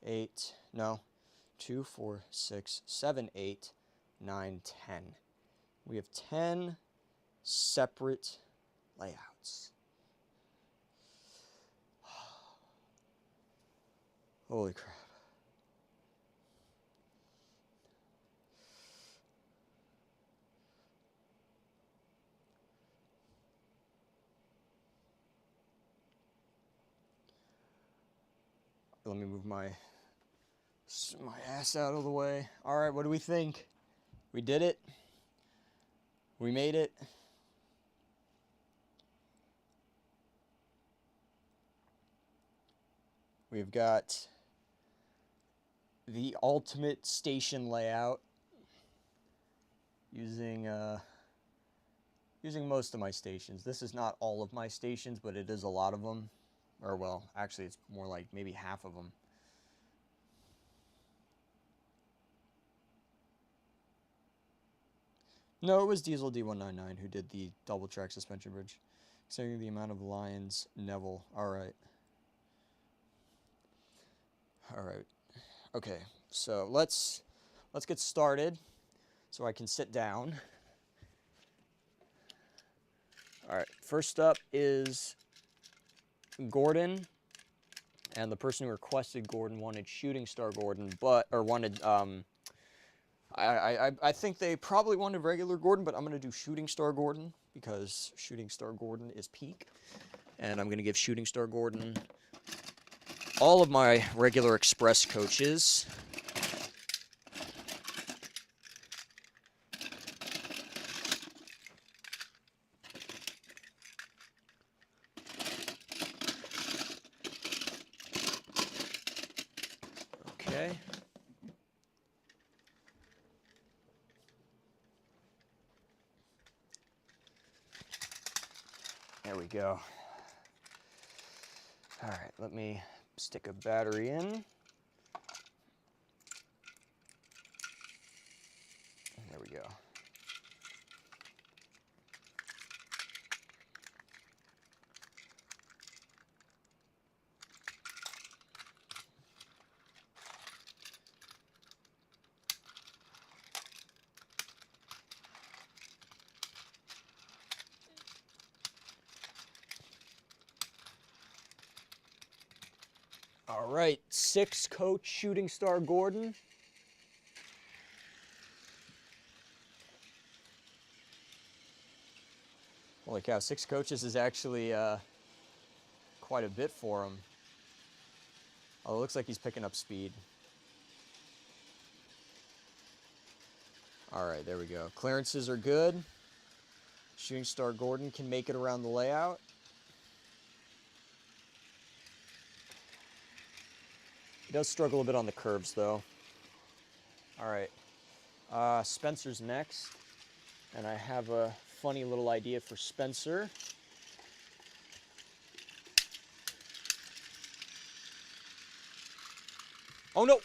Speaker 1: 8, no, 2, 4, 6, 7, 8, 9, 10. We have 10 separate layouts. Holy crap. Let me move my ass out of the way. All right, what do we think? We did it. We made it. We've got the ultimate station layout using most of my stations. This is not all of my stations, but it is a lot of them. Or well, actually it's more like maybe half of them. No, it was Diesel D199 who did the double track suspension bridge. Considering the amount of lines, Neville. Alright. Alright. Okay, so let's get started so I can sit down. Alright, first up is Gordon, and the person who requested Gordon wanted Shooting Star Gordon, wanted, I think they probably wanted regular Gordon, but I'm going to do Shooting Star Gordon, because Shooting Star Gordon is peak, and I'm going to give Shooting Star Gordon all of my regular express coaches. Okay. There we go. All right, let me stick a battery in. And there we go. All right, 6 coach shooting star Gordon. Holy cow, 6 coaches is actually quite a bit for him. Oh, it looks like he's picking up speed. All right, there we go. Clearances are good. Shooting star Gordon can make it around the layout. He does struggle a bit on the curves, though. All right, Spencer's next. And I have a funny little idea for Spencer. Oh, no! All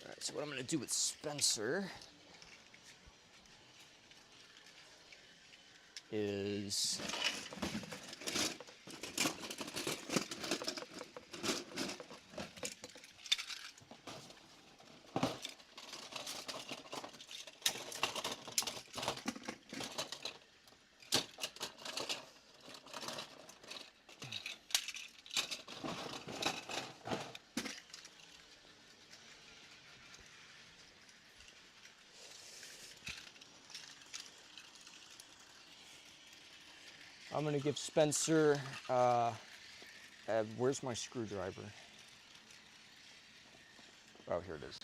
Speaker 1: right, so what I'm going to do with Spencer is... I'm going to give Spencer, where's my screwdriver? Oh, here it is.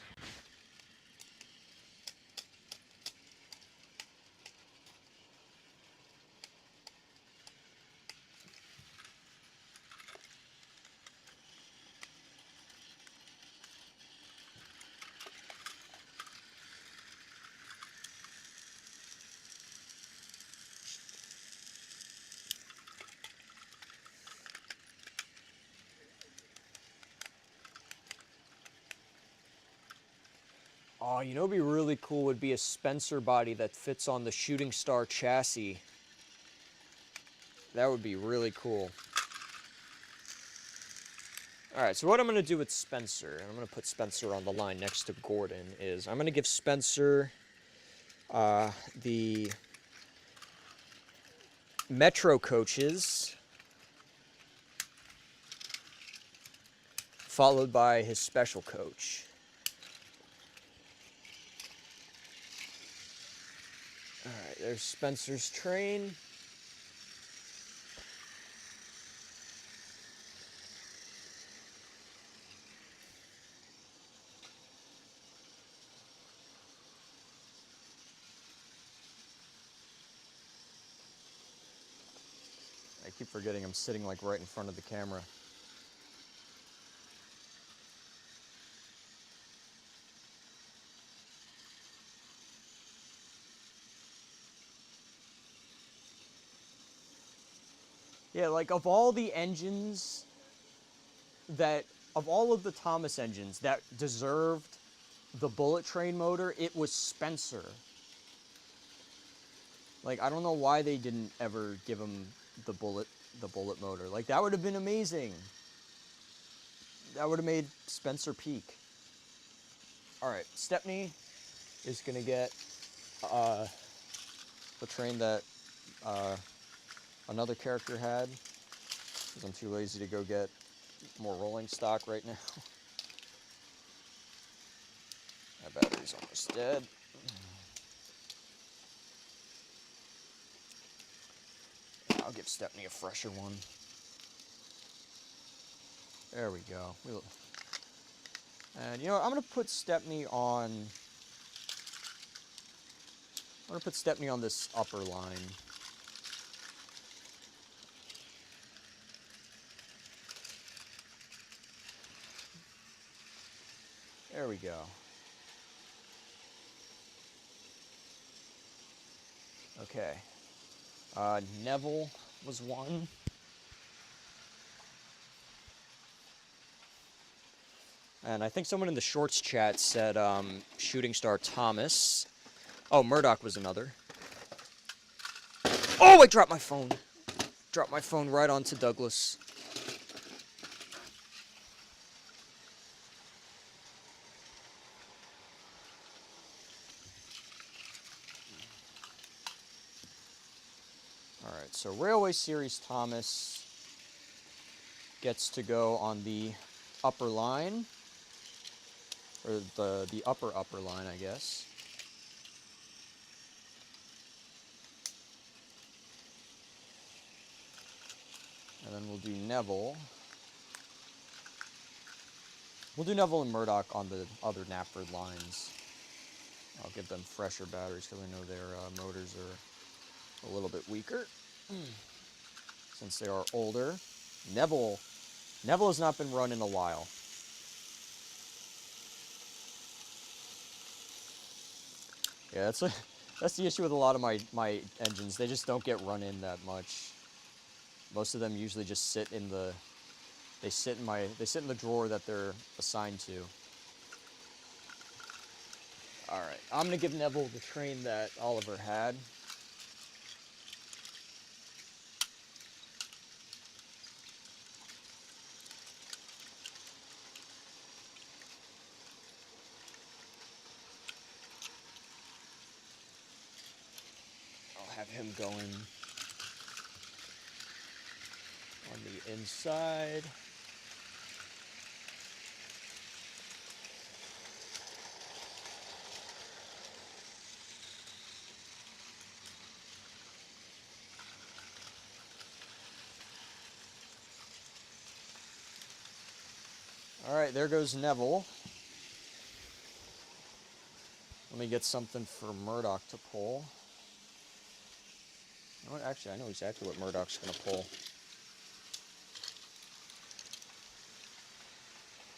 Speaker 1: Oh, you know what'd be really cool would be a Spencer body that fits on the shooting star chassis. That would be really cool. All right, so what I'm going to do with Spencer, and I'm going to put Spencer on the line next to Gordon, is I'm going to give Spencer the Metro coaches, followed by his special coach. All right, there's Spencer's train. I keep forgetting I'm sitting like right in front of the camera. Yeah, like of all the engines of all of the Thomas engines that deserved the bullet train motor, it was Spencer. Like, I don't know why they didn't ever give him the bullet motor. Like, that would have been amazing. That would have made Spencer peak. All right, Stepney is gonna get the train that another character had, because I'm too lazy to go get more rolling stock right now. That battery's almost dead. I'll give Stepney a fresher one. There we go. And you know what? I'm gonna put Stepney on. I'm gonna put Stepney on this upper line. There we go. Okay. Neville was one. And I think someone in the shorts chat said Shooting Star Thomas. Oh, Murdoch was another. Oh, I dropped my phone. Dropped my phone right onto Douglas. Alright, so Railway Series Thomas gets to go on the upper line. Or the upper line, I guess. And then we'll do Neville. We'll do Neville and Murdoch on the other Knapford lines. I'll give them fresher batteries because I know their motors are a little bit weaker. Since they are older. Neville has not been run in a while. Yeah, that's the issue with a lot of my engines. They just don't get run in that much. Most of them usually just sit in the drawer that they're assigned to. All right, I'm gonna give Neville the train that Oliver had. I'll have him going on the inside. All right, there goes Neville. Let me get something for Murdoch to pull. You know what? Actually, I know exactly what Murdoch's going to pull.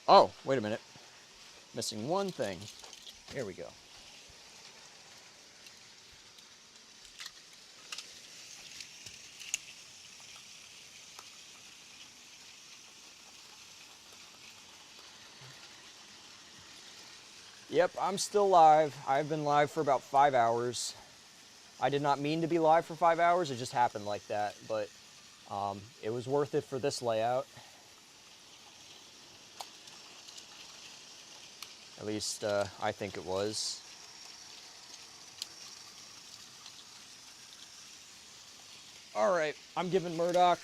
Speaker 1: Oh, wait a minute. Missing one thing. Here we go. Yep, I'm still live. I've been live for about 5 hours. I did not mean to be live for 5 hours. It just happened like that. But it was worth it for this layout. At least I think it was. All right, I'm giving Murdoch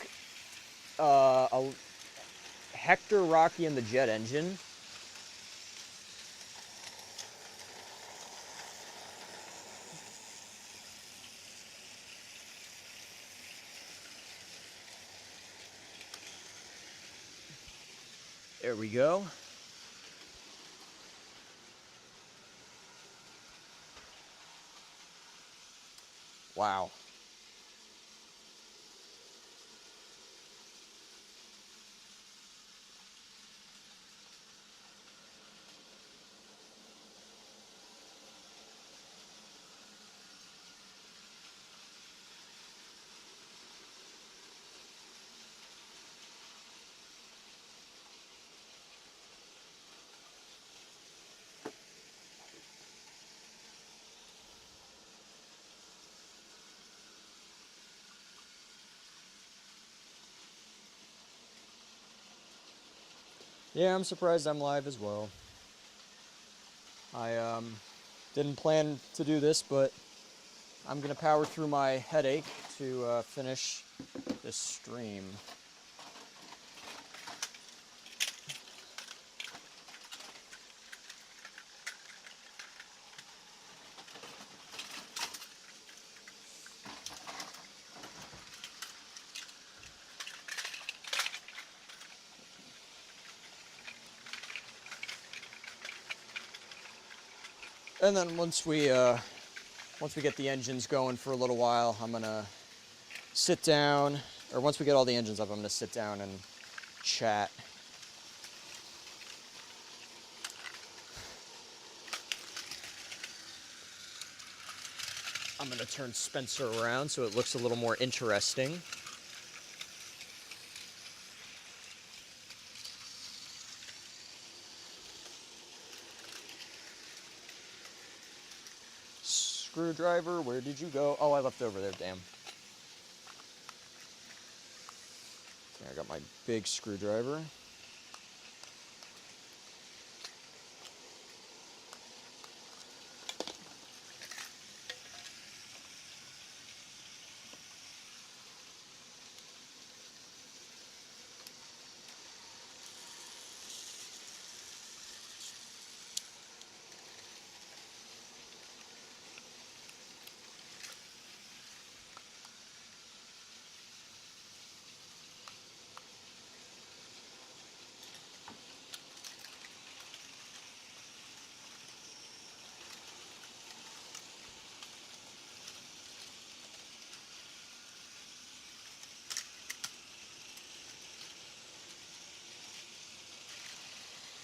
Speaker 1: a Hector, Rocky, and the jet engine. There we go. Wow. Yeah, I'm surprised I'm live as well. I didn't plan to do this, but I'm gonna power through my headache to finish this stream. And then once we get the engines going for a little while, I'm gonna sit down, or once we get all the engines up, I'm gonna sit down and chat. I'm gonna turn Spencer around so it looks a little more interesting. Screwdriver, where did you go? Oh, I left it over there, damn. Okay, I got my big screwdriver.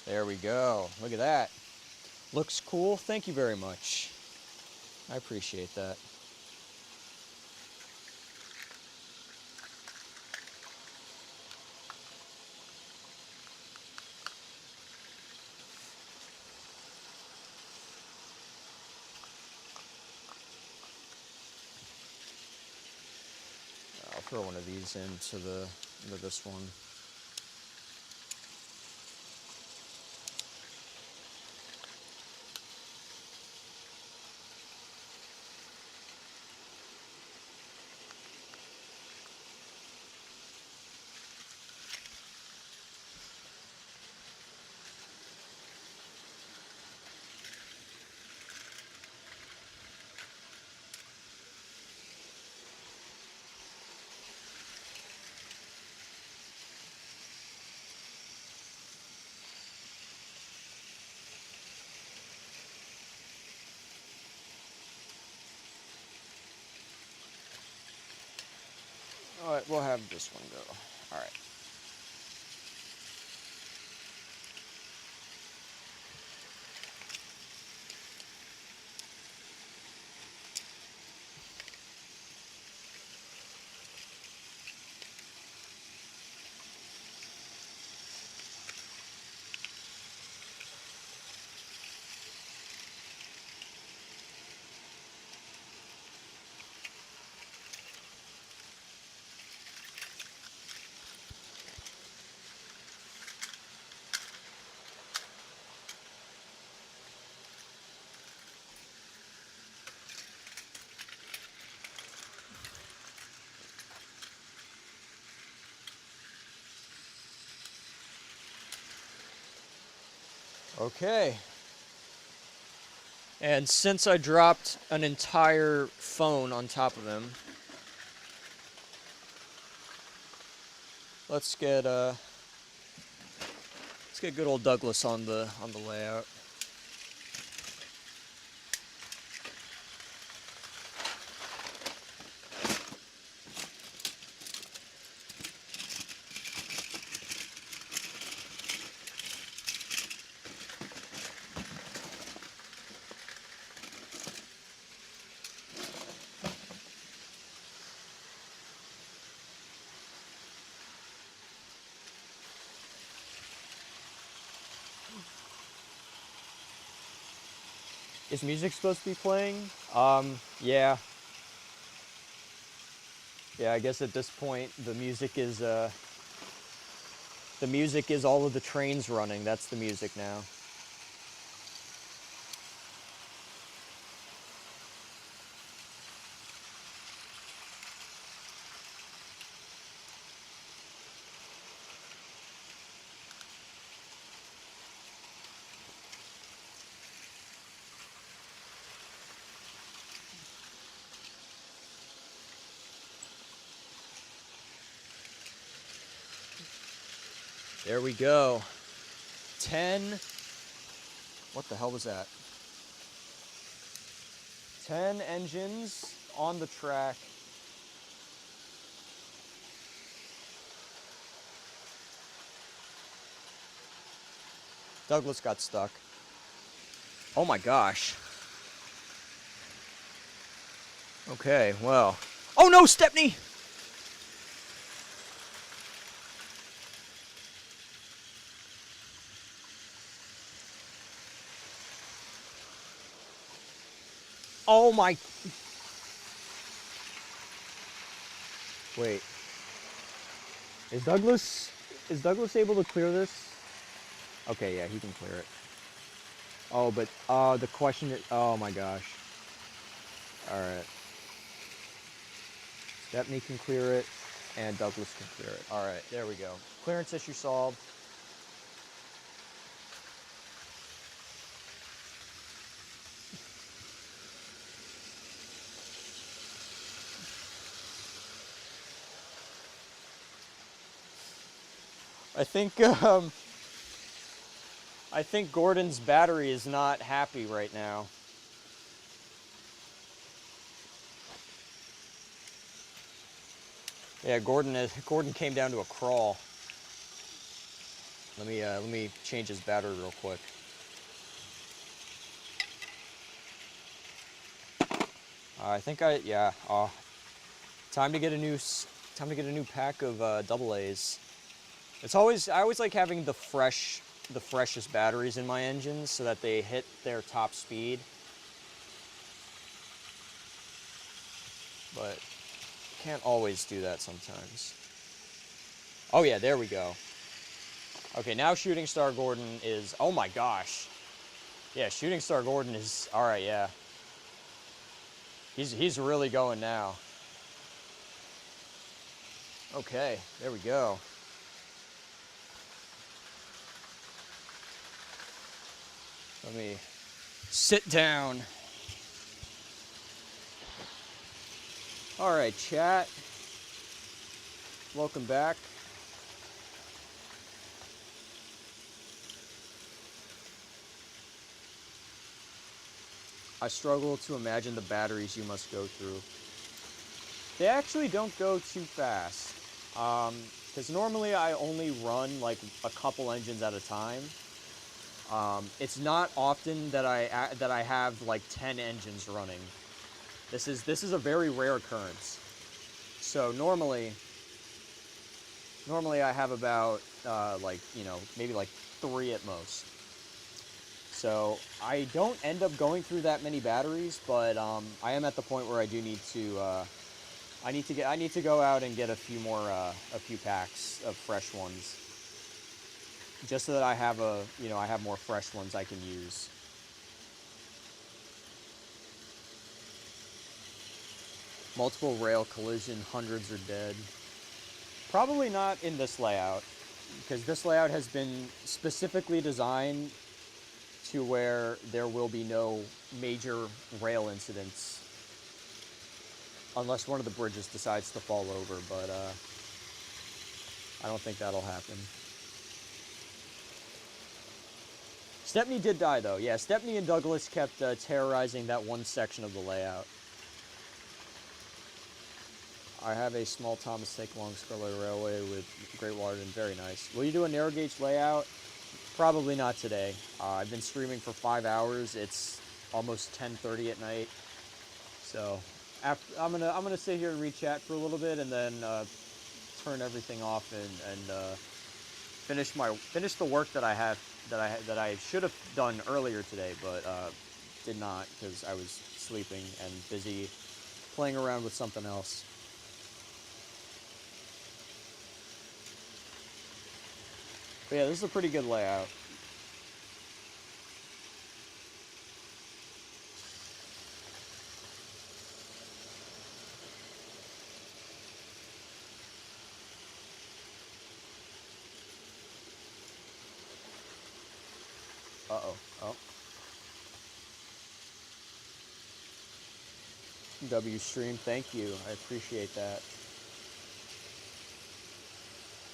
Speaker 1: There we go. Look at that. Looks cool. Thank you very much. I appreciate that. I'll throw one of these into this one. All right, we'll have this one go. All right. Okay. And since I dropped an entire phone on top of him, let's get good old Douglas on the layout. Is music supposed to be playing? Yeah. Yeah, I guess at this point the music is all of the trains running. That's the music now. There we go. 10. What the hell was that? 10 engines on the track. Douglas got stuck. Oh my gosh. Okay, well. Oh no, Stepney! Oh my. Wait. Is Douglas able to clear this? Okay, yeah, he can clear it. Oh, but the question is, oh my gosh. All right. Stepney can clear it, and Douglas can clear it. All right, there we go. Clearance issue solved. I think Gordon's battery is not happy right now. Yeah, Gordon came down to a crawl. Let me change his battery real quick. Yeah. Time to get a new pack of double A's. I always like having the freshest batteries in my engines so that they hit their top speed. But can't always do that sometimes. Oh yeah, there we go. Okay, now Shooting Star Gordon is, oh my gosh. Yeah, Shooting Star Gordon is, all right, yeah. He's really going now. Okay, there we go. Let me sit down. All right, chat. Welcome back. I struggle to imagine the batteries you must go through. They actually don't go too fast. Because normally I only run like a couple engines at a time. It's not often that I have like 10 engines running. This is a very rare occurrence. So normally I have about maybe like 3 at most. So I don't end up going through that many batteries, but I am at the point where I do need to. I need to go out and get a few packs of fresh ones, just so that I have I have more fresh ones I can use. Multiple rail collision, hundreds are dead. Probably not in this layout, because this layout has been specifically designed to where there will be no major rail incidents, unless one of the bridges decides to fall over, but I don't think that'll happen. Stepney did die, though. Yeah, Stepney and Douglas kept terrorizing that one section of the layout. I have a small Thomas Take along Scarlet Railway with Great Waterton. Very nice. Will you do a narrow gauge layout? Probably not today. I've been streaming for 5 hours. It's almost 10:30 at night. So I'm gonna sit here and read chat for a little bit, and then turn everything off and finish the work that I should have done earlier today, but did not because I was sleeping and busy playing around with something else. But yeah, this is a pretty good layout. Uh-oh. Oh. W stream, thank you. I appreciate that.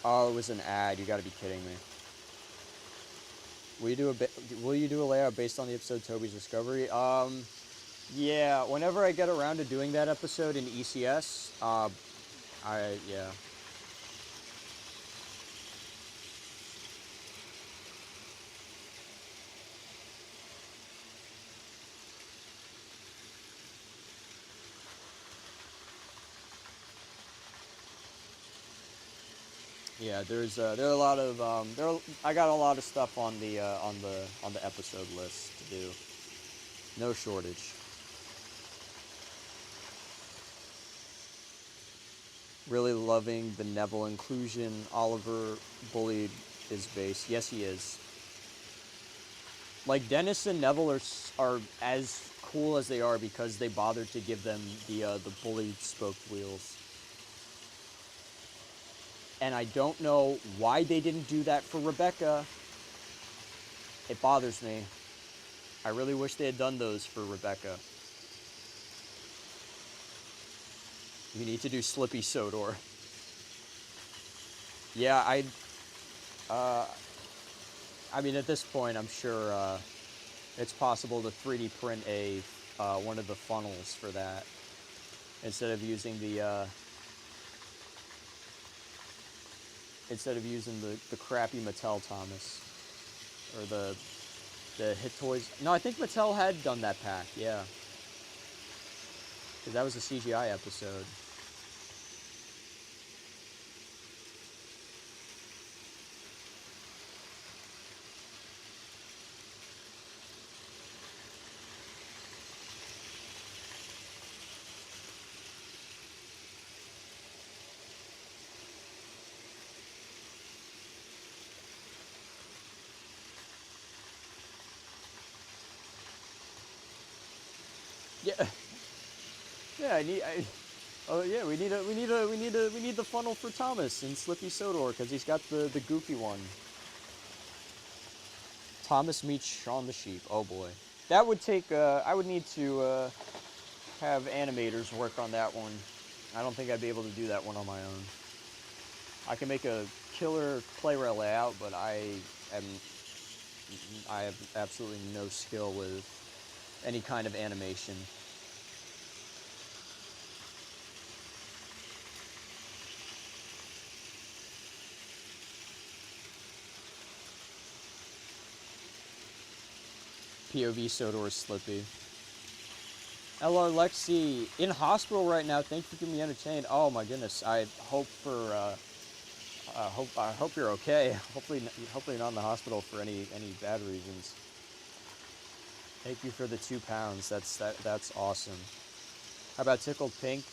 Speaker 1: Oh, it was an ad. You got to be kidding me. Will you do a layout based on the episode Toby's Discovery? Yeah. Whenever I get around to doing that episode in ECS, yeah. Yeah, there are a lot of I got a lot of stuff on the episode list to do. No shortage. Really loving the Neville inclusion. Oliver bullied his base. Yes, he is. Like, Dennis and Neville are as cool as they are because they bothered to give them the bullied spoked wheels. And I don't know why they didn't do that for Rebecca. It bothers me. I really wish they had done those for Rebecca. You need to do Slippy Sodor. Yeah, I mean, at this point, I'm sure it's possible to 3D print one of the funnels for that instead of using the crappy Mattel Thomas or the Hit Toys. No, I think Mattel had done that pack. Yeah, because that was a CGI episode. Yeah, yeah. Oh yeah, we need the funnel for Thomas and Slippy Sodor because he's got the goofy one. Thomas meets Shaun the Sheep. Oh boy, that would take. I would need to have animators work on that one. I don't think I'd be able to do that one on my own. I can make a killer play rail layout, but I have absolutely no skill with any kind of animation. POV Sodor Slippy. Hello, Lexi. In hospital right now. Thank you for keeping me entertained. Oh my goodness. I hope I hope you're okay. Hopefully you're not in the hospital for any bad reasons. Thank you for the £2. That's awesome. How about Tickled Pink?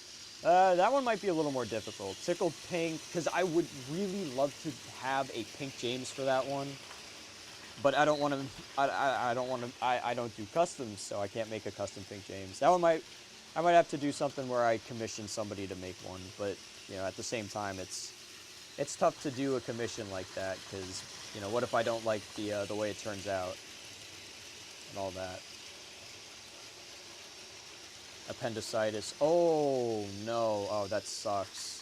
Speaker 1: That one might be a little more difficult. Tickled Pink, because I would really love to have a Pink James for that one. But I don't want to. I don't want to. I don't do customs, so I can't make a custom Pink James. That one I might have to do something where I commission somebody to make one. But at the same time, it's tough to do a commission like that because what if I don't like the way it turns out and all that. Appendicitis. Oh no. Oh, that sucks.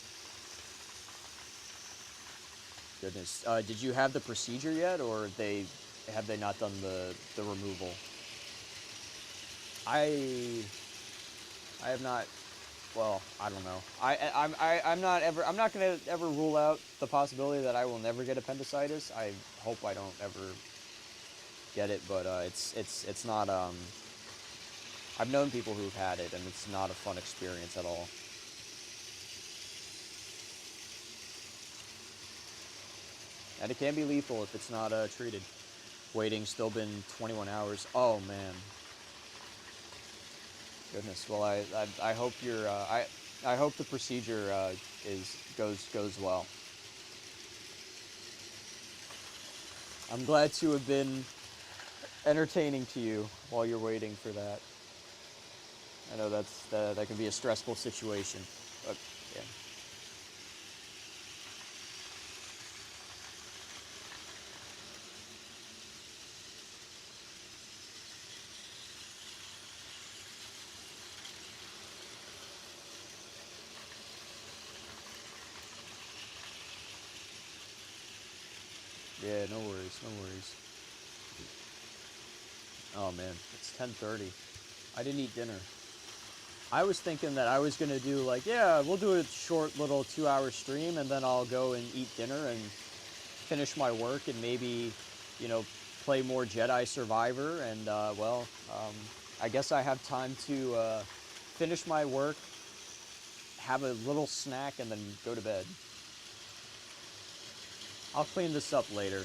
Speaker 1: Goodness. Did you have the procedure yet, or have they not done the removal? I have not. Well, I don't know. I'm not gonna ever rule out the possibility that I will never get appendicitis. I hope I don't ever get it, but it's not. I've known people who've had it, and it's not a fun experience at all. And it can be lethal if it's not treated. Waiting still been 21 hours. Oh man. Goodness. Well, I hope you're I hope the procedure goes well. I'm glad to have been entertaining to you while you're waiting for that. I know that can be a stressful situation, but yeah. Yeah, no worries, no worries. Oh man, it's 10:30. I didn't eat dinner. I was thinking that I was gonna do like, yeah, we'll do a short little 2-hour stream and then I'll go and eat dinner and finish my work and maybe, play more Jedi Survivor and I guess I have time to finish my work, have a little snack and then go to bed. I'll clean this up later.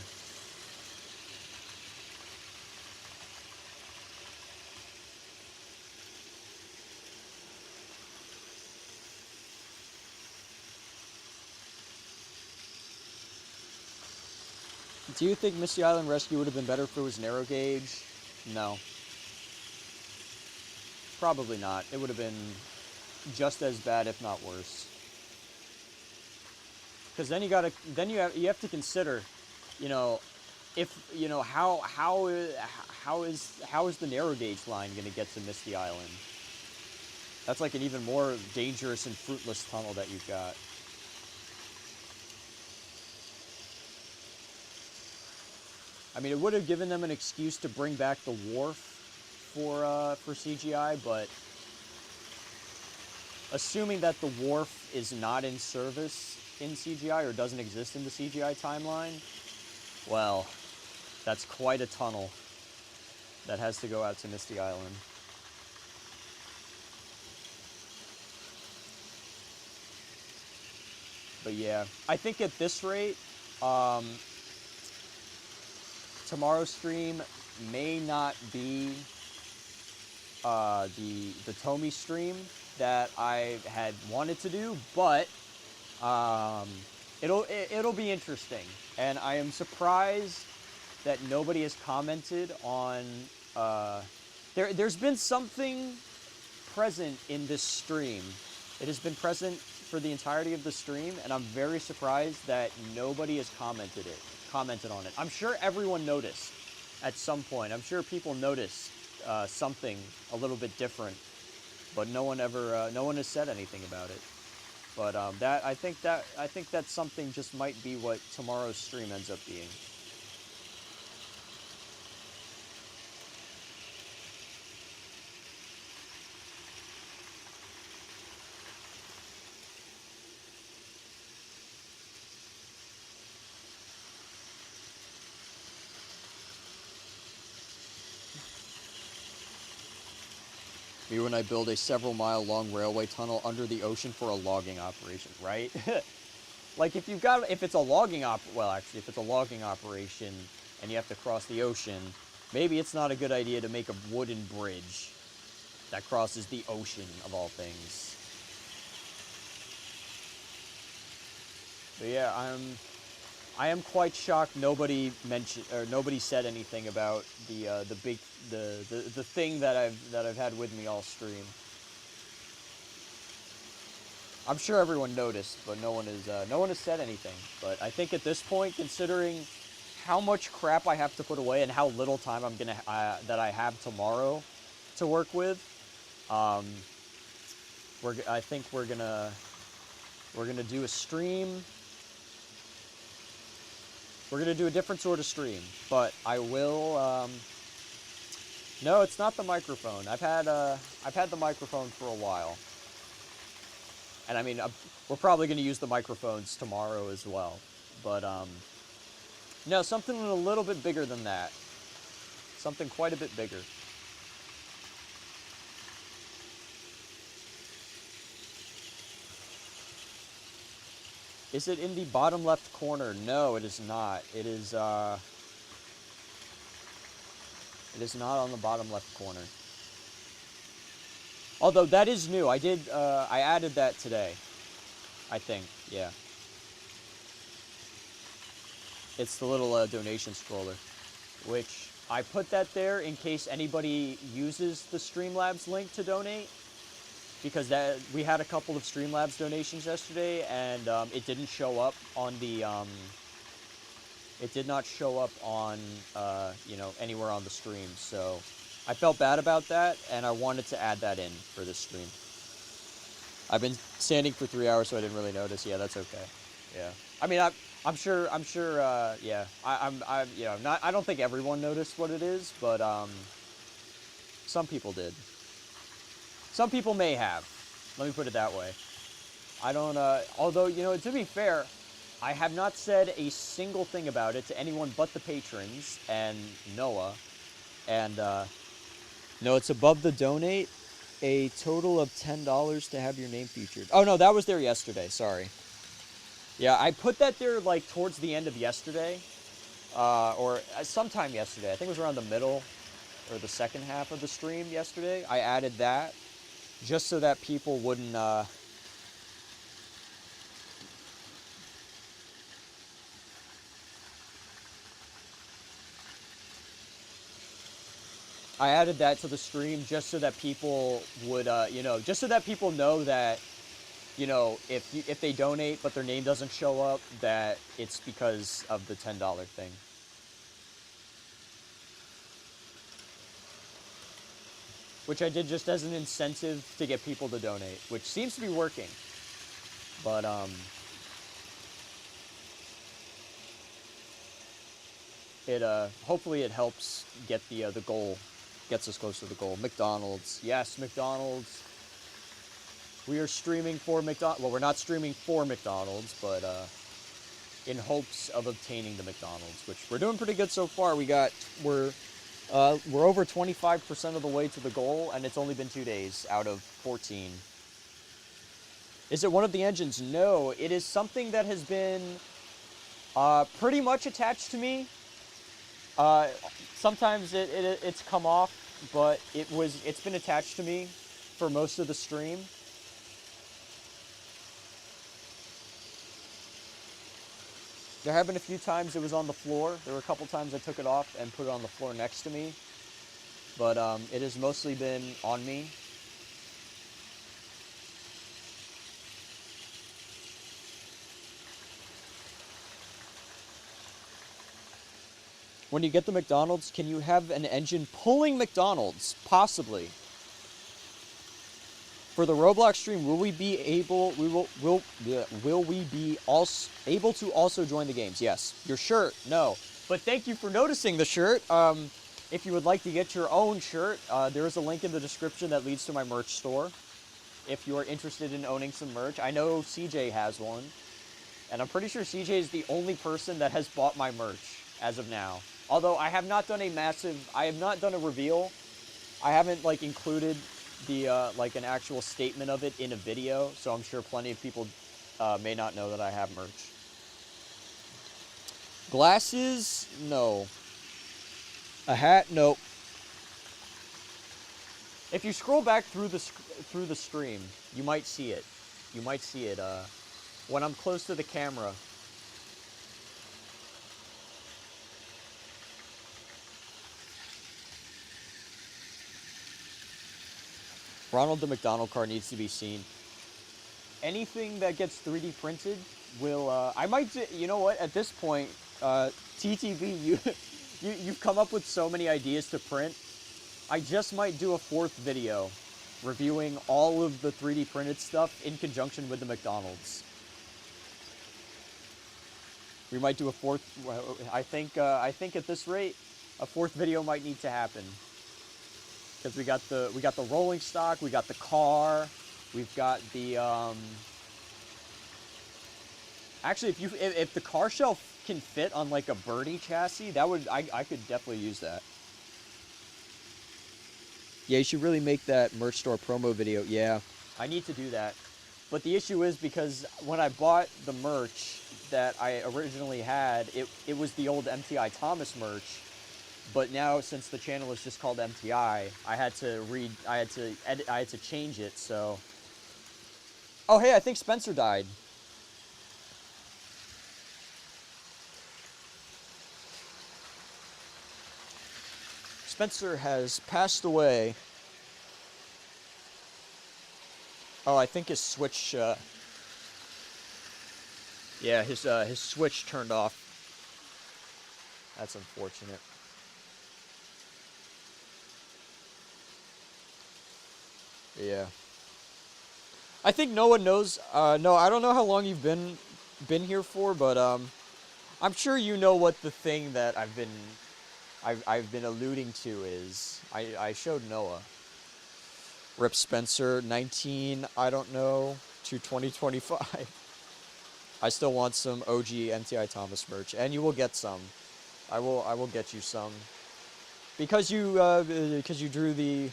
Speaker 1: Do you think Misty Island Rescue would have been better if it was narrow gauge? No. Probably not. It would have been just as bad, if not worse. Because then you have to consider, you know, if you know how is the narrow gauge line going to get to Misty Island? That's like an even more dangerous and fruitless tunnel that you've got. I mean, it would have given them an excuse to bring back the wharf for CGI, but assuming that the wharf is not in service in CGI or doesn't exist in the CGI timeline, well, that's quite a tunnel that has to go out to Misty Island. But yeah, I think at this rate, tomorrow's stream may not be the Tomy stream that I had wanted to do, but it'll be interesting, and I am surprised that nobody has commented on. There's been something present in this stream. It has been present for the entirety of the stream, and I'm very surprised that nobody has commented on it. I'm sure everyone noticed at some point. I'm sure people noticed something a little bit different, but no one has said anything about it. But I think that something just might be what tomorrow's stream ends up being. Me when I build a several-mile-long railway tunnel under the ocean for a logging operation, right? Like if it's a logging operation and you have to cross the ocean, maybe it's not a good idea to make a wooden bridge that crosses the ocean of all things. But yeah, I am quite shocked nobody said anything about the thing that I've had with me all stream. I'm sure everyone noticed, but no one has said anything. But I think at this point, considering how much crap I have to put away and how little time that I have tomorrow to work with, I think we're gonna do a stream. We're gonna do a different sort of stream, but I will. No, it's not the microphone. I've had the microphone for a while, and I mean we're probably gonna use the microphones tomorrow as well. But no, something a little bit bigger than that. Something quite a bit bigger. Is it in the bottom left corner? No, it is not. It is not on the bottom left corner. Although that is new. I added that today. I think, yeah. It's the little donation scroller, which I put that there in case anybody uses the Streamlabs link to donate. Because we had a couple of Streamlabs donations yesterday, and it didn't show up on the it did not show up on anywhere on the stream. So I felt bad about that, and I wanted to add that in for this stream. I've been standing for 3 hours, so I didn't really notice. Yeah, that's okay. Yeah, I mean, I'm sure. Yeah, I don't think everyone noticed what it is, but some people did. Some people may have. Let me put it that way. I don't, although, to be fair, I have not said a single thing about it to anyone but the patrons and Noah. And, no, it's above the donate. A total of $10 to have your name featured. Oh, no, that was there yesterday. Sorry. Yeah, I put that there like towards the end of yesterday, or sometime yesterday. I think it was around the middle or the second half of the stream yesterday. I added that just so that people wouldn't. I added that to the stream just so that people would, just so that people know that, if they donate but their name doesn't show up, that it's because of the $10 thing. Which I did just as an incentive to get people to donate, which seems to be working. But, hopefully it helps get the goal, gets us close to the goal. McDonald's. Yes, McDonald's. We are streaming for McDonald's. Well, we're not streaming for McDonald's, but, in hopes of obtaining the McDonald's, which we're doing pretty good so far. We're over 25% of the way to the goal, and it's only been 2 days out of 14. Is it one of the engines? No, it is something that has been pretty much attached to me. Sometimes it's come off, but it's been attached to me for most of the stream. There have been a few times it was on the floor. There were a couple times I took it off and put it on the floor next to me. But it has mostly been on me. When you get the McDonald's, can you have an engine pulling McDonald's? Possibly. For the Roblox stream, will we be able to also join the games? Yes. Your shirt? No. But thank you for noticing the shirt. If you would like to get your own shirt, there is a link in the description that leads to my merch store. If you are interested in owning some merch, I know CJ has one, and I'm pretty sure CJ is the only person that has bought my merch as of now. Although I have not done a reveal. I haven't included the an actual statement of it in a video, so I'm sure plenty of people may not know that I have merch. Glasses? No. A hat? Nope. If you scroll back through the stream, you might see it. You might see it when I'm close to the camera. Ronald the McDonald car needs to be seen. Anything that gets 3D printed will, I might do, you know what, at this point, TTV, you've come up with so many ideas to print. I just might do a 4th video reviewing all of the 3D printed stuff in conjunction with the McDonald's. We might do a 4th, I think at this rate, a 4th video might need to happen. Because we got the rolling stock, we got the car, we've got the actually if the car shell can fit on a birdie chassis, I could definitely use that. Yeah, you should really make that merch store promo video. Yeah, I need to do that. But the issue is because when I bought the merch that I originally had, it was the old MTI Thomas merch. But now, since the channel is just called MTI, I had to change it, so. Oh, hey, I think Spencer died. Spencer has passed away. Oh, I think his switch, yeah, his switch turned off. That's unfortunate. Yeah. I think Noah knows. No, I don't know how long you've been here for, but I'm sure you know what the thing that I've been alluding to is. I showed Noah. Rip Spencer, 19. I don't know to 2025. I still want some OG MTI Thomas merch, and you will get some. I will get you some because you drew the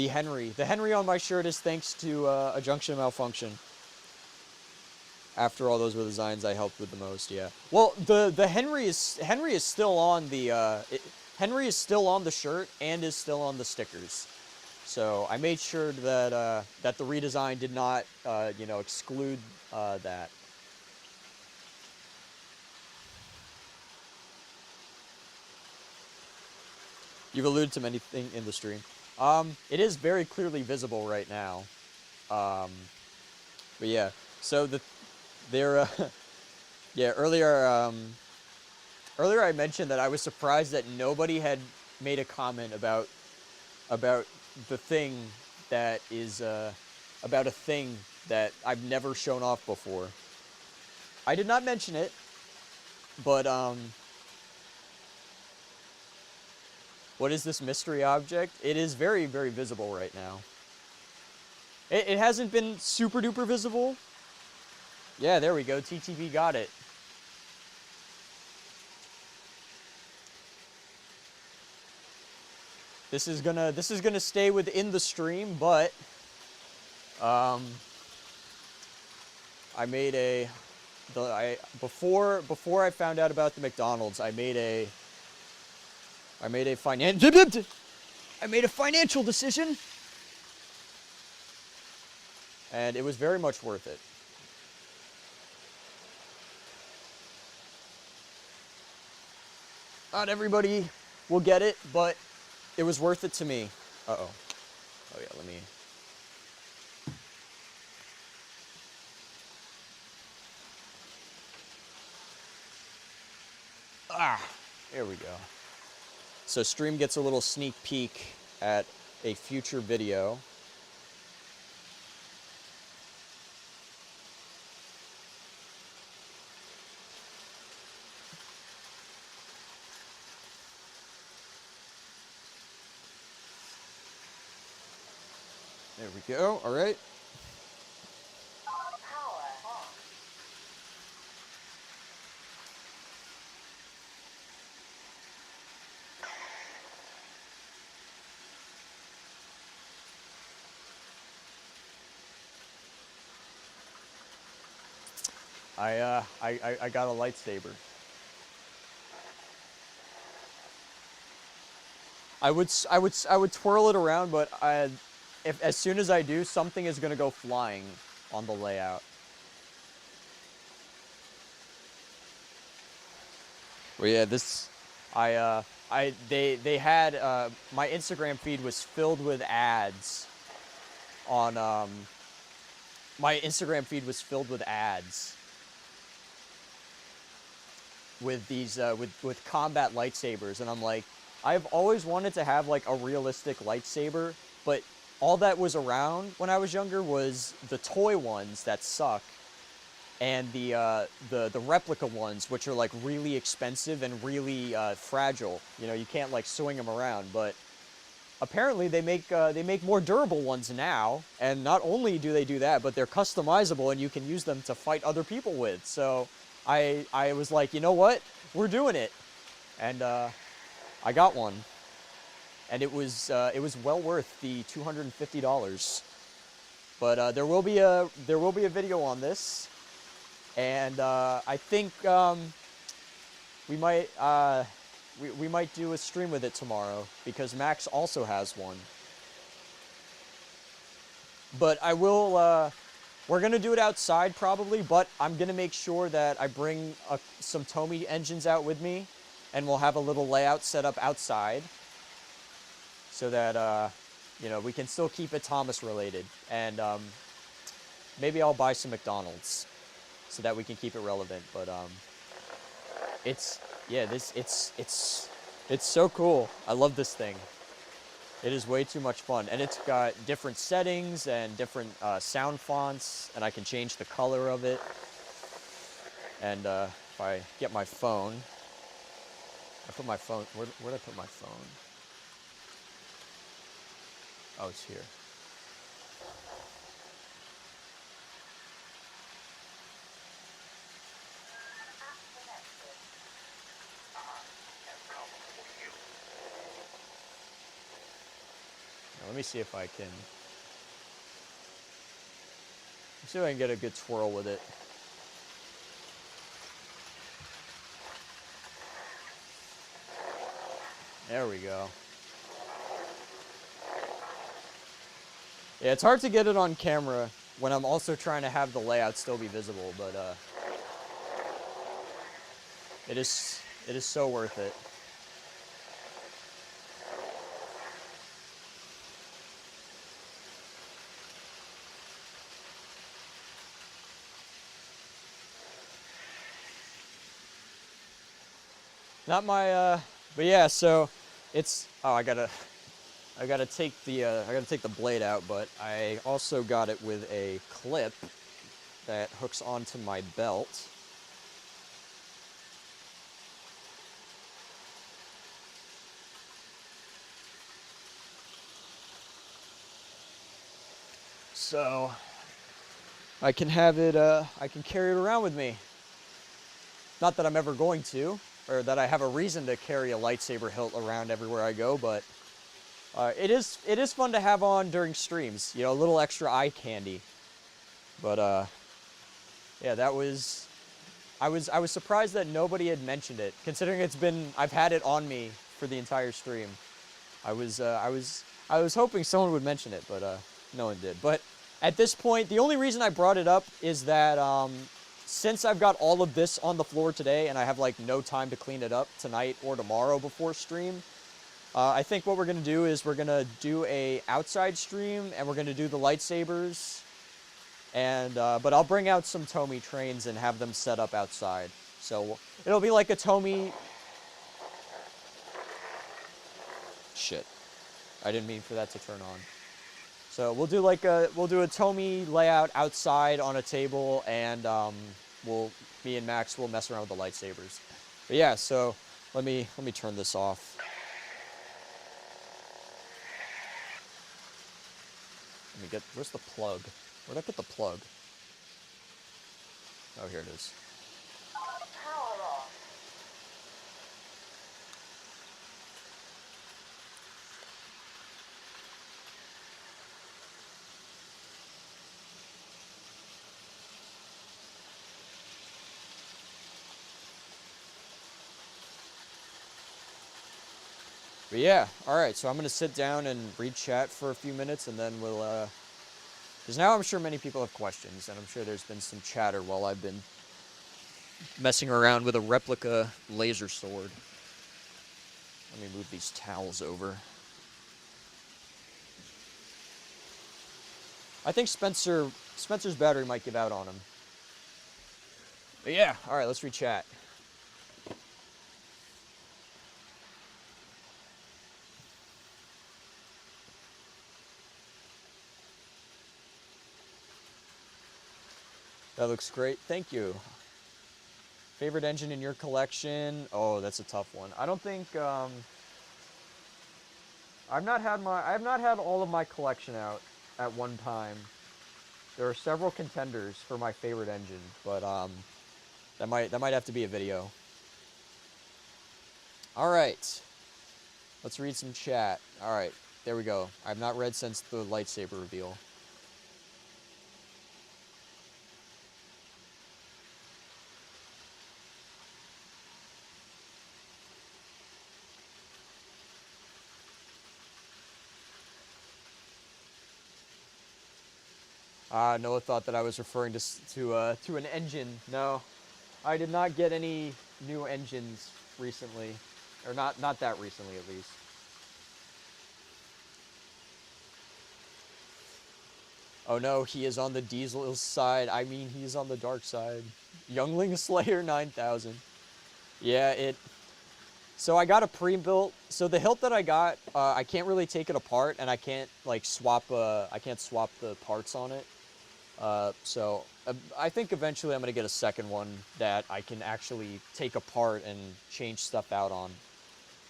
Speaker 1: Henry. The Henry on my shirt is thanks to a junction malfunction. After all, those were the designs I helped with the most. Yeah. Well, the Henry is still on the Henry is still on the shirt and is still on the stickers. So I made sure that that the redesign did not you know, exclude that. You've alluded to many things in the stream. It is very clearly visible right now. But yeah, so there. Yeah, earlier I mentioned that I was surprised that nobody had made a comment about the thing that is about a thing that I've never shown off before. I did not mention it, but what is this mystery object? It is very, very visible right now. It hasn't been super duper visible. Yeah, there we go. TTV got it. This is gonna stay within the stream, but I made before I found out about the McDonald's, I made a financial decision, and it was very much worth it. Not everybody will get it, but it was worth it to me. Uh-oh. Oh, yeah, let me... Ah, there we go. So stream gets a little sneak peek at a future video. There we go. All right. I got a lightsaber. I would twirl it around, but as soon as I do, something is gonna go flying on the layout. Well, yeah, they had my Instagram feed was filled with ads on my Instagram feed was filled with ads with these with combat lightsabers, and I'm like, I've always wanted to have like a realistic lightsaber, but all that was around when I was younger was the toy ones that suck, and the replica ones, which are like really expensive and really fragile. You know, you can't like swing them around. But apparently they make more durable ones now, and not only do they do that, but they're customizable and you can use them to fight other people with. So I was like, you know what, we're doing it, and I got one, and it was well worth the $250. But there will be a video on this. And I think we might do a stream with it tomorrow, because Max also has one. But I will. We're gonna do it outside probably, but I'm gonna make sure that I bring some Tomy engines out with me, and we'll have a little layout set up outside, so that you know, we can still keep it Thomas related, and maybe I'll buy some McDonald's, so that we can keep it relevant. But it's so cool. I love this thing. It is way too much fun, and it's got different settings and different sound fonts, and I can change the color of it. And if I get my phone, I put my phone. Where did I put my phone? Oh, it's here. Let me see if I can. Let's see if I can get a good twirl with it. There we go. Yeah, it's hard to get it on camera when I'm also trying to have the layout still be visible, but it is so worth it. Not my, but yeah, so it's, oh, I gotta take the blade out, but I also got it with a clip that hooks onto my belt. So I can have it, I can carry it around with me. Not that I'm ever going to, or that I have a reason to carry a lightsaber hilt around everywhere I go, but it is fun to have on during streams. You know, a little extra eye candy. But yeah, that was. I was surprised that nobody had mentioned it, considering I've had it on me for the entire stream. I was hoping someone would mention it, but no one did. But at this point, the only reason I brought it up is that since I've got all of this on the floor today and I have like no time to clean it up tonight or tomorrow before stream, I think what we're gonna do is we're gonna do a outside stream and we're gonna do the lightsabers, and but I'll bring out some Tomy trains and have them set up outside. So it'll be like a Tomy. Shit, I didn't mean for that to turn on. So we'll do a Tomy layout outside on a table, and me and Max will mess around with the lightsabers. But yeah, so let me turn this off. Let me get, where's the plug? Where'd I put the plug? Oh, here it is.
Speaker 2: Power off.
Speaker 1: But yeah, alright, so I'm going to sit down and read chat for a few minutes, and then we'll, because now I'm sure many people have questions, and I'm sure there's been some chatter while I've been messing around with a replica laser sword. Let me move these towels over. I think Spencer's battery might give out on him. But yeah, alright, let's read chat. That looks great. Thank you. Favorite engine in your collection? Oh, that's a tough one. I don't think I've not had all of my collection out at one time. There are several contenders for my favorite engine, but that might have to be a video. All right. Let's read some chat. All right. There we go. I've not read since the lightsaber reveal. Noah thought that I was referring to an engine. No, I did not get any new engines recently, or not that recently at least. Oh no, he is on the Diesel side. I mean, he's on the dark side. Youngling Slayer 9000. Yeah, so I got a pre-built. So the hilt that I got, I can't really take it apart, and I can't like swap. I can't swap the parts on it. So I think eventually I'm gonna get a second one that I can actually take apart and change stuff out on.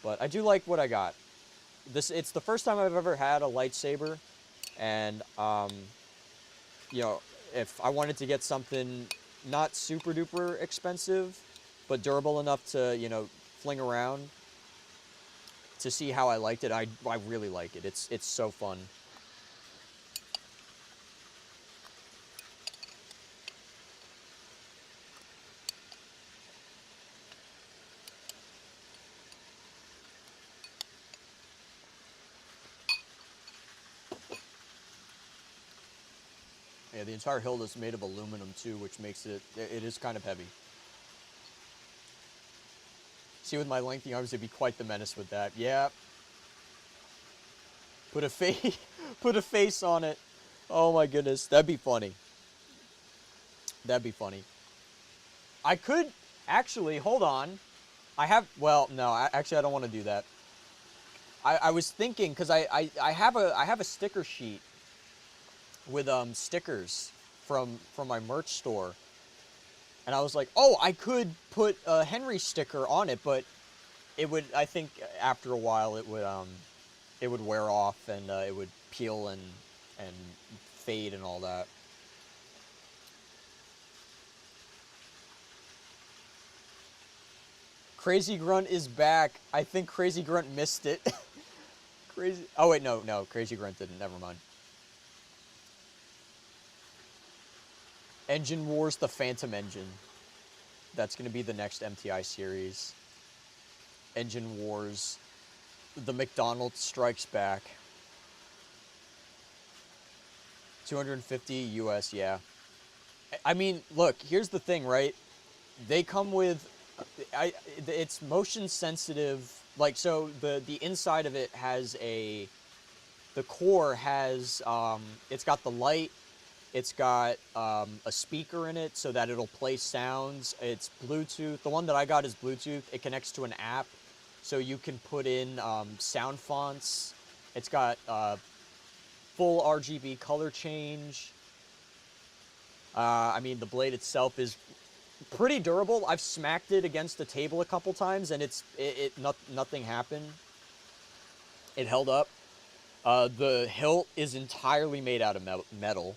Speaker 1: But I do like what I got. It's the first time I've ever had a lightsaber, and you know, if I wanted to get something not super duper expensive, but durable enough to, you know, fling around, to see how I liked it, I really like it. It's so fun. the entire hilt is made of aluminum too, which makes it is kind of heavy. See, with my lengthy arms, it'd be quite the menace with that. Yeah. Put a face, put a face on it. Oh my goodness, that'd be funny. That'd be funny. I could actually hold on. I have no, actually I don't want to do that. I was thinking because I have a sticker sheet with stickers from my merch store, and I was like, oh, I could put a Henry sticker on it, but it would, I think after a while it would wear off and it would peel and fade and all that. Crazy Grunt is back. I think Crazy Grunt missed it. Crazy. Oh wait, no, Crazy Grunt didn't. Never mind. Engine Wars: The Phantom Engine. That's gonna be the next MTI series. Engine Wars: The McDonald's Strikes Back. 250 US, yeah. I mean, look, here's the thing, right? They come with, it's motion sensitive. Like, so the inside of it has the core has, it's got the light, it's got a speaker in it so that it'll play sounds. It's Bluetooth. The one that I got is Bluetooth. It connects to an app, so you can put in sound fonts. It's got full RGB color change. I mean, the blade itself is pretty durable. I've smacked it against the table a couple times, and nothing happened. It held up. The hilt is entirely made out of metal.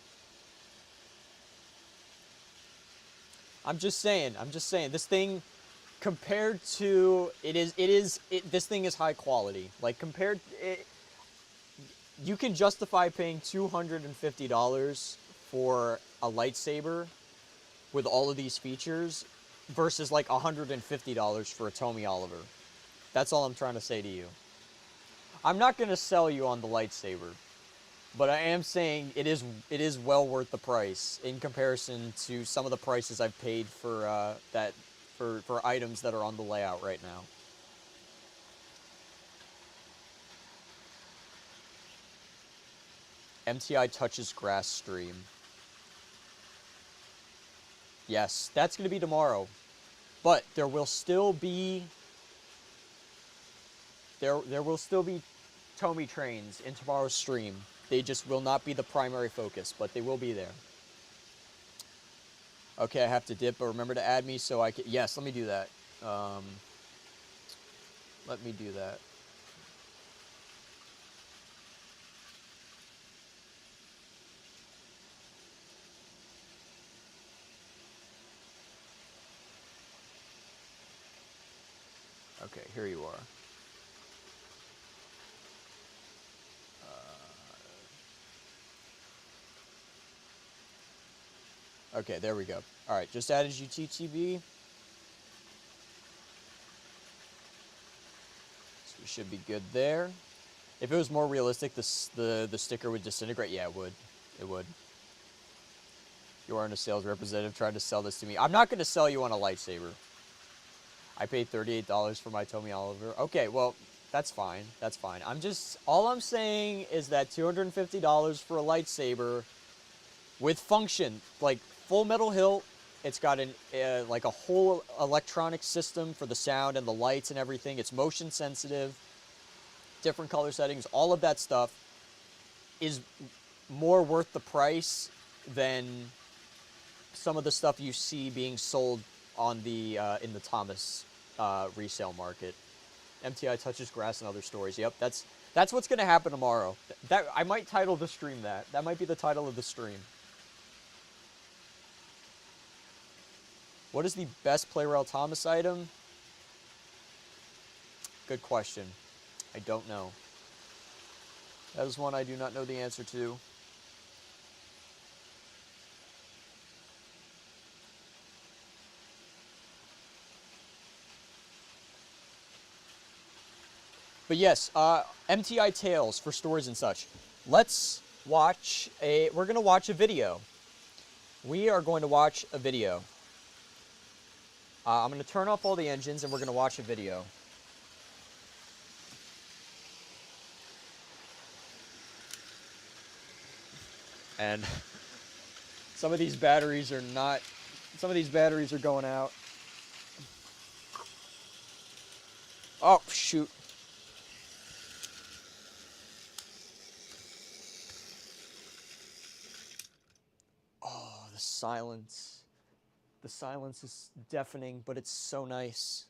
Speaker 1: I'm just saying. This thing, compared to this thing is high quality. Like compared, you can justify paying $250 for a lightsaber with all of these features versus like $150 for a Tommy Oliver. That's all I'm trying to say to you. I'm not going to sell you on the lightsaber, but I am saying it is well worth the price in comparison to some of the prices I've paid for for items that are on the layout right now. MTI Touches Grass stream. Yes, that's going to be tomorrow. But there will still be there will still be Tomy trains in tomorrow's stream. They just will not be the primary focus, but they will be there. Okay, I have to dip, but remember to add me so I can... Yes, let me do that. Let me do that. Okay, here you are. Okay, there we go. All right, just added you TTV. So we should be good there. If it was more realistic, the sticker would disintegrate. Yeah, it would. It would. You aren't a sales representative trying to sell this to me. I'm not going to sell you on a lightsaber. I paid $38 for my Tommy Oliver. Okay, well, that's fine. That's fine. All I'm saying is that $250 for a lightsaber with function, like full metal hilt. It's got like a whole electronic system for the sound and the lights and everything. It's motion sensitive, different color settings. All of that stuff is more worth the price than some of the stuff you see being sold on the in the Thomas resale market. MTI Touches Grass and Other Stories. Yep, that's what's going to happen tomorrow. That I might title the stream that. That might be the title of the stream. What is the best Playrel Thomas item? Good question. I don't know. That is one I do not know the answer to. But yes, MTI Tales for stories and such. Let's watch we're going to watch a video We are going to watch a video. I'm going to turn off all the engines and we're going to watch a video. And some of these batteries are not, some of these batteries are going out. Oh, shoot. Oh, the silence. The silence is deafening, but it's so nice.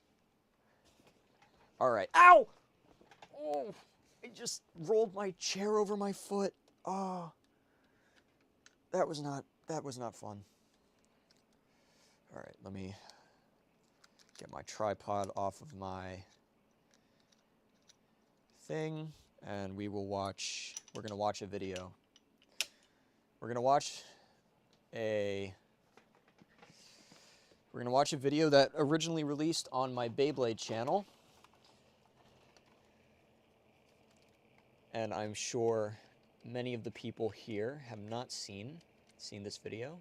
Speaker 1: All right. Ow! Oh, I just rolled my chair over my foot. Oh, that was not fun. All right, let me get my tripod off of my thing, and we're gonna watch a video. We're gonna watch a video that originally released on my Beyblade channel. And I'm sure many of the people here have not seen this video.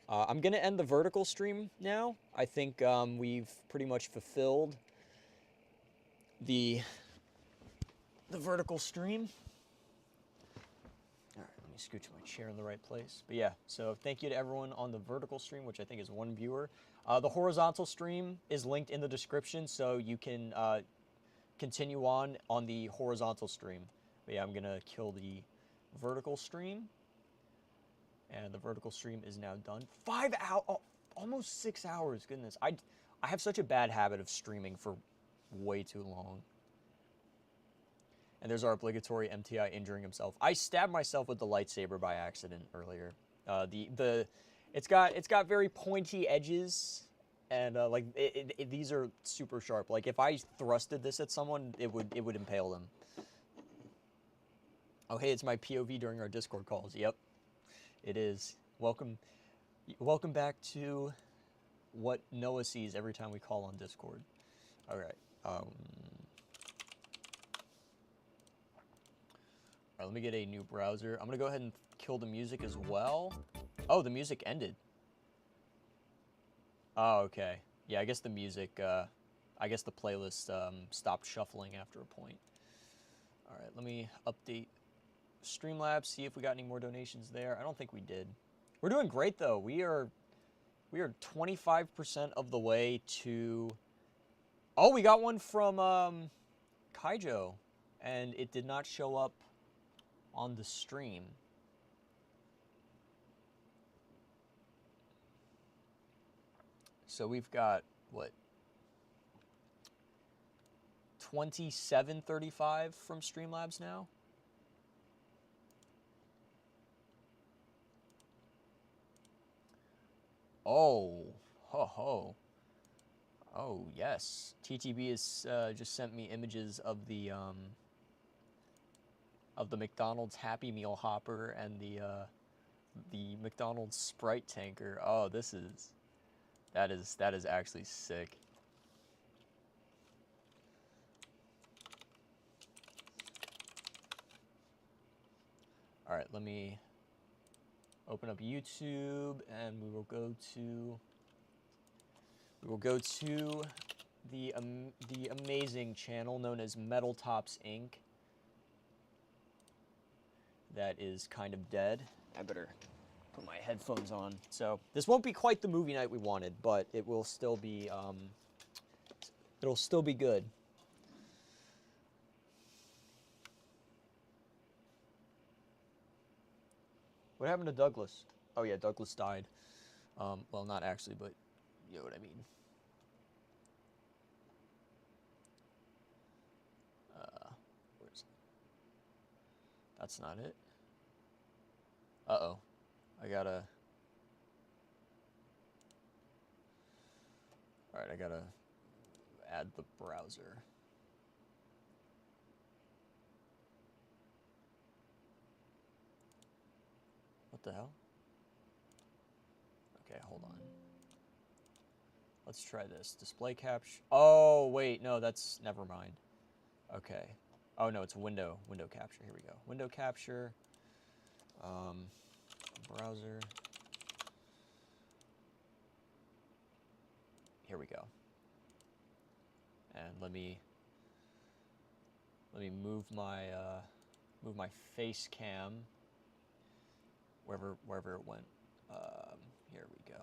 Speaker 1: I'm gonna end the vertical stream now. I think we've pretty much fulfilled the vertical stream. All right, let me scooch my chair in the right place. But yeah, so thank you to everyone on the vertical stream, which I think is one viewer. The horizontal stream is linked in the description, so you can continue on the horizontal stream. But yeah, I'm gonna kill the vertical stream. And the vertical stream is now done. 5 hours, oh, almost 6 hours, goodness. I have such a bad habit of streaming for way too long. And there's our obligatory MTI injuring himself. I stabbed myself with the lightsaber by accident earlier. It's got very pointy edges, and like these are super sharp. Like if I thrusted this at someone, it would impale them. Oh hey, it's my POV during our Discord calls. Yep. It is. Welcome back to what Noah sees every time we call on Discord. All right. All right, let me get a new browser. I'm gonna go ahead and kill the music as well. Oh, the music ended. Oh, okay. Yeah, I guess the music. I guess the playlist stopped shuffling after a point. All right, let me update Streamlabs, see if we got any more donations there. I don't think we did. We're doing great though. We are 25% of the way to. Oh, we got one from Kaijo, and it did not show up on the stream. So we've got what? 2735 from Streamlabs now. Oh, ho ho. Oh yes, TTB has just sent me images of the McDonald's Happy Meal hopper and the McDonald's Sprite tanker. Oh, that is actually sick. All right, let me open up YouTube, and we will go to the amazing channel known as Metal Tops Inc. That is kind of dead. I better put my headphones on. So this won't be quite the movie night we wanted, but it will still be it'll still be good. What happened to Douglas? Oh yeah, Douglas died. Well, not actually, but you know what I mean. Where's it? That's not it. Uh-oh. I gotta... Alright, I gotta add the browser. What the hell? Okay, hold on. Let's try this. Display capture. Oh, wait, no, that's... Never mind. Okay. Oh, no, it's window capture. Here we go. Window capture. Browser. here we go. And let me move my face cam wherever it went. Here we go.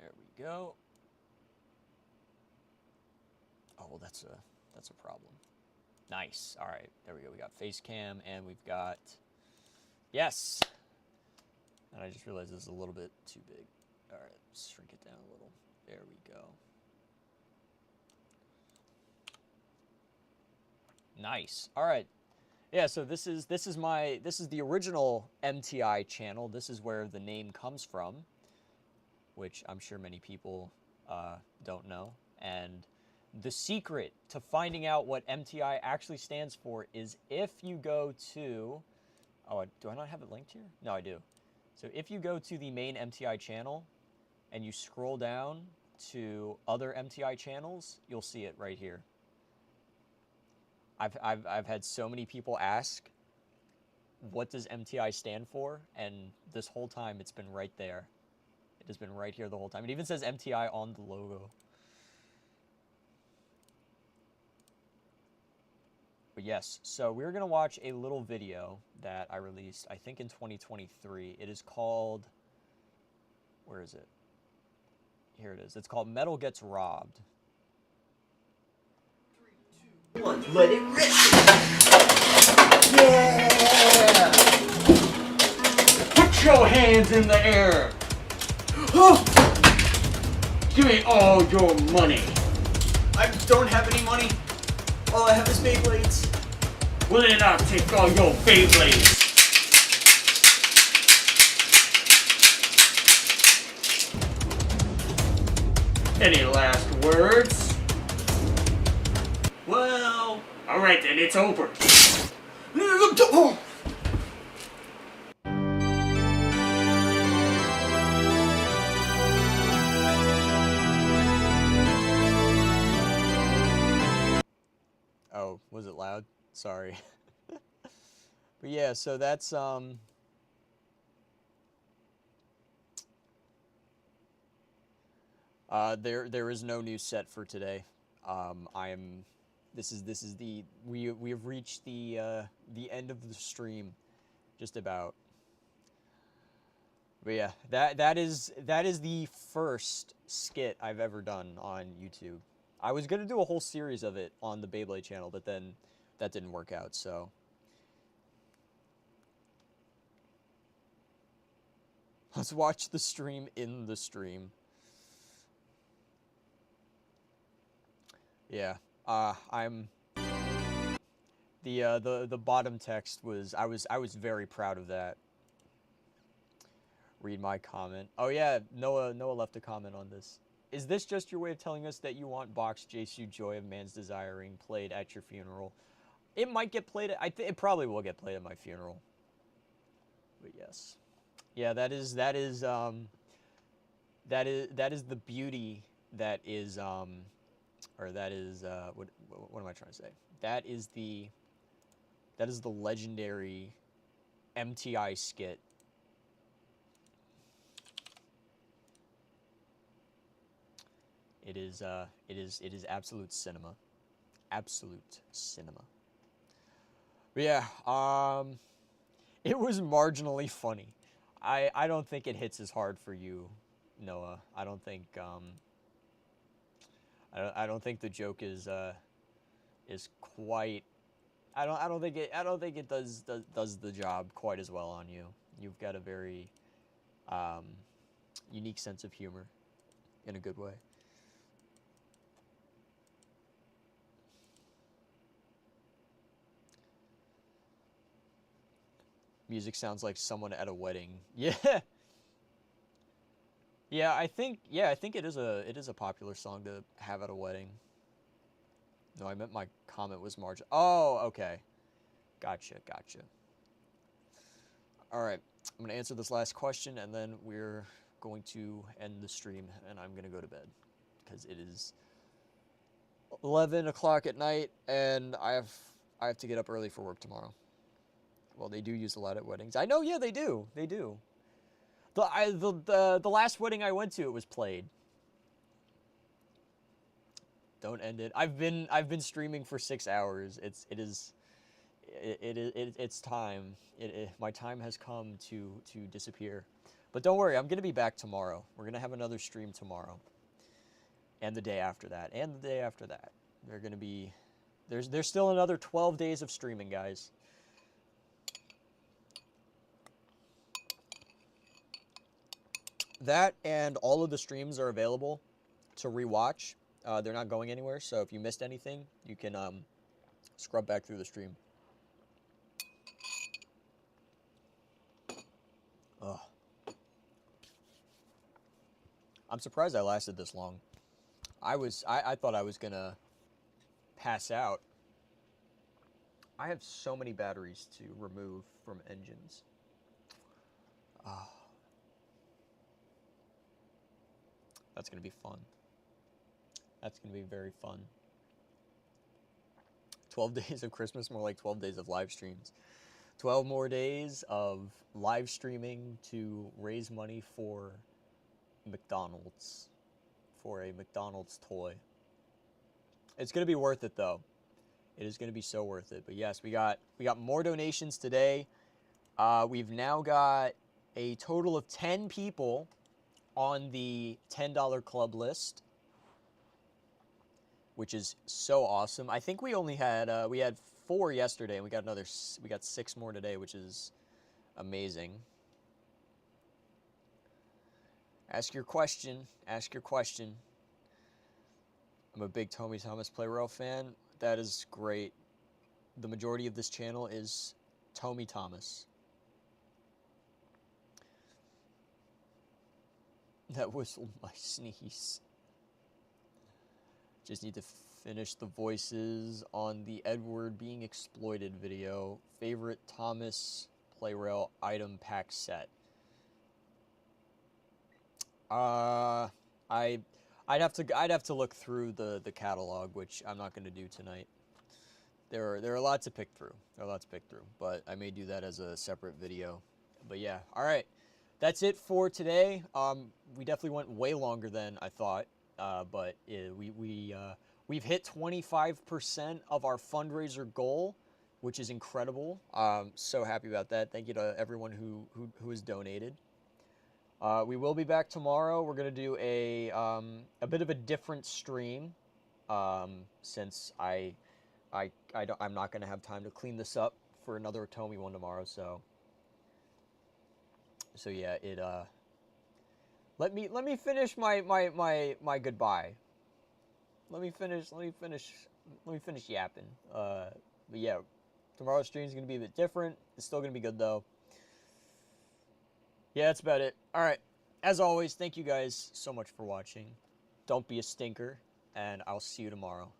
Speaker 1: There we go. Oh, well, that's a problem. Nice. All right, there we go. We got face cam, and we've got, yes. And I just realized this is a little bit too big. All right, let's shrink it down a little. There we go. Nice. All right. Yeah, so this is the original MTI channel. This is where the name comes from, which I'm sure many people don't know. And the secret to finding out what MTI actually stands for is if you go to, oh, do I not have it linked here? No, I do. So if you go to the main MTI channel and you scroll down to other MTI channels, you'll see it right here. I've had so many people ask, what does MTI stand for? And this whole time it's been right there. It has been right here the whole time. It even says MTI on the logo. But yes, so we're going to watch a little video that I released, I think in 2023. It is called, where is it? Here it is. It's called Metal Gets Robbed.
Speaker 3: 3, 2, 1, let it rip! Yeah!
Speaker 4: Put your hands in the air! Give me all your money!
Speaker 3: I don't have any money. All I have is Beyblades.
Speaker 4: Well, then I'll take all your Beyblades! Any last words?
Speaker 3: Well...
Speaker 4: Alright then, it's over.
Speaker 1: Oh, was it loud? Sorry. But yeah, so that's there is no new set for today. This is the we have reached the end of the stream, just about. But yeah, that is the first skit I've ever done on YouTube. I was gonna do a whole series of it on the Beyblade channel, but then that didn't work out, so. Let's watch the stream in the stream. Yeah, I'm. The bottom text was I was very proud of that. Read my comment. Oh yeah, Noah left a comment on this. Is this just your way of telling us that you want Box Jesu Joy of Man's Desiring played at your funeral? It might get played at, it probably will get played at my funeral. But yes. Yeah, that is the beauty that is or that is what am I trying to say? That is the legendary MTI skit. It is absolute cinema. Absolute cinema. But yeah, it was marginally funny. I don't think it hits as hard for you, Noah. I don't think I don't think the joke is quite. I don't think it does the job quite as well on you. You've got a very unique sense of humor, in a good way. Music sounds like someone at a wedding. Yeah. Yeah, I think it is a popular song to have at a wedding. No, I meant my comment was margin. Oh, okay. Gotcha. All right. I'm going to answer this last question and then we're going to end the stream and I'm going to go to bed because it is 11 o'clock at night, and I have to get up early for work tomorrow. Well, they do use a lot at weddings. I know, yeah, they do. They do. The last wedding I went to, it was played. Don't end it. I've been streaming for 6 hours. It's time. My time has come to disappear. But don't worry, I'm gonna be back tomorrow. We're gonna have another stream tomorrow, and the day after that, and the day after that. They're gonna be there's still another 12 days of streaming, guys. That and all of the streams are available to rewatch. They're not going anywhere, so if you missed anything, you can scrub back through the stream. Ugh. I'm surprised I lasted this long. I thought I was gonna pass out. I have so many batteries to remove from engines. Ah. That's going to be fun. That's going to be very fun. 12 days of Christmas, more like 12 days of live streams. 12 more days of live streaming to raise money for McDonald's. For a McDonald's toy. It's going to be worth it, though. It is going to be so worth it. But yes, we got more donations today. We've now got a total of 10 people on the $10 club list, which is so awesome. I think we only had we had 4 yesterday, and we got 6 more today, which is amazing. Ask your question. Ask your question. I'm a big Tommy Thomas Play Royale fan. That is great. The majority of this channel is Tommy Thomas. That whistled my sneeze. Just need to finish the voices on the Edward being exploited video. Favorite Thomas Playrail item pack set. I'd have to look through the catalog, which I'm not going to do tonight. There are a lot to pick through. But I may do that as a separate video. But yeah, all right. That's it for today. We definitely went way longer than I thought, but we've hit 25% of our fundraiser goal, which is incredible. So happy about that. Thank you to everyone who has donated. We will be back tomorrow. We're gonna do a bit of a different stream, since I'm not gonna have time to clean this up for another Tomy one tomorrow. So yeah, let me finish my goodbye. Let me finish yapping. But yeah, tomorrow's stream is gonna be a bit different. It's still gonna be good though. Yeah, that's about it. All right. As always, thank you guys so much for watching. Don't be a stinker, and I'll see you tomorrow.